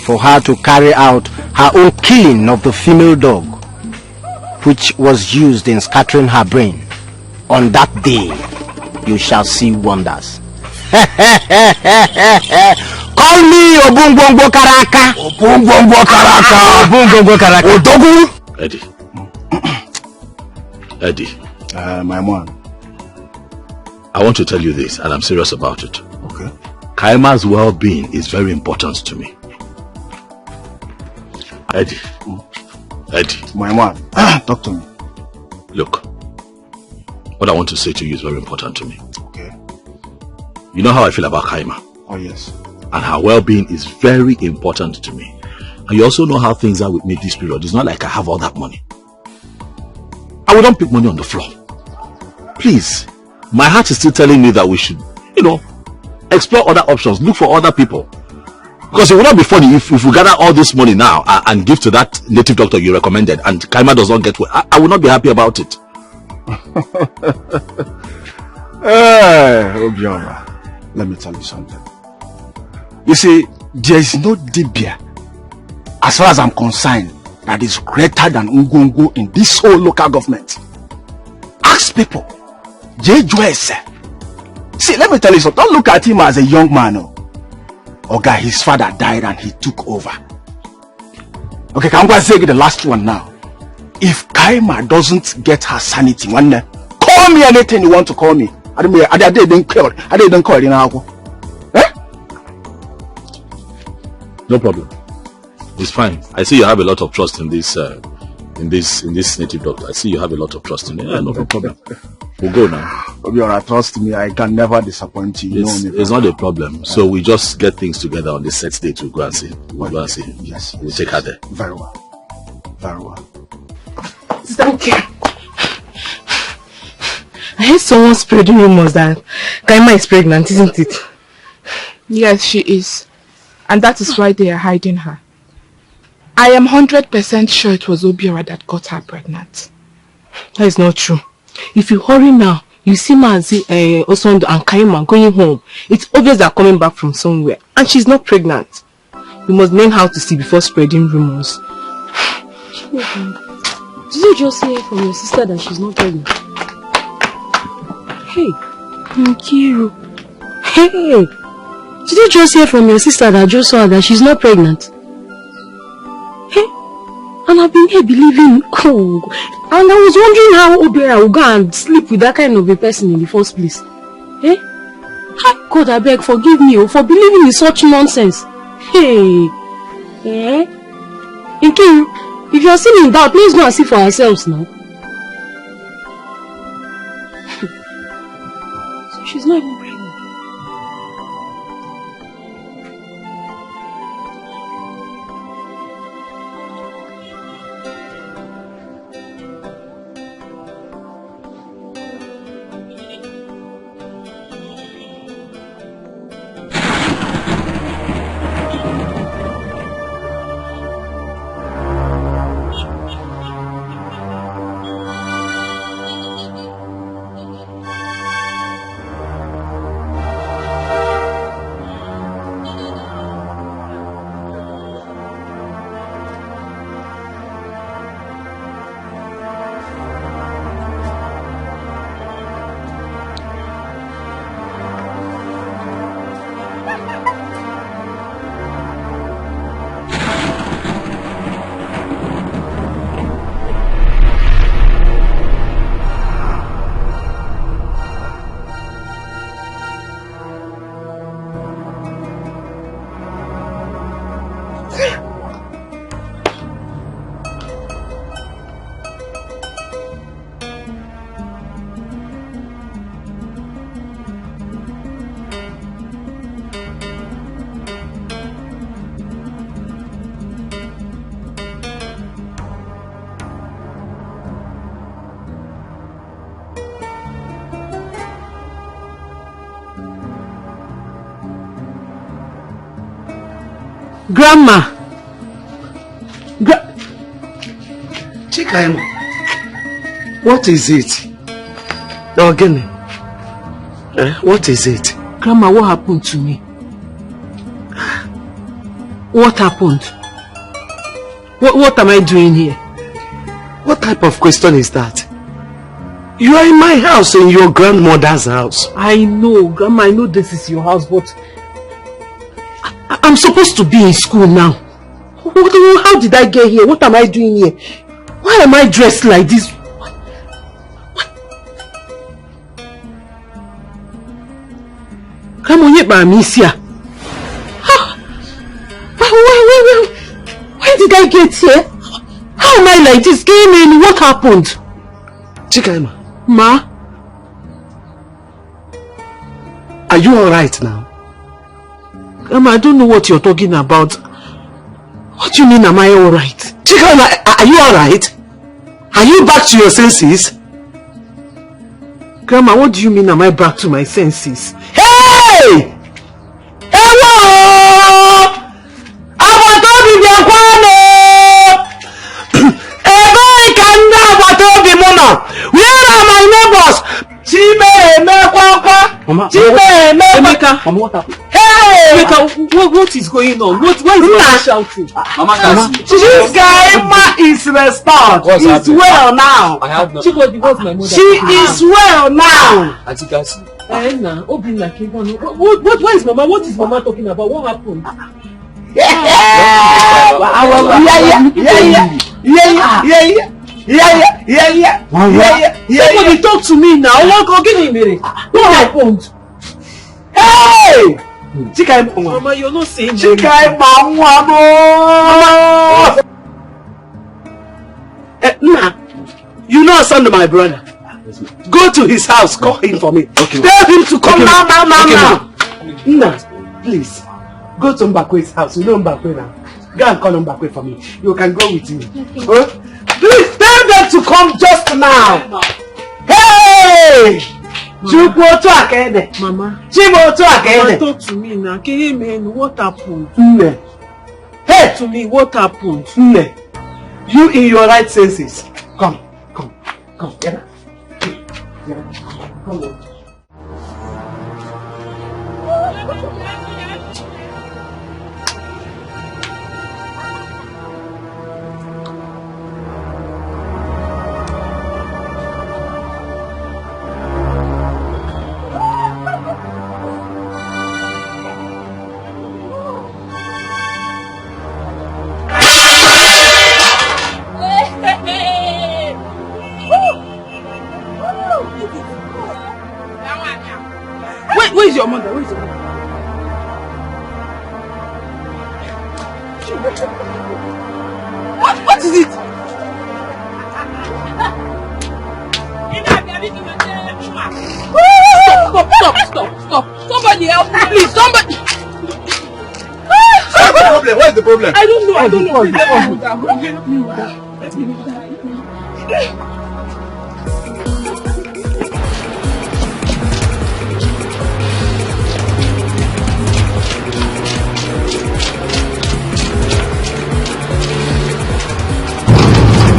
for her to carry out her own killing of the female dog, which was used in scattering her brain. On that day, you shall see wonders. Call me Obungbongbo Karaka. Obungbongbo Karaka. Obungbongbo Karaka. Odogu. Eddie. My man. I want to tell you this, and I'm serious about it. Okay. Kaima's well-being is very important to me. Eddie. My man. Talk to me. Look, what I want to say to you is very important to me. Okay. You know how I feel about Kaima. Oh, yes. And her well-being is very important to me. And you also know how things are with me this period. It's not like I have all that money. I will not pick money on the floor. Please. My heart is still telling me that we should, explore other options, look for other people. Because it would not be funny if we gather all this money now and give to that native doctor you recommended and Kaima does not get well. I will not be happy about it. Obiora, let me tell you something. You see, there is no Dibia, as far as I'm concerned, that is greater than Ngongo in this whole local government. Ask people. See, let me tell you something. Don't look at him as a young man. Okay, his father died and he took over. Okay, can I say the last one now? If Kaima doesn't get her sanity, call me anything you want to call me. I didn't call it now. No problem. It's fine. I see you have a lot of trust in this native doctor. I see you have a lot of trust in it. Yeah, no problem. We'll go now. Obiora, trust me, I can never disappoint you. It's not a problem. So we just get things together on the set date to go and see. We'll go and see. Yes. We'll take her there. Very well. Very well. Thank you. I heard someone spreading rumors that Kaima is pregnant, isn't it? Yes, she is. And that is why they are hiding her. I am 100% sure it was Obiora that got her pregnant. That is not true. If you hurry now, you see Mazi, Osondo and Kaima going home. It's obvious they're coming back from somewhere. And she's not pregnant. You must learn how to see before spreading rumors. Did you just hear from your sister that she's not pregnant? Hey, Nkiru. Hey, did you just hear from your sister that just saw that she's not pregnant? Hey, and I've been here believing. Oh, and I was wondering how Obiora would go and sleep with that kind of a person in the first place. Hey, God, I beg, forgive me for believing in such nonsense. Hey, Nkiru, if you're still in doubt, let's go and see for ourselves now. So she's not even pregnant. Grandma! Chikaima, what is it? Again, what is it? Grandma, what happened to me? What happened? What am I doing here? What type of question is that? You are in my house, in your grandmother's house. I know, Grandma, I know this is your house, but I'm supposed to be in school now. How did I get here? What am I doing here? Why am I dressed like this? Come on, where did I get here? How am I like this? Came in, what happened? Chikaima. Ma? Are you alright now? Grandma, I don't know what you're talking about. What do you mean, am I alright? Chikaima, are you alright? Are you back to your senses? Grandma, what do you mean, am I back to my senses? Hey! Hello! Where are my neighbors? Mama, what happened? Hey! What is going on? Why is Mama shouting? Mama, Chikaima is restored. She's well now. I have no. What's my mother? She is well now. What is Mama? What is Mama talking about? What happened? Somebody talk to me now. What happened? Hey! Mama, you're not saying you know son of my brother. Go to his house, call him for me. Okay. Tell him to come now. Nah, please. Go to Mbakwe's house. You know Mbakwe now. Go and call Mbakwe for me. You can go with me. Okay? Please tell them to come just now. Hey! Mama, talk to me now. What happened? Say to me what happened. Nne, you in your right senses. Come, get up. Come on. Where is your mother? Where is your mother? What is it? Stop. Somebody help me, please. Somebody. What's the problem? What is the problem? I don't know. Please, let me with that. Let me with that.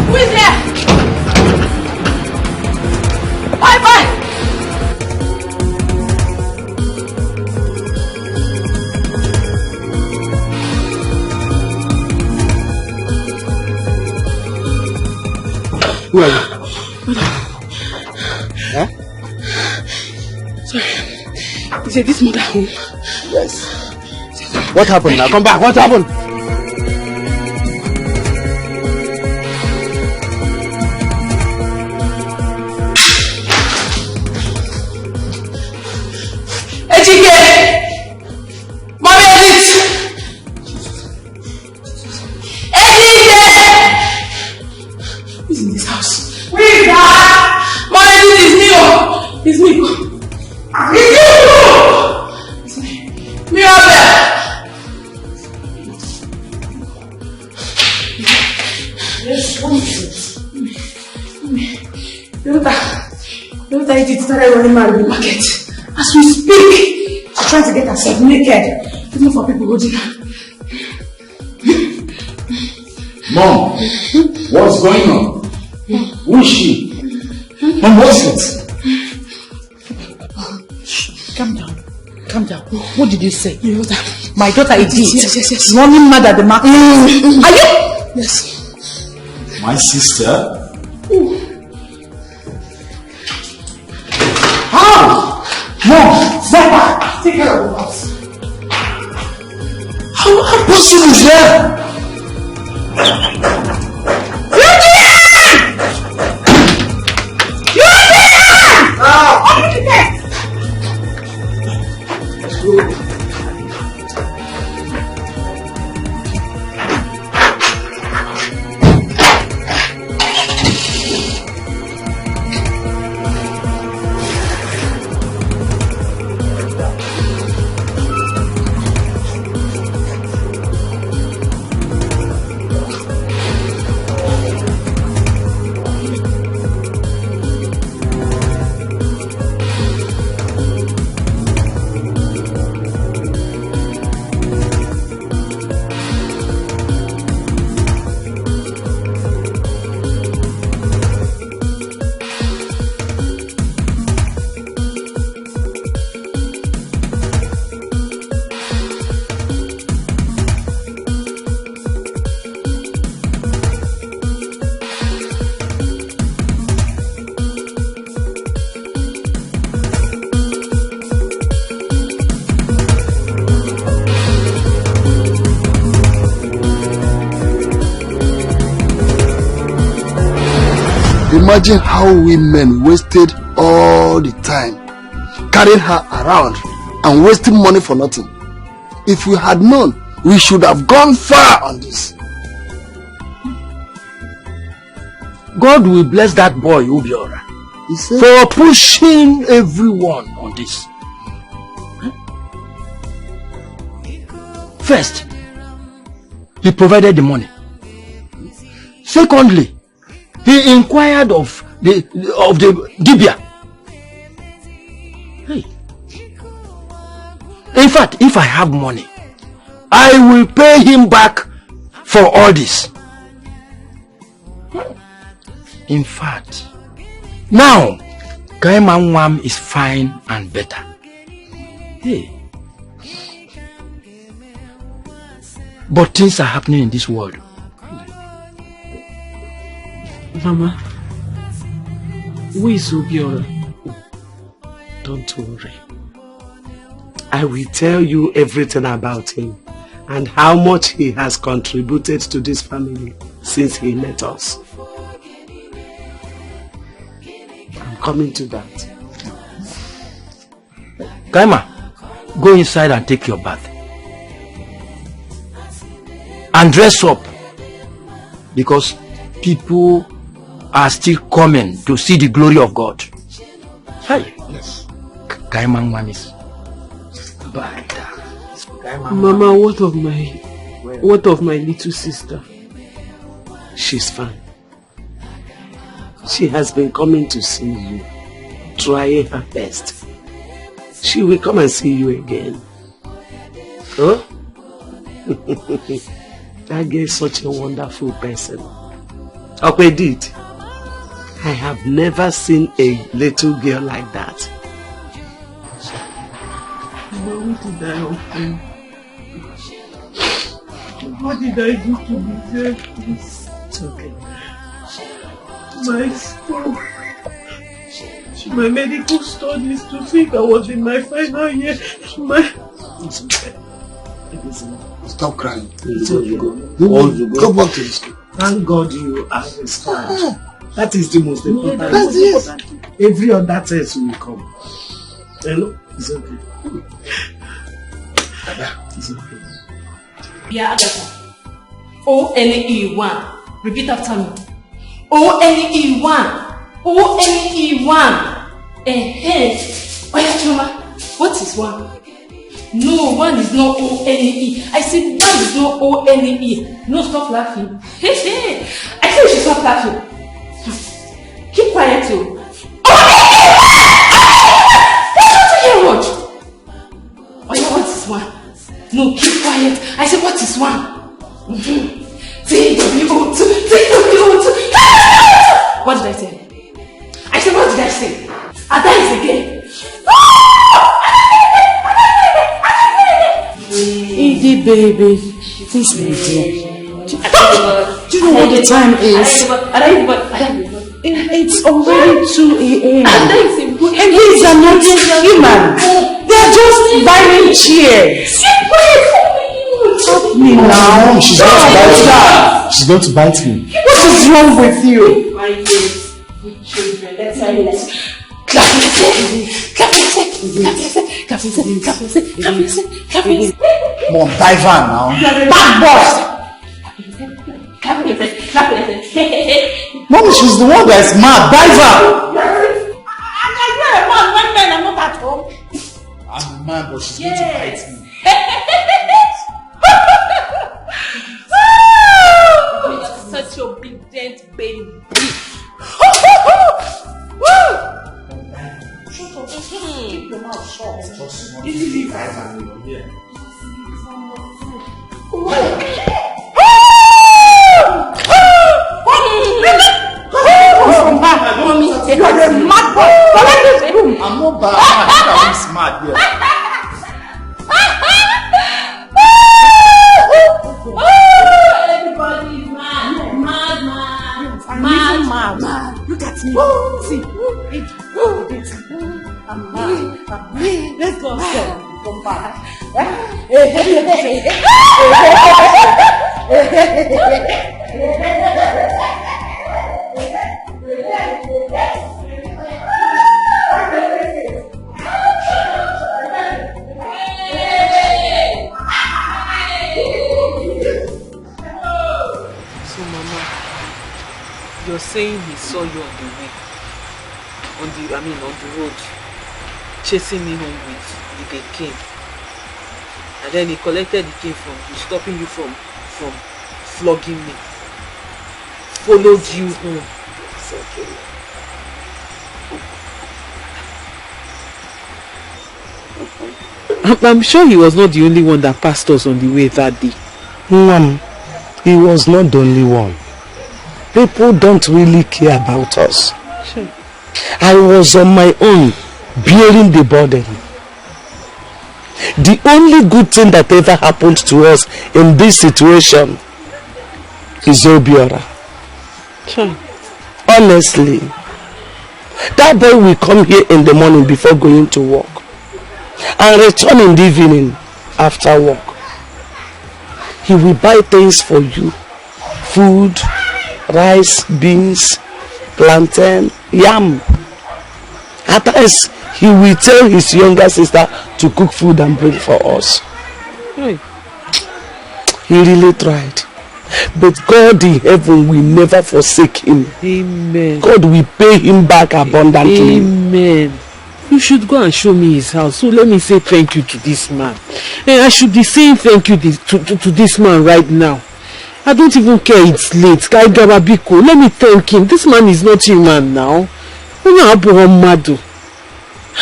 Who is there? Bye. Who are you? Huh? Sorry. Is this mother home? Yes. What happened now? Come back. What happened? Who's in this house? Where is that? Mommy, this is me. It's me. It's you! Mirabel! Yes, what is it? Don't I did started running mad in the market. As we speak, she's trying to get herself naked. Even for people holding her. Mom, what's going on? Who is she? Mom, what's it? Calm down. What did you say? My daughter is yes. Running mad at the market. Are you? Yes. My sister? How? Mom, Zeppa, take care of the house. How possible is that? Imagine how women wasted all the time carrying her around and wasting money for nothing. If we had known, we should have gone far on this. God will bless that boy, Obiora, for pushing everyone on this. First, he provided the money. Secondly, he inquired of the Dibia. Hey. In fact, if I have money, I will pay him back for all this. In fact, now Kaiman Wam is fine and better. Hey. But things are happening in this world. Mama, who is Obiora? Don't worry. I will tell you everything about him and how much he has contributed to this family since he met us. I'm coming to that. Kaima, go inside and take your bath. And dress up. Because people are still coming to see the glory of God. Hey. Yes. Kaima one is bad. Mama, what of my little sister? She's fine. She has been coming to see you, trying her best. She will come and see you again. Huh? That girl is such a wonderful person. Okwedit, I have never seen a little girl like that. What did I offend? What did I do to deserve this? It's okay. My school, my medical studies, to think I was in my final year. It's okay. Stop crying. It's okay. Go back to the school. Thank God you understand. That is the most important. That's it. Every other test will come. Hello? It's okay. It's okay. Yeah, Agatha. O-N-E-1. Repeat after me. O-N-E-1. O-N-E-1. Oya Chuma, what is 1? No, 1 is not O-N-E. I said 1 is not O-N-E. No, stop laughing. I said you should stop laughing. Keep quiet too. What? Oya, what is 1? No, keep quiet. I said, what is 1? TWO2. What did I say? I said, what did I say? Ada is again. Easy, baby. Please, baby. Do you know what the time is? It's already 2 a.m. And these are not human. They're just buying chairs. Stop me now. She's going to bite me. She's going to bite me. What is wrong with you? My kids, good children. Let's try this. Clap yourself. Come on, dive on now. Bad boss. Mommy, she's the one that's mad. Dive on. You're a man when men are not at home. I'm a man, but she's going to bite me. You're such a obedient baby. Keep your mouth shut. You leave dive on here. Mommy, you're a mad boy. Collect this room. I'm not bad. I think I'm smart here. Everybody's mad. Look at me. See. I'm mad. Let's go. Come back. So, Mama, you're saying he saw you on the way, on the road, chasing me home with a cane, and then he collected the cane from you, stopping you from flogging me, followed you home. It's okay. I'm sure he was not the only one that passed us on the way that day. he was not the only one. People don't really care about us. Sure. I was on my own, bearing the burden. The only good thing that ever happened to us in this situation is Obiora. Sure. Honestly, that boy will come here in the morning before going to work and return in the evening after work. He will buy things for you: food, rice, beans, plantain, yam. At times, he will tell his younger sister to cook food and bring for us. Hey. He really tried. But God in heaven will never forsake him. Amen. God will pay him back abundantly. Amen. You should go and show me his house. So let me say thank you to this man. I should be saying thank you to this man right now. I don't even care it's late. Let me thank him. This man is not human now.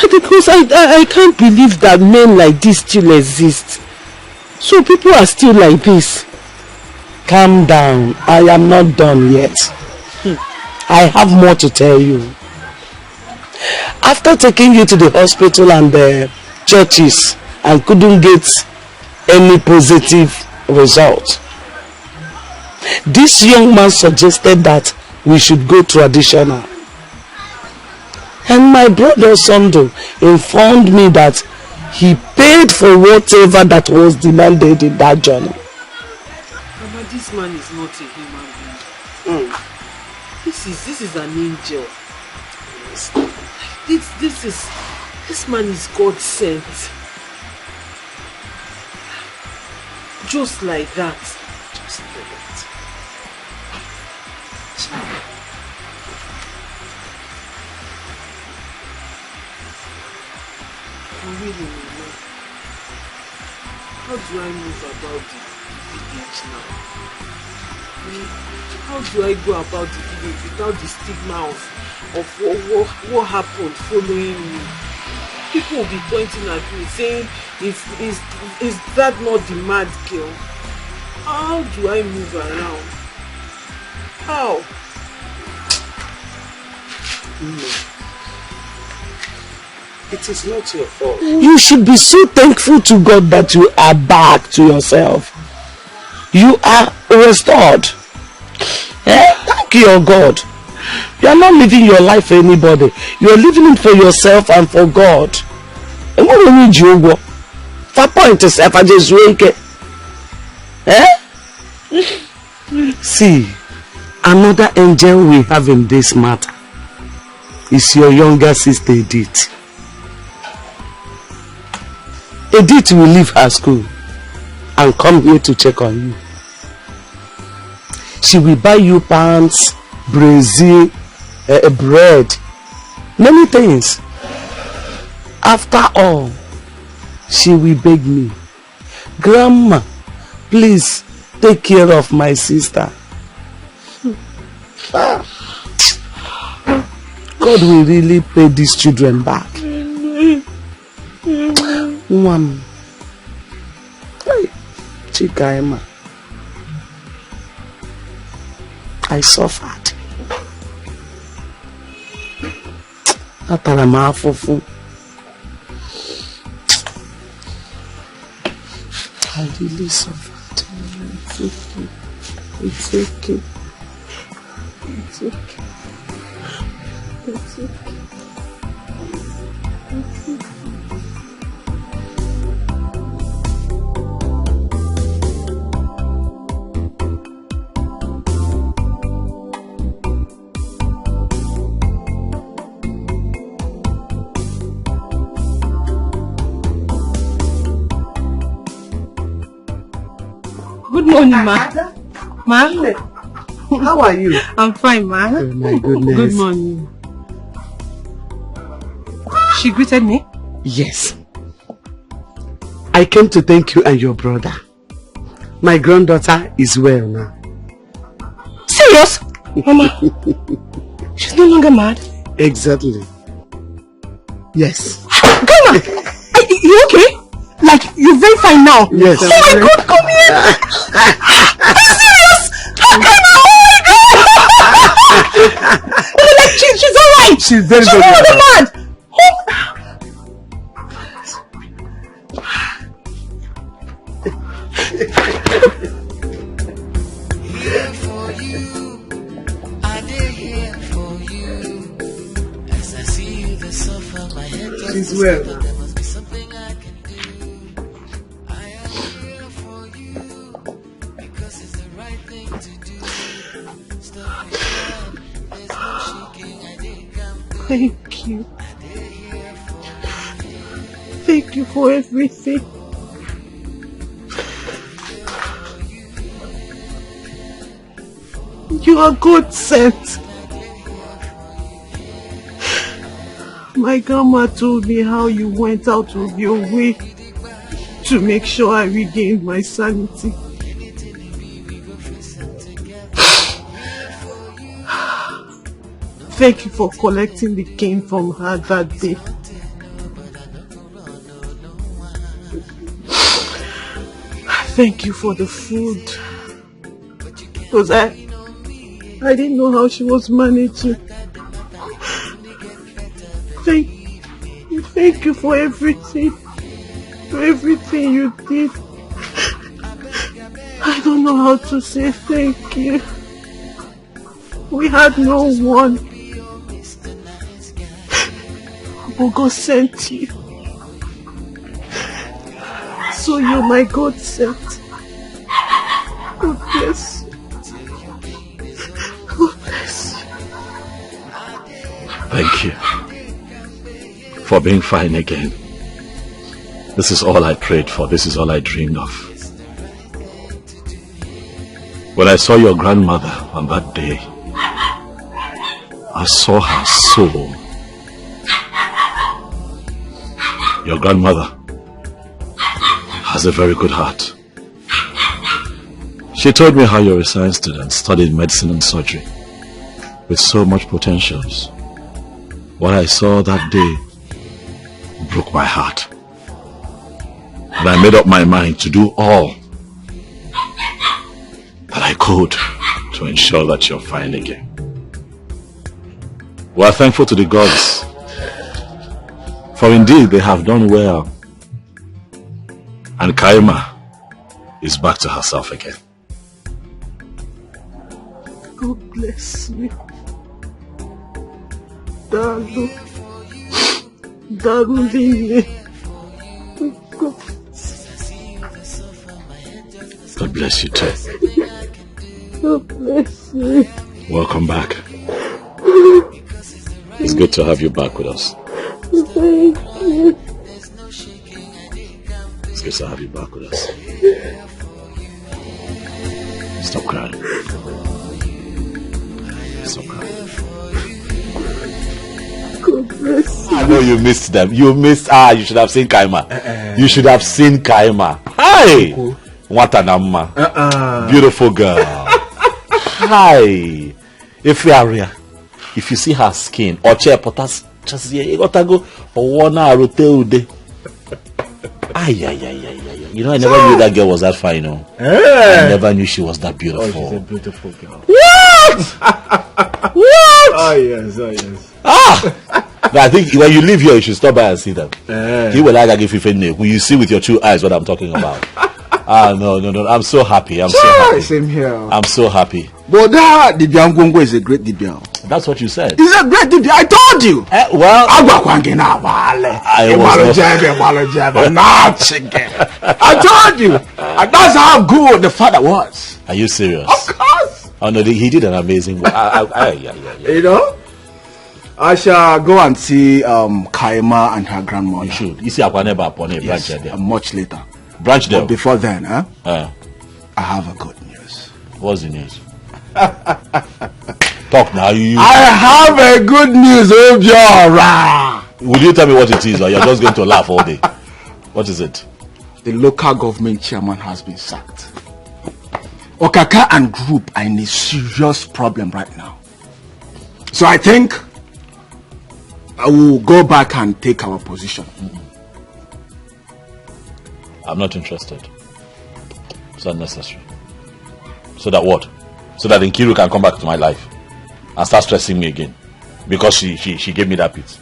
Because I can't believe that men like this still exist. So people are still like this. Calm down. I am not done yet. I have more to tell you. After taking you to the hospital and the churches and couldn't get any positive result, this young man suggested that we should go traditional. And my brother Sondo informed me that he paid for whatever that was demanded in that journey. Mama, this man is not a human being. This is an angel. This man is God sent. Just like that. Just like that. Really, how do I move about the village now? How do I go about the village without the stigma of what happened following me? People will be pointing at me saying, is that not the mad girl? How do I move around? How? No. It is not your fault. You should be so thankful to God that you are back to yourself. You are restored. Thank your God. You are not living your life for anybody. You are living it for yourself and for God. And what do you need you? For point yourself, I just wake. See, another angel we have in this matter is your younger sister Edith. Edith will leave her school and come here to check on you. She will buy you pants, brazier, bread, many things. After all, she will beg me, Grandma, please take care of my sister. God will really pay these children back. Hey, Chikaima, I suffered. I really suffered. It's okay. It's okay. It's okay. It's okay. It's okay. Good morning, ma. Ma? How are you? I'm fine, ma. Oh my goodness. Good morning. She greeted me? Yes. I came to thank you and your brother. My granddaughter is well now. Serious? Mama, she's no longer mad? Exactly. Yes. Grandma, you okay? Like, you're very fine now? Yes. Oh my God, come here! Are you serious? She's alright. She's very, she's very not alright. mad. Here for you, I did here for you. As I see you, the suffer, my head just She's well. there must be something I can do. I am here for you because it's the right thing to do. Stop it, there's no shaking. I did come through. Thank you. Thank you for everything. You are God sent. My grandma told me how you went out of your way to make sure I regained my sanity. Thank you for collecting the cane from her that day. Thank you for the food. Because I didn't know how she was managing. Thank you for everything. For everything you did. I don't know how to say thank you. We had no one. But God sent you. So you're my God sent. God bless you. God bless you. Thank you for being fine again. This is all I prayed for. This is all I dreamed of. When I saw your grandmother on that day, I saw her soul. Your grandmother has a very good heart. She told me how you're a science student, studied medicine and surgery, with so much potentials. What I saw that day broke my heart. And I made up my mind to do all that I could to ensure that you're fine again. We are thankful to the gods, for indeed they have done well. And Kaima is back to herself again. God bless you. Dalu. God bless you too. God bless you. Welcome back. It's good to have you back with us. Thank you. It's good to have you back with us. Stop crying. Stop crying. God bless you. I know you missed them. You should have seen Kaima. You should have seen Kaima. Hi! What an amma. Beautiful girl. Hi! If you see her skin, or chair potas, just you gotta go for 1 hour or 2 days. You know, I never knew that girl was that fine, you know. I never knew she was that beautiful. Oh, she's a beautiful girl. What? What? Oh yes. But I think when you live here, you should stop by and see them. You will like give you when you see with your 2 eyes what I'm talking about. No. I'm so happy. I'm so happy. Same here. I'm so happy. But that Dibian Gongo is a great Dibian. That's what you said. He's a great Dibian. I told you. Well, I told you. And that's how good the father was. Are you serious? Of course. Oh no, he did an amazing work. You know, I shall go and see Kaima and her grandmother. You should. You see, I never upon a branch there. Much later. Branch there. But before then, I have a good news. What's the news? Talk now. I have a good news, Obiora. Will you tell me what it is, or you're just going to laugh all day? What is it? The local government chairman has been sacked. Okaka and group are in a serious problem right now. So I think I will go back and take our position. I'm not interested. It's unnecessary. So that what? So that Nkiru can come back to my life and start stressing me again. because she gave me that pit.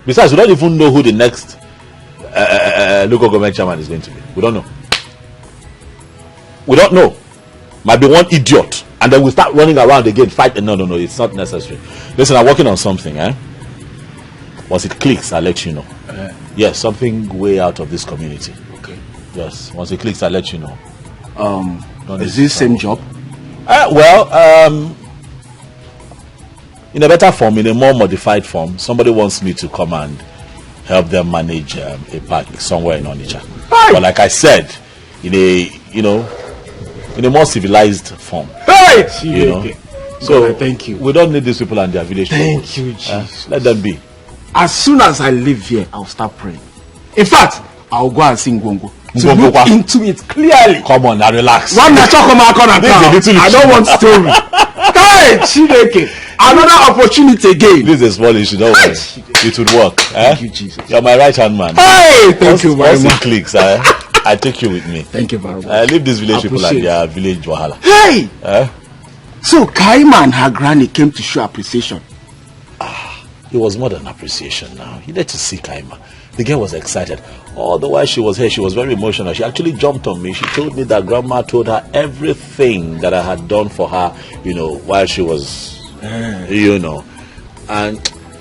Besides, we don't even know who the next local government chairman is going to be. We don't know. We don't know. Might be one idiot, and then we start running around again, fighting. No, it's not necessary. Listen, I'm working on something. Once it clicks, I'll let you know. Yes, something way out of this community. Okay. Yes, once it clicks, I'll let you know. Is this same job? In a better form, in a more modified form, somebody wants me to come and help them manage a park somewhere in Onitsha. But like I said, in a more civilized form. So thank you. We don't need these people and their village. Thank you, Jesus. Let them be. As soon as I leave here, I'll start praying. In fact, I'll go and sing Ngongo. To look into it clearly. Come on, now relax. One I don't want story. Hey, Chineke. Another opportunity again. This is small issue, don't worry. It would work. Thank you, Jesus. You're my right hand man. Hey, thank you very much. Once it clicks, I take you with me. Thank you very much. Leave these village people and their village wahala. Hey! So Kaima and her granny came to show appreciation. It was more than appreciation now. You need to see Kaima. The girl was excited. All the while she was here, she was very emotional. She actually jumped on me. She told me that grandma told her everything that I had done for her, while she was,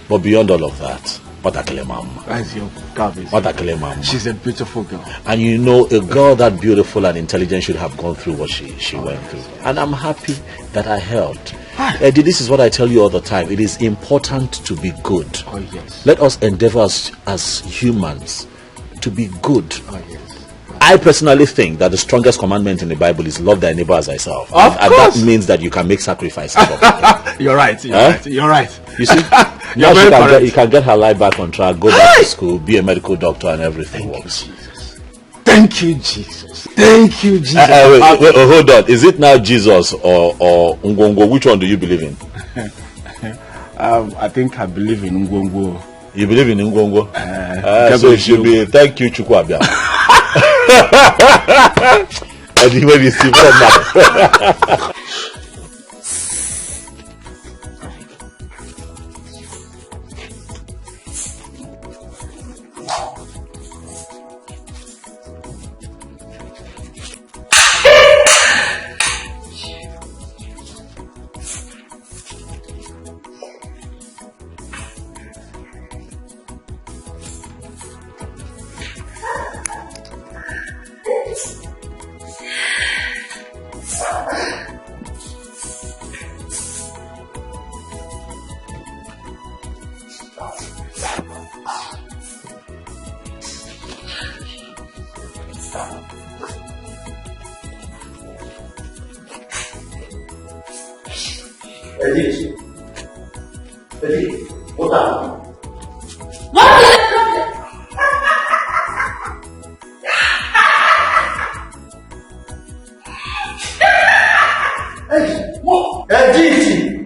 but beyond all of that, Patakele Mama. That's your garbage. Patakele Mama. She's a beautiful girl. And a girl that beautiful and intelligent should have gone through what she went through. And I'm happy that I helped. Eddie, this is what I tell you all the time. It is important to be good. Oh, yes. Let us endeavor as humans to be good. Oh, yes. I personally think that the strongest commandment in the Bible is love thy neighbor as thyself. Of and course. That means that you can make sacrifices. You're right. You're right. You see, now you can get her life back on track, go back to school, be a medical doctor, and everything works. Thank you, Jesus. Thank you, Jesus. Wait, hold on. Is it now Jesus or Ngongo? Which one do you believe in? I think I believe in Ngongo. You believe in Ngongo? So it should be thank you, Chukwabia. And you may see from Eddie, what happened? What is the problem? Eddie, what? Eddie!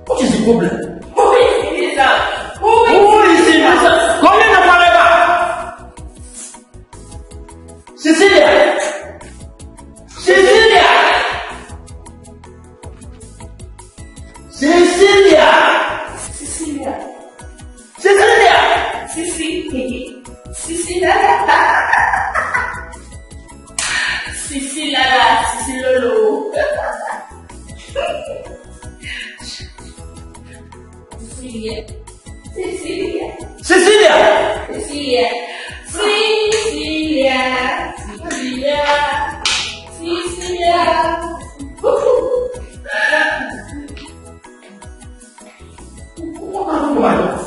What is the problem? Who is in this house? Who is in this house? Come in forever! Cecilia! Cecilia! Cecilia! Cecilia. Cecilia! Cecilia. Cecilia. Cecilia. Cecilolo. Cecilia. Cecilia. Cecilia! Cecilia. Cecilia. Cecilia. Cecilia. What happened to my wife?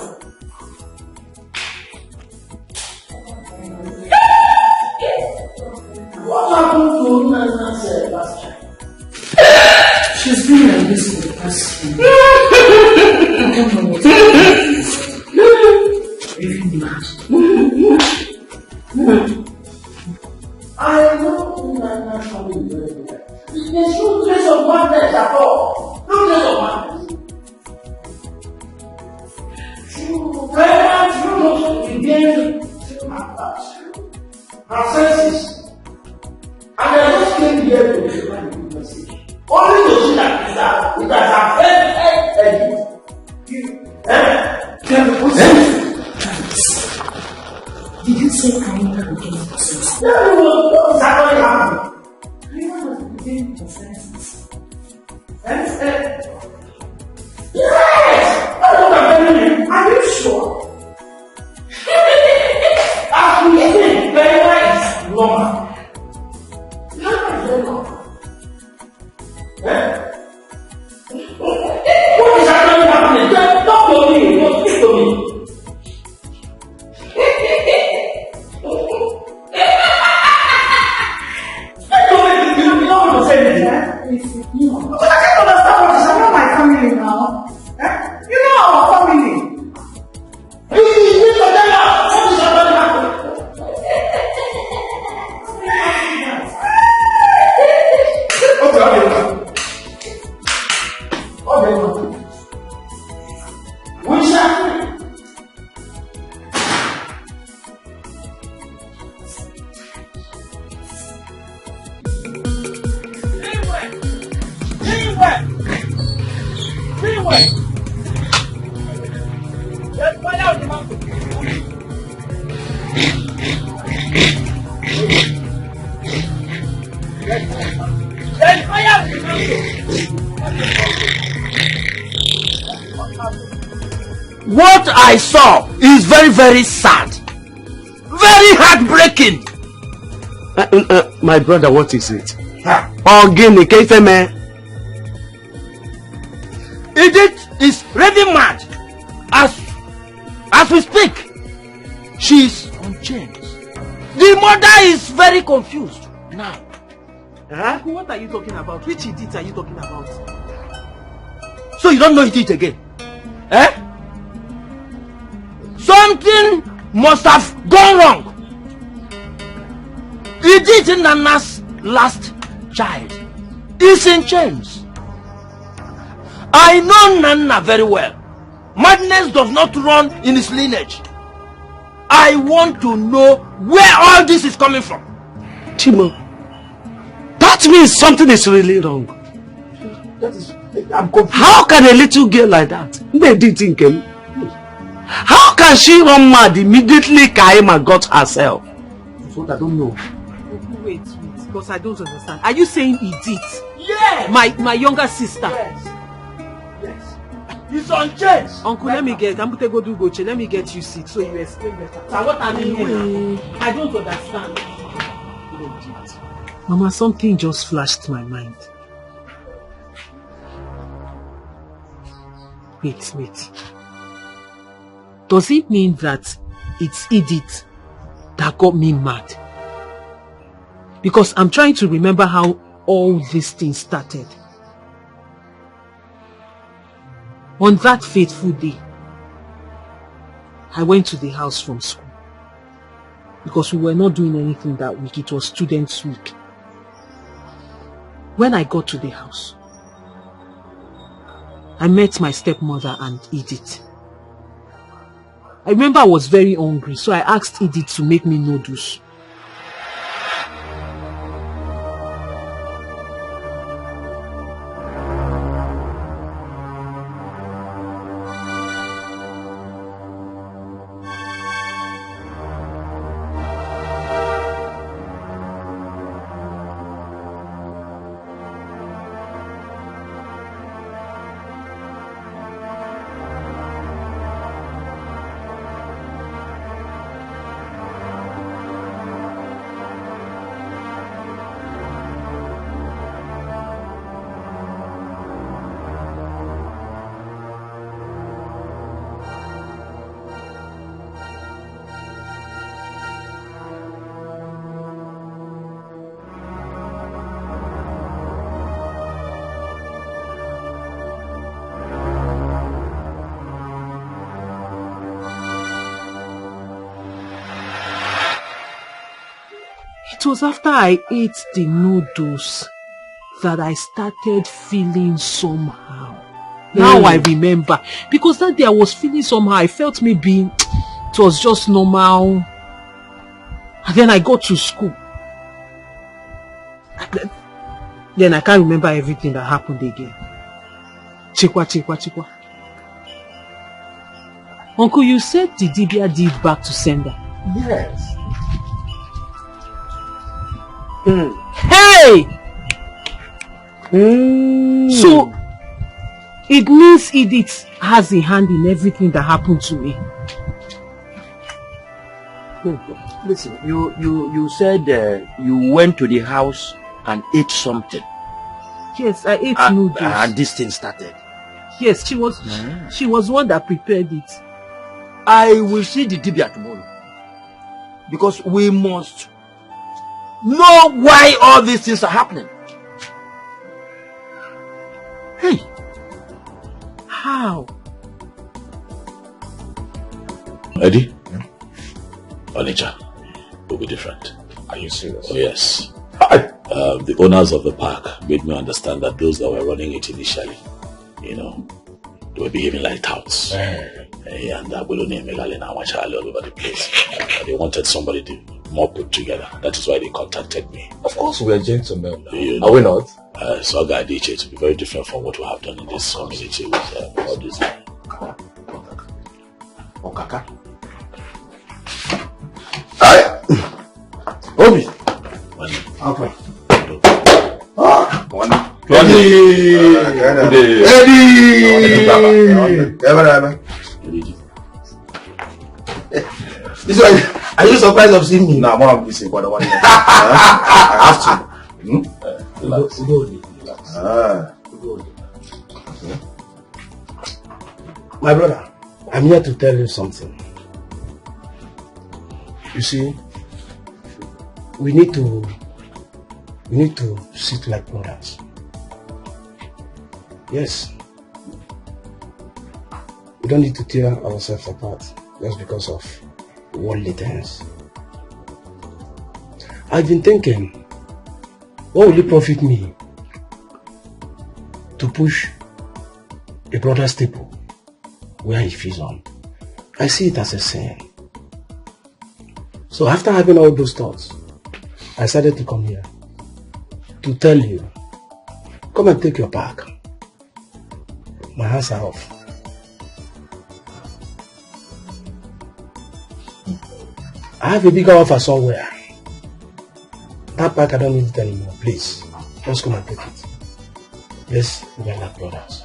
What happened to Nana last time? She's been like this for the past few years. I don't know what's even mad. I know Nana coming very well. There's no trace of madness at all. No trace of madness. Grandma, you know, began her senses. And I just came here to deliver the message. Only to see that Did you say Kaima became possessed? What is actually happening? Kaima became possessed. Yes! That's what I'm telling you. Are you sure? As we think, Kaima is normal. Kaima is very normal. What is actually happening? Talk to me. Don't speak to me. But I can't understand what is happening. My family now. You know our family. You need to tell us what is happening. Okay. Which What I saw is very, very sad. Very heartbreaking. My brother, what is it? Ogini, Keifeme. Edith is ready mad. As we speak, she is on chains. The mother is very confused now. Uncle, what are you talking about? Which Edith are you talking about? So you don't know Edith again? Something must have gone wrong. Edith Nana's last child is in chains. I know Nana very well. Madness does not run in his lineage. I want to know where all this is coming from. Timo, that means something is really wrong. I'm confused. How can a little girl like that? How can she run mad immediately Kaima got herself? That's what I don't know. Wait, because I don't understand. Are you saying Edith? Yes! My younger sister? Yes. He's on chains. Uncle, let me get you seat so you explain better. So what I mean here, I don't understand. Mama, something just flashed my mind. Wait. Does it mean that it's Edith that got me mad? Because I'm trying to remember how all these things started. On that fateful day, I went to the house from school. Because we were not doing anything that week. It was Students' Week. When I got to the house, I met my stepmother and Edith. I remember I was very hungry, so I asked Edith to make me noodles. It was after I ate the noodles that I started feeling somehow. Now I remember. Because that day I was feeling somehow. I felt maybe it was just normal. And then I got to school. Then I can't remember everything that happened again. Chikwa. Uncle, you said the Dibia did back to sender. Yes. Hey! So, it means Edith has a hand in everything that happened to me. Listen, you said you went to the house and ate something. Yes, I ate noodles. And this thing started. Yes, she was one that prepared it. I will see the Dibia tomorrow. Because we must know why all these things are happening. Hey. How? Eddie? Onitsha will be different. Are you serious? Oh, yes. The owners of the park made me understand that those that were running it initially, they were behaving like touts. And that will only make all over the place. They wanted somebody more put together. That is why they contacted me. Of course, we are gentlemen. Are we not? So I DJ to be very different from what we have done in this community with all this. Okaka. Obi. Okay. This one, are you surprised of seeing me? No, I'm not busy, but I want to. I have to. My brother, I'm here to tell you something. You see, we need to sit like brothers. Yes. We don't need to tear ourselves apart just because of worldly things. I've been thinking, what will it profit me to push a brother's staple where he feeds on? I see it as a sin. So after having all those thoughts, I decided to come here to tell you, come and take your bag. My hands are off. I have a bigger offer somewhere. That bag, I don't need it anymore. Please, just come and take it. Let's be like brothers.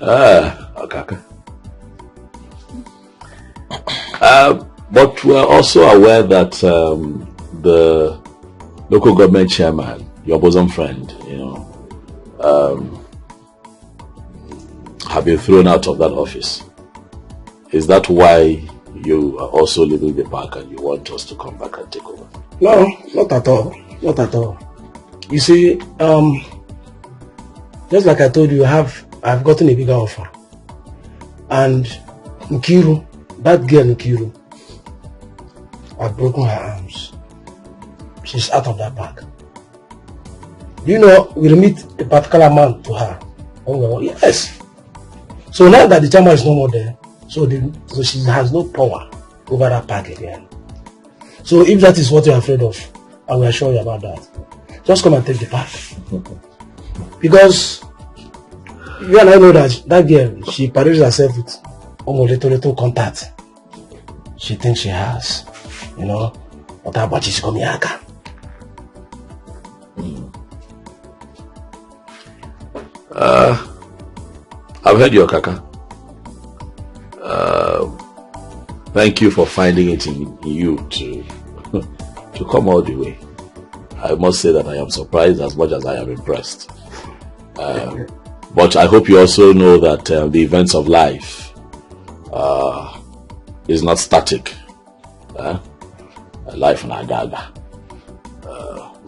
Okay. But we're also aware that the local government chairman, your bosom friend, have been thrown out of that office. Is that why you are also leaving the park and you want us to come back and take over? No, not at all. Not at all. You see, just like I told you, I've gotten a bigger offer. And Nkiru, that girl Nkiru, I've broken her arms. She's out of that park. We'll meet a particular man to her. Oh, yes. So now that the chairman is no more there, so she has no power over that park again. So if that is what you're afraid of, I will assure you about that. Just come and take the park. Because you and I know that girl, she parades herself with almost little contact. She thinks she has, but she's coming here. I've heard your kaka. Thank you for finding it in you to come all the way. I must say that I am surprised as much as I am impressed. But I hope you also know that the events of life is not static. Life in Agaga.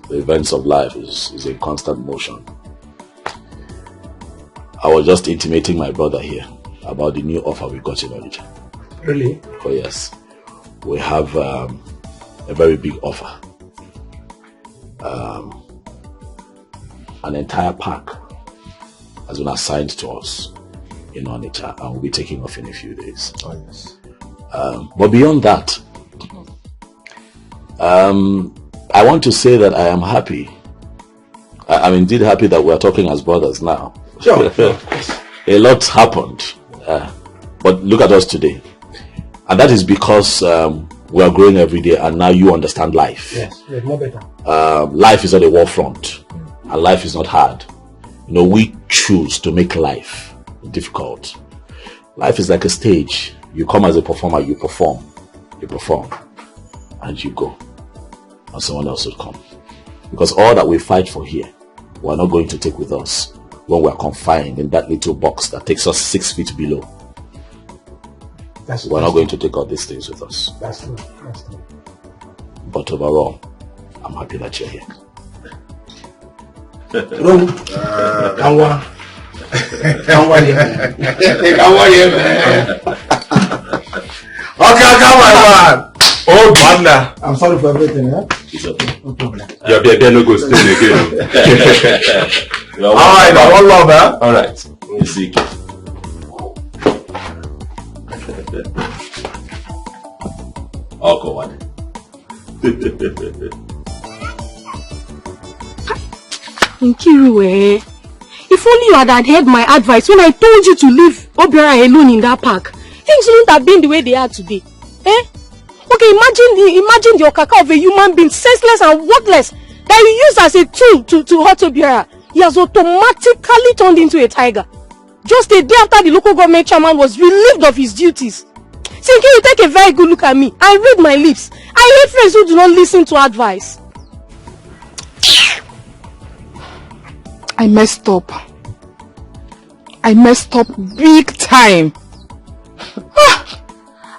The events of life is in constant motion. I was just intimating my brother here about the new offer we got in Onitsha. Really? Oh yes. We have a very big offer. An entire park has been assigned to us in Onitsha and we'll be taking off in a few days. Oh yes. But beyond that, I want to say that I am happy. I'm indeed happy that we're talking as brothers now. Sure. A lot happened. But look at us today. And that is because we are growing every day, and now you understand life. Yes, more better. Life is not a war front, and life is not hard. You know, we choose to make life difficult. Life is like a stage. You come as a performer, you perform, and you go. And someone else will come. Because all that we fight for here, we're not going to take with us when we're confined in that little box that takes us 6 feet below. We're not going to take all these things with us. That's true. But overall, I'm happy that you're here. Okay, come on. Oh, man. I'm sorry for everything, eh? It's okay. No problem. You're no go stay again. Alright, now one love, eh? Alright. You see. Oh, go on. Nkiru, if only you had adhered my advice when I told you to leave Obiora alone in that park, things wouldn't have been the way they are today. Eh? Okay, imagine the okaka of a human being, senseless and worthless, that you use as a tool to hurt Obiora. He has automatically turned into a tiger. Just a day after the local government chairman was relieved of his duties. See, can you take a very good look at me and read my lips? I hate friends who do not listen to advice. I messed up. I messed up big time.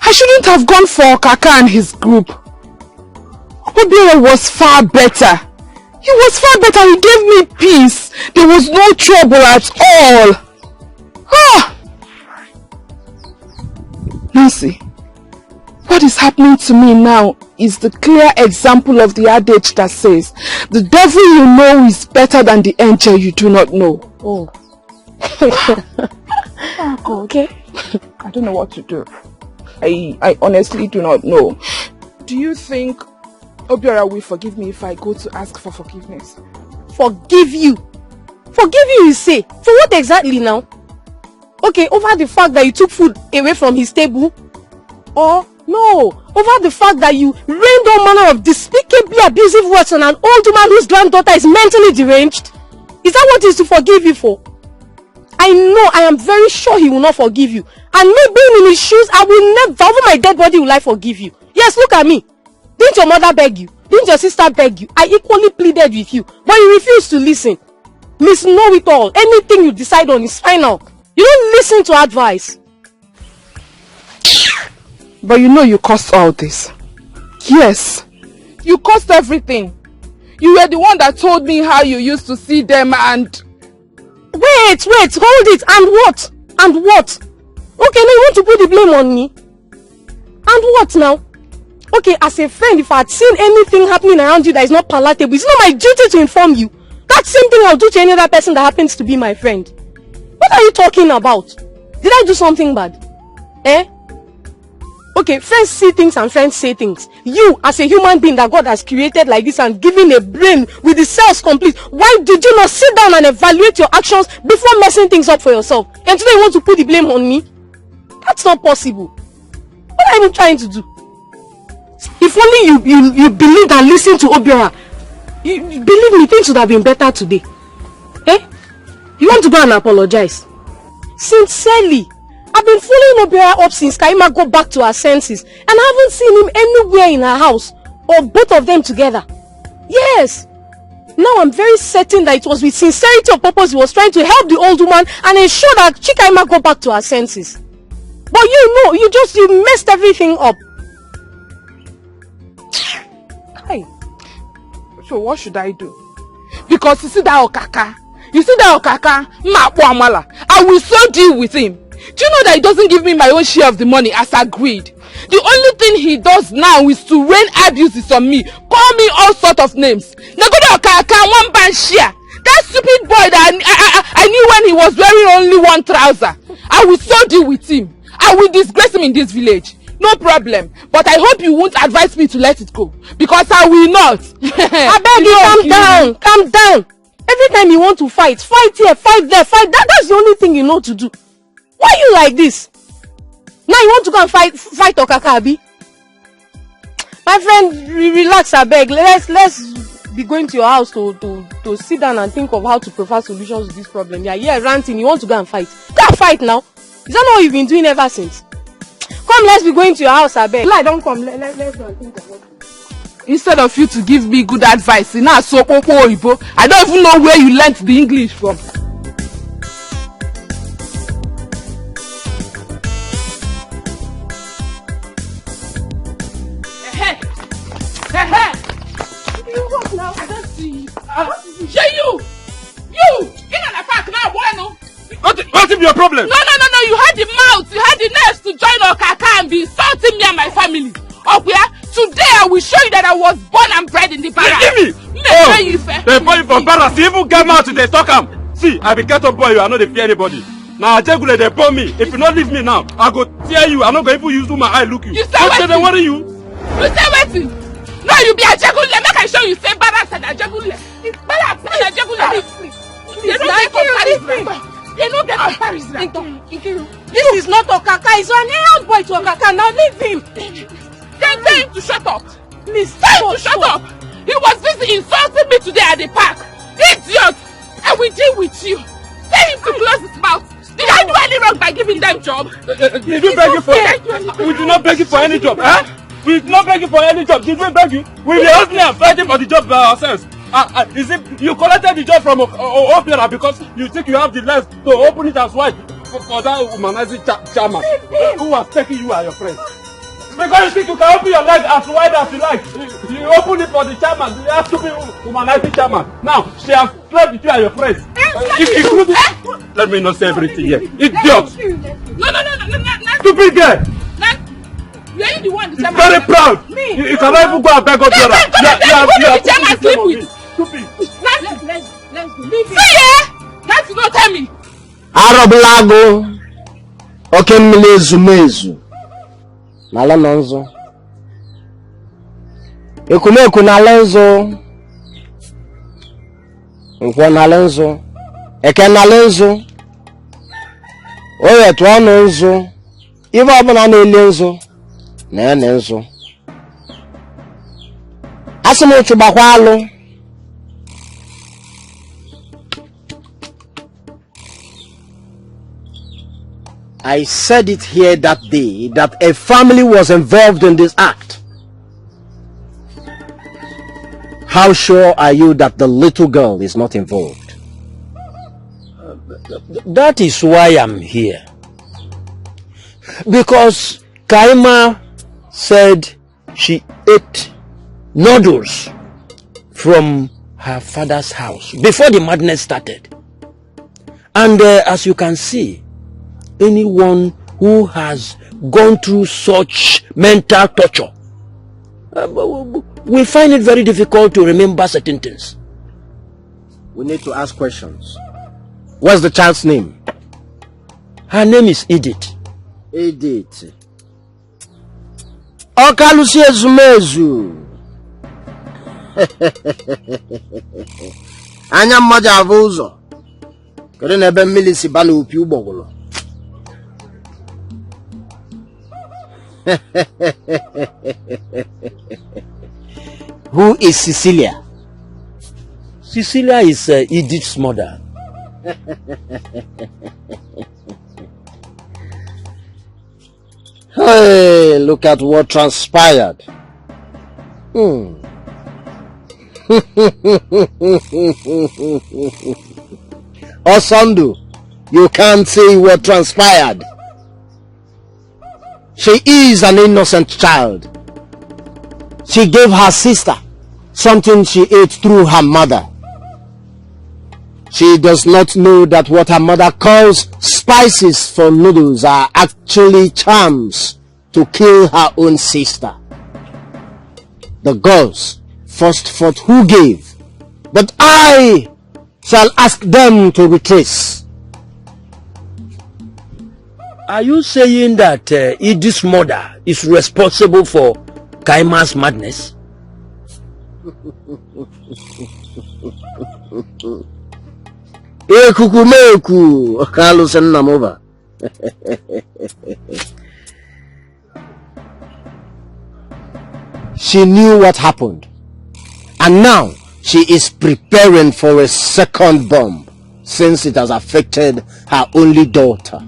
I shouldn't have gone for Kaka and his group. Obiora was far better. He was far better. He gave me peace. There was no trouble at all. Nancy, what is happening to me now is the clear example of the adage that says, the devil you know is better than the angel you do not know. Oh. Okay. I don't know what to do. I honestly do not know. Do you think Obiora will forgive me if I go to ask for forgiveness? Forgive you? Forgive you, you say? For what exactly now? Okay, over the fact that you took food away from his table? Or, no, over the fact that you rained all manner of despicably abusive words on an old woman whose granddaughter is mentally deranged? Is that what he is to forgive you for? I am very sure he will not forgive you. And me being in his shoes, I will never, over my dead body will I forgive you. Yes, look at me. Didn't your mother beg you? Didn't your sister beg you? I equally pleaded with you, but you refused to listen. Miss Know-it-all, anything you decide on is final. You don't listen to advice. But you know you caused all this. Yes, you caused everything. You were the one that told me how you used to see them and... Wait, hold it. And what? And what? Okay, now you want to put the blame on me? And what now? Okay, as a friend, if I had seen anything happening around you that is not palatable, it's not my duty to inform you. That same thing I'll do to any other person that happens to be my friend. What are you talking about? Did I do something bad? Eh? Okay, friends see things and friends say things. You, as a human being that God has created like this and given a brain with the cells complete, why did you not sit down and evaluate your actions before messing things up for yourself? And today you want to put the blame on me? That's not possible. What are you trying to do? If only you believed and listened to Obiora, you believe me, things would have been better today. Eh? You want to go and apologize? Sincerely, I've been following Obiora up since Kaima got back to her senses, and I haven't seen him anywhere in her house, or both of them together. Yes. Now I'm very certain that it was with sincerity of purpose he was trying to help the old woman and ensure that Chikaima got back to her senses. But you know, you messed everything up. Hi. So what should I do? Because you see that Okaka, I will so deal with him. Do you know that he doesn't give me my own share of the money as agreed? The only thing he does now is to rain abuses on me, call me all sort of names. That stupid boy that I knew when he was wearing only one trouser. I will so deal with him. I will disgrace him in this village. No problem. But I hope you won't advise me to let it go. Because I will not. I beg you, calm down. A Every time you want to fight here, fight there, fight that. That's the only thing you know to do. Why are you like this? Now you want to go and fight Okaka, Abi? My friend, relax, abeg. Let's be going to your house to sit down and think of how to provide solutions to this problem. Yeah, ranting. You want to go and fight? Go and fight now. Is that not what you've been doing ever since? Come, let's be going to your house, abeg. Lie, don't come. Let's go and think about it. Instead of you to give me good advice, I don't even know where you learnt the English from. Hey! You walk now, I don't see you. You! In the park now, boy, no? What is your problem? No, you had the mouth, you had the nerves to join Okaka and be insulting me and my family. Today I will show you that I was born and bred in the barracks. Give me! They boy for barracks, you even come out, they talk am. See, I be cat up boy, I know they fear anybody. Now Jegule, they bomb me. If you not leave me now, I go tear you. I'm not going to use my eye look you. You say what? They worry you. You say waiting. No, you be a Jegule. Make I show you say barracks and a Jegule. It's barracks and a Jegule. They don't get comparison. They don't get comparison. This is not Okaka. It's an errand boy to Okaka. Now leave him. Then tell him to shut up. Please, tell him to shut up. He was busy insulting me today at the park. Idiot! I will deal with you. Tell him to close his mouth. Did I do any wrong by giving them job? Did we beg you for it? We did not beg you for any job, huh? We did not beg you for any job. Did we beg you? We were hustling and fighting for the job by ourselves. Is it you collected the job from Opera because you think you have the left to open it as wide for that humanizing chairman who was taking you and your friends? Because you think you can open your leg as wide as you like. You open it for the chairman. You have to be humanizing chairman. Now, she has slept with you and your friends. Including... Let me not say everything here. Idiot! No. Stupid girl! You are the one the chairman. Very proud! Me. You cannot even go and beg God. You are the chairman sleep with. Stupid! Let's leave him. See ya! That's not tell me. Arablago. Okay, Milezu. Nala nonzo. Ekumeku nalenzo. Nkwo nalenzo. Eke nalenzo. Oye tuwa nonzo. Iwa abuna nelenzo. Nenenzo. Asimu chubakwalo. I said it here that day that a family was involved in this act. How sure are you that the little girl is not involved? That is why I'm here. Because Kaima said she ate noodles from her father's house before the madness started. And as you can see, anyone who has gone through such mental torture will find it very difficult to remember certain things. We need to ask questions. What's the child's name? Her name is Edith. Edith. Okalusi ezumezu. Anya mmaja avụ ụzọ. Kedu na ebe mmiri si bala opi ụgbọgụlụ? Who is Cecilia? Cecilia is Edith's mother. Hey, look at what transpired. Osandu, you can't say what transpired. She is an innocent child. She gave her sister something she ate through her mother. She does not know that what her mother calls spices for noodles are actually charms to kill her own sister. The girls first fought who gave, but I shall ask them to retrace. Are you saying that Edith's mother is responsible for Kaima's madness? Kukumeku, Carlos and Namova. She knew what happened, and now she is preparing for a second bomb since it has affected her only daughter.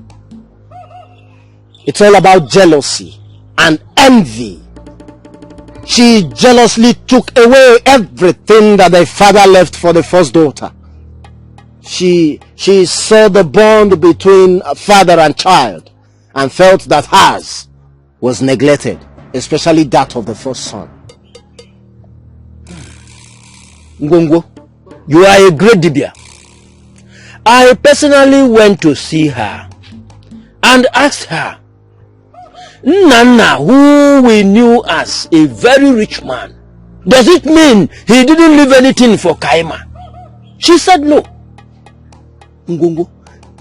It's all about jealousy and envy. She jealously took away everything that the father left for the first daughter. She saw the bond between father and child and felt that hers was neglected, especially that of the first son. Ngongo, you are a great Dibia. I personally went to see her and asked her, Nana, who we knew as a very rich man, does it mean he didn't leave anything for Kaima? She said no. Ngongo,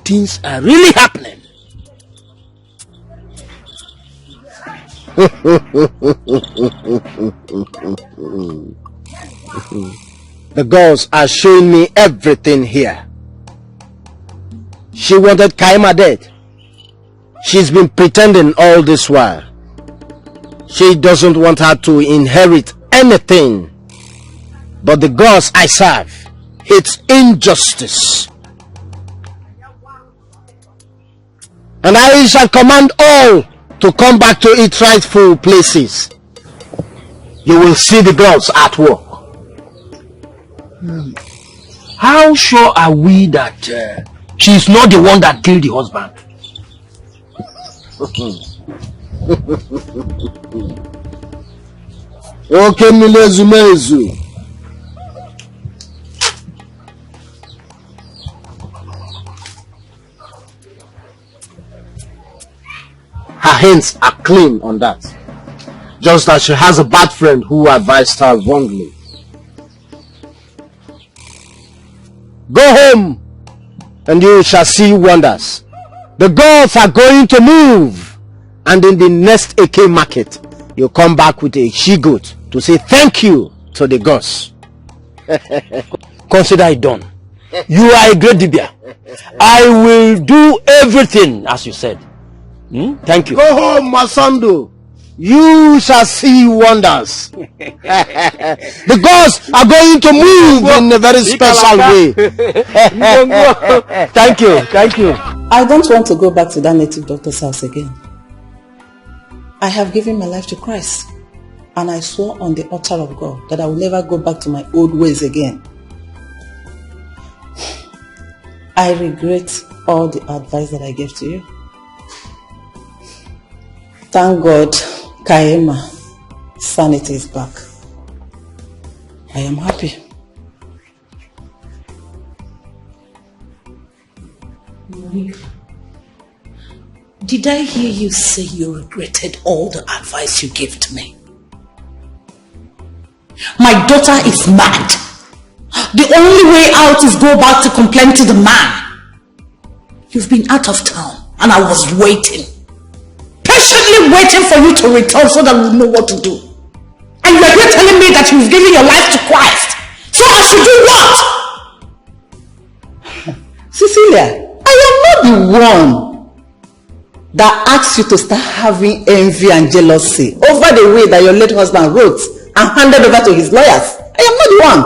things are really happening. The girls are showing me everything here. She wanted Kaima dead. She's been pretending all this while. She doesn't want her to inherit anything. But the gods I serve, it's injustice. And I shall command all to come back to its rightful places. You will see the gods at work. How sure are we that she's not the one that killed the husband? Okay, Milezumezu. Her hands are clean on that. Just as she has a bad friend who advised her wrongly. Go home and you shall see wonders. The gods are going to move, and in the next AK market you come back with a she-goat to say thank you to the gods. Consider it done. You are a great Dibia. I will do everything as you said. Thank you. Go home, Masando. You shall see wonders. The gods are going to move in a very special way. Thank you. Thank you. I don't want to go back to that native doctor's house again. I have given my life to Christ, and I swore on the altar of God that I will never go back to my old ways again. I regret all the advice that I gave to you. Thank God, Kaima, sanity is back. I am happy. Did I hear you say you regretted all the advice you gave to me? My daughter is mad. The only way out is go back to complain to the man. You've been out of town and I was waiting. Patiently waiting for you to return so that we know what to do. And you are here telling me that you've given your life to Christ. So I should do what? Cecilia, I am not the one that asked you to start having envy and jealousy over the way that your late husband wrote and handed over to his lawyers. I am not the one.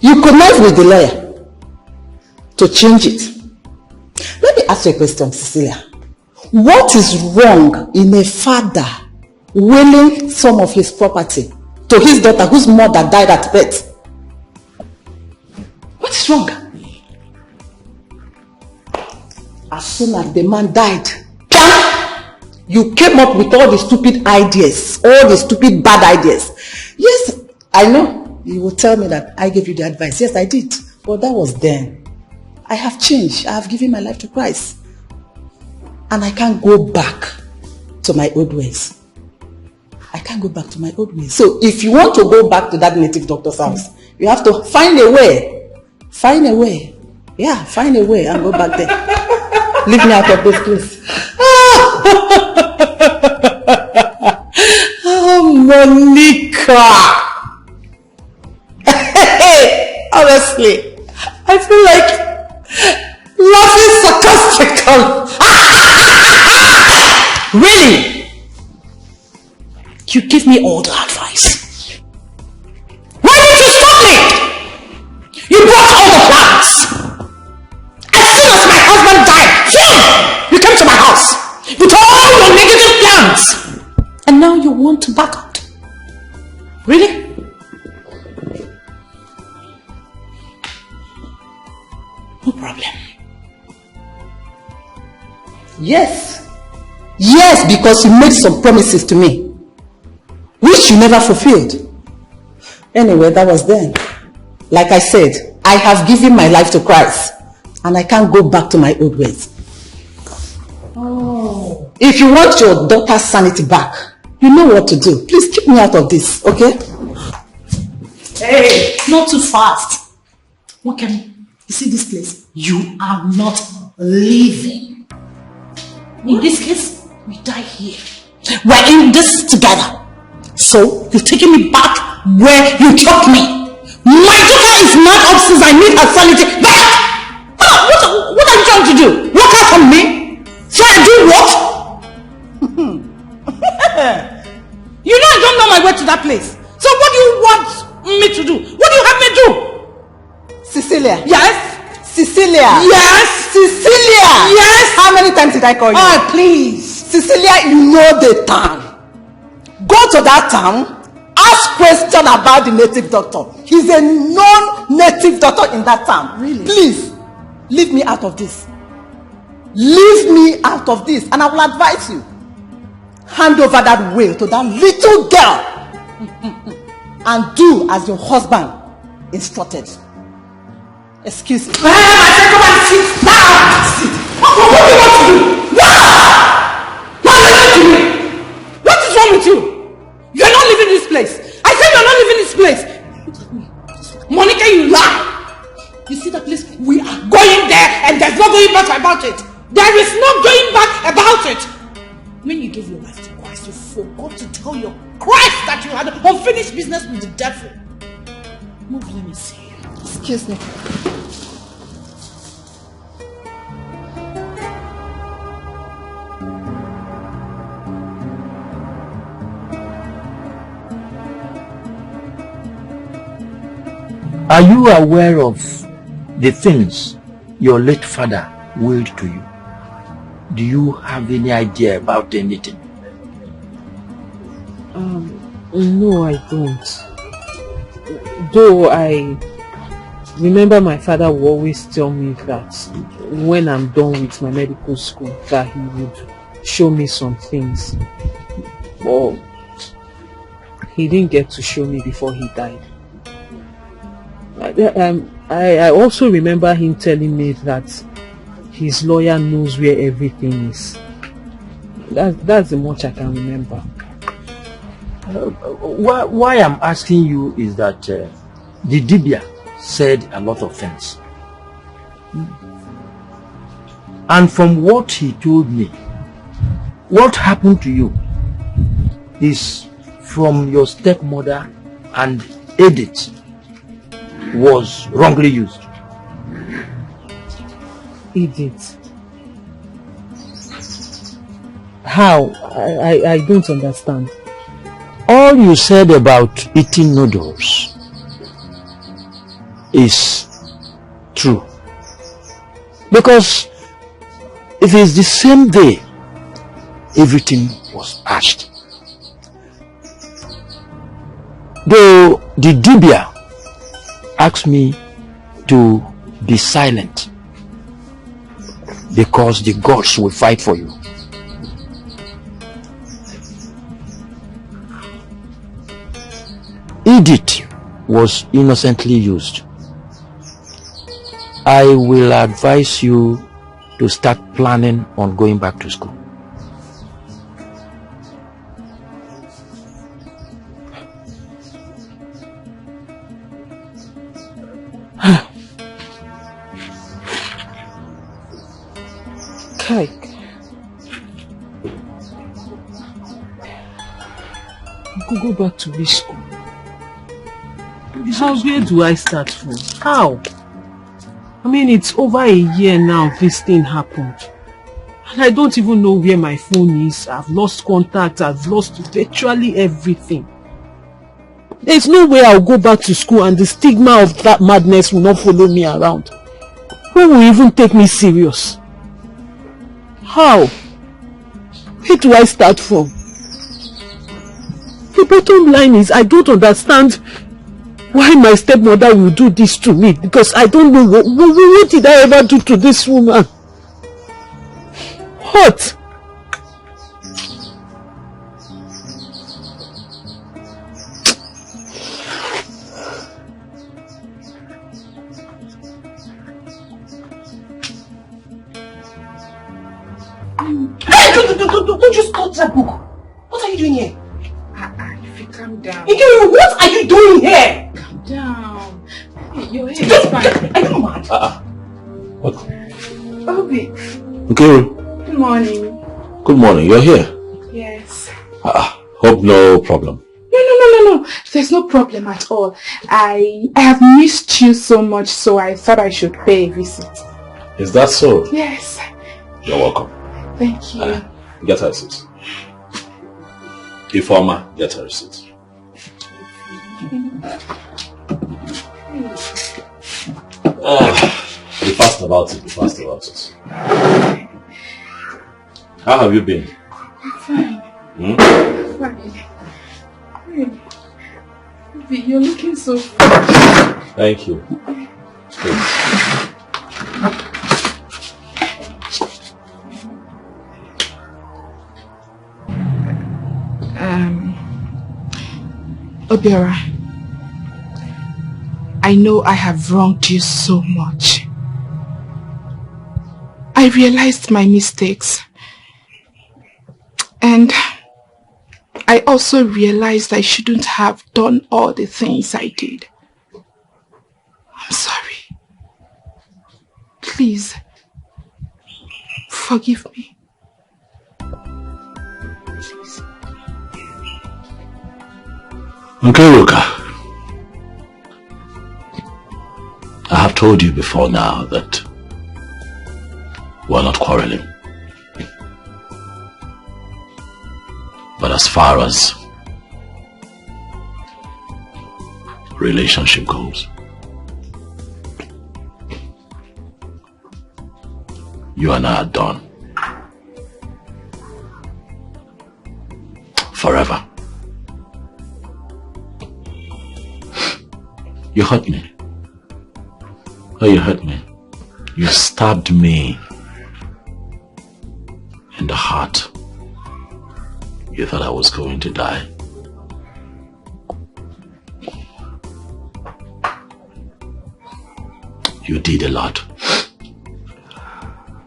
You connived with the lawyer to change it. Let me ask you a question, Cecilia. What is wrong in a father willing some of his property to his daughter whose mother died at birth? What is wrong? As soon as the man died, you came up with all the stupid ideas, all the stupid bad ideas. Yes, I know you will tell me that I gave you the advice. Yes, I did. But that was then. I have changed. I have given my life to Christ. And I can't go back to my old ways. I can't go back to my old ways. So if you want to go back to that native doctor's house, you have to find a way. Find a way. Yeah, find a way and go back there. Leave me out of this place. Oh, Monica. Honestly, I feel like laughing sarcastically. Really? You give me all the advice. Why did you stop me? You brought all the plans. As soon as my husband died, you came to my house with all your negative plans. And now you want to back out. Really? No problem. Yes. Yes, because you made some promises to me, which you never fulfilled. Anyway, that was then. Like I said, I have given my life to Christ, and I can't go back to my old ways. Oh. If you want your daughter's sanity back, you know what to do. Please keep me out of this, okay? Hey, not too fast. What can you see this place? You are not leaving. In this case, we die here. We're in this together. So, you're taking me back where you took me. My daughter is not up since I need her sanity back. What are you trying to do? Walk out from me? Try and do what? You know I don't know my way to that place. So what do you want me to do? What do you have me do? Cecilia. Yes? Cecilia. Yes? Cecilia. Yes? How many times did I call you? Oh, please. Cecilia, you know the town. Go to that town. Ask question about the native doctor. He's a non-native doctor in that town. Really? Please, leave me out of this. Leave me out of this, and I will advise you. Hand over that will to that little girl and do as your husband instructed. Excuse me. Come and sit down. What do you want to do? What listen to me? What is wrong with you? You're not leaving this place. I said you're not leaving this place. Monica, you lie. You see the place? We are going there and there's no going back about it. There is no going back about it. When you gave your life to Christ, you forgot to tell your Christ that you had unfinished business with the devil. Move, let me see. Excuse me. Are you aware of the things your late father willed to you? Do you have any idea about anything? No, I don't. Though I remember my father would always tell me that when I'm done with my medical school, that he would show me some things. But he didn't get to show me before he died. I also remember him telling me that his lawyer knows where everything is. That's the much I can remember. Why I'm asking you is that the Dibia said a lot of things. And from what he told me, what happened to you is from your stepmother, and Edith was wrongly used. Edith? How? I don't understand. All you said about eating noodles is true. Because it is the same day everything was asked. Though the Dibia asked me to be silent because the gods will fight for you. Edith was innocently used. I will advise you to start planning on going back to school. Kai. I could go back to this school. Where do I start from? How? I mean, it's over a year now this thing happened. And I don't even know where my phone is. I've lost contact. I've lost virtually everything. There's no way I'll go back to school and the stigma of that madness will not follow me around. Who will even take me serious? How? Where do I start from? The bottom line is I don't understand why my stepmother will do this to me, because I don't know what did I ever do to this woman? What? Hey, don't just touch that book. What are you doing here? If you calm down. What are you doing here? Calm down. Your head is fine. Are you mad? What? Obi. Okay. Good morning. Good morning. You're here? Yes. Hope no problem. No. There's no problem at all. I have missed you so much, so I thought I should pay a visit. Is that so? Yes. You're welcome. Thank you. Get her a seat. Informer, get her a seat. Be fast about it. Be fast about it. How have you been? I'm fine. Hmm? Fine. You're looking so fresh. Thank you. Obiora, I know I have wronged you so much. I realized my mistakes. And I also realized I shouldn't have done all the things I did. I'm sorry. Please, forgive me. Please. Okay, Ruka. I have told you before now that we're not quarreling. But as far as relationship goes, you and I are done. Forever. You hurt me. Oh, you hurt me. You stabbed me in the heart. You thought I was going to die. You did a lot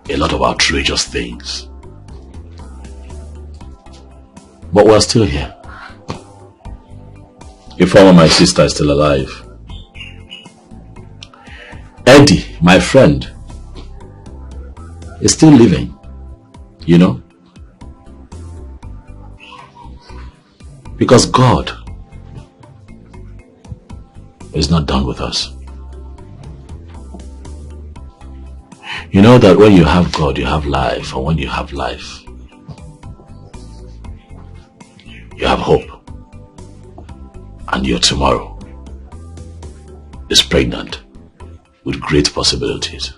of outrageous things. But we're still here. Informer, my sister, is still alive. Eddie, my friend, is still living, you know? Because God is not done with us. You know that when you have God, you have life, and when you have life, you have hope. And your tomorrow is pregnant with great possibilities.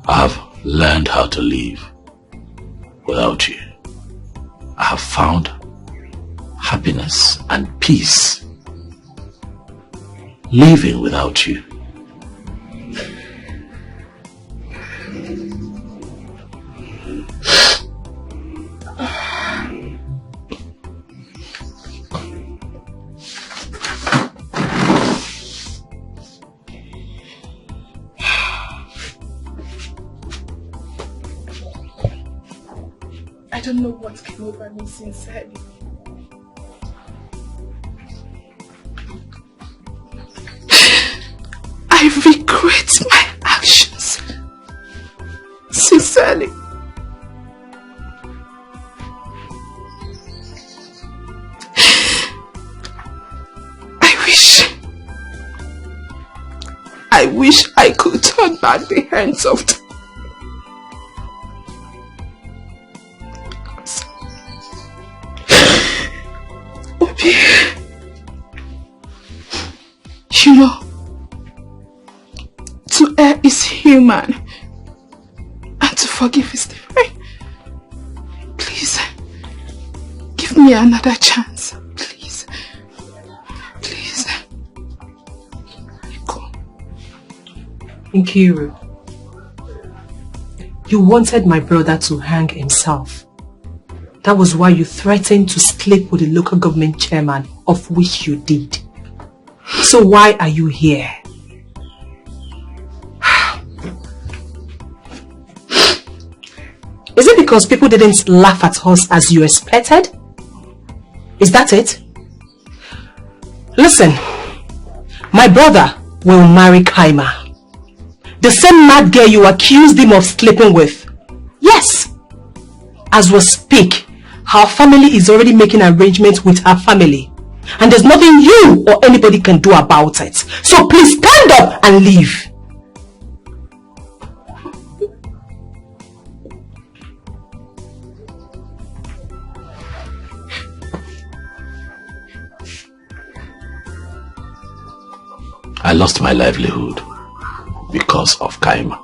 I have learned how to live without you. I have found happiness and peace living without you. I don't know what came over me sincerely. I regret my actions. Sincerely. I wish I at the hands of the... Obi, you know, to err is human, and to forgive is divine. Please, give me another chance. Please. Please. Go. Nkiru, you wanted my brother to hang himself. That was why you threatened to sleep with the local government chairman, of which you did. So why are you here? Is it because people didn't laugh at us as you expected? Is that it? Listen, my brother will marry Kaima. The same mad girl you accused him of sleeping with. Yes. As we speak, her family is already making arrangements with her family. And there's nothing you or anybody can do about it. So please stand up and leave. I lost my livelihood because of Kaima.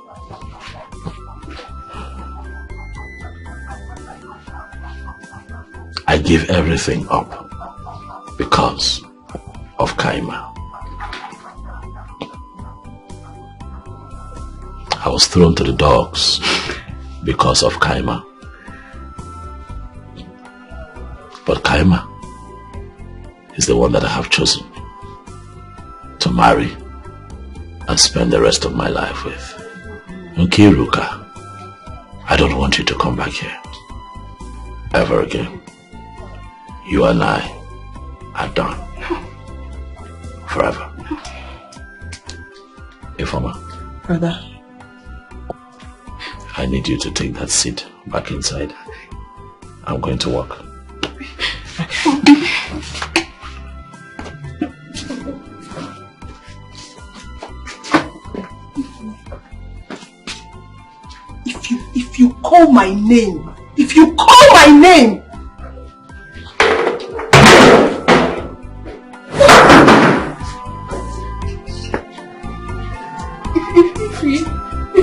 I give everything up because of Kaima. I was thrown to the dogs because of Kaima. But Kaima is the one that I have chosen to marry and spend the rest of my life with. Nkiruka, I don't want you to come back here ever again. You and I are done. Forever. Ifoma. Brother. I need you to take that seat back inside. I'm going to work. If you call my name, if you call my name,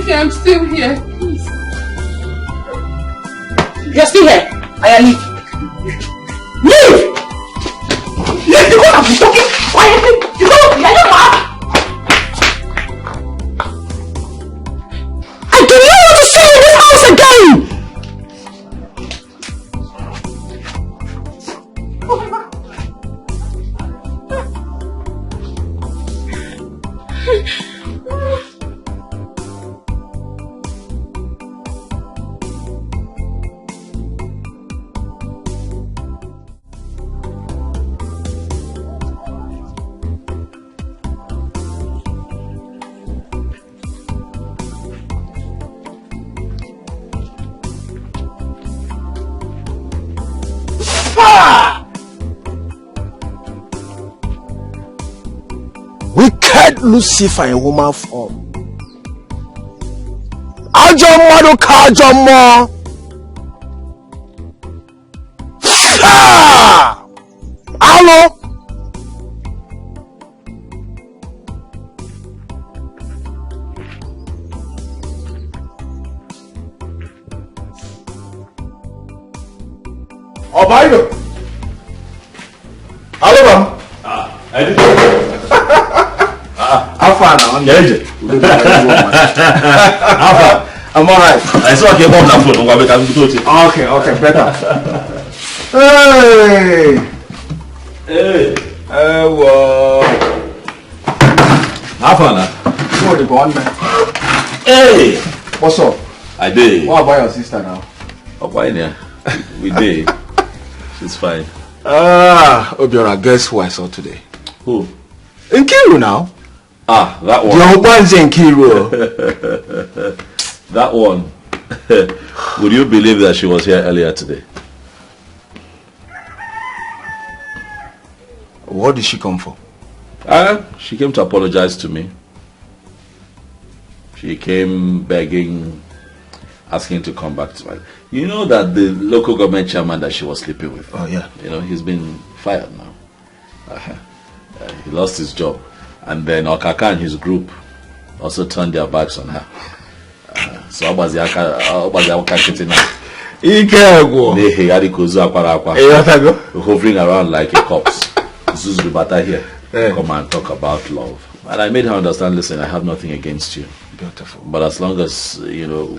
If I'm still here, please. You're still here. I leave. Leave! Leave! You can't be talking quietly. You don't laugh. I do not want to see you in this house again. Wicked Lucifer in woman form. Ajo mado kajo mo. Hello. Obayo. Hello, ma'am. I did. I'm alright. I saw you on the phone. Okay, better. Hey. Hey. Well. How far now? What the bond, man? Hey. What's up? I did. What about your sister now? Oh, why now? We did. She's fine. Obiora, guess who I saw today? Who? Nkiru now. Ah, that one. Your one's Nkiru. That one. Would you believe that she was here earlier today? What did she come for? She came to apologize to me. She came begging, asking to come back to my... You know that the local government chairman that she was sleeping with? Oh, yeah. You know, he's been fired now. He lost his job. And then Okaka and his group also turned their backs on her. So how was the hovering around like a corpse. Zuzu Bata here. Come and talk about love. And I made her understand, listen, I have nothing against you. Beautiful. But as long as, you know,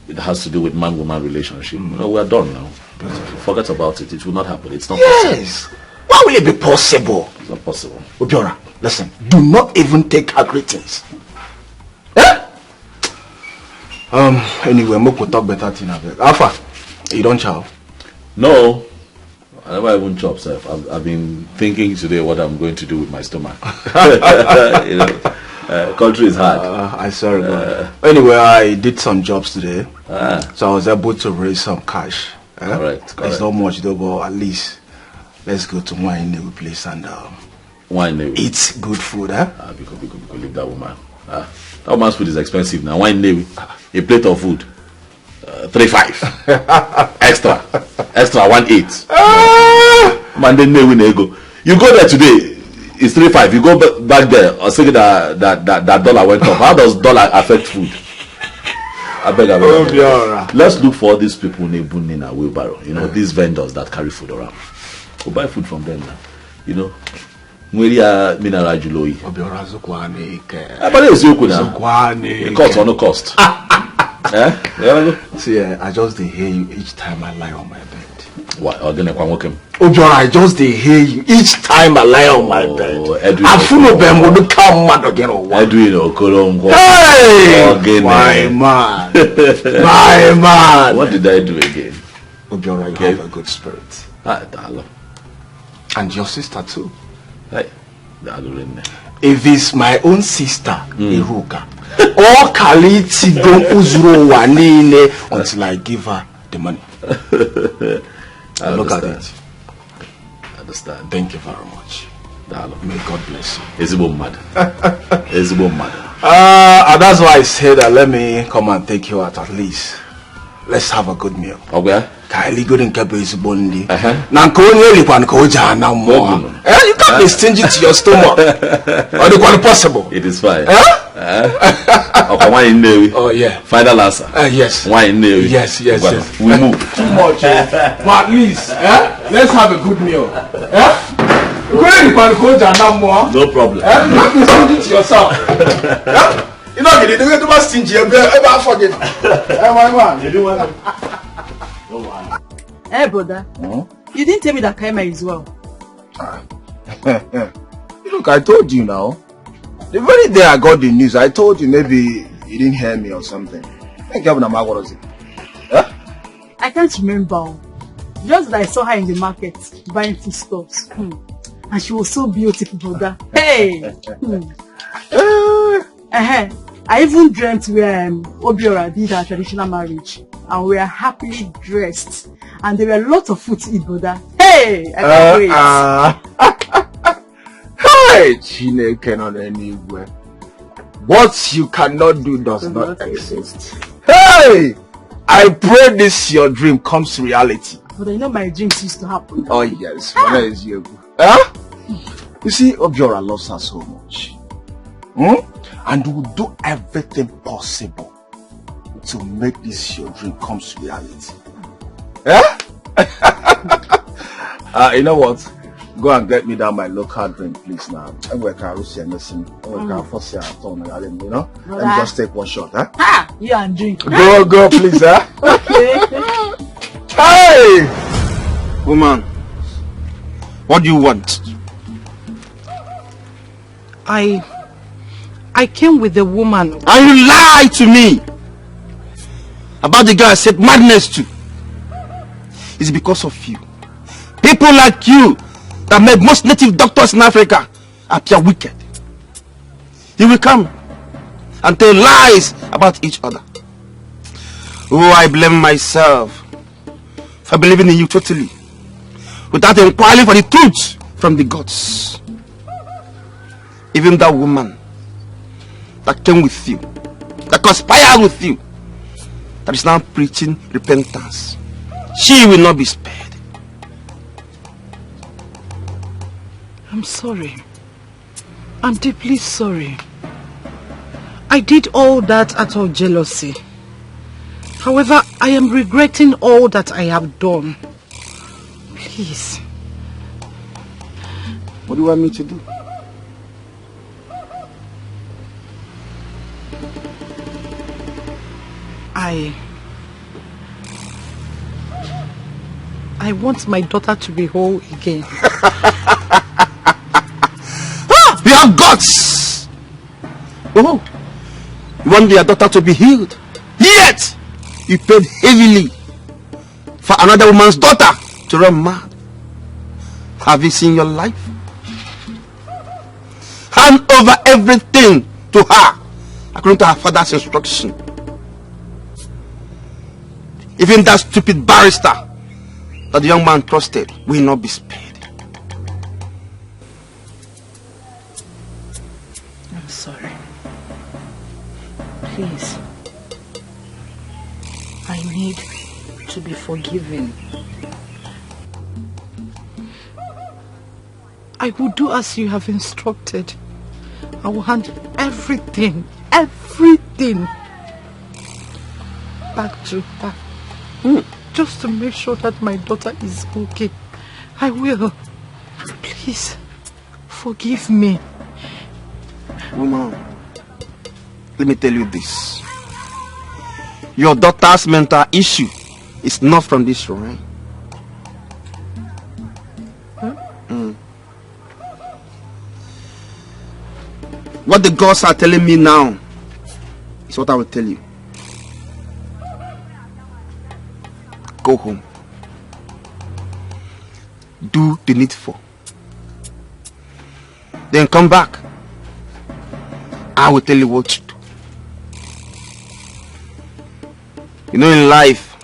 it has to do with man-woman relationship, you know, we're done now. Beautiful. Forget about it. It will not happen. It's not possible. Yes. Why will it be possible? It's not possible. Obiora, listen, do not even take her greetings. Anyway, Moko talk better thing. Alpha, you don't chow? No, I never even chop, sir. I've been thinking today what I'm going to do with my stomach. You know, country is hard. I sorry, God. Anyway, I did some jobs today, so I was able to raise some cash. Correct. It's not much though, but at least let's go to Wine Newy place and Wine Newy. Eat good food, Because leave that woman. That woman's food is expensive now. Wine Newy, a plate of food, 3.5 extra 1.8. Man, then Newy nego. You go there today, it's 3.5. You go back there, or say that dollar went up. How does dollar affect food? I beg. Let's look for these people in a wheelbarrow. You know, these vendors that carry food around. We'll buy food from them now. You know. Mineral Juloi. But it's Yoku now. It costs or no cost. See, I just hear you each time I lie on my bed. What? Obiora, I just hear you each time I lie on my bed. I'm full of them will come mad again or what? Hey! My man. My man. What did I do again? Obiora, you have a good spirit. And your sister too. Hey. If it's my own sister, Iruka, or Kaliti don't uzuro wanine until I give her the money. Look at it. Understand. Thank you very much. May God bless you. Ezibo mad. Ezibo mad. And that's why I said that let me come and take you out at least. Let's have a good meal. Okay. Kylie good in Capri's Bondi. Nanko Pan Koja now more. You can't be stingy to your stomach. Or the one possible. It is fine. Oh yeah. Final answer. Yes. Wine Navy. Yes. We move. Too much. But at least, let's have a good meal. No problem. You can't be stingy to yourself. You know, you don't get too much stingy. Ever forget. My man. You do what? Hey, brother. You didn't tell me that Kaima is well. Look, I told you now. The very day I got the news, I told you maybe you didn't hear me or something. What was it? I can't remember. Just that I saw her in the market buying foodstuffs. And she was so beautiful, brother. Hey! I even dreamt where Obiora did her traditional marriage. And we are happily dressed. And there were lots of food to eat, brother. Hey! I can't wait. Hey! Chine cannot anywhere. What you cannot do does not exist. Hey! I pray this your dream comes reality. But you know my dreams used to happen. Oh yes. What is you? You see, Obiora loves her so much. And will do everything possible to make this your dream come to reality. You know what? Go and get me down my local drink, please now. I'm going to you know? Let me just take one shot, You and drink. Go, please, Okay. Hey! Woman, what do you want? I came with the woman. And you lied to me about the guy I said madness to. It's because of you. People like you that make most native doctors in Africa appear wicked. You will come and tell lies about each other. Oh, I blame myself for believing in you totally, without inquiring for the truth from the gods. Even that woman that came with you, that conspired with you, that is now preaching repentance, she will not be spared. I'm sorry. I'm deeply sorry. I did all that out of jealousy. However, I am regretting all that I have done. Please. What do you want me to do? I want my daughter to be whole again. You have guts! Oh, you want your daughter to be healed. Yet, you paid heavily for another woman's daughter to run mad. Have you seen your life? Hand over everything to her according to her father's instruction. Even that stupid barrister that the young man trusted will not be spared. I'm sorry. Please. I need to be forgiven. I will do as you have instructed. I will hand everything back to her. Just to make sure that my daughter is okay. I will. Please, forgive me. Woman, let me tell you this. Your daughter's mental issue is not from this realm. What the gods are telling me now is what I will tell you. Go home. Do the needful. Then come back. I will tell you what to do. You know, in life,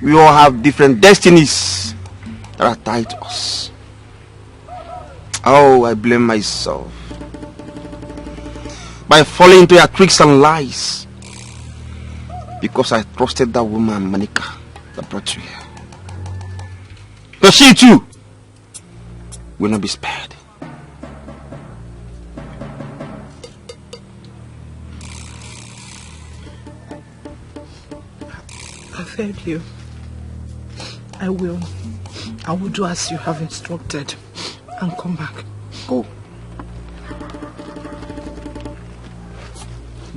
we all have different destinies that are tied to us. Oh, I blame myself by falling into your tricks and lies because I trusted that woman, Monica, that brought you here. But she too will not be spared. I've heard you. I will do as you have instructed and come back. Go.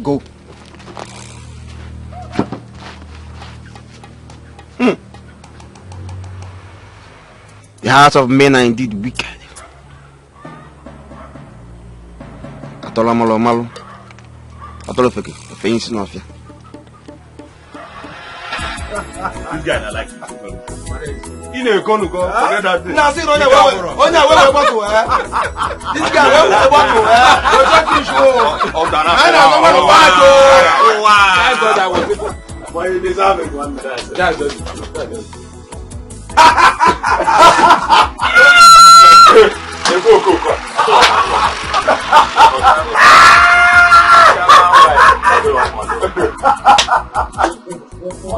Go. The hearts of men are indeed wicked. Atola malo malo. Atola feke. Feinsi no afia. This guy I like. You know, go forget that thing. Now see, on your way, bottle, This guy, where bottle, Oh, God, I was. Why you deserve it, one minute. That's just.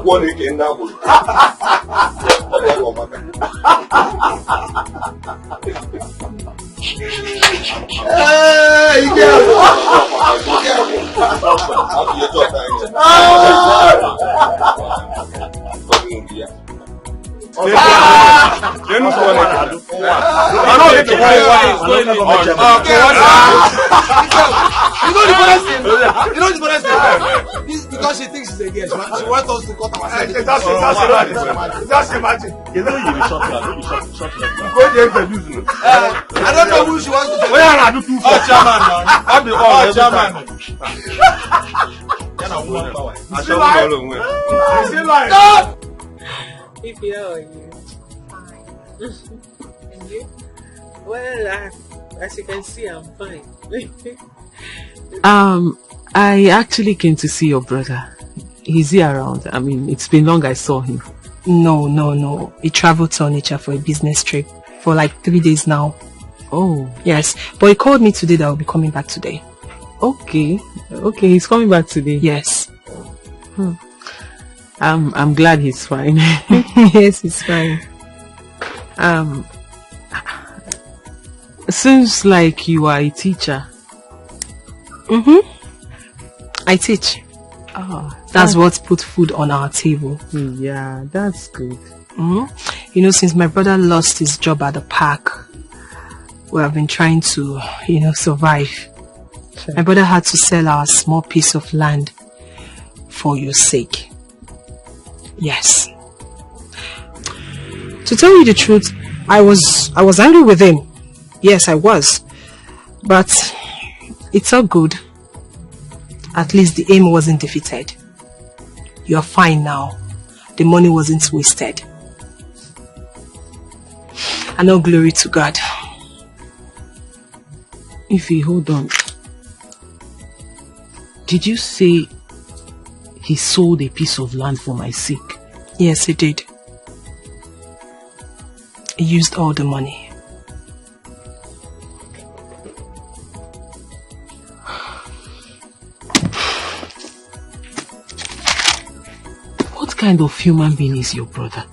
What again now? Because she thinks she's a girl, she wants us to cut ourselves. Just imagine. You know you be short. I don't know who she wants to say. Where are you two? Chairman now. I'll be all chairman. If you are you. And you? Well, as you can see, I'm fine. I actually came to see your brother. Is he around? I mean, it's been long I saw him. No. He traveled to Onitsha for a business trip for like 3 days now. Oh. Yes, but he called me today that I'll be coming back today. Okay. Okay, he's coming back today. Yes. I'm glad he's fine. Yes, he's fine. Seems like you are a teacher. I teach. Oh, That's what put food on our table. Yeah, that's good. You know, since my brother lost his job at the park, we have been trying to, survive. Sure. My brother had to sell our small piece of land for your sake. Yes. To tell you the truth, I was angry with him. Yes, I was. But it's all good. At least the aim wasn't defeated. You're fine now. The money wasn't wasted. And all glory to God. Ify, hold on. Did you say he sold a piece of land for my sake? Yes, he did. He used all the money. What kind of human being is your brother?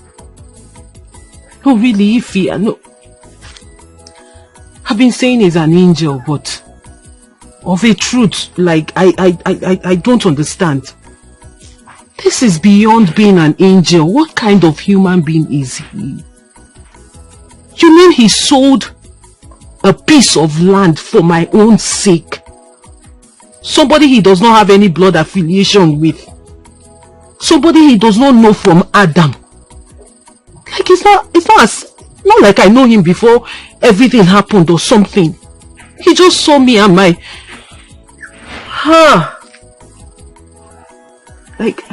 No, really, Ify, no. I've been saying he's an angel, but of a truth, like, I don't understand. This is beyond being an angel. What kind of human being is he? You mean he sold a piece of land for my own sake? Somebody he does not have any blood affiliation with. Somebody he does not know from Adam. Like, it's not like I know him before everything happened or something. He just saw me and my... Like...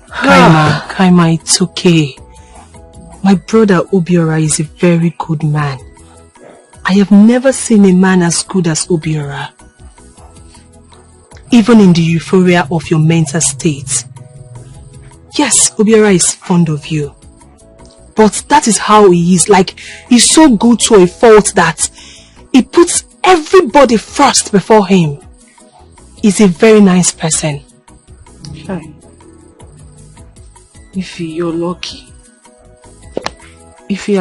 Kaima, it's okay. My brother Obiora is a very good man. I have never seen a man as good as Obiora. Even in the euphoria of your mental state. Yes, Obiora is fond of you. But that is how he is. Like, he's so good to a fault that he puts everybody first before him. He's a very nice person. Hi. Ify, you're lucky. Ify,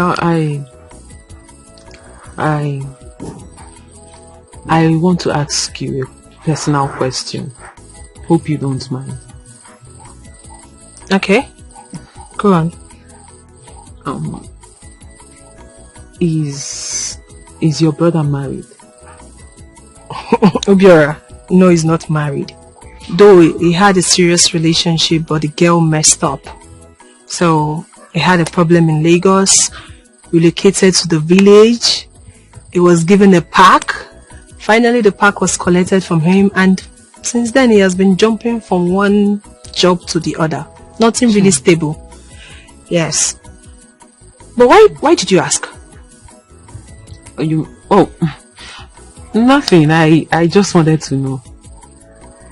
I want to ask you a personal question. Hope you don't mind. Okay. Go on. Is your brother married? Obiora, no, he's not married. Though he had a serious relationship, but the girl messed up. So he had a problem in Lagos, relocated to the village. He was given a park. Finally, the park was collected from him, and since then he has been jumping from one job to the other. Nothing really stable. Yes. But why did you ask? Nothing. I just wanted to know.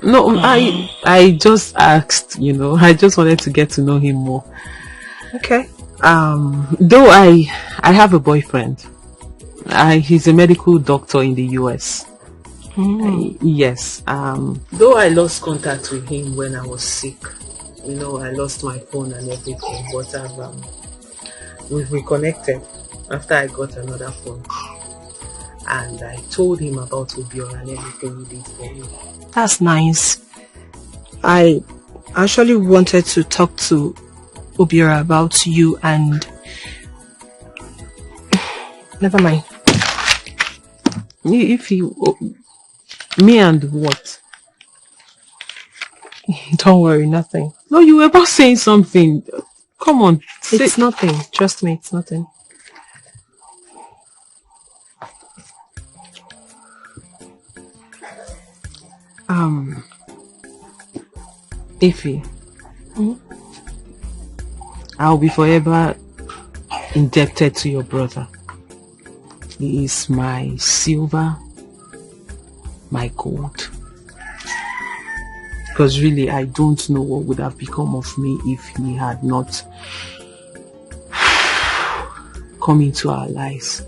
No, I just asked, I just wanted to get to know him more. Okay. Though I have a boyfriend. He's a medical doctor in the US. Yes. Though I lost contact with him when I was sick. I lost my phone and everything, but we've reconnected after I got another phone. And I told him about Obiora and everything he did for me. That's nice. I actually wanted to talk to Obiora about you and... Never mind. Me and what? Don't worry, nothing. No, you were about saying something. Come on. It's nothing. Trust me, it's nothing. Ify, I'll be forever indebted to your brother. He is my silver, my gold. Because really, I don't know what would have become of me if he had not come into our lives.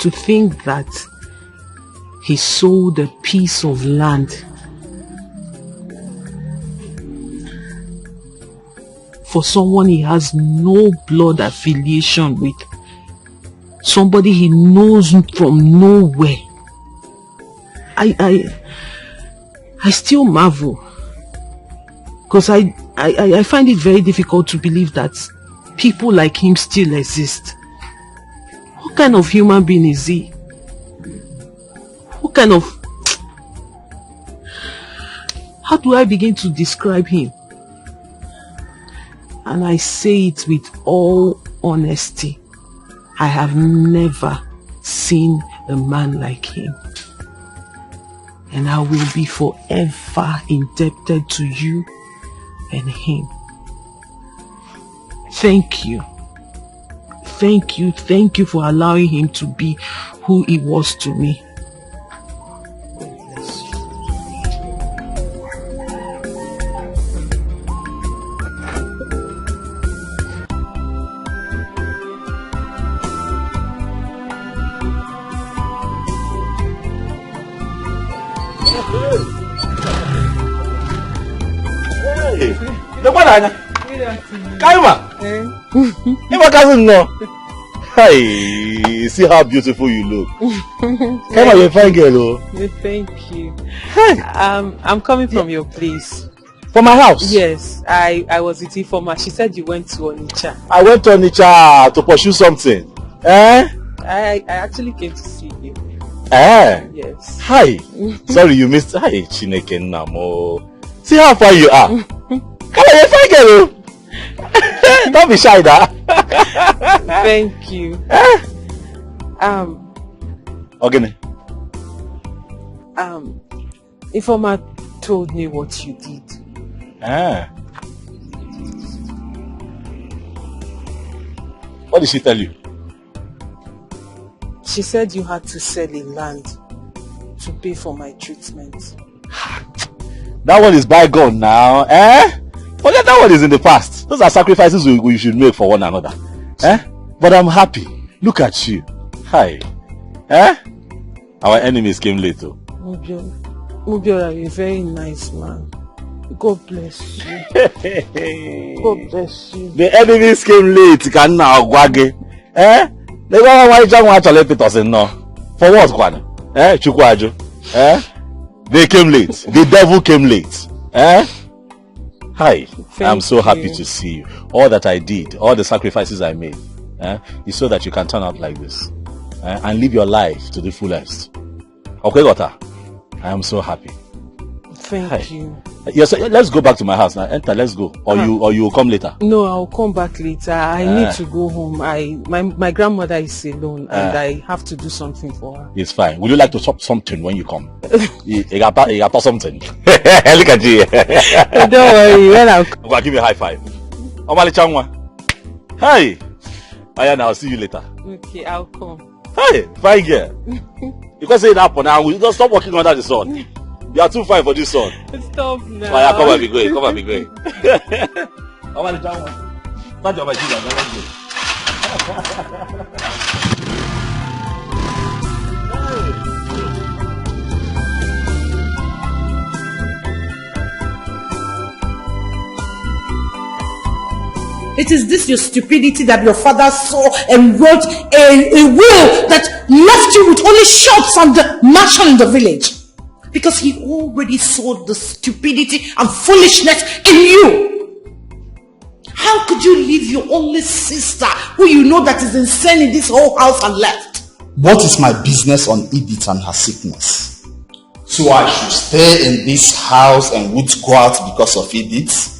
To think that he sold a piece of land for someone he has no blood affiliation with, somebody he knows from nowhere. I still marvel, because I find it very difficult to believe that people like him still exist. What kind of human being is he? What kind of... How do I begin to describe him? And I say it with all honesty. I have never seen a man like him. And I will be forever indebted to you and him. Thank you. Thank you for allowing him to be who he was to me. Kaima! Your cousin no. Hey, see how beautiful you look. Kaima, you're a fine girl, oh. Thank you. I'm coming from your place. From my house? Yes, I was with Ifoma. She said you went to Onitsha. I went to Onitsha to pursue something. Eh? I actually came to see you. Eh? Yes. Hi. Sorry you missed. Hi, Chineke Namo. See how far you are. Come on, you're a fine girl, oh. Don't be shy, da. Thank you. Okay. Ifoma told me what you did. What did she tell you? She said you had to sell a land to pay for my treatment. That one is bygone now, eh? Forget that one is in the past. Those are sacrifices we should make for one another. Eh? But I'm happy. Look at you. Hi. Eh? Our enemies came late though. Mubio, you're a very nice man. God bless you. God bless you. The enemies came late. Can now gwage. Eh? They go why John want to let it us in no. For what, Kwan? Eh? Chukwajo. Eh? They came late. The devil came late. Eh? Hi. I'm so happy to see you. All that I did, all the sacrifices I made, is so that you can turn out like this. And live your life to the fullest. Okay, Gota? I am so happy. Thank you. Yes, let's go back to my house now. Enter, let's go. Or you will come later. No, I'll come back later. I need to go home. My grandmother is alone and I have to do something for her. It's fine. Would you like to chop something when you come? You got something. Look at you. Don't worry. When I'll come. Go give me a high five. Omali Changwa. Hey. Ayana, I'll see you later. Okay, I'll come. Hey, fine girl. You can say that for now. We don't stop working under the sun. You are too fine for this sun. Stop now. Oh, yeah, come and be going. Come and be going. Omali Changwa. Start your machine. It is this your stupidity that your father saw and wrote a will that left you with only shops and the mansion in the village. Because he already saw the stupidity and foolishness in you. How could you leave your only sister, who you know that is insane in this whole house, and left? What is my business on Edith and her sickness? So I should stay in this house and would go out because of Edith?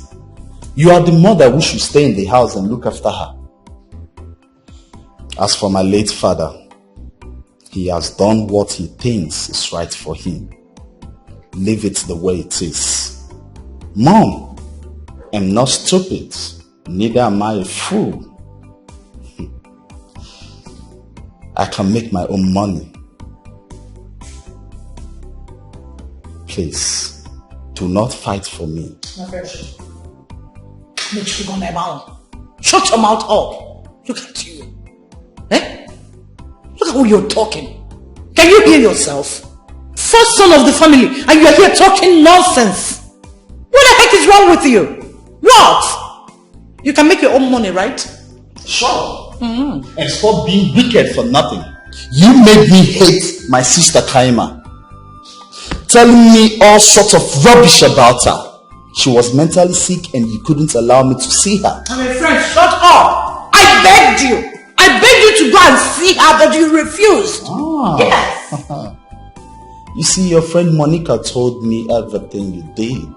You are the mother who should stay in the house and look after her. As for my late father, he has done what he thinks is right for him. Leave it the way it is. Mom, I'm not stupid. Neither am I a fool. I can make my own money. Please, do not fight for me. Shut your mouth up. Look at you. Eh? Look Oh, you're talking. Can you hear yourself? First son of the family, and you're here talking nonsense. What the heck is wrong with you? What? You can make your own money, right? Sure. And stop being wicked for nothing. You made me hate my sister Kaima. Telling me all sorts of rubbish about her. She was mentally sick and you couldn't allow me to see her. I'm a friend, shut up! I begged you! I begged you to go and see her, but you refused. Yes. You see, your friend Monica told me everything you did.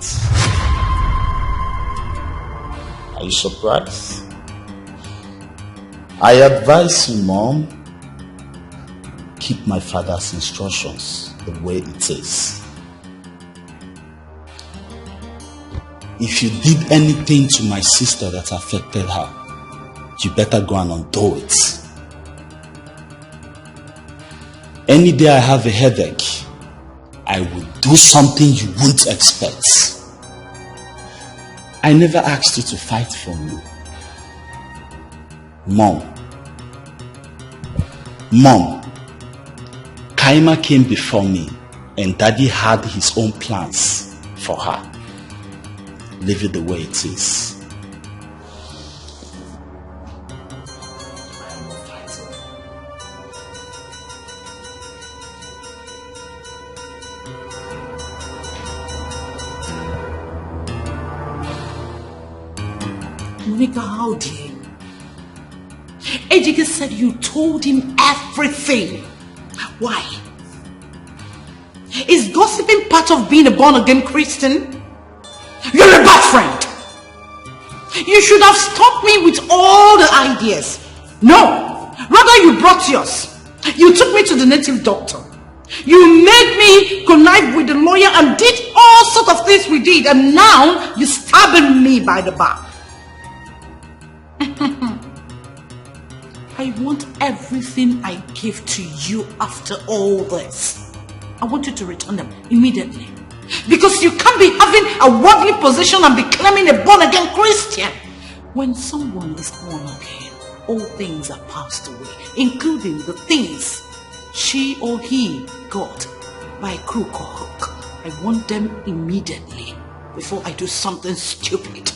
Are you surprised? I advise you, Mom, keep my father's instructions the way it is. If you did anything to my sister that affected her, you better go and undo it. Any day I have a headache, I will do something you won't expect. I never asked you to fight for me. Mom, Kaima came before me and Daddy had his own plans for her. Leave it the way it is. Monica, how dare you? Ejike said you told him everything. Why? Is gossiping part of being a born-again Christian? You're a bad friend. You should have stopped me with all the ideas. No, rather you brought yours. You took me to the native doctor. You made me connive with the lawyer and did all sorts of things we did, and now you're stabbing me by the back. I want everything I gave to you after all this. I want you to return them immediately. Because you can't be having a worldly position and be claiming a born-again Christian. When someone is born again, all things are passed away, including the things she or he got by crook or hook. I want them immediately before I do something stupid.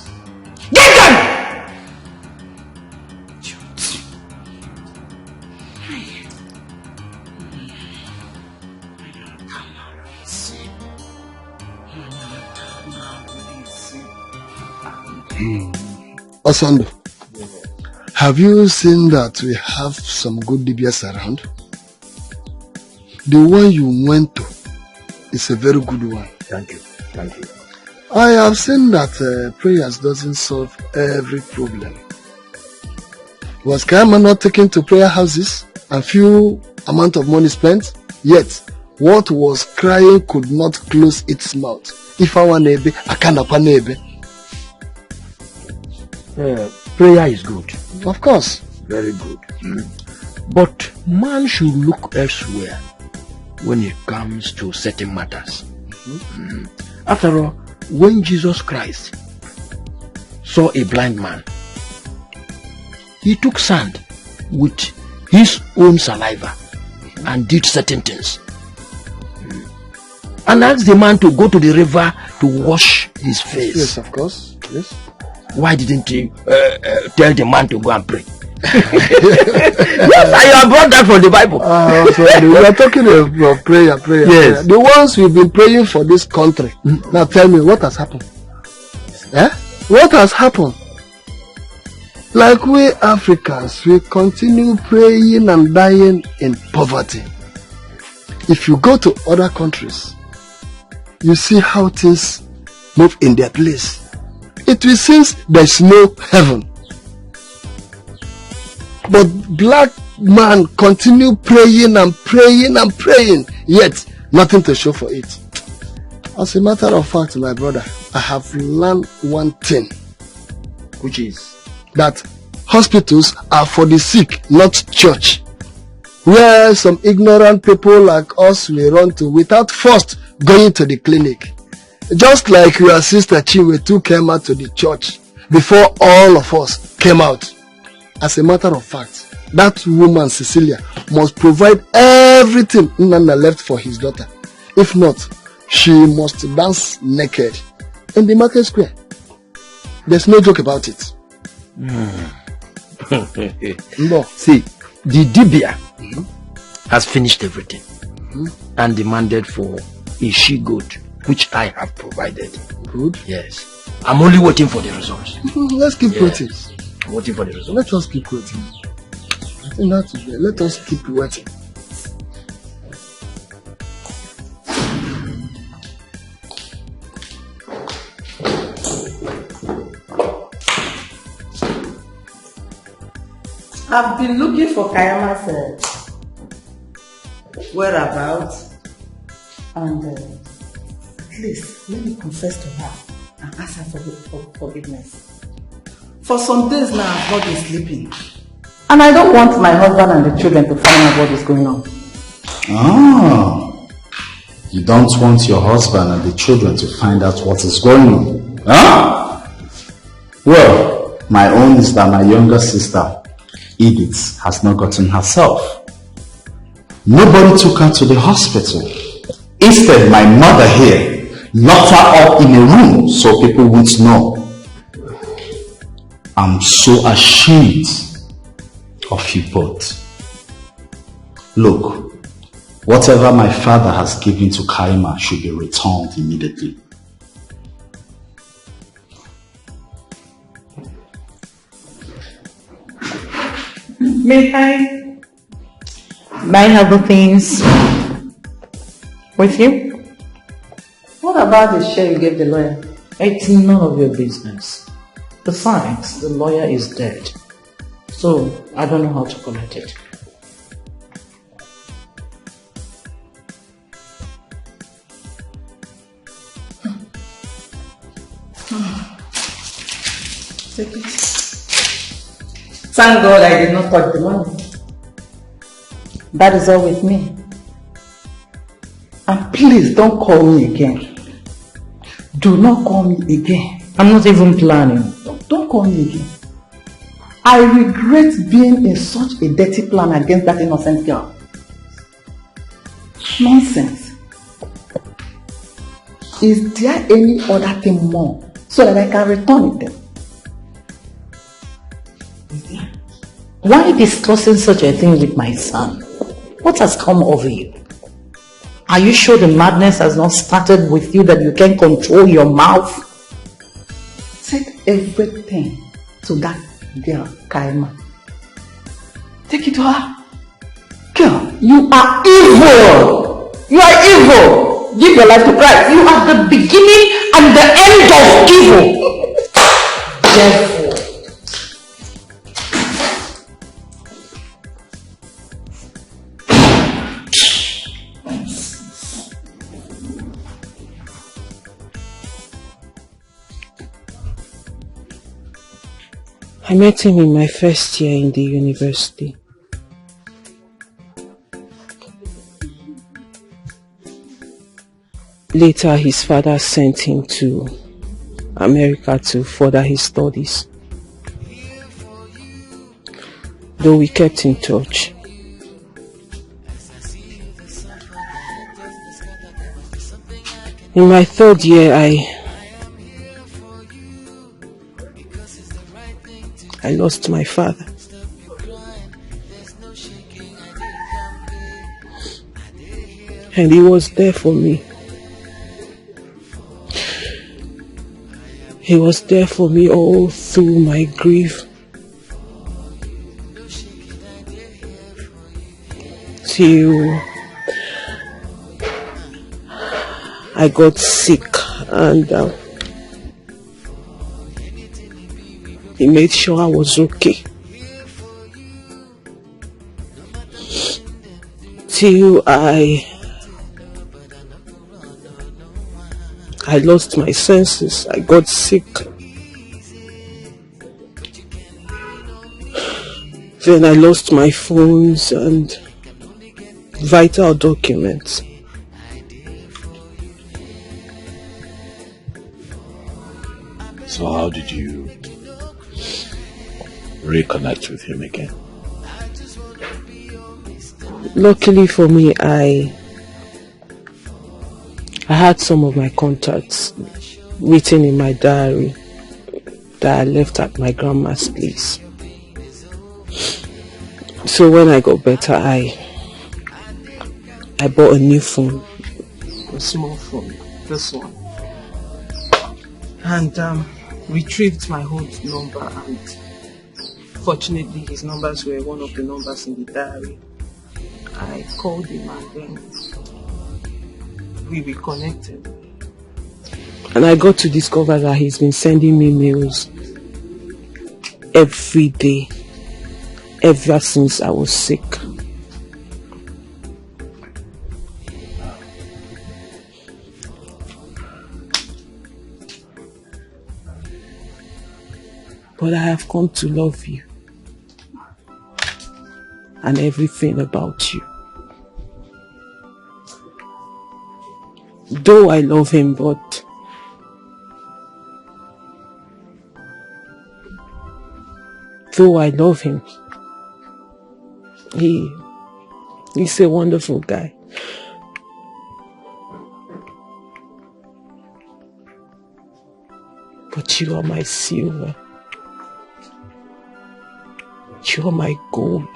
Get them! Osando, have you seen that we have some good DBS around? The one you went to is a very good one. Thank you. Thank you. I have seen that prayers doesn't solve every problem. Was Kaima not taken to prayer houses and few amount of money spent? Yet, what was crying could not close its mouth. If I want nebe, I can't nebe. Prayer is good. Of course. Very good. But man should look elsewhere when it comes to certain matters. After all, when Jesus Christ saw a blind man, he took sand with his own saliva and did certain things. And asked the man to go to the river to wash his face. Yes, of course. Yes. Why didn't he tell the man to go and pray? Yes, I have brought that from the Bible. We are talking about prayer. Yes. The ones we've been praying for this country. Now tell me, what has happened? What has happened? Like we Africans, we continue praying and dying in poverty. If you go to other countries, you see how things move in their place. It will seem there's no heaven. But black man continue praying and praying and praying, yet nothing to show for it. As a matter of fact, my brother, I have learned one thing, which is that hospitals are for the sick, not church. Where some ignorant people like us will run to without first going to the clinic. Just like your sister Chinwe too came out to the church before all of us came out. As a matter of fact, that woman Cecilia must provide everything Nana left for his daughter. If not, she must dance naked in the market square. There's no joke about it. No. See, the Dibia has finished everything and demanded for a she-goat, which I have provided. Good. Yes. I'm only waiting for the results. Let's keep waiting. I'm waiting for the results. Let us keep waiting. I think that's it. Let us keep waiting. I've been looking for Kayama's whereabouts, and please let me confess to her and ask her for forgiveness. For some days now, I've not been sleeping, and I don't want my husband and the children to find out what is going on. Ah, you don't want your husband and the children to find out what is going on, huh? Well, my own is that my younger sister Edith has not gotten herself. Nobody took her to the hospital. Instead, my mother here locked her up in a room so people won't know. I'm so ashamed of you both. Look, whatever my father has given to Kaima should be returned immediately. May I have the things with you? What about the share you gave the lawyer? It's none of your business. Besides, the lawyer is dead. So, I don't know how to collect it. Take it. Thank God I did not touch the money. That is all with me. And please don't call me again. Do not call me again. I'm not even planning. Don't call me again. I regret being in such a dirty plan against that innocent girl. Nonsense. Is there any other thing more so that I can return it then? Why discussing such a thing with my son? What has come over you? Are you sure the madness has not started with you, that you can't control your mouth? Take everything to that girl, Kaima. Take it to her. Girl, you are evil. You are evil. Give your life to Christ. You are the beginning and the end of evil. Therefore, I met him in my first year in the university. Later, his father sent him to America to further his studies. Though we kept in touch. In my third year, I lost my father. And he was there for me. He was there for me all through my grief. Till I got sick and he made sure I was okay. Till I lost my senses. I got sick. Then I lost my phones and vital documents. So how did you reconnect with him again? Luckily for me, I had some of my contacts written in my diary that I left at my grandma's place. So when I got better, I bought a new phone, a small phone, this one, and retrieved my old number, and fortunately his numbers were one of the numbers in the diary. I called him and then we reconnected. And I got to discover that he's been sending me mails every day ever since I was sick. But I have come to love you and everything about you. Though I love him, but he's a wonderful guy. But you are my silver. You are my gold.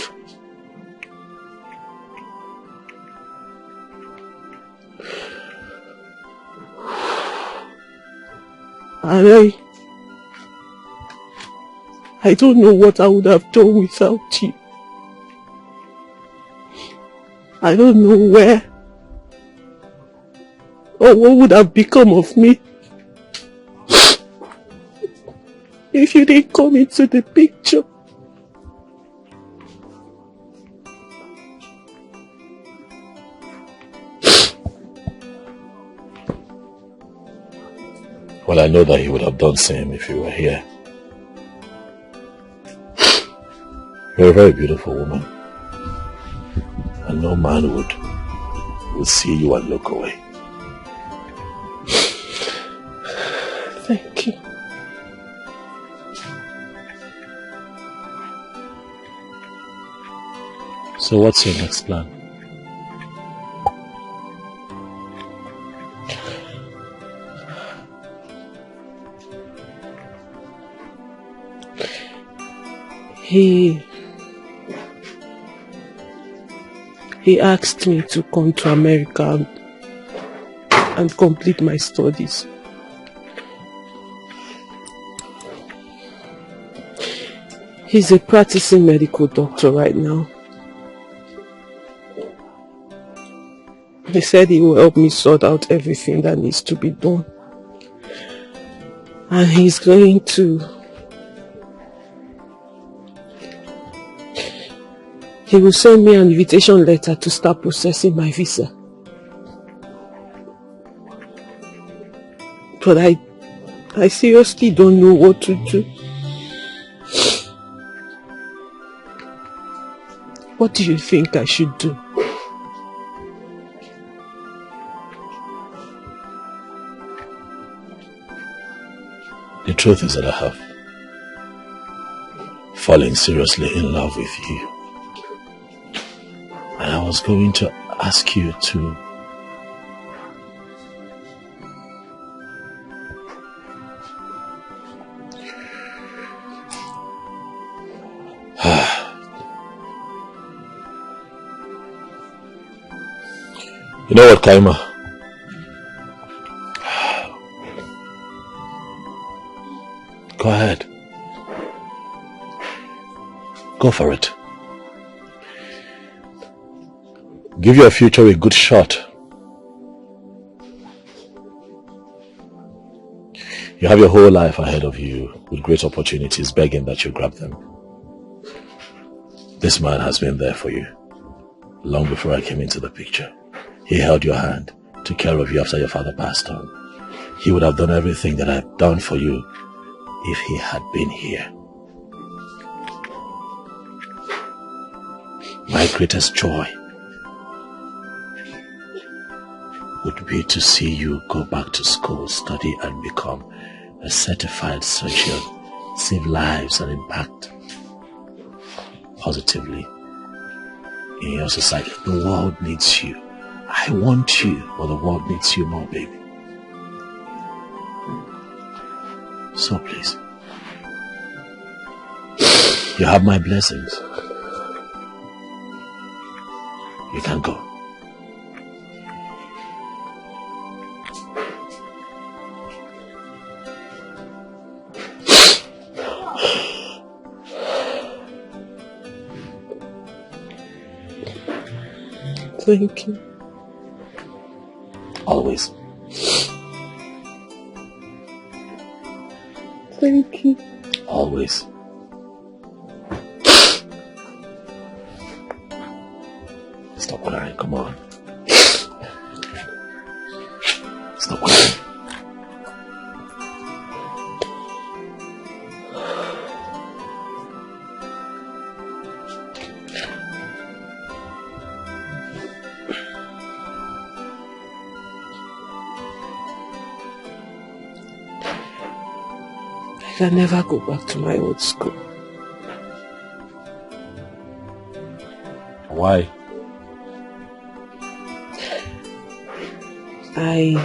And I don't know what I would have done without you. I don't know where or what would have become of me if you didn't come into the picture. Well, I know that he would have done the same if you were here. You're a very beautiful woman. And no man would see you and look away. Thank you. So what's your next plan? He asked me to come to America and complete my studies. He's a practicing medical doctor right now. He said he will help me sort out everything that needs to be done. And he's going to... He will send me an invitation letter to start processing my visa. But I seriously don't know what to do. What do you think I should do? The truth is that I have fallen seriously in love with you. And I was going to ask you to you know what, Kaima? Go ahead. Go for it. Give your future a good shot. You have your whole life ahead of you with great opportunities begging that you grab them. This man has been there for you long before I came into the picture. He held your hand, took care of you after your father passed on. He would have done everything that I've done for you if he had been here. My greatest joy would be to see you go back to school, study and become a certified surgeon, save lives and impact positively in your society. The world needs you. I want you, but the world needs you more, baby. So please, you have my blessings. You can go. Thank you. Always. Thank you. Always. Stop crying, come on. Stop crying. I can never go back to my old school. Why? I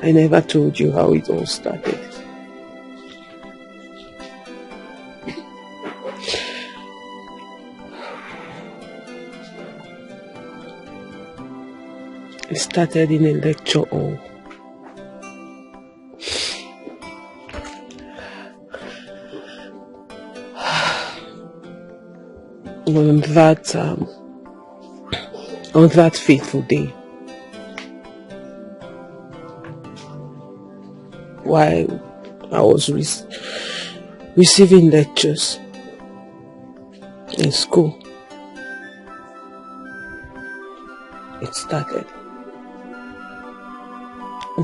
never told you how it all started. It started in a lecture hall. On that fateful day, while I was receiving lectures in school, it started.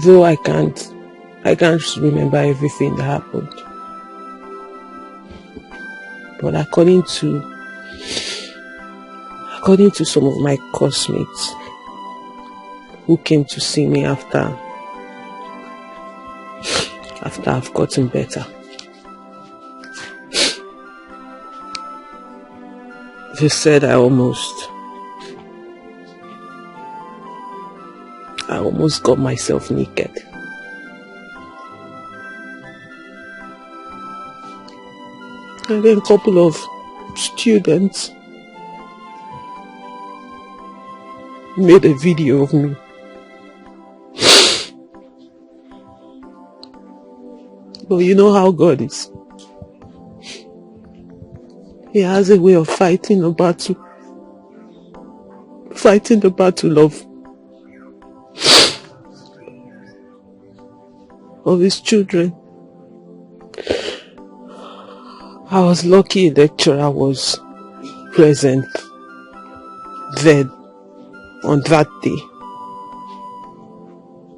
Though I can't remember everything that happened, but according to some of my classmates who came to see me after I've gotten better, they said I almost got myself naked. And then a couple of students made a video of me. But you know how God is. He has a way of fighting the battle of his children. I was lucky a lecturer was present then on that day.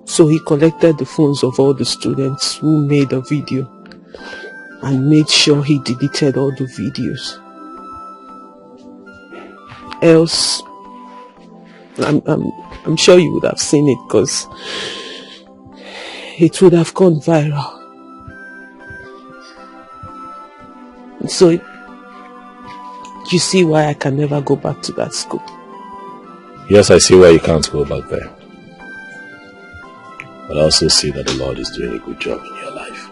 So he collected the phones of all the students who made a video and made sure he deleted all the videos. Else, I'm sure you would have seen it because it would have gone viral. So you see why I can never go back to that school. Yes, I see why you can't go back there. But I also see that the Lord is doing a good job in your life.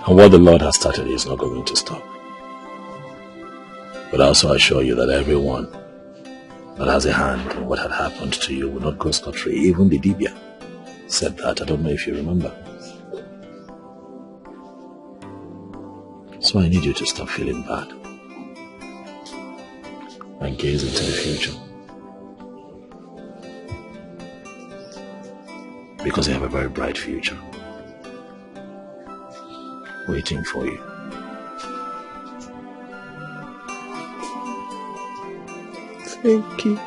And what the Lord has started is not going to stop. But I also assure you that everyone that has a hand in what had happened to you will not go scot-free. Even the Dibia said that. I don't know if you remember. So I need you to stop feeling bad and gaze into the future. Because you have a very bright future waiting for you. Thank you.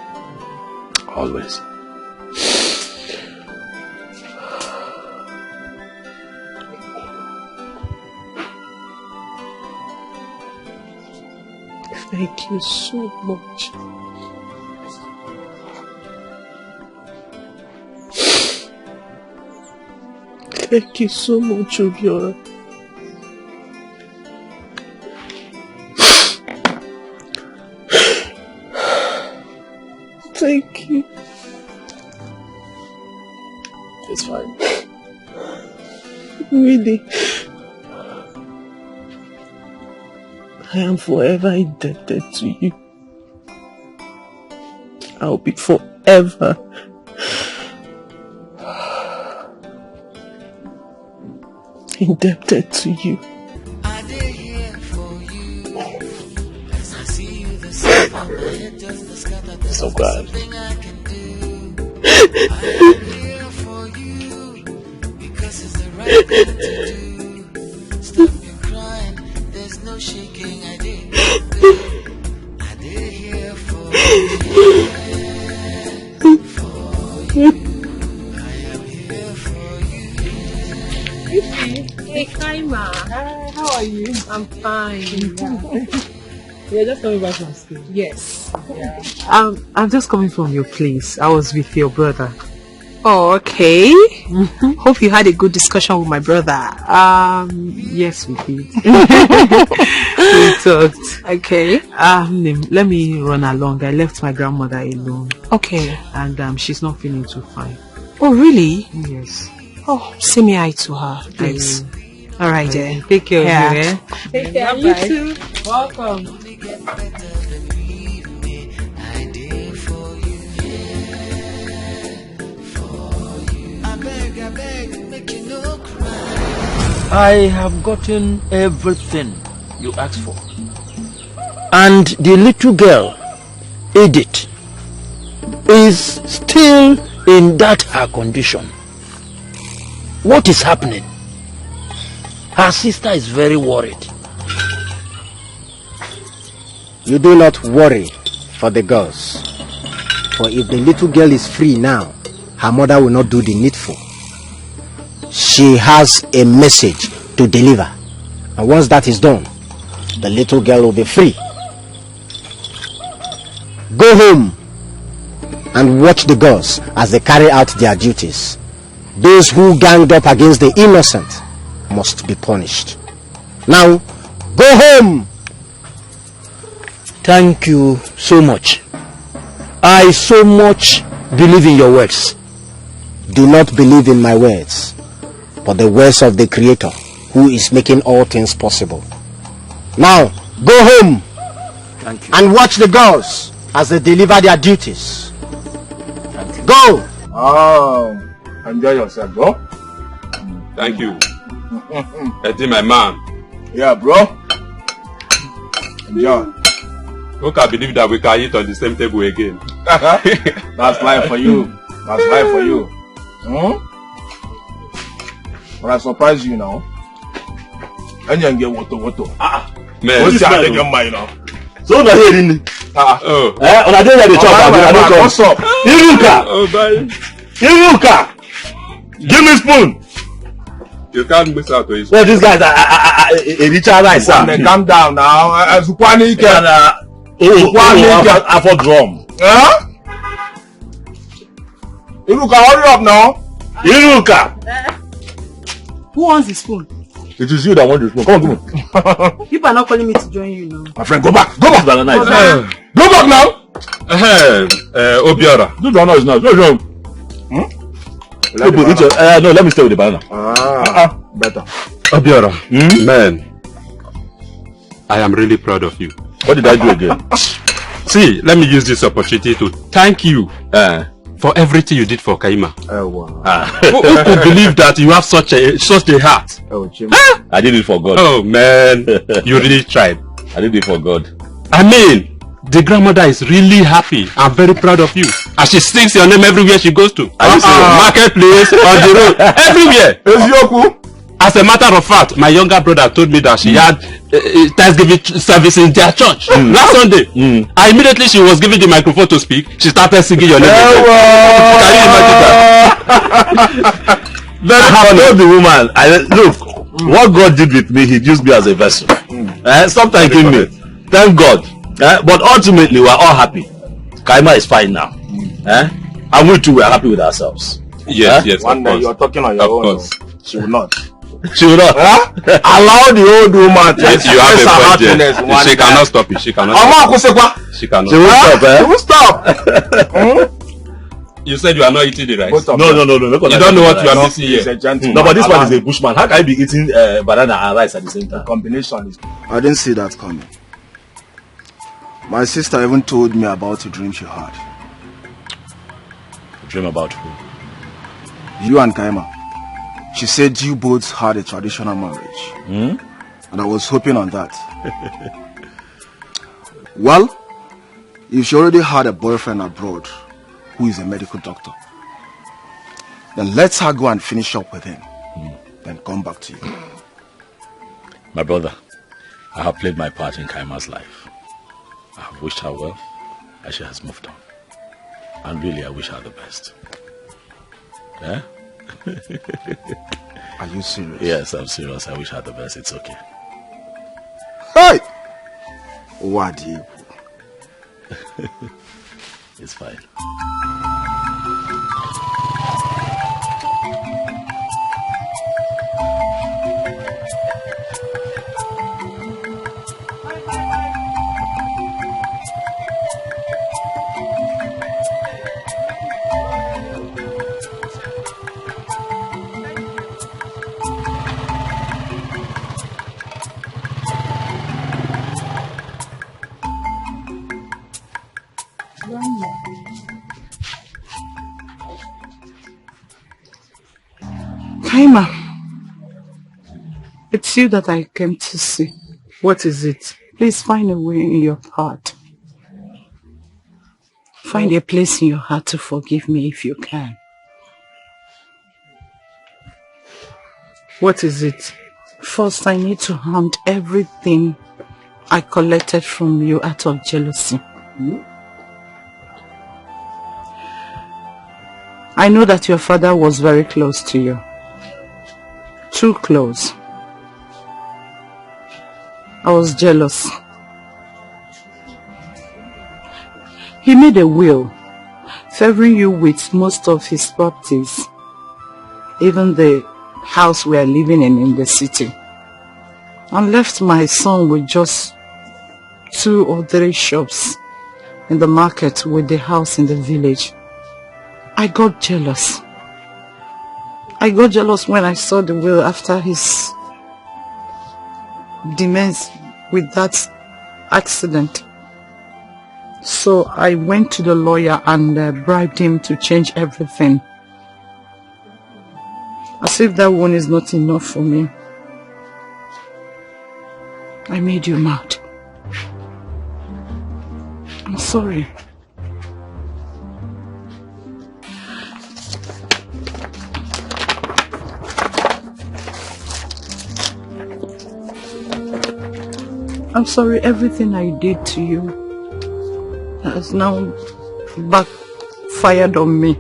Always. Thank you so much. Thank you so much, Obiora. Thank you. It's fine. Really. I am forever indebted to you. I'll be forever indebted to you. So glad. Stop your crying, there's no shaking. I did here for you. Hey, Kaima. Hi, how are you? I'm fine. You're just coming back from school? Yes. Yeah. I'm just coming from your place. I was with your brother. Oh, okay. Hope you had a good discussion with my brother. Yes, we did. We talked. Okay. Let me run along. I left my grandmother alone. Okay. And she's not feeling too fine. Oh, really? Yes. Oh, say me hi to her, please. All right, then. Take care of you, eh? Take care. You Bye. too. Welcome. I have gotten everything you asked for. And the little girl, Edith, is still in that her condition. What is happening? Her sister is very worried. You do not worry for the girls. For if the little girl is free now, her mother will not do the needful. She has a message to deliver. And once that is done, the little girl will be free. Go home and watch the girls as they carry out their duties. Those who ganged up against the innocent must be punished. Now, go home. Thank you so much. I so much believe in your words. Do not believe in my words, but the words of the Creator, who is making all things possible. Now, go home. Thank you. And watch the girls as they deliver their duties. Go. Enjoy yourself, bro. Thank you. Eddie, my man. Yeah, bro. Enjoy. Who can believe that we can eat on the same table again? That's life for you. That's life for you. But I surprise you now. And you get woto. Man, what's your mind now? So na here in. Oh. On a day that they talk about. What's up? Iruka. Oh, bye. Iruka. Give me spoon. You can't miss out to his. Well, these guys are Richard Rice. Calm down now. Zukwani can. For drum. Huh? Iruka, hurry up now. Iruka. Who wants the spoon? It is you that want the spoon. Come on. People are not calling me to join you now. My friend, go back. Go back. Go back now. Obiora. Do the noise now. No, let me stay with the banana. Better. Obiora, man, I am really proud of you. What did I do again? See, let me use this opportunity to thank you for everything you did for Kaima. Oh, wow. Who could believe that you have such a heart? Oh, Jim. I did it for God. Oh, man, you really tried. I did it for God. I mean, the grandmother is really happy and very proud of you. And she sings your name everywhere she goes to. Marketplace, on the road, everywhere. As a matter of fact, my younger brother told me that she had Thanksgiving service in their church last Sunday. And immediately she was given the microphone to speak, she started singing your name. Can you imagine that? I told the woman, look, what God did with me, He used me as a vessel. Stop thanking me. Thank God. But ultimately, we are all happy. Kaima is fine now. And we too, we are happy with ourselves. Yes, yes. One day you're talking on your own. She will not. She will not. Allow the old woman to yes, you have a budget. She cannot stop it. She cannot. She cannot. She will stop. She will stop. You said you are not eating the rice. No. You don't know what you are missing here. No, but this one is a bushman. How can you be eating banana and rice at the same time? The combination is... I didn't see that coming. My sister even told me about a dream she had. A dream about who? You and Kaima. She said you both had a traditional marriage. And I was hoping on that. Well, if she already had a boyfriend abroad who is a medical doctor, then let her go and finish up with him. Then come back to you. My brother, I have played my part in Kaima's life. I have wished her well, and she has moved on. And really, I wish her the best. Eh? Are you serious? Yes, I'm serious. I wish her the best. It's okay. Hey! What do you? It's fine. Kaima, it's you that I came to see. What is it? Please find a way in your heart. Find a place in your heart to forgive me if you can. What is it? First, I need to hand everything I collected from you out of jealousy. I know that your father was very close to you. Too close. I was jealous. He made a will, favoring you with most of his properties, even the house we are living in the city, and left my son with just 2 or 3 shops in the market with the house in the village. I got jealous. I got jealous when I saw the will after his demise with that accident. So I went to the lawyer and bribed him to change everything. As if that one is not enough for me. I made you mad. I'm sorry. I'm sorry, everything I did to you has now backfired on me.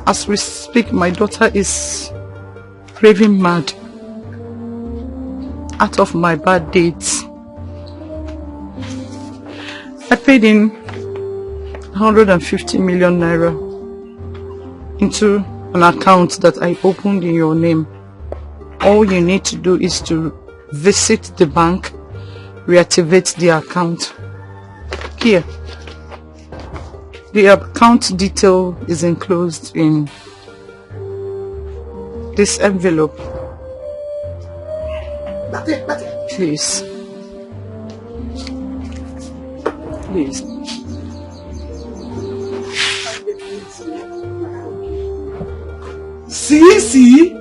As we speak, my daughter is raving mad out of my bad deeds. I paid in 150 million naira into an account that I opened in your name. All you need to do is to visit the bank, reactivate the account. Here, the account detail is enclosed in this envelope. Please. Please. See? See?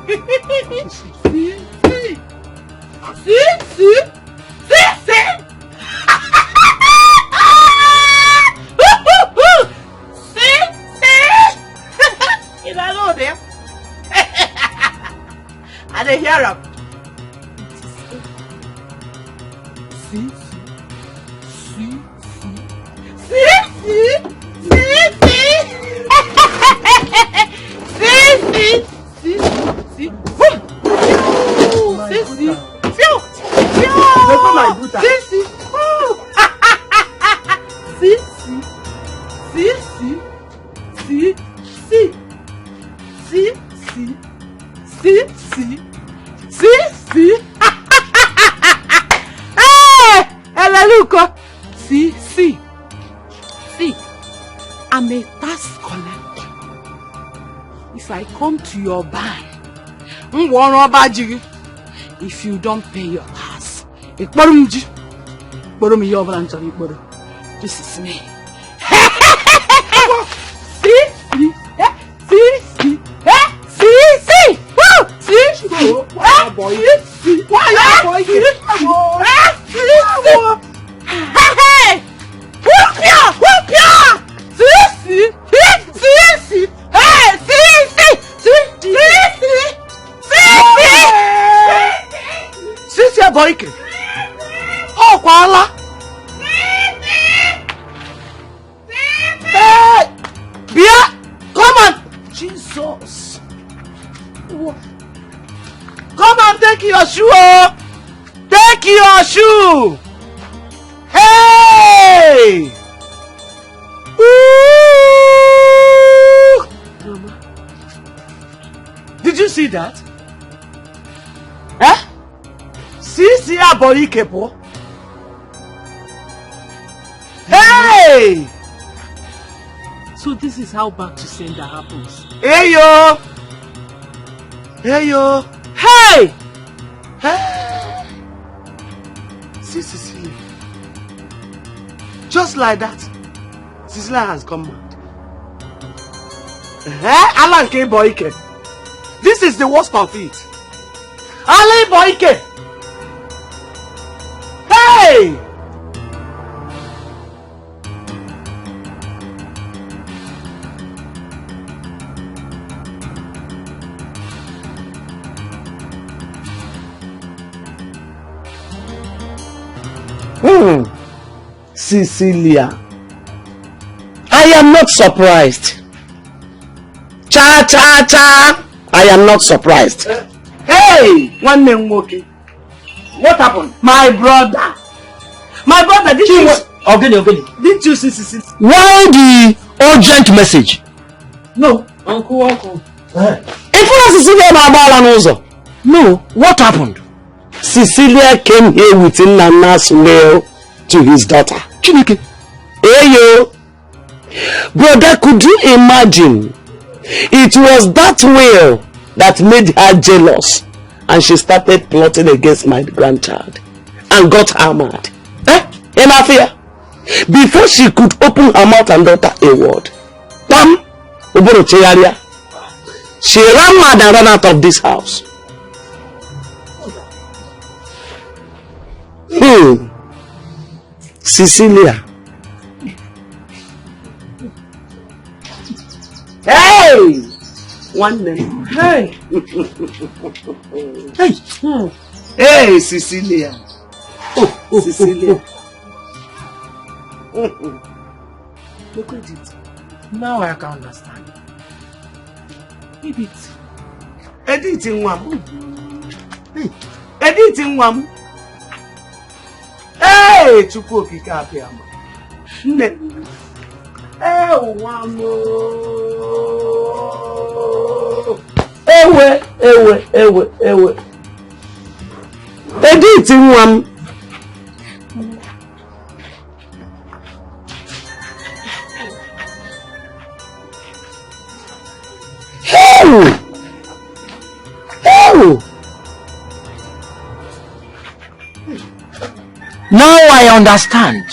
You don't know them. I didn't hear them. See? I'm a tax collector. If I come to your bank, if you don't pay your tax, this is me. Oh, Kuala! Hey! Bia! Come on! Jesus! Come on, take your shoe! Take your shoe! Hey! Ooh! Mama. Did you see that? Eh? See a boy kepo. Hey! So this is how back to sender happens. Hey yo! Hey yo! Hey! Hey! See Cecilia. Just like that, Cecilia has come mad. Alan K. Boyke. This is the worst of it. Alan Boyke! Hey! Cecilia, I am not surprised. Cha cha cha! I am not surprised. Hey, one name Moki. What happened? My brother, did you? Didn't you see Cecilia? Why the urgent message? No, Uncle. No, what happened? Cecilia came here with Nana's mail to his daughter. Chineke. Hey yo. Brother, could you imagine? It was that will that made her jealous, and she started plotting against my grandchild and got her mad. Emafia. Before she could open her mouth and utter a word, Pam, she ran mad and ran out of this house. Cecilia. Hey! One name. Hey! Hey! Hey, Cecilia. Oh, Cecilia. Look at it. Now I can understand. Edit. Editing one. Editing one. Hey, Chukwu Okike Abịama. Nne. Wamo. Ewe. Editing one. Now I understand.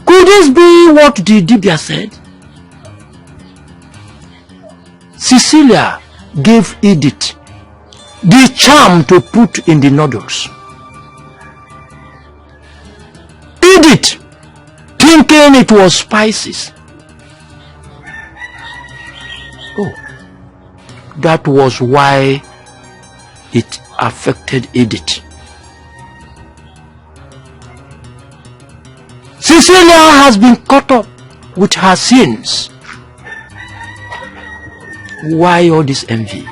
Could this be what the Dibia said? Cecilia gave Edith the charm to put in the noodles. Edith, thinking it was spices. Oh, that was why it affected Edith. Cecilia has been caught up with her sins. Why all this envy?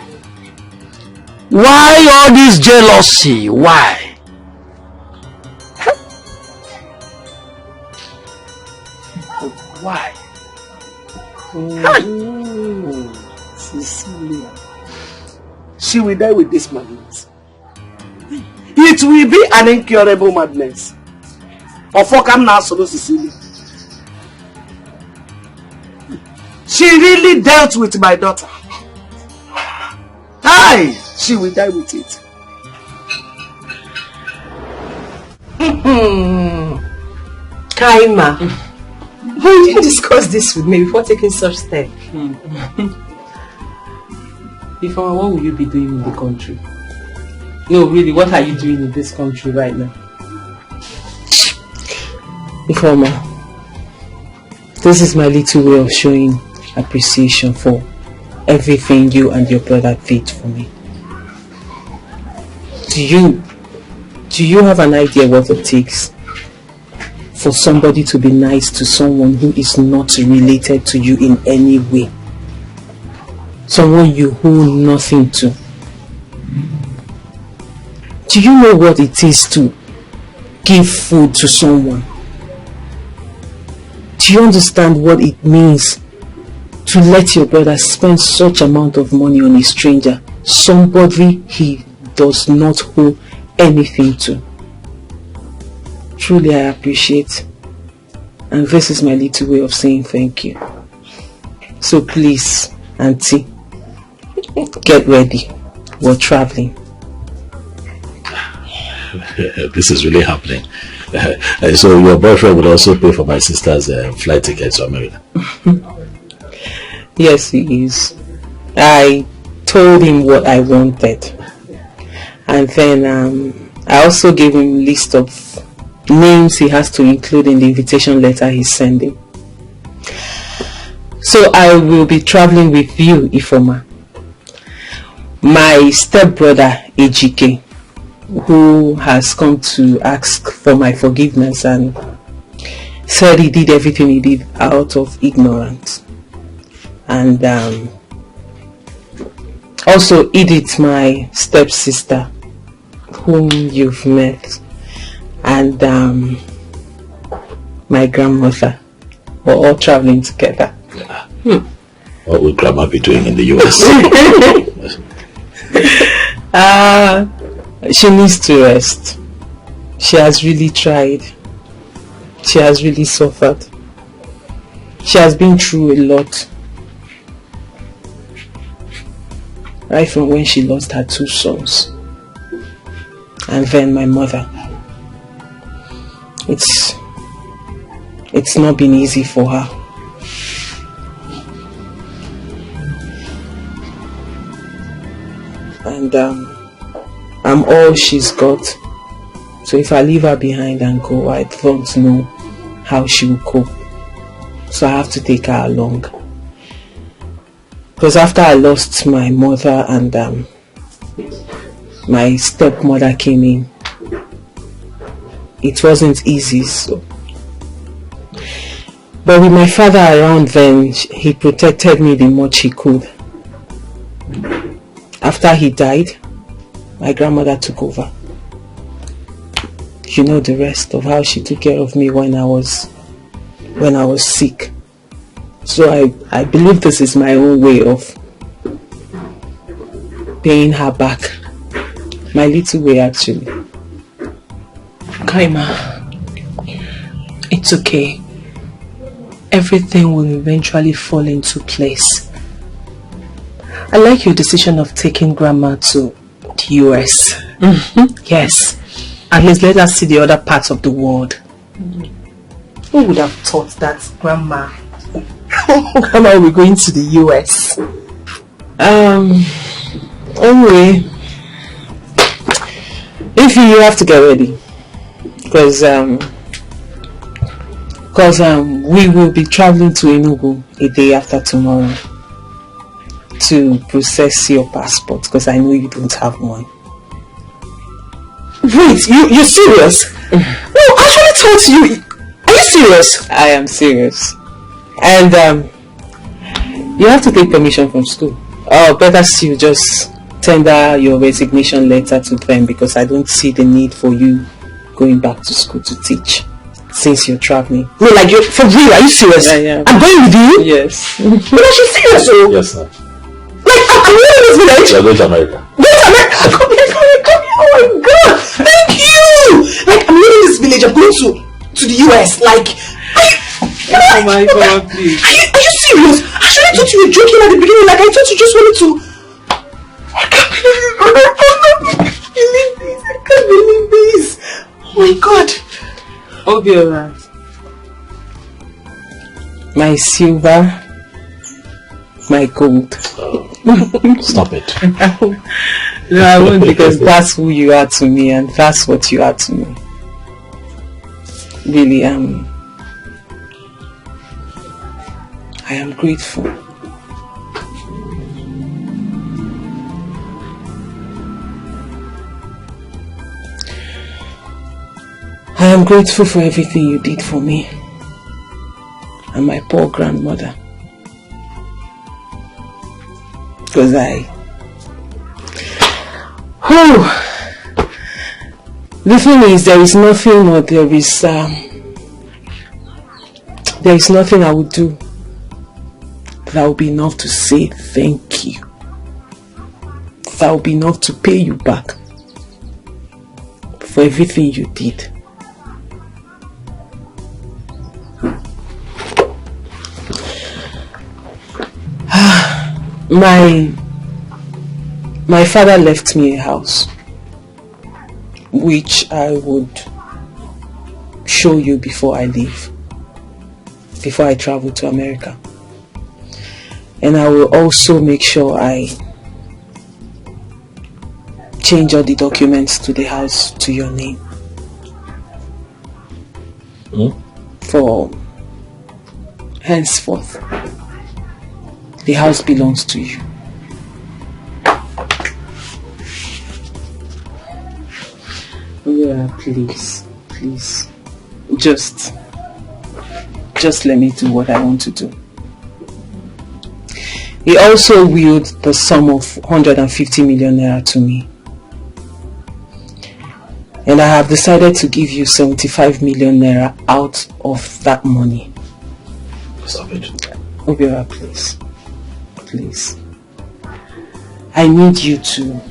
Why all this jealousy? Why? Why? Oh, Cecilia. She will die with this madness. It will be an incurable madness. Of what can now solo Cecilia? She really dealt with my daughter. Aye, she will die with it. Kaima, why didn't you discuss this with me before taking such step? Ifeoma, what will you be doing in the country? No, really, what are you doing in this country right now? Ifeoma, this is my little way of showing appreciation for everything you and your brother did for me. Do you have an idea what it takes for somebody to be nice to someone who is not related to you in any way? Someone you owe nothing to. Do you know what it is to give food to someone? Do you understand what it means to let your brother spend such amount of money on a stranger, somebody he does not owe anything to? Truly I appreciate, and this is my little way of saying thank you. So please, Auntie, get ready, we're traveling. This is really happening. So your boyfriend would also pay for my sister's flight ticket to America? Yes, he is. I told him what I wanted, and then I also gave him a list of names he has to include in the invitation letter he's sending. So I will be traveling with you, Ifeoma. My stepbrother Ejike, who has come to ask for my forgiveness and said he did everything he did out of ignorance. And also Edith, my stepsister, whom you've met, and my grandmother. We're all traveling together. What will Grandma be doing in the US? She needs to rest. She has really tried. She has really suffered. She has been through a lot. Right from when she lost her 2 sons. And then my mother. It's not been easy for her. And I'm all she's got. So if I leave her behind and go, I don't know how she will cope. So I have to take her along. Because after I lost my mother and my stepmother came in, it wasn't easy. So, but with my father around then, he protected me the much he could. After he died, my grandmother took over. You know the rest of how she took care of me when I was sick. So I believe this is my own way of paying her back. My little way, actually. Kaima, it's okay. Everything will eventually fall into place. I like your decision of taking Grandma to the US. Yes. At least let us see the other parts of the world. Who would have thought that Grandma will be going to the US? Anyway, if you have to get ready, because we will be traveling to Enugu a day after tomorrow to process your passport, because I know you don't have one. Wait, you're serious? No, I actually told you. Are you serious? I am serious. And you have to take permission from school. Or better still, just tender your resignation letter to them, because I don't see the need for you going back to school to teach since you're traveling. No, like, you're for real? Are you serious? Yeah. I'm going with you? Yes. No, she's serious, oh. Yes, sir. Like, I'm leaving this village. You're going to America. Go to America. Come here. Oh my God. Thank you. Like, I'm leaving this village. I'm going to the US. Like, oh my God, please. Are you serious? Actually, I thought you were joking at the beginning. Like, I thought you just wanted to. I can't believe this. I can't believe this. Oh my God. I'll be alright. My silver, my gold. Stop it. No, I won't, because that's who you are to me, and that's what you are to me. Really, I am grateful. I am grateful for everything you did for me and my poor grandmother. Because the thing is, there is nothing I would do that would be enough to say thank you. That would be enough to pay you back for everything you did. My father left me a house, which I would show you before I leave, before I travel to America. And I will also make sure I change all the documents to the house to your name. For henceforth, the house belongs to you. Yeah, please. Just let me do what I want to do. He also willed the sum of 150 million naira to me. And I have decided to give you 75 million naira out of that money. Stop it. Obiora, please. Please. I need you to...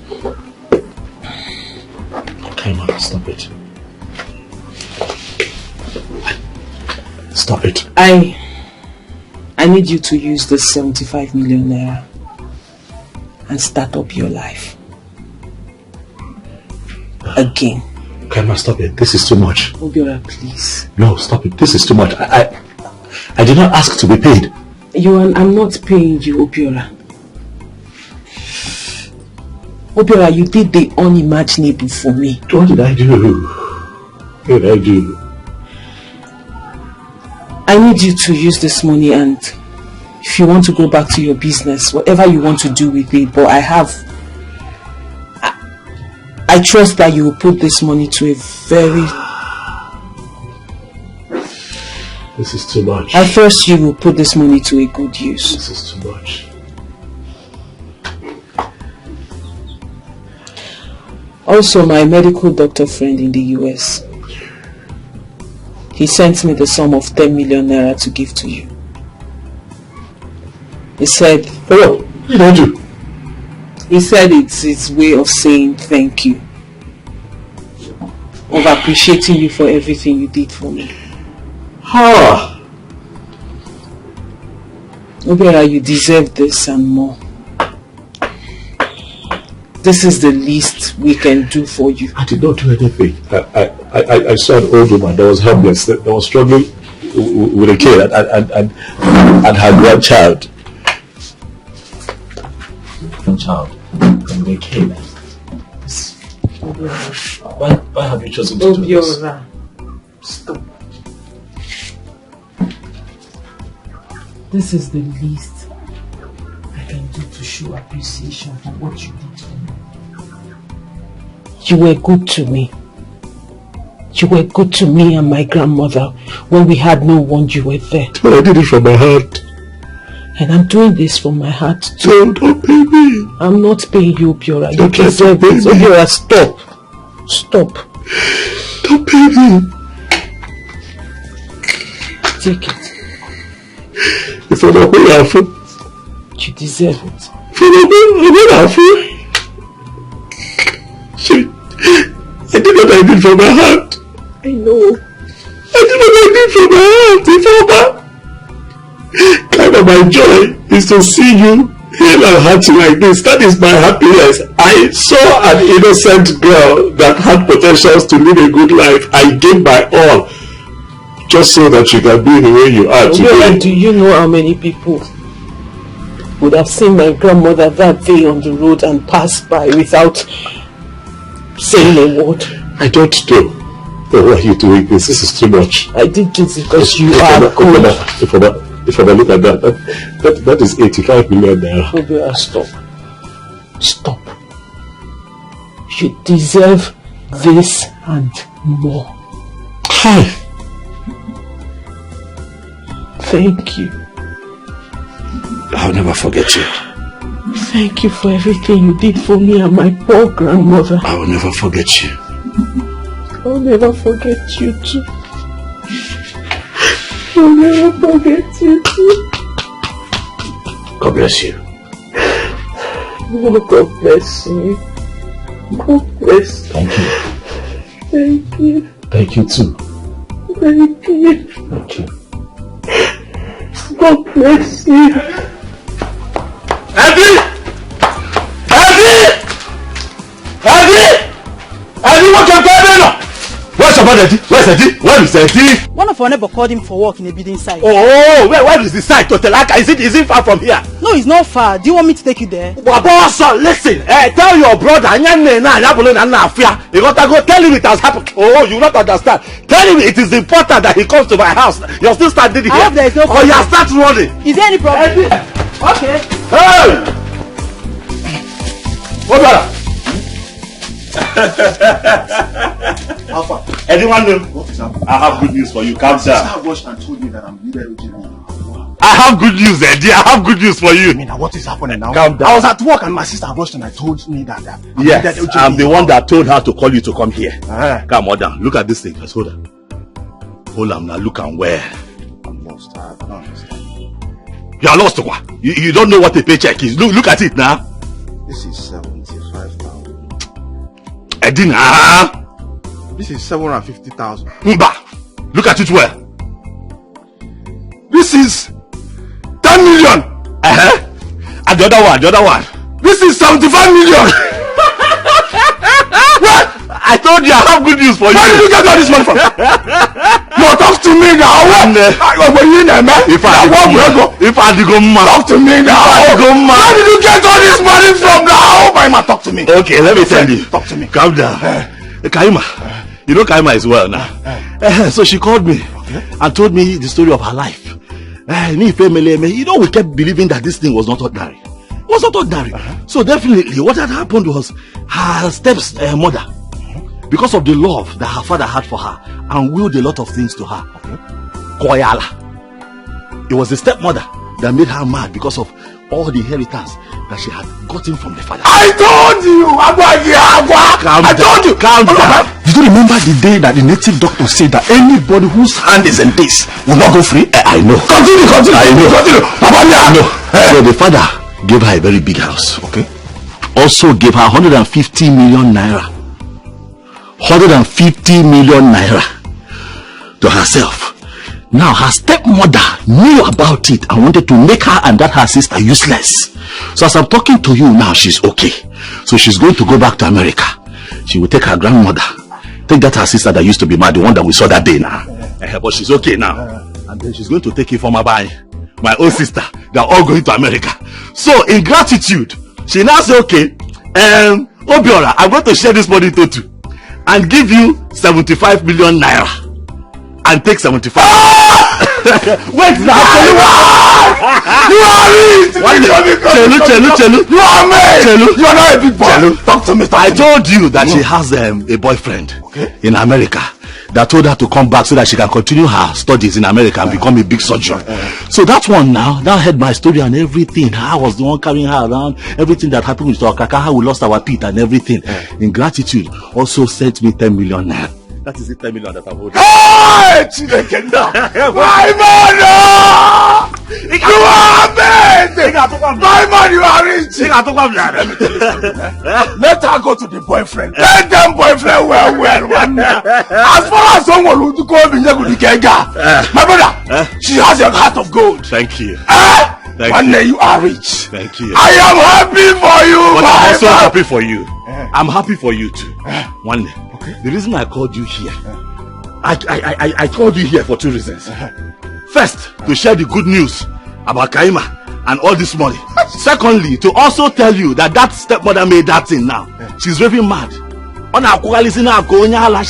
Okay, man, stop it. Stop it. I need you to use the 75 million naira and start up your life. Again. Okay, man, stop it. This is too much. Obiora, please. No, stop it. This is too much. I did not ask to be paid. I'm not paying you, Obiora. Obiora, you did the unimaginable for me. What did I do? What did I do? I need you to use this money, and if you want to go back to your business, whatever you want to do with it, but I trust that you will put this money to a very... This is too much. At first, you will put this money to a good use. This is too much. Also, my medical doctor friend in the US, he sent me the sum of 10 million naira to give to you. He said... Hello, you don't do. He said it's his way of saying thank you. Of appreciating you for everything you did for me. Obiora, you deserve this and more. This is the least we can do for you. I did not do anything. I saw an old woman that was helpless, that was struggling with a kid and her grandchild. can make hay. Why have you chosen to do this? Stop. This is the least I can do to show appreciation for what you did for me. You were good to me. You were good to me and my grandmother when we had no one. You were there. But I did it from my heart. And I'm doing this from my heart too. No, don't pay me. I'm not paying you, Obiora. You Don't deserve it. Obiora, stop. Stop. Don't pay me. Take it. If I'm not paying, you deserve it. I did what I did from my heart. I know. I did what I did from my heart. Kind of my joy is to see you hale and hearty like this. That is my happiness. I saw an innocent girl that had potentials to live a good life. I gave my all just so that you can be the way you are today. Do you know how many people would have seen my grandmother that day on the road and passed by without saying a word? I don't know. Why are you doing this? This is too much. I did this because you are good. If I look at that is 85 million naira. Obiora, stop. Stop. You deserve this and more. Hi. Thank you. I'll never forget you. Thank you for everything you did for me and my poor grandmother. I will never forget you. I'll never forget you too. I'll never forget you too. God bless you. Oh, God bless you. God bless you. Thank you. Thank you. Thank you too. Thank you. Thank you. God bless you. Eddie! What you're doing? Where's your brother? Where's Eddie? Where is Eddie? One of our neighbor called him for work in a building site. Oh, where is the site? Totelaka? Is it far from here? No, it's not far. Do you want me to take you there? Waboso, listen. Tell your brother. You got to go tell him it has happened. Oh, you not understand. Tell him it is important that he comes to my house. You're still standing here. I hope there is no problem. Oh, you start running. Is there any problem? Eddie. Okay. Hey! What brother? Alpha. Anyone know? What is happening? I have good news for you. Calm down. Sister rushed and told me that I'm needed urgently. I have good news, Eddie. I have good news for you. I mean, what is happening now? Calm down. I was at work and my sister rushed and I told me that I'm Yes, needed urgently. I'm the one that told her to call you to come here. Come on down. Look at this thing. Just hold on. Hold on now. Look and where. I'm lost. I don't understand. You are lost. You don't know what a paycheck is. Look at it now. This is 75,000. Edina. This is 750,000. Mba. Look at it well. This is 10 million. And the other one. This is 75 million. What? I told you I have good news for you. Where did you get all this money from? No, talk to me now. If I go mad. Talk to me now. Where did you get all this money from now? Kaima, talk to me. Okay, let me tell you. Talk to me. Calm down. Kaima. You know Kaima is well now. So she called me and told me the story of her life. You know, we kept believing that this thing was not ordinary. It was not ordinary. So definitely what had happened was her stepmother, because of the love that her father had for her, and willed a lot of things to her. Koyala. It was the stepmother that made her mad because of all the inheritance that she had gotten from the father. I told you! I told you! Calm down. Did you remember the day that the native doctor said that anybody whose hand is in this will not go free? I know. Continue. I know. I know. So the father gave her a very big house. Okay. Also gave her 150 million naira. 150 million naira to herself. Now her stepmother knew about it and wanted to make her and her sister useless. So as I'm talking to you now, she's okay. So she's going to go back to America. She will take her grandmother, take that her sister that used to be mad, the one that we saw that day now. But she's okay now. And then she's going to take it from my own sister. They're all going to America. So in gratitude, she now says, okay, Obiora, I'm going to share this money into two and give you 75 million naira and take 75. Wait now, you are rich. Chelu. You are made. Chelu. You are not a big boy. Chelu. Talk to me. I told you that she has a boyfriend in America that told her to come back so that she can continue her studies in America and become a big surgeon. So that one now heard my story and everything. I was the one carrying her around. Everything that happened with our kaka, how we lost our teeth and everything. In gratitude, also sent me 10 million naira. That is the 10 million that I'm holding. Hey, my man! You are made! My man, you are rich! Let her go to the boyfriend. Let them boyfriend well. As far as someone who to call me, my brother, she has a heart of gold. Thank you. One day you are rich. Thank you. I am happy for you, but I'm also man. happy for you. I'm happy for you too. One day. The reason I called you here, I called you here for two reasons. First, to share the good news about Kaima and all this money. Secondly, to also tell you that stepmother made that thing now. She's raving mad. She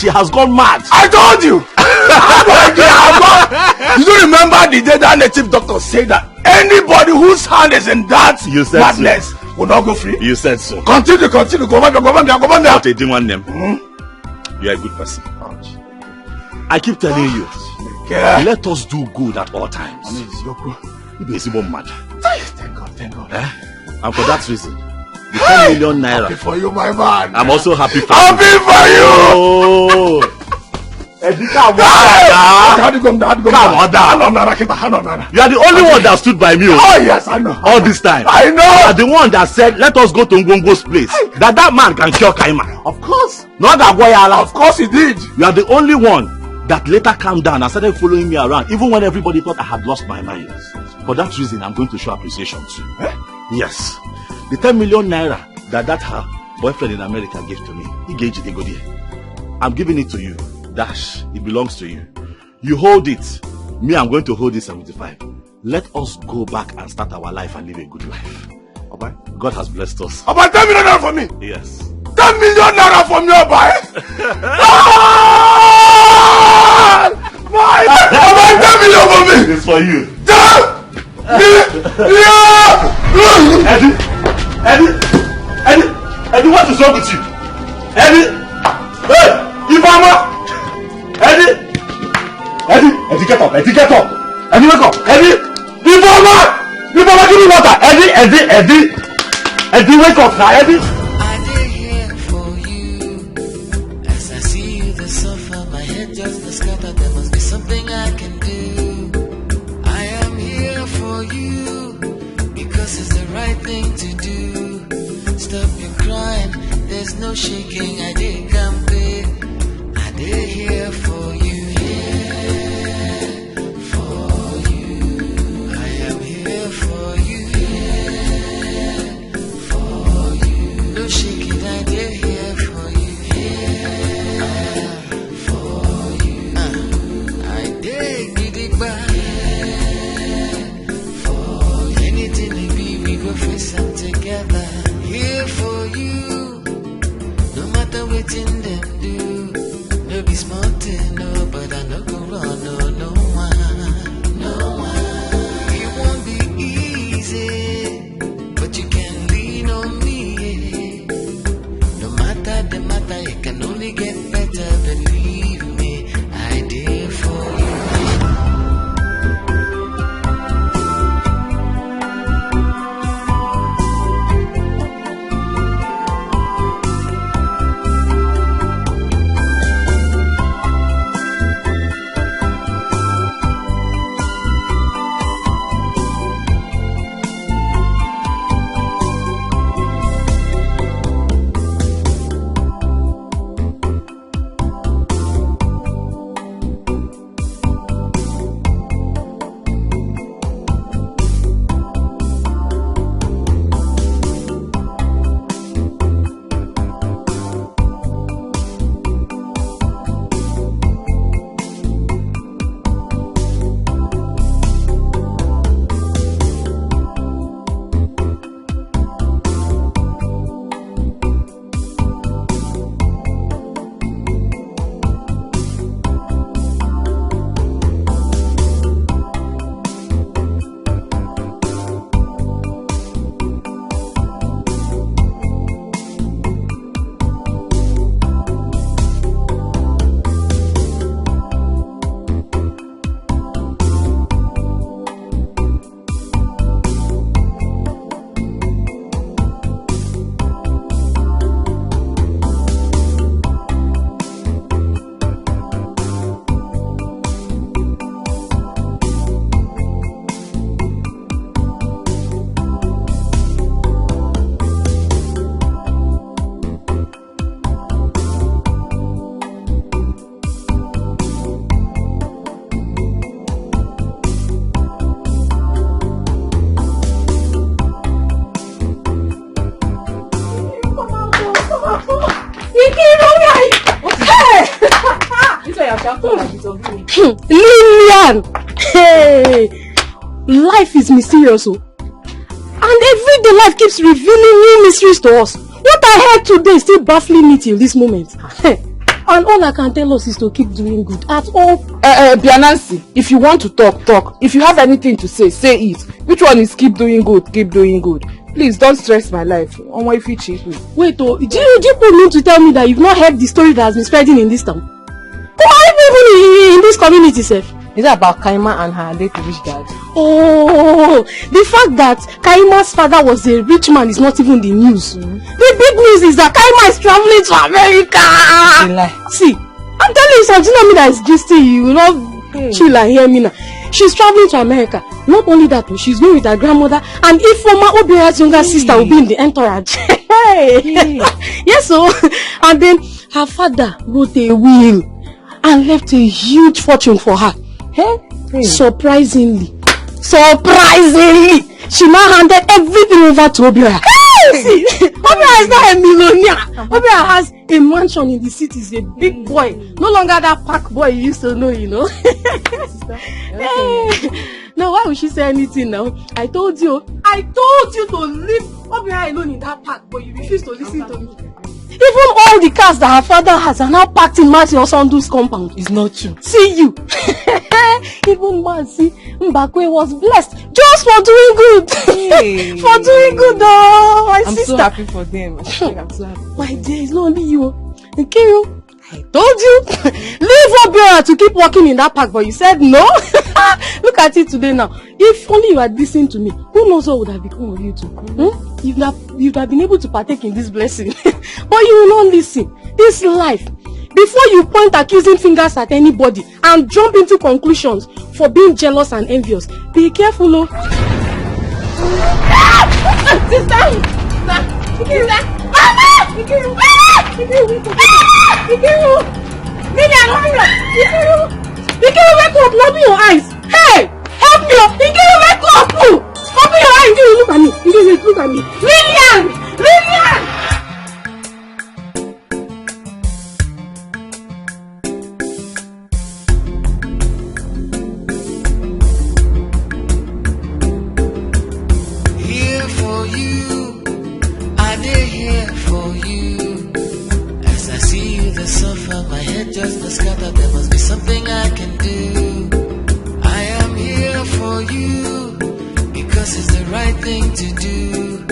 has gone mad. I told you. You don't remember the day that native doctor said that anybody whose hand is in that madness will not go free? You said so. Continue. Go on there. But they didn't want them. You're a good person. I keep telling you, let us do good at all times. Thank God. And for that reason, the 10 million naira. Happy for you, my man. I'm also happy for you. Oh. Come on down. You are the only one that stood by me. Oh yes, I know. All this time. I know. You are the one that said, let us go to Ngongo's place. That man can cure Kaima. Of course. Not that boy. Of course he did. You are the only one that later calmed down and started following me around, even when everybody thought I had lost my mind. For that reason, I'm going to show appreciation too. Yes. The 10 million naira that her boyfriend in America gave to me, he gave it a good year. I'm giving it to you. Dash, it belongs to you. You hold it. Me, I'm going to hold it 75. Let us go back and start our life and live a good life. Okay? God has blessed us. About 10 million naira for me? Yes. 10 million naira from your boy? About 10 million for me? It's for you. Eddie, what is wrong with you? Eddie! Hey! Ibama! Eddie, get up! Eddie, wake up! Eddie, Ibama, give me water! Eddie, wake up now! Eddie. I did here for you. As I see you, the suffer, my head just the scatter. There must be something I can do. I am here for you because it's the right thing to do. Stop your crying. There's no shaking. I did come pay. They're here for you, here for you. I am here for you, here for you. No shaking, I dare here for you, here for you. I dare get it back for you. Anything it be, we go face them together. Here for you, no matter what in them do. No be smart, no, but I no go run, no one. It won't be easy, but you can lean on me. No matter the matter, it can only get better. Believe me, I did for you. Lillian! Hey! Life is mysterious, oh. And everyday life keeps revealing new mysteries to us. What I heard today is still baffling me till this moment. And all I can tell us is to keep doing good at all. Bianansi, if you want to talk, talk. If you have anything to say, say it. Which one is keep doing good, keep doing good? Please don't stress my life. On my feet, wait, oh, do you mean to tell me that you've not heard the story that has been spreading in this town? Why people in this community, sir? Is it about Kaima and her late rich dad? Oh, the fact that Kaima's father was a rich man is not even the news. The big news is that Kaima is traveling to America. See, I'm telling you something, not me that is gisting you, you know, chill and hear me now. She's traveling to America. Not only that, she's going with her grandmother, and if former Obia's younger sister will be in the entourage. Yes, so, and then her father wrote a will and left a huge fortune for her. Surprisingly, she now handed everything over to Obia. See, Obia is not a millionaire. Obia has a mansion in the city. He's a big boy. No longer that park boy you used to know, you know. Now, why would she say anything now? I told you to leave Obia alone in that park, but you refuse to listen to me. Even all the cars that her father has are now packed in Marty Osondu's compound. It's not true. See you. Even Marcy Mbakwe was blessed just for doing good. For doing good, oh, my sister. I'm so happy for them. I'm so happy. My dear, it's not only you. Okay, you. I told you. Leave Obia to keep walking in that park, but you said no. Look at it today now. If only you had listened to me, who knows what would have become of you too? You'd have been able to partake in this blessing. But you will not listen. This life, before you point accusing fingers at anybody and jump into conclusions for being jealous and envious, be careful, oh. Wake up, open your eyes. Hey, help me up. Wake up. Open your eyes. Look at me. Look at me. Lillian. Here for you, I did here for you. As I see you, the suffer, my head just scattered. There must be something I can do. I am here for you because it's the right thing to do.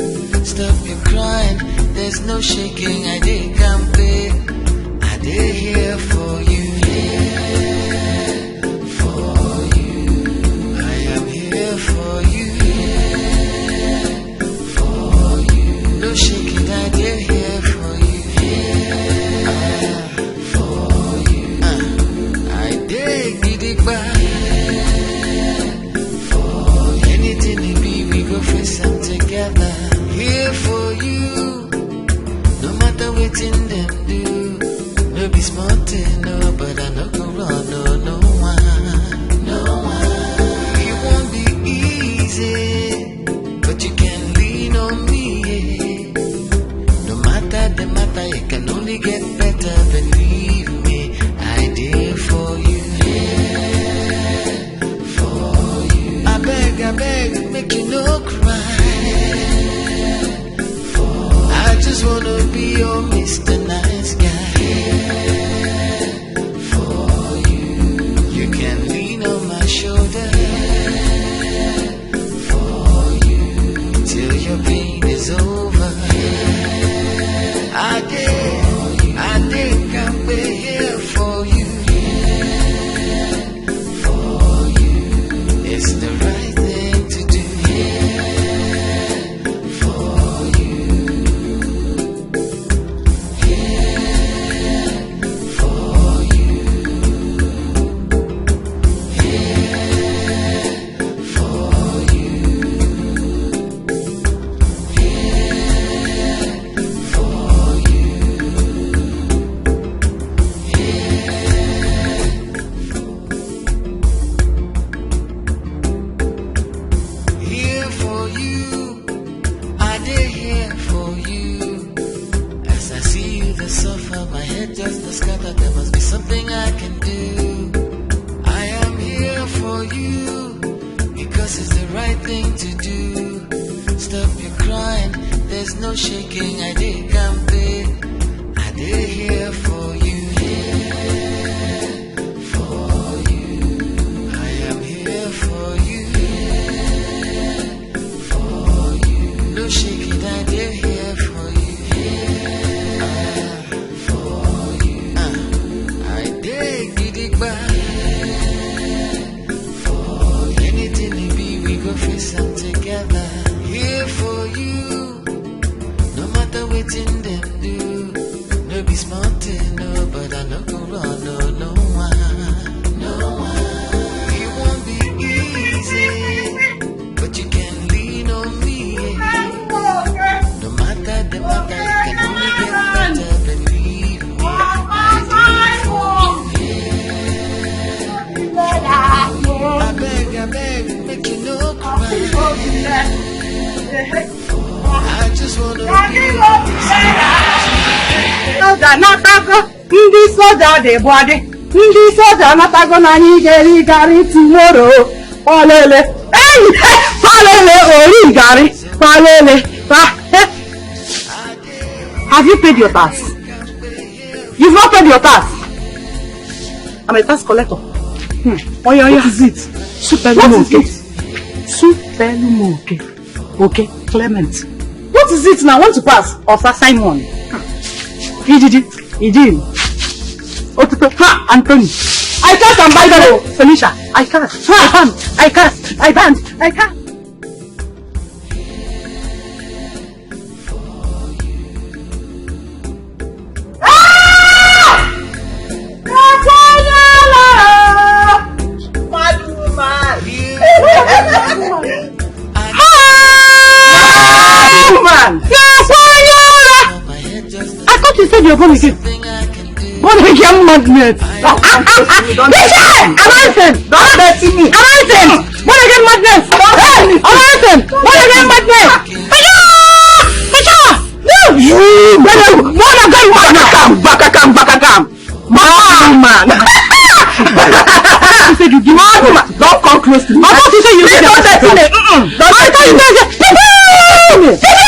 Stop your crying, there's no shaking. I did come pay. I did here for you. Here for you. I am here for you. Here for you. No shaking, I did here for you. Here for you. I did get it back. Anything it be, we go face them together. Here for you, no matter what in them do. No be smart, no, but I no go wrong, no one, no one. It won't be easy, but you can lean on me. No matter the matter, it can only get better. Believe me, I did for you. I beg, make you no cry. I just wanna be your Mr. Nice Guy. For you, you can lean on my shoulder. For you, till your pain is over. I did come here for you. For you, it's the right thing to do. For you, for you, for here for you, I did here for you. As I see you, the suffer, my head just scattered. There must be something I can do. you, because it's the right thing to do. Stop your crying, there's no shaking. I did campaign, I did here for you, here for you. I am here for you, here for you. No shaking, I did here for you, here for you. I did get it back. Anything it be, we go face them together. Here for you, no matter what in them do. No be smart, no, but I no go run, no one, no one. It won't be easy, but you can lean on me. No matter the matter, you can only get better, believe me. I beg, make you no cry. I just wanna Soja natago, ndị soja dị bọdị, ndị soja natago na anyị ga-eri garị tomorrow. Palele, palele, ori garị, palele. Have you paid your tax? You've not paid your tax. I'm a tax collector. Oh yeah. What is it? Superlumoke. Superlumoke. Okay, Clement. What is it now? Want to pass or assign one? He did it. Ha, Anthony. I can't and by the way, Felicia. I can't. I can't. I thought you said you're born again. Born again madness. Listen! Amanson! Don't let me. Amanson! Born again madness! Amanson! Born again madness! No! Born again Bakakam! Man! You said you give me. Don't come close to me. I thought you said you did that. I thought you said